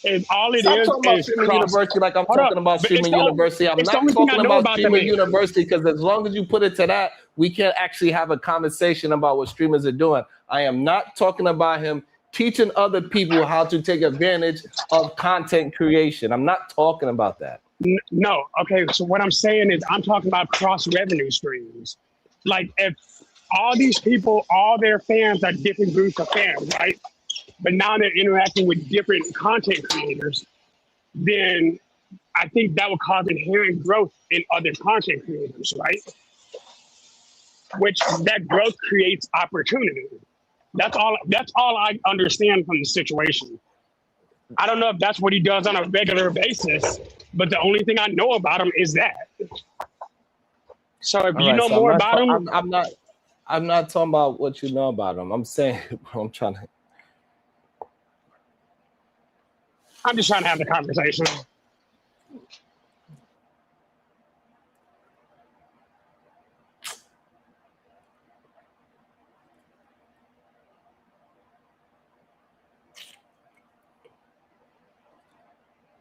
is all it Stop is talking about is Streamer cross. University like I'm Hold talking up. about But Streamer University. I'm it's not the only thing I talking know about them Streamer is- University because as long as you put it to that, we can't actually have a conversation about what streamers are doing. I am not talking about him teaching other people how to take advantage of content creation. I'm not talking about that. No, okay. So what I'm saying is, I'm talking about cross revenue streams. Like, if all these people, all their fans are different groups of fans, right? But now they're interacting with different content creators, then I think that will cause inherent growth in other content creators, right? Which that growth creates opportunity. That's all I understand from the situation. I don't know if that's what he does on a regular basis, but the only thing I know about him is that. So if you know more about him, I'm not talking about what you know about him. I'm saying I'm trying to. I'm just trying to have the conversation.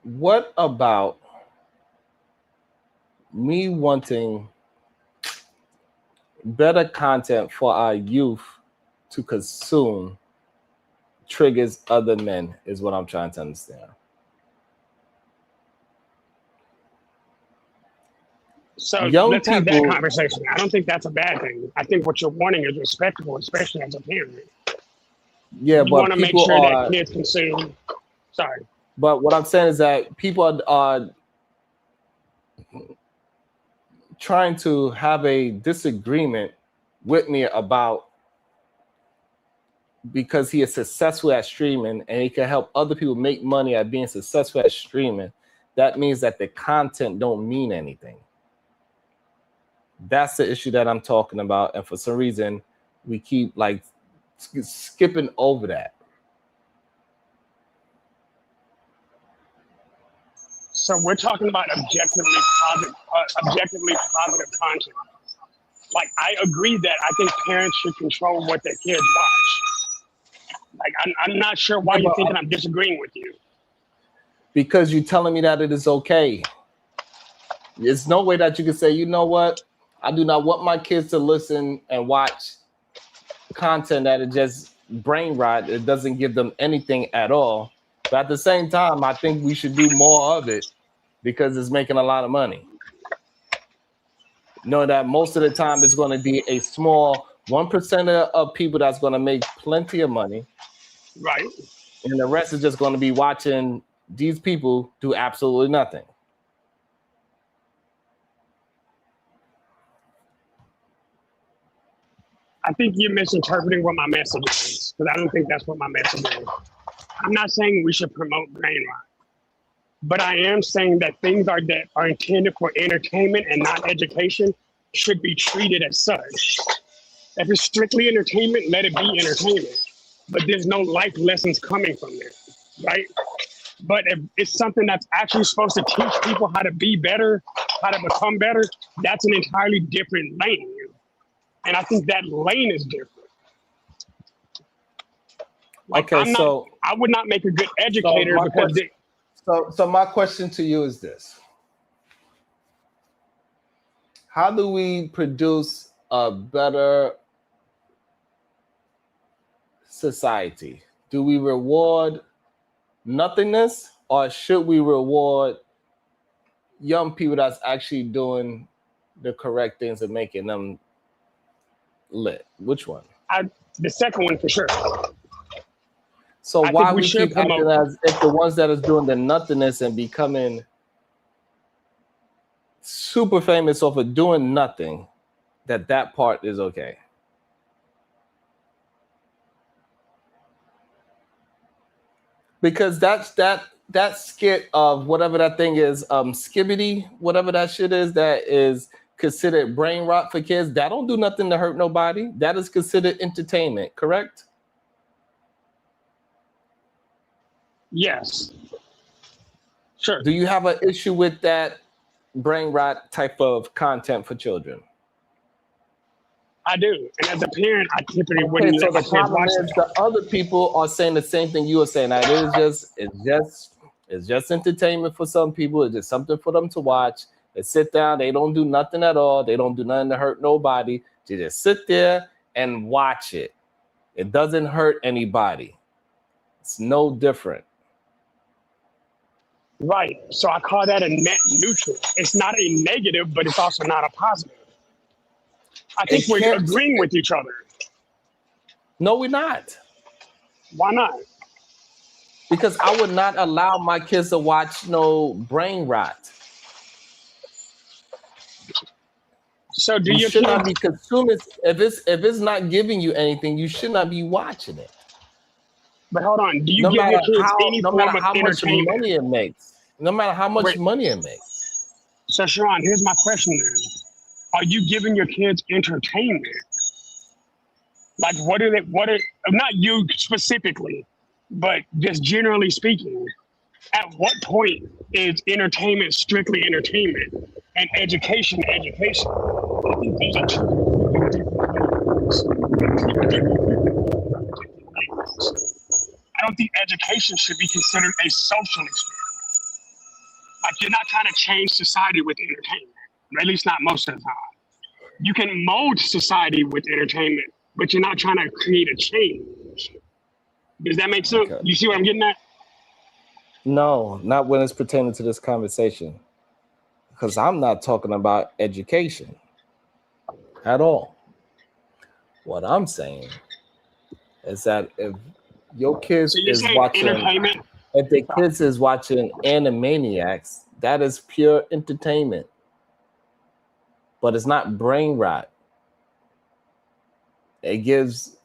What about me wanting better content for our youth to consume triggers other men is what I'm trying to understand. So Young let's have that people- conversation. I don't think that's a bad thing. I think what you're wanting is respectable, especially as a parent. Yeah, You but want to make people sure are. that kids consume. Sorry. But what I'm saying is that people are trying to have a disagreement with me about because he is successful at streaming and he can help other people make money at being successful at streaming. That means that the content don't mean anything. That's the issue that I'm talking about. And for some reason, we keep like skipping over that. So we're talking about objectively positive content. Like, I agree that I think parents should control what their kids watch. Like, I'm not sure why you're thinking I'm disagreeing with you. Because you're telling me that it is okay. There's no way that you can say, you know what? I do not want my kids to listen and watch content that is just brain rot. It doesn't give them anything at all. But at the same time, I think we should do more of it because it's making a lot of money. Know that most of the time it's going to be a small 1% of people that's going to make plenty of money. Right. And the rest is just going to be watching these people do absolutely nothing. I think you're misinterpreting what my message is, because I don't think that's what my message is. I'm not saying we should promote brain rot, but I am saying that things that are intended for entertainment and not education should be treated as such. If it's strictly entertainment, let it be entertainment. But there's no life lessons coming from there, right? But if it's something that's actually supposed to teach people how to be better, how to become better, that's an entirely different lane. And I think that lane is different. Like, okay, I would not make a good educator because so my question to you is this. How do we produce a better society? Do we reward nothingness, or should we reward young people that's actually doing the correct things and making them lit? Which one? The second one for sure. So why we keep acting as if the ones that is doing the nothingness and becoming super famous off of doing nothing, that part is okay? Because that skit of whatever that thing is, Skibbity, whatever that shit is, that is considered brain rot for kids, that don't do nothing to hurt nobody. That is considered entertainment, correct? Yes. Sure. Do you have an issue with that brain rot type of content for children? I do. And as a parent, I typically wouldn't let my kids watch that. The other people are saying the same thing you are saying. That it's just entertainment for some people. It's just something for them to watch. They sit down, they don't do nothing at all. They don't do nothing to hurt nobody. They just sit there and watch it. It doesn't hurt anybody. It's no different. Right. So I call that a net neutral. It's not a negative, but it's also not a positive. I think we're agreeing with each other. No, we're not. Why not? Because I would not allow my kids to watch no brain rot. So do you should not be consuming. If it's not giving you anything, you should not be watching it. But hold on, do you give your kids any form of how much entertainment? money it makes? No matter how much money it makes. So Sharon, here's my question then. Are you giving your kids entertainment? Like what are not you specifically, but just generally speaking, at what point is entertainment strictly entertainment and education education? I think those are two different things. I don't think education should be considered a social experience. Like you're not trying to change society with entertainment, or at least not most of the time. You can mold society with entertainment, but you're not trying to create a change. Does that make sense? Okay. You see what I'm getting at? No, not when it's pertaining to this conversation. Because I'm not talking about education at all. What I'm saying is that if your kids is watching, if the kids is watching Animaniacs, that is pure entertainment. But it's not brain rot. It gives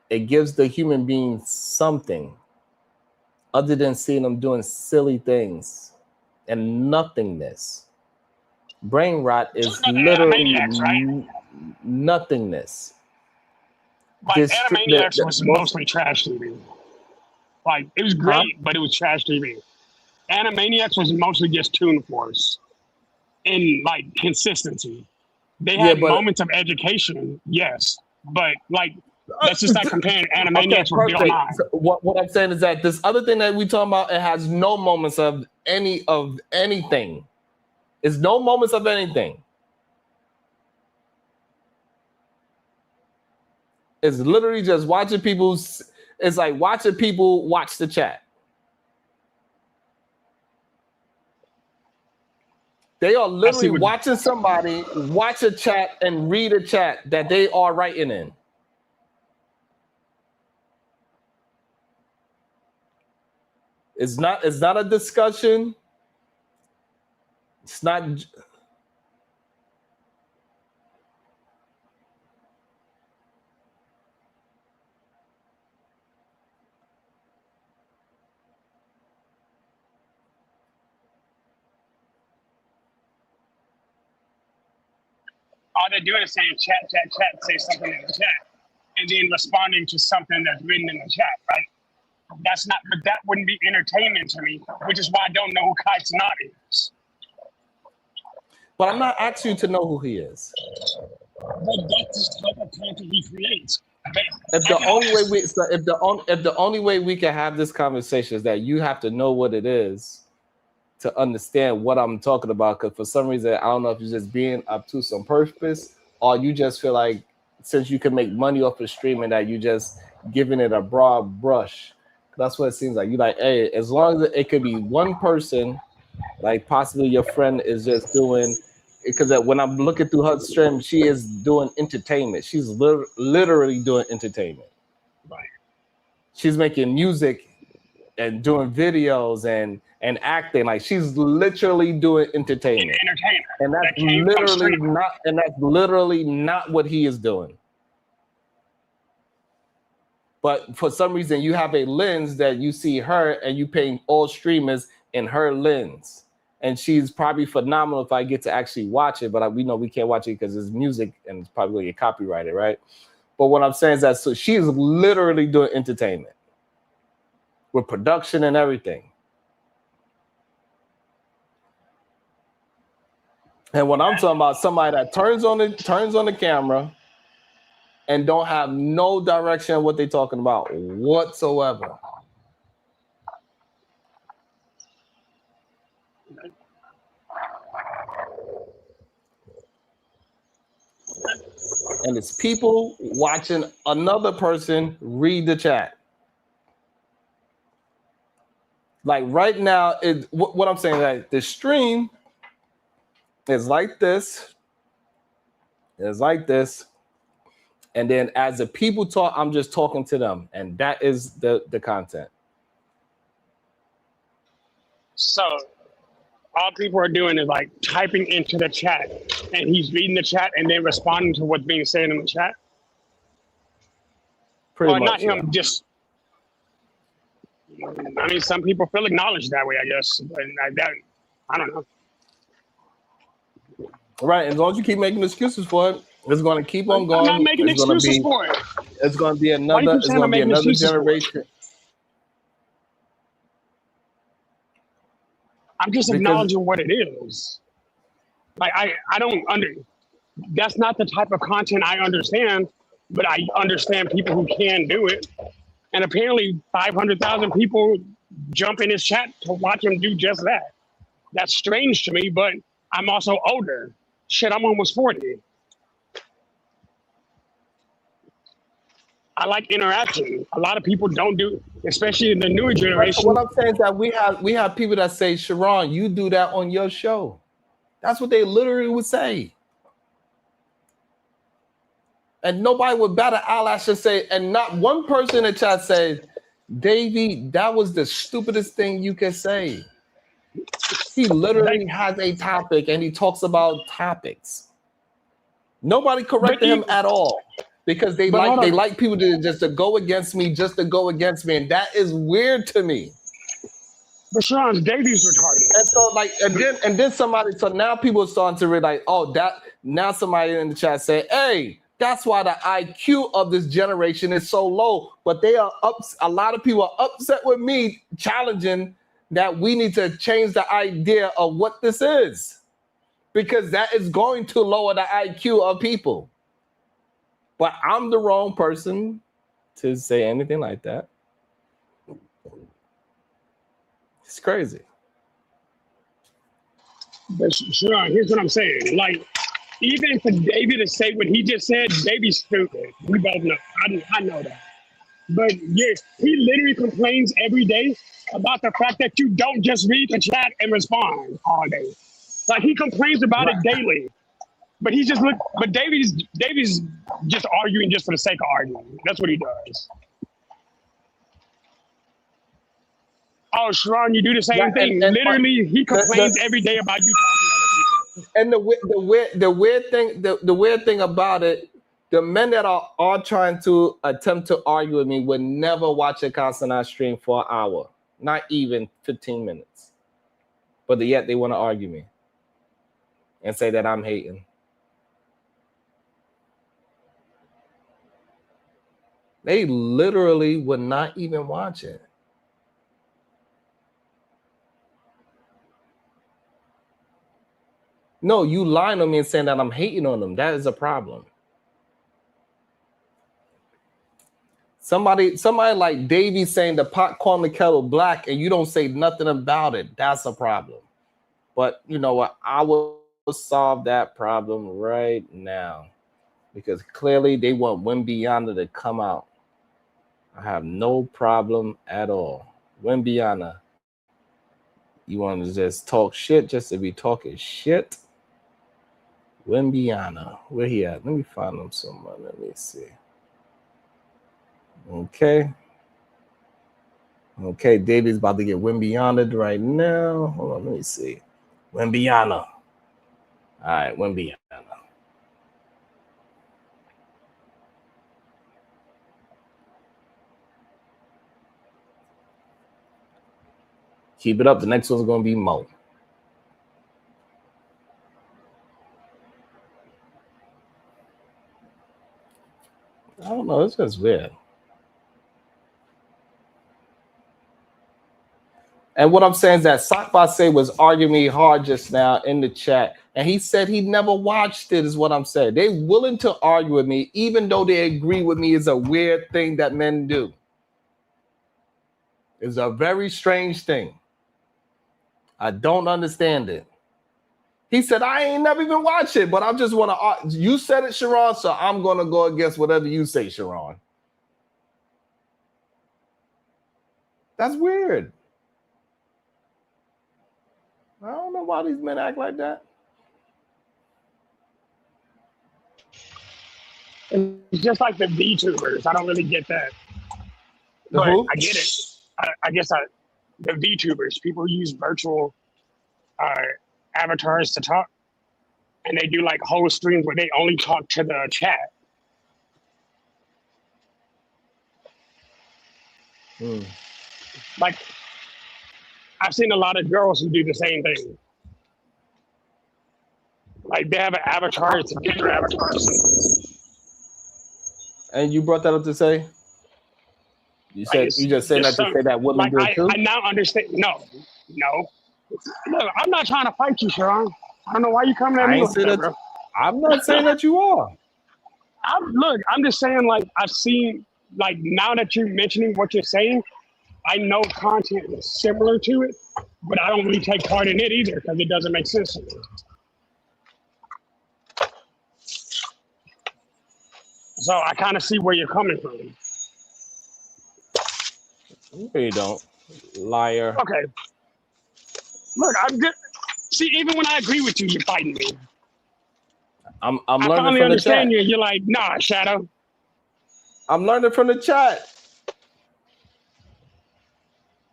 the human being something other than seeing them doing silly things and nothingness. Brain rot is literally nothingness. Like Animaniacs was mostly trash TV. Like it was great, but it was trash TV. Animaniacs was mostly just Toon Force in like consistency. They had moments of education, yes, but like that's just like comparing Animaniacs with Bill Nye. So what I'm saying is that this other thing that we talking about, it has no moments of anything. It's no moments of anything. It's literally just watching people's. It's like watching people watch the chat. They are literally watching somebody watch a chat and read a chat that they are writing in. It's not a discussion. It's not. All they're doing is saying chat, say something in the chat, and then responding to something that's written in the chat, right? That's not, but that wouldn't be entertainment to me, which is why I don't know who Kite's Not is. But I'm not asking you to know who he is. But that's the type of content he creates. If the only way we can have this conversation is that you have to know what it is to understand what I'm talking about, because for some reason, I don't know if you're just being obtuse on purpose, or you just feel like since you can make money off of streaming that you just giving it a broad brush. That's what it seems like. You like, hey, as long as it could be one person, like possibly your friend is just doing, because when I'm looking through her stream, she is doing entertainment. She's literally doing entertainment. Right. She's making music and doing videos and acting. Like she's literally doing entertainment. And that's literally not what he is doing. But for some reason you have a lens that you see her and you paint all streamers in her lens. And she's probably phenomenal if I get to actually watch it, but we know we can't watch it because it's music and it's probably going to get copyrighted, right? But what I'm saying is that so she's literally doing entertainment with production and everything. And when I'm talking about somebody that turns on the camera and don't have no direction of what they're talking about whatsoever. And it's people watching another person read the chat. Like right now, what I'm saying, like the stream is like this. It's like this. And then as the people talk, I'm just talking to them. And that is the content. So all people are doing is like typing into the chat, and he's reading the chat and then responding to what's being said in the chat. Pretty or much, not him, just. I mean, some people feel acknowledged that way, I guess. And I don't know. Right, as long as you keep making excuses for it, it's going to keep on going. I'm not making excuses for it. It's going to be another generation. I'm just acknowledging what it is. Like I don't that's not the type of content I understand, but I understand people who can do it. And apparently 500,000 people jump in his chat to watch him do just that. That's strange to me, but I'm also older. Shit, I'm almost 40. I like interaction. A lot of people don't do, especially in the newer generation. What I'm saying is that we have people that say, Sharon, you do that on your show. That's what they literally would say. And nobody would bat an eyelash and say, and not one person in the chat said, Davey, that was the stupidest thing you could say. He literally has a topic and he talks about topics. Nobody corrected him at all. Because they like people to go against me, just to go against me, and that is weird to me. But Sean, Davey's retarded. And so and then somebody, so now people are starting to realize, now somebody in the chat say, hey, that's why the IQ of this generation is so low. But a lot of people are upset with me challenging that we need to change the idea of what this is. Because that is going to lower the IQ of people. But I'm the wrong person to say anything like that. It's crazy. But sure, here's what I'm saying. Like, even for David to say what he just said, David's stupid. We both know. I know that. But yes, he literally complains every day about the fact that you don't just read the chat and respond all day. Like he complains about it daily. But he just look. But David's just arguing just for the sake of arguing. That's what he does. Oh, Sharon, you do the same thing. Literally, he complains every day about you talking to other people. And the weird thing about it, the men that are trying to attempt to argue with me would never watch a Casanat stream for an hour, not even 15 minutes. But yet they want to argue me and say that I'm hating. They literally would not even watch it. No, you lying on me and saying that I'm hating on them. That is a problem. Somebody like Davey saying the pot calling the kettle black and you don't say nothing about it. That's a problem. But you know what? I will solve that problem right now because clearly they want Wimbiana to come out. I have no problem at all. Wimbiana, you want to just talk shit just to be talking shit? Wimbiana, where he at? Let me find him somewhere. Let me see. Okay, David's about to get Wimbiana right now. Hold on, let me see. Wimbiana. All right, Wimbiana. Keep it up. The next one's going to be Mo. I don't know. It's just weird. And what I'm saying is that Sakbase was arguing me hard just now in the chat. And he said he never watched it, is what I'm saying. They're willing to argue with me, even though they agree with me is a weird thing that men do. It's a very strange thing. I don't understand it. He said, I ain't never even watched it, but I just want to. You said it, Sharon, so I'm going to go against whatever you say, Sharon. That's weird. I don't know why these men act like that. It's just like the VTubers. I don't really get that. But I get it. I guess the VTubers, people who use virtual avatars to talk, and they do like whole streams where they only talk to the chat. Like, I've seen a lot of girls who do the same thing. Like they have an avatar, it's a different avatar. And you brought that up to say? You said you just said that to say that women do it too? I now understand. No. Look, I'm not trying to fight you, Sharon. I don't know why you coming at me with that, bro. I'm not saying that you are. I'm just saying, like, I've seen, like, now that you're mentioning what you're saying, I know content is similar to it, but I don't really take part in it either because it doesn't make sense to me. So I kind of see where you're coming from. No, you don't. Liar. Okay. Look, I'm good. See, even when I agree with you, you're fighting me. I'm I learning finally from the understand chat. you. You're like, nah, Shadow. I'm learning from the chat.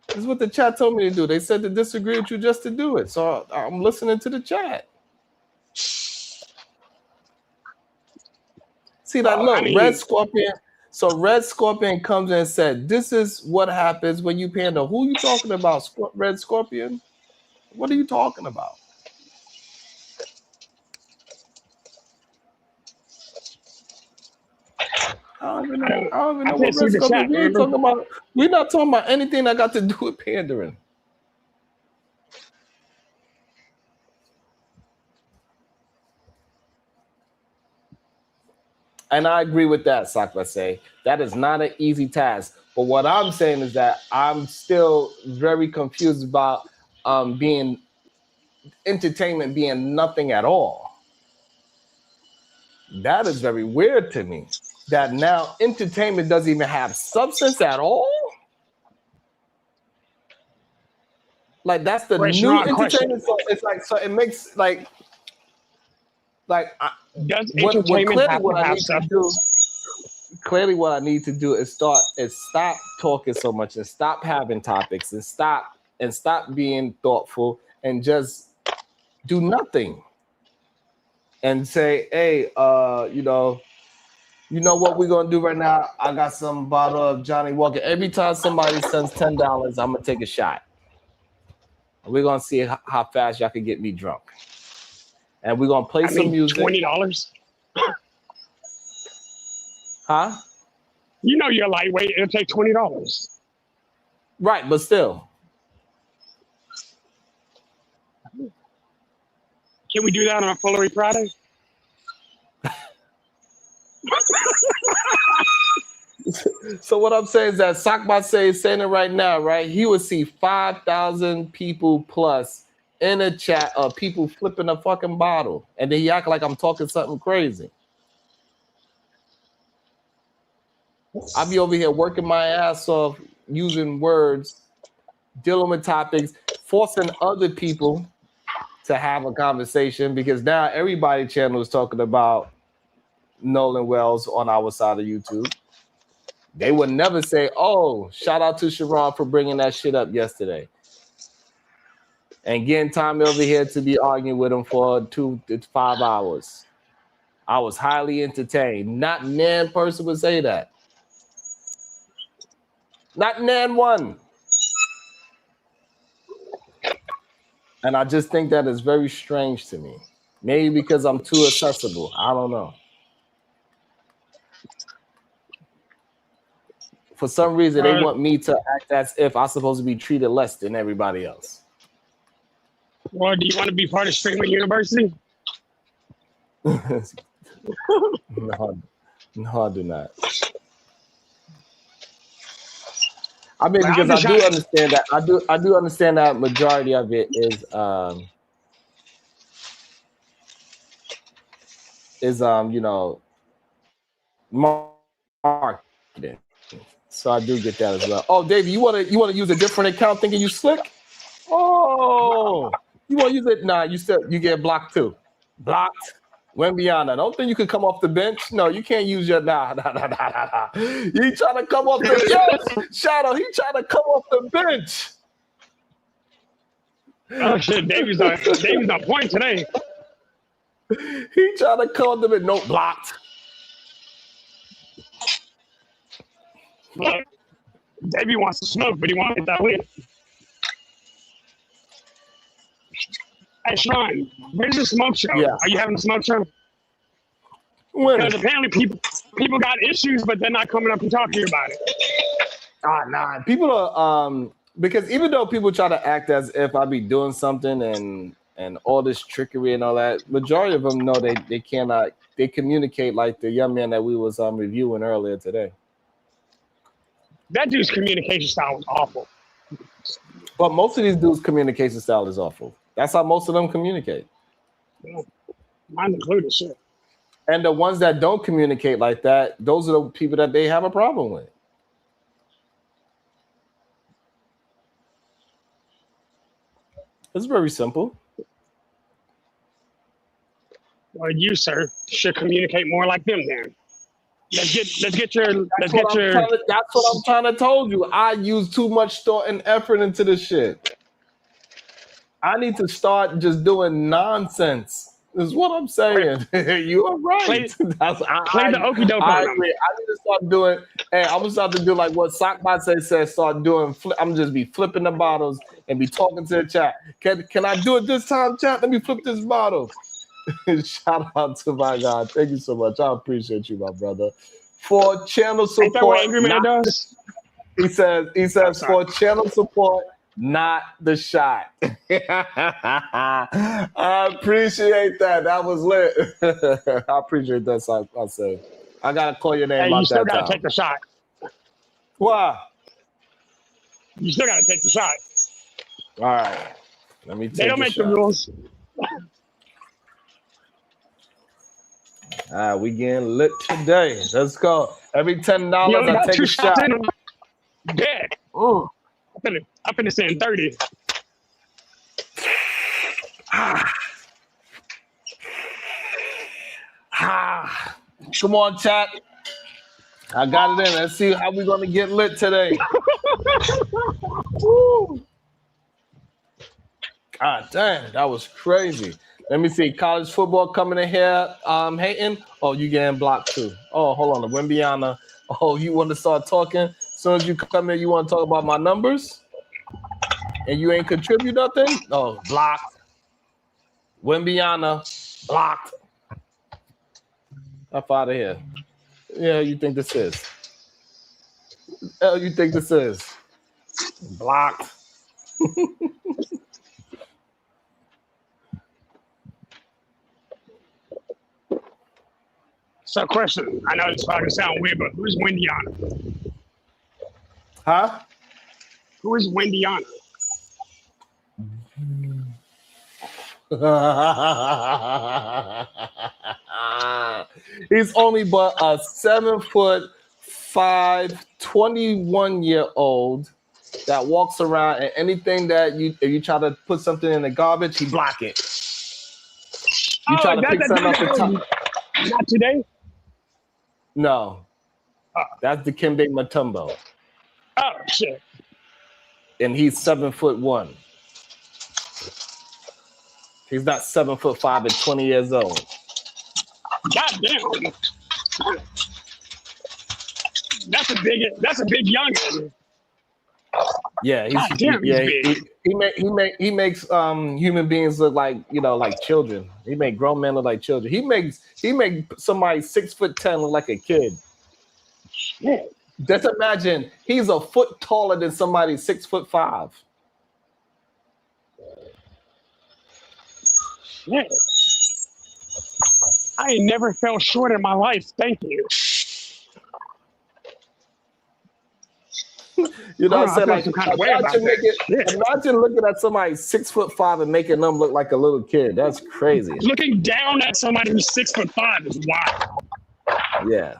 This is what the chat told me to do. They said to disagree with you just to do it. So I'm listening to the chat. See that? Look, Red Scorpion. So Red Scorpion comes in and said, this is what happens when you pander. Who are you talking about, Red Scorpion? What are you talking about? I don't even know what Red Scorpion we're talking about. We're not talking about anything that got to do with pandering. And I agree with that, Sakbase. That is not an easy task. But what I'm saying is that I'm still very confused about being entertainment being nothing at all. That is very weird to me. That now entertainment doesn't even have substance at all. Like that's the new entertainment. So it's like so it makes like does entertainment have to have substance? Clearly, what I need to do is stop talking so much and stop having topics and stop being thoughtful and just do nothing and say, hey, you know what we're gonna do right now? I got some bottle of Johnny Walker. Every time somebody sends $10, I'm gonna take a shot. We're gonna see how fast y'all can get me drunk. And we're gonna play some music. $20? Huh? You know you're lightweight, it'll take $20. Right, but still. Can we do that on a Foolery Friday? So what I'm saying is that Sakbase is saying it right now, right? He would see 5,000 people plus in a chat of people flipping a fucking bottle, and then he act like I'm talking something crazy. I be over here working my ass off, using words, dealing with topics, forcing other people to have a conversation because now everybody channel is talking about Nolan Wells on our side of YouTube. They would never say, oh, shout out to Sharon for bringing that shit up yesterday. And getting Tommy over here to be arguing with him for 2 to 5 hours. I was highly entertained. Not nan person would say that. Not nan one. And I just think that is very strange to me. Maybe because I'm too accessible. I don't know. For some reason, they want me to act as if I'm supposed to be treated less than everybody else. Well, do you want to be part of Streaming University? No, I do not. I mean, because I do understand that. I do understand that majority of it is you know, marketing. So I do get that as well. Oh, Davey, you wanna use a different account thinking you slick? Oh, you wanna use it? Nah, you get blocked too. Blocked. Wembiana. Don't think you can come off the bench. No, you can't use your nah. He trying to come off the Shadow. He trying to come off the bench. Oh shit, Davey's on point today. He trying to come off the bench. No, blocked. Look, Davey wants to smoke, but he won't get that weed. Hey, Sean, where's the smoke show? Yeah. Are you having a smoke show? Because apparently people got issues, but they're not coming up and talking about it. Nah. People are because even though people try to act as if I be doing something and all this trickery and all that, majority of them know they cannot. They communicate like the young man that we was reviewing earlier today. That dude's communication style was awful. But most of these dudes' communication style is awful. That's how most of them communicate. Yeah. Mine included, shit. And the ones that don't communicate like that, those are the people that they have a problem with. It's very simple. Well, you, sir, should communicate more like them then. That's what I'm trying to told you. I use too much thought and effort into this shit. I need to start just doing nonsense. Is what I'm saying. You are right. Play the okie doke. I agree. I need to start doing. Hey, I'm gonna start to do like what Sakbase says. Start doing. I'm just be flipping the bottles and be talking to the chat. Can I do it this time, chat? Let me flip this bottle. Shout out to my God. Thank you so much. I appreciate you, my brother. For channel support. Ain't that what Angry Man does? He says for channel support, not the shot. I appreciate that. That was lit. I appreciate that. I say, I gotta call your name. Hey, you still gotta take the shot. Why? You still gotta take the shot. All right. Let me take They don't make the rules. We getting lit today. Let's go. Every $10, I take a shot. Dead. Oh, I'm finna send 30. Come on, chat. I got it in. Let's see how we're gonna get lit today. Woo. God damn, that was crazy. Let me see. College football coming in here. Hayton. Oh, you getting blocked too. Oh, hold on. The Wimbiana. Oh, you want to start talking? As soon as you come in, you want to talk about my numbers? And you ain't contribute nothing? Oh, blocked. Wimbiana, blocked. Up out of here. Yeah, you think this is? Hell, you think this is? Blocked. So, question. I know it's probably sound weird, but who's Wendiana? Huh? Who is Wendiana? He's only but a 7'5", 21-year-old that walks around, and anything that if you try to put something in the garbage, he block it. You try to pick something up the top. Not today? No. That's the Dikembe Mutombo. Oh, shit. And he's 7'1". He's not 7'5" and 20 years old. God damn. That's a big youngin. Yeah, he's big. He makes human beings look like like children. He make grown men look like children. He makes somebody 6'10" look like a kid. Yeah. Just imagine he's a foot taller than somebody 6'5". Yeah. I ain't never felt short in my life. Thank you. You know what I'm saying? Like, imagine looking at somebody 6'5" and making them look like a little kid. That's crazy. Looking down at somebody who's 6'5" is wild. Yeah.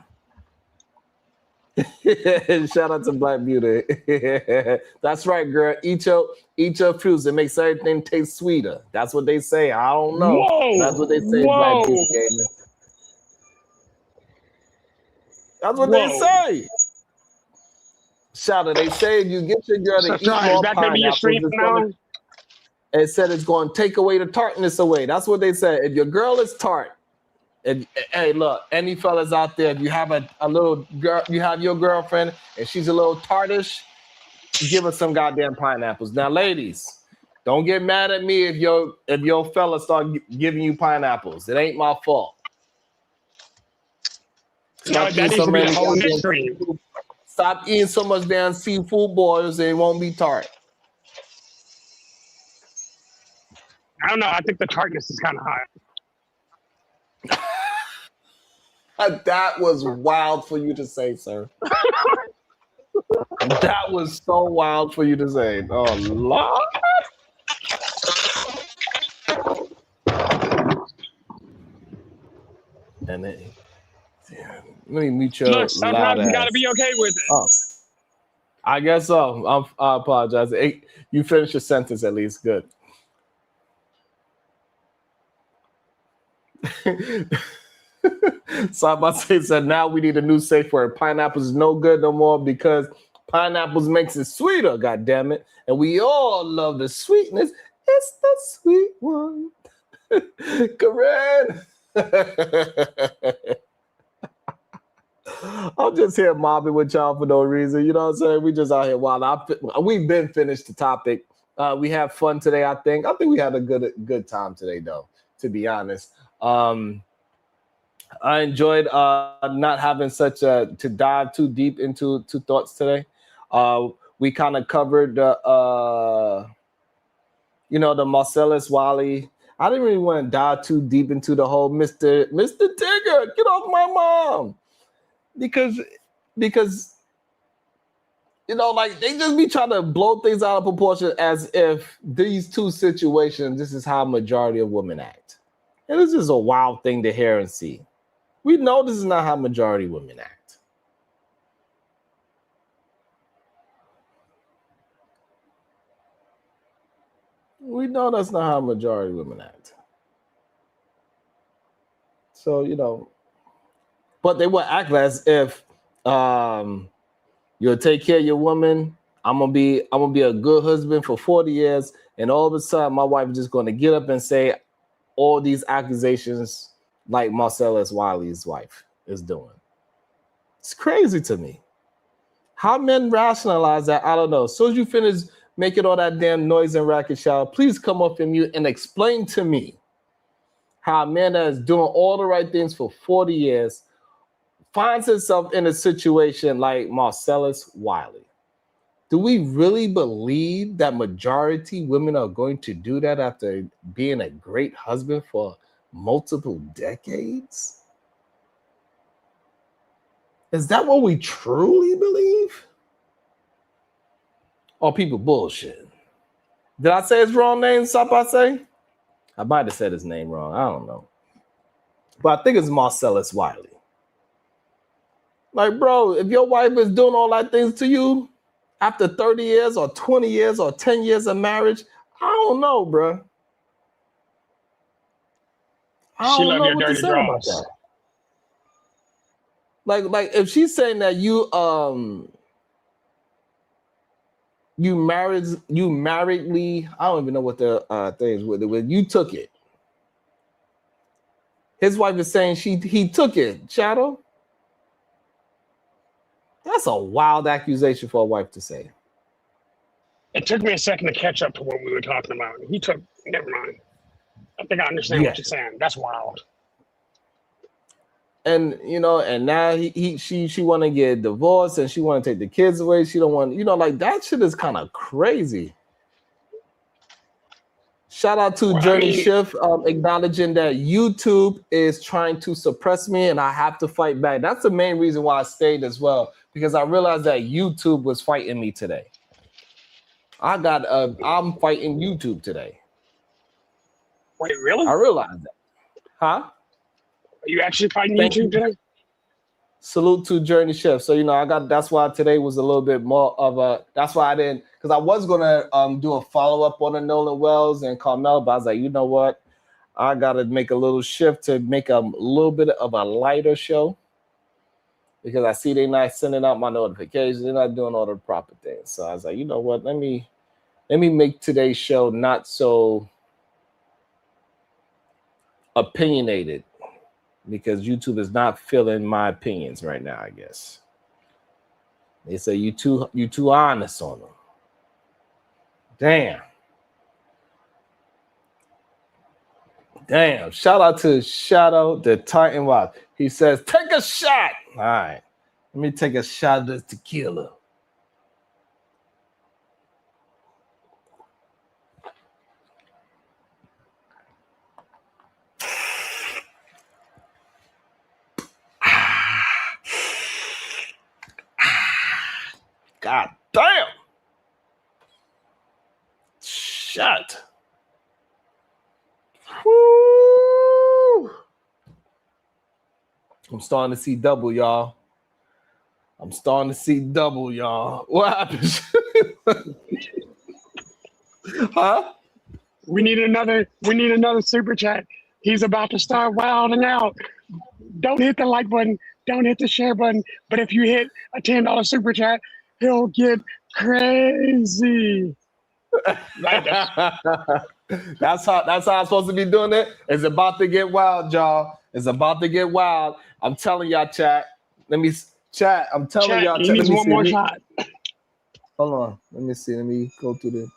Shout out to Black Beauty. That's right, girl. Eat your fruits. It makes everything taste sweeter. That's what they say. I don't know. Whoa. That's what they say. Black Beauty Gaming. That's what they say. Shout out. They say if you get your girl to eat more pineapples, it said it's going to take away the tartness away. That's what they said. If your girl is tart, hey, look, any fellas out there, if you have a little girl, you have your girlfriend and she's a little tartish, give her some goddamn pineapples. Now, ladies, don't get mad at me if your fella start giving you pineapples. It ain't my fault. Stop eating so much damn seafood boils and it won't be tart. I don't know. I think the tartness is kind of high. That was wild for you to say, sir. That was so wild for you to say. Oh, Lord. And then, let me meet your look, sometimes you got to be okay with it. Oh, I guess so. I apologize. Hey, you finished your sentence at least. Good. So I'm about to say, now we need a new safe word. Pineapples is no good no more because pineapples makes it sweeter, God damn it. And we all love the sweetness. It's the sweet one. Corinne. I'm just here mobbing with y'all for no reason. You know what I'm saying? We just out here wild. We've been finished the topic. We had fun today, I think. I think we had a good time today, though, to be honest. I enjoyed not having to dive too deep into thoughts today. We kind of covered the Marcellus Wiley. I didn't really want to dive too deep into the whole Mr. Tigger, get off my mom. Because like they just be trying to blow things out of proportion as if these two situations, this is how majority of women act. And this is a wild thing to hear and see. We know this is not how majority women act. We know that's not how majority women act. So, you know, but they will act as if you'll take care of your woman. I'm gonna be a good husband for 40 years, and all of a sudden my wife is just gonna get up and say all these accusations like Marcellus Wiley's wife is doing. It's crazy to me. How men rationalize that, I don't know. As soon as you finish making all that damn noise and racket, shower, please come up in mute and explain to me how a man that is doing all the right things for 40 years finds himself in a situation like Marcellus Wiley. Do we really believe that majority women are going to do that after being a great husband for multiple decades? Is that what we truly believe? Or people bullshit? Did I say his wrong name, Sapase? I might have said his name wrong. I don't know. But I think it's Marcellus Wiley. Like, bro, if your wife is doing all that things to you after 30 years or 20 years or 10 years of marriage, I don't know, bro. I don't know what to say about that. Like if she's saying that you marriedly, I don't even know what the thing is with it. When you took it, his wife is saying he took it. Shadow, that's a wild accusation for a wife to say. It took me a second to catch up to what we were talking about. Never mind. I think I understand what you're saying. That's wild. And you know, and now she want to get divorced and she want to take the kids away. She don't want, like that shit is kind of crazy. Shout out to Journey Shift, acknowledging that YouTube is trying to suppress me and I have to fight back. That's the main reason why I stayed as well, because I realized that YouTube was fighting me today. I'm fighting YouTube today. Wait, really? I realized that. Huh? Are you actually fighting YouTube today? Salute to Journey Shift. So, that's why today was a little bit more of that's why I didn't, because I was going to do a follow-up on the Nolan Wells and Carmel, but I was like, you know what? I got to make a little shift to make a little bit of a lighter show, because I see they're not sending out my notifications. They're not doing all the proper things. So I was like, you know what? Let me make today's show not so opinionated, because YouTube is not feeling my opinions right now, I guess. They say you too honest on them. Damn. Shout out to Shadow the Titan Wild. He says, take a shot. All right. Let me take a shot of this tequila. God damn. Shut. Woo. I'm starting to see double, y'all. What happened? Huh? We need another super chat. He's about to start wilding out. Don't hit the like button. Don't hit the share button. But if you hit a $10 super chat, he'll get crazy. That's how I'm supposed to be doing it. It's about to get wild, y'all. It's about to get wild. I'm telling y'all, chat. I'm telling y'all. He needs one more shot. Hold on. Let me see. Let me go through the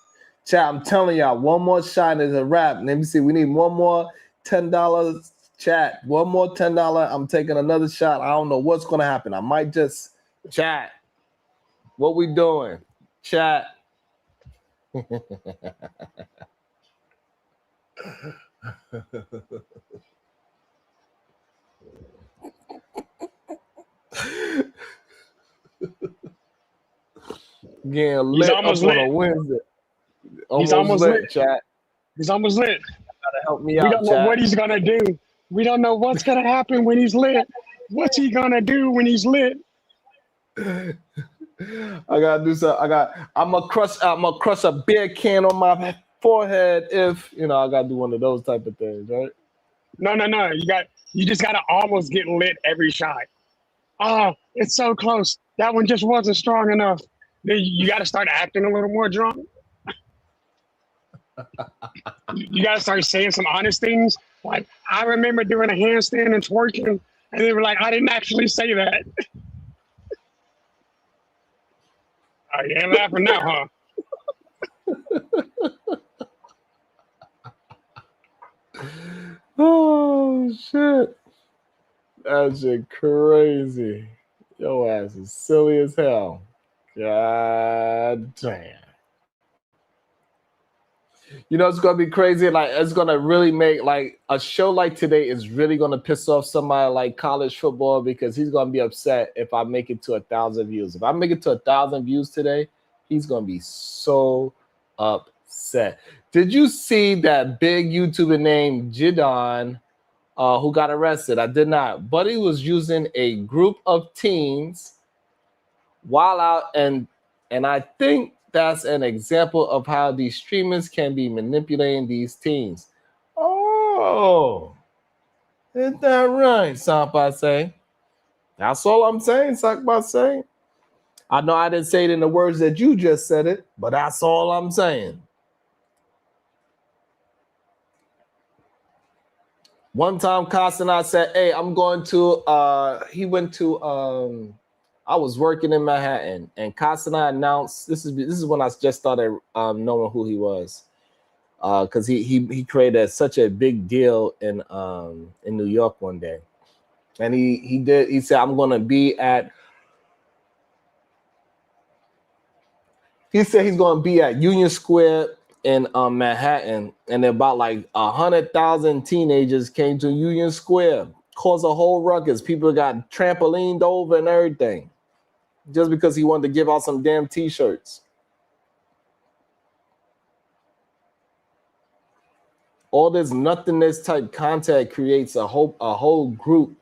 chat. I'm telling y'all, one more shot is a wrap. Let me see. We need one more $10 chat. One more $10. I'm taking another shot. I don't know what's gonna happen. I might just chat. What we doing? Chat. Getting lit up on a Wednesday. He's almost lit, chat. He's almost lit. Gotta help me we out, don't know chat. what he's gonna do. We don't know what's gonna happen when he's lit. What's he gonna do when he's lit? I gotta do something. I'm gonna crush a beer can on my forehead if I gotta do one of those type of things, right? No. You just gotta almost get lit every shot. Oh, it's so close. That one just wasn't strong enough. Then you gotta start acting a little more drunk. You gotta start saying some honest things. Like, I remember doing a handstand and twerking, and they were like, I didn't actually say that. Oh, you ain't laughing now, huh? Oh shit. That shit crazy. Your ass is silly as hell. God damn. It's gonna be crazy. Like, it's gonna really make, like, a show like today is really gonna piss off somebody like college football, because he's gonna be upset if I make it to 1,000 views. If I make it to 1,000 views today, he's gonna be so upset. Did you see that big YouTuber named Jidon who got arrested? I did not, but he was using a group of teens while out, and I think that's an example of how these streamers can be manipulating these teens. Oh, isn't that right, Sampase? That's all I'm saying, Sampase. I know I didn't say it in the words that you just said it, but that's all I'm saying. One time, Costner said, "Hey, I'm going to." He went to. I was working in Manhattan, and Costner announced. This is when I just started knowing who he was, because he created such a big deal in New York one day, and he said, "I'm going to be at." He said he's going to be at Union Square in Manhattan, and about like 100,000 teenagers came to Union Square, caused a whole ruckus. People got trampolined over and everything, just because he wanted to give out some damn t-shirts. All this nothingness type content creates a whole group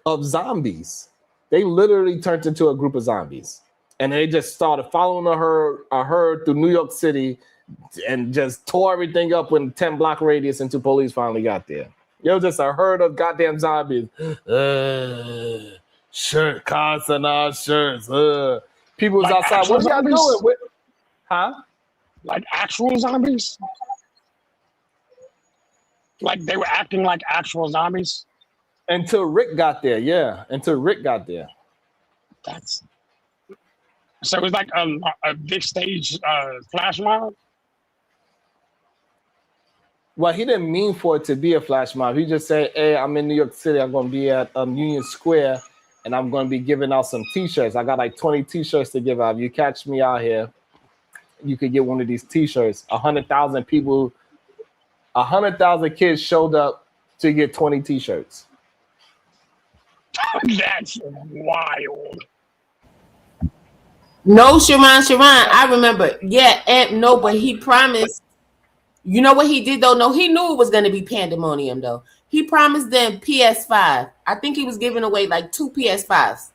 of zombies. They literally turned into a group of zombies. And they just started following a herd through New York City and just tore everything up when 10-block radius until police finally got there. It was just a herd of goddamn zombies. Shirt, constant shirts. People was like outside. What y'all doing? Huh? Like actual zombies? Like they were acting like actual zombies? Until Rick got there, yeah. Until Rick got there. So it was like a big stage flash mob? Well, he didn't mean for it to be a flash mob. He just said, "Hey, I'm in New York City. I'm going to be at Union Square, and I'm going to be giving out some T-shirts. I got like 20 T-shirts to give out. If you catch me out here, you could get one of these T-shirts." 100,000 people, 100,000 kids showed up to get 20 T-shirts. That's wild. No, Sharon, I remember. Yeah, no, but he promised. You know what he did though? No, he knew it was going to be pandemonium though. He promised them PS5. I think he was giving away like 2 PS5s,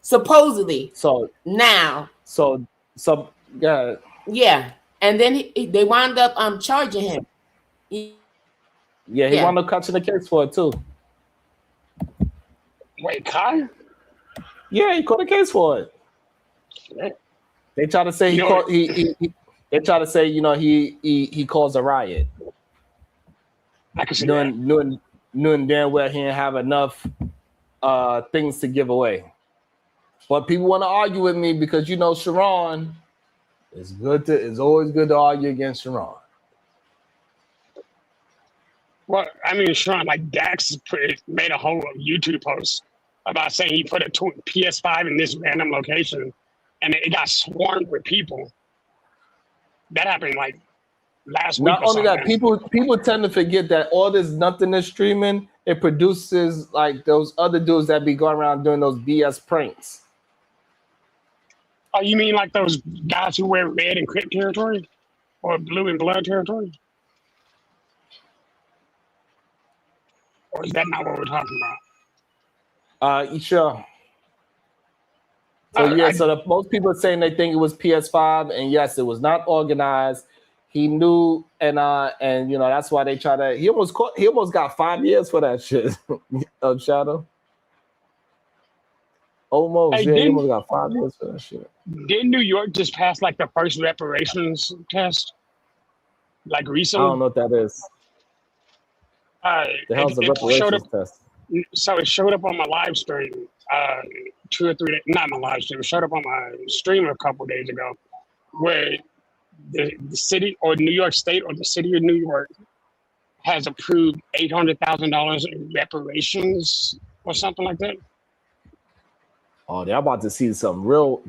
supposedly. So now. So yeah. Yeah, and then they wound up charging him. Yeah, he wound up catching the case for it too. Wait, Kai? Yeah, he caught a case for it. They try to say they try to say, he caused a riot. I can see knowing damn well he didn't have enough things to give away. But people want to argue with me because Sharon, it's always good to argue against Sharon. Well, I mean, Sharon, like Dax made a whole YouTube post about saying he put a PS5 in this random location and it got swarmed with people. That happened like last week. Not only that, people tend to forget that all this nothingness streaming, it produces like those other dudes that be going around doing those BS pranks. Oh, you mean like those guys who wear red in Crip territory or blue and blood territory? Or is that not what we're talking about? Sure. So so most people are saying they think it was PS5, and yes, it was not organized. He knew, and you know that's why they try to. He almost got 5 years for that shit. Shadow. Almost, Hey, he almost got 5 years for that shit. Didn't New York just pass like the first reparations test? Like recently? I don't know what that is. The hell's the reparations test? So it showed up on my live stream 2 or 3 days, not my live stream, it showed up on my stream a couple days ago, where the city or New York State or the city of New York has approved $800,000 in reparations or something like that. Oh, they're about to see some real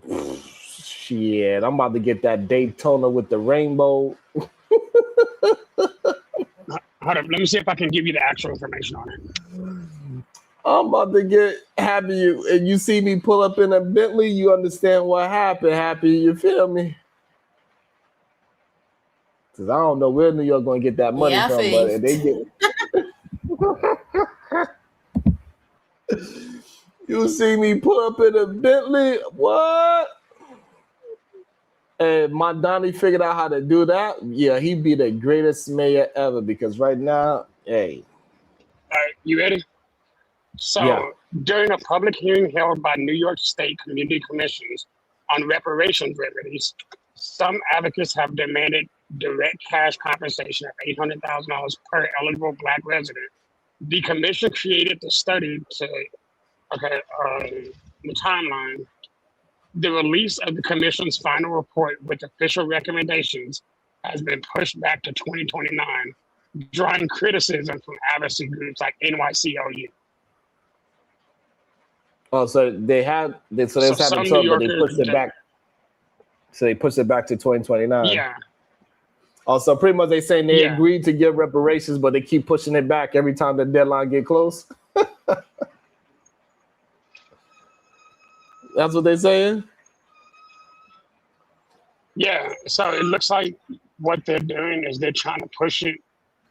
shit. I'm about to get that Daytona with the rainbow. Hold up, let me see if I can give you the actual information on it. I'm about to get happy, and you see me pull up in a Bentley, you understand what happened, Happy, you feel me? Because I don't know where New York going to get that money from, but they get You see me pull up in a Bentley, what? And my Donnie figured out how to do that. Yeah, he'd be the greatest mayor ever, because right now, hey. All right, you ready? So during a public hearing held by New York State Community Commissions on reparations remedies, some advocates have demanded direct cash compensation of $800,000 per eligible Black resident. The commission created the study to, the timeline. The release of the commission's final report with official recommendations has been pushed back to 2029, drawing criticism from advocacy groups like NYCLU. Oh, so they had having trouble, but they pushed it back. So they pushed it back to 2029. Yeah. Also, pretty much they saying they agreed to give reparations, but they keep pushing it back every time the deadline get close. That's what they're saying? Yeah, so it looks like what they're doing is they're trying to push it,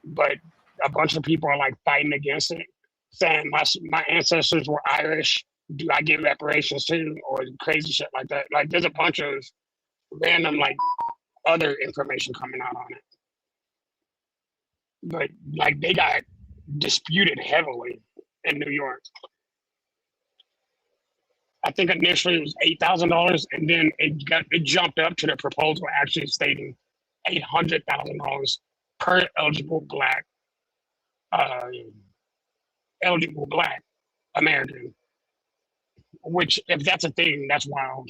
but a bunch of people are like fighting against it, saying my ancestors were Irish. Do I get reparations too? Or crazy shit like that. Like there's a bunch of random like other information coming out on it. But like they got disputed heavily in New York. I think initially it was $8,000, and then it jumped up to the proposal actually stating $800,000 per eligible Black American. Which, if that's a thing, that's wild.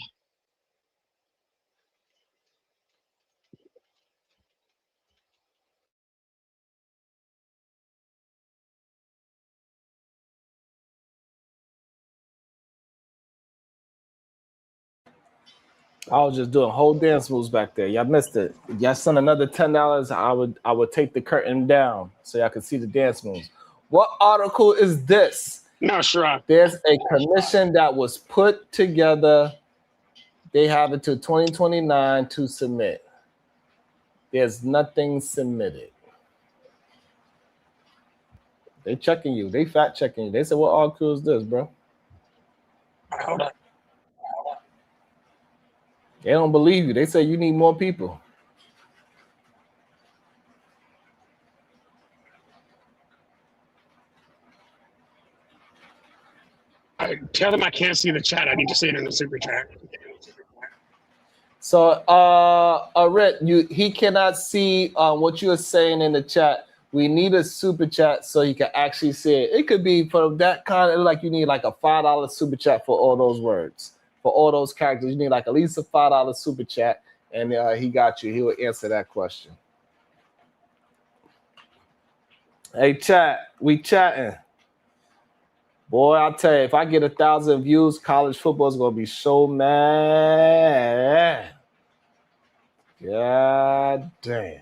I was just doing whole dance moves back there. Y'all missed it. Y'all sent another $10. I would take the curtain down so y'all could see the dance moves. What article is this? No, sure. There's a commission that was put together. They have until 2029 to submit. There's nothing submitted. They checking you. They fact checking you. They said, what article is this, bro? Hold on. They don't believe you. They say you need more people. Tell them I can't see the chat. I need to see it in the super chat. So, Rhett, he cannot see what you're saying in the chat. We need a super chat so he can actually see it. It could be for that kind of, like you need like a $5 super chat for all those words. For all those characters, you need like at least a $5 super chat, and he got you. He will answer that question. Hey, chat, we chatting. Boy, I'll tell you, if I get 1,000 views, college football is going to be so mad. God damn.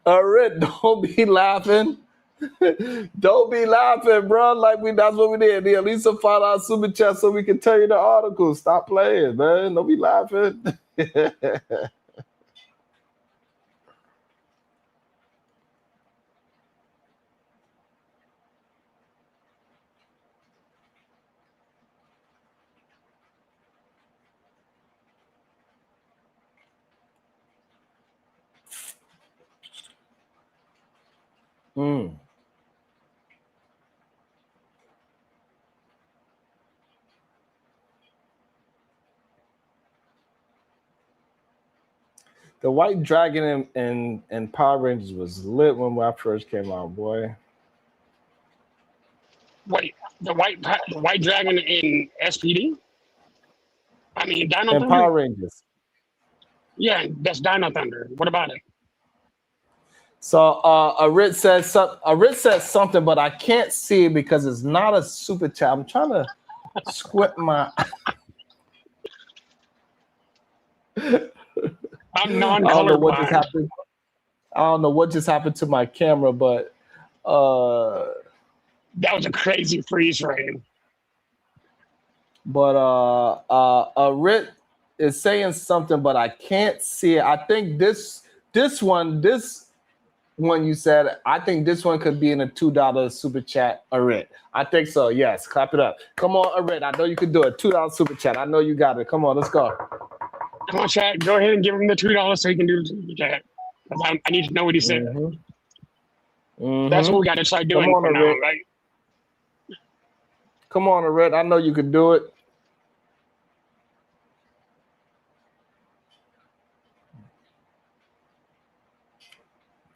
All right, don't be laughing. Don't be laughing, bro. Like that's what we did. At least find our super chat so we can tell you the article. Stop playing, man. Don't be laughing. The White Dragon in Power Rangers was lit when I first came out, boy. Wait, the white dragon in SPD? I mean, Dino And Thunder? Power Rangers. Yeah, that's Dino Thunder. What about it? So Arit said something, but I can't see it because it's not a super chat. I'm trying to squint my. I'm non-colorblind. I don't know what just happened to my camera, but that was a crazy freeze frame. But Arit is saying something, but I can't see it. I think this one you said, I think this one could be in a $2 super chat, Arit. I think so. Yes, clap it up. Come on, Arit. I know you can do it. $2 super chat. I know you got it. Come on, let's go. Come on, chat. Go ahead and give him the $2 so he can do the super chat. I need to know what he said. That's what we got to start doing. Come on, Arit. Right? Come on, Arit. I know you can do it.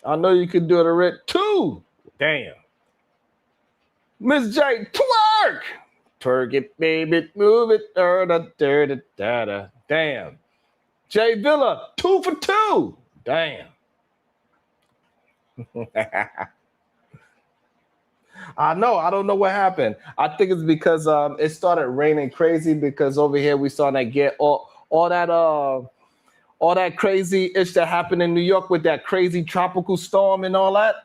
I know you can do it, Arit. 2. Damn. Miss J, twerk. Twerk it, baby. Move it. Da-da-da-da-da. Damn. Jay Villa, 2 for 2. Damn. I know. I don't know what happened. I think it's because it started raining crazy because over here we started to get all that crazy ish that happened in New York with that crazy tropical storm and all that.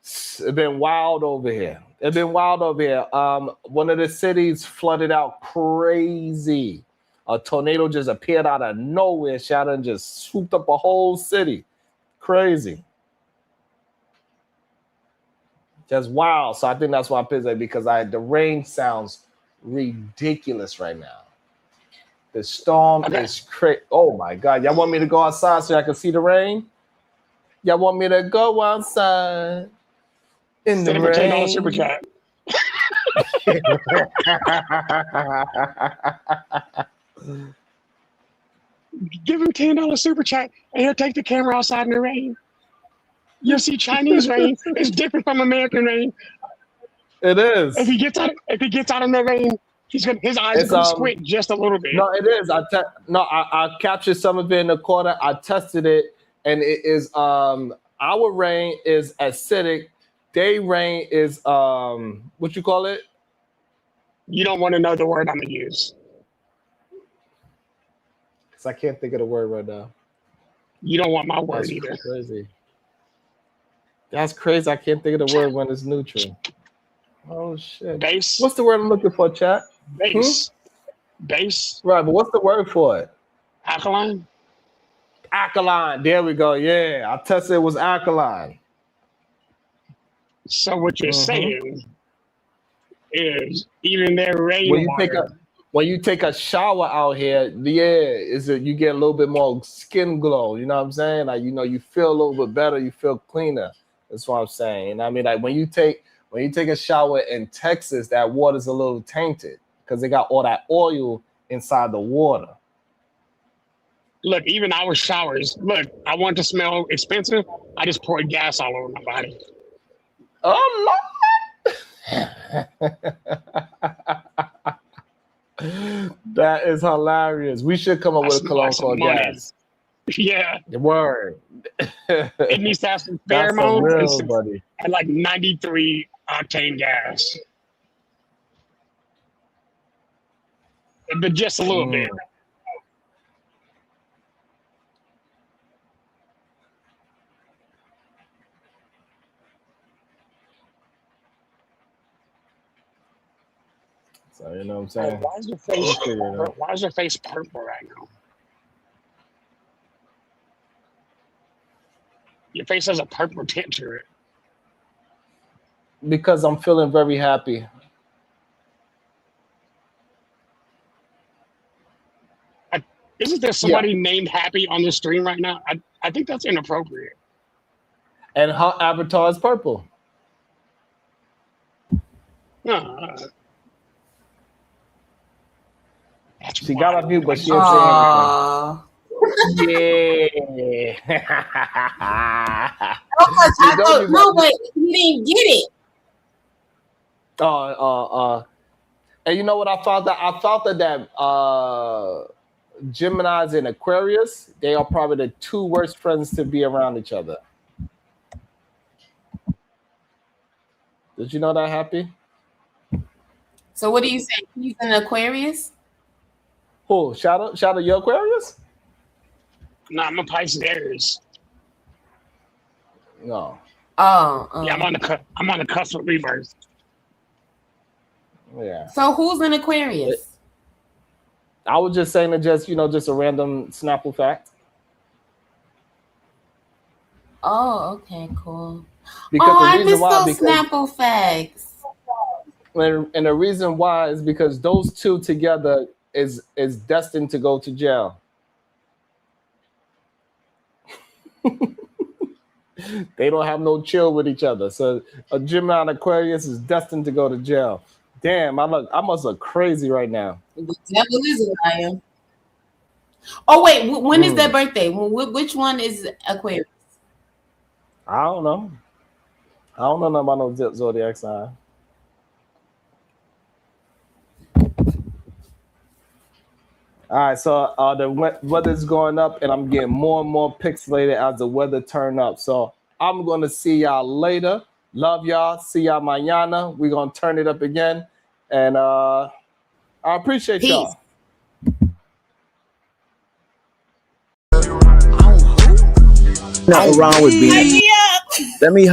It's been wild over here. One of the cities flooded out crazy. A tornado just appeared out of nowhere, shot and just swooped up a whole city. Crazy. Just wild. So I think that's why I'm pissed because the rain sounds ridiculous right now. The storm is crazy. Oh my God. Y'all want me to go outside so I can see the rain? Y'all want me to go outside in the rain? Super chat. Give him $10 super chat and he'll take the camera outside in the rain. You'll see Chinese rain. It's different from American rain. It is. If he gets out in the rain, his eyes are gonna squint just a little bit. No, it is. I captured some of it in the corner. I tested it, and it is our rain is acidic. Their rain is what you call it? You don't want to know the word I'm gonna use. Because I can't think of the word right now. You don't want my word That's either. Crazy. That's crazy. I can't think of the word when it's neutral. Oh shit. Base. What's the word I'm looking for, chat? Base. Base. Right, but what's the word for it? Alkaline. Alkaline. There we go. Yeah, I tested it was alkaline. So what you're saying is even their rainwater. When you take a shower out here, you get a little bit more skin glow. You know what I'm saying? Like, you feel a little bit better. You feel cleaner. That's what I'm saying. And I mean, like when you take a shower in Texas, that water's a little tainted because they got all that oil inside the water. Look, even our showers. Look, I want to smell expensive. I just poured gas all over my body. Oh Lord! That is hilarious. We should come up with a cologne called gas. Yeah. The word. It needs to have some pheromones and like 93 octane gas. But just a little bit. So you know what I'm saying? Why is your face? Why is your face purple right now? Your face has a purple tint to it. Because I'm feeling very happy. Isn't there somebody named Happy on the stream right now? I think that's inappropriate. And her avatar is purple. She got off mute, but she didn't say anything. Yeah. No, wait, you didn't get it. And you know what I found out? I found that Geminis and Aquarius, they are probably the two worst friends to be around each other. Did you know that, Happy? So what do you say? He's an Aquarius? Who? Shadow, you Aquarius? No, I'm a Pisces. No. Oh. Yeah, I'm on the cusp of rebirth. Yeah. So who's an Aquarius? I was just saying just a random Snapple fact. Oh, okay, cool. Because I missed those Snapple facts. And the reason why is because those two together is destined to go to jail. They don't have no chill with each other. So a Gemini and Aquarius is destined to go to jail. Damn, I must look crazy right now. The devil is a liar. Oh wait, when is their birthday? Which one is Aquarius? I don't know. I don't know nothing about no zodiac sign. All right, so the weather's going up, and I'm getting more and more pixelated as the weather turn up. So I'm gonna see y'all later. Love y'all. See y'all mañana. We're gonna turn it up again, and I appreciate y'all. Nothing wrong with being. Let me.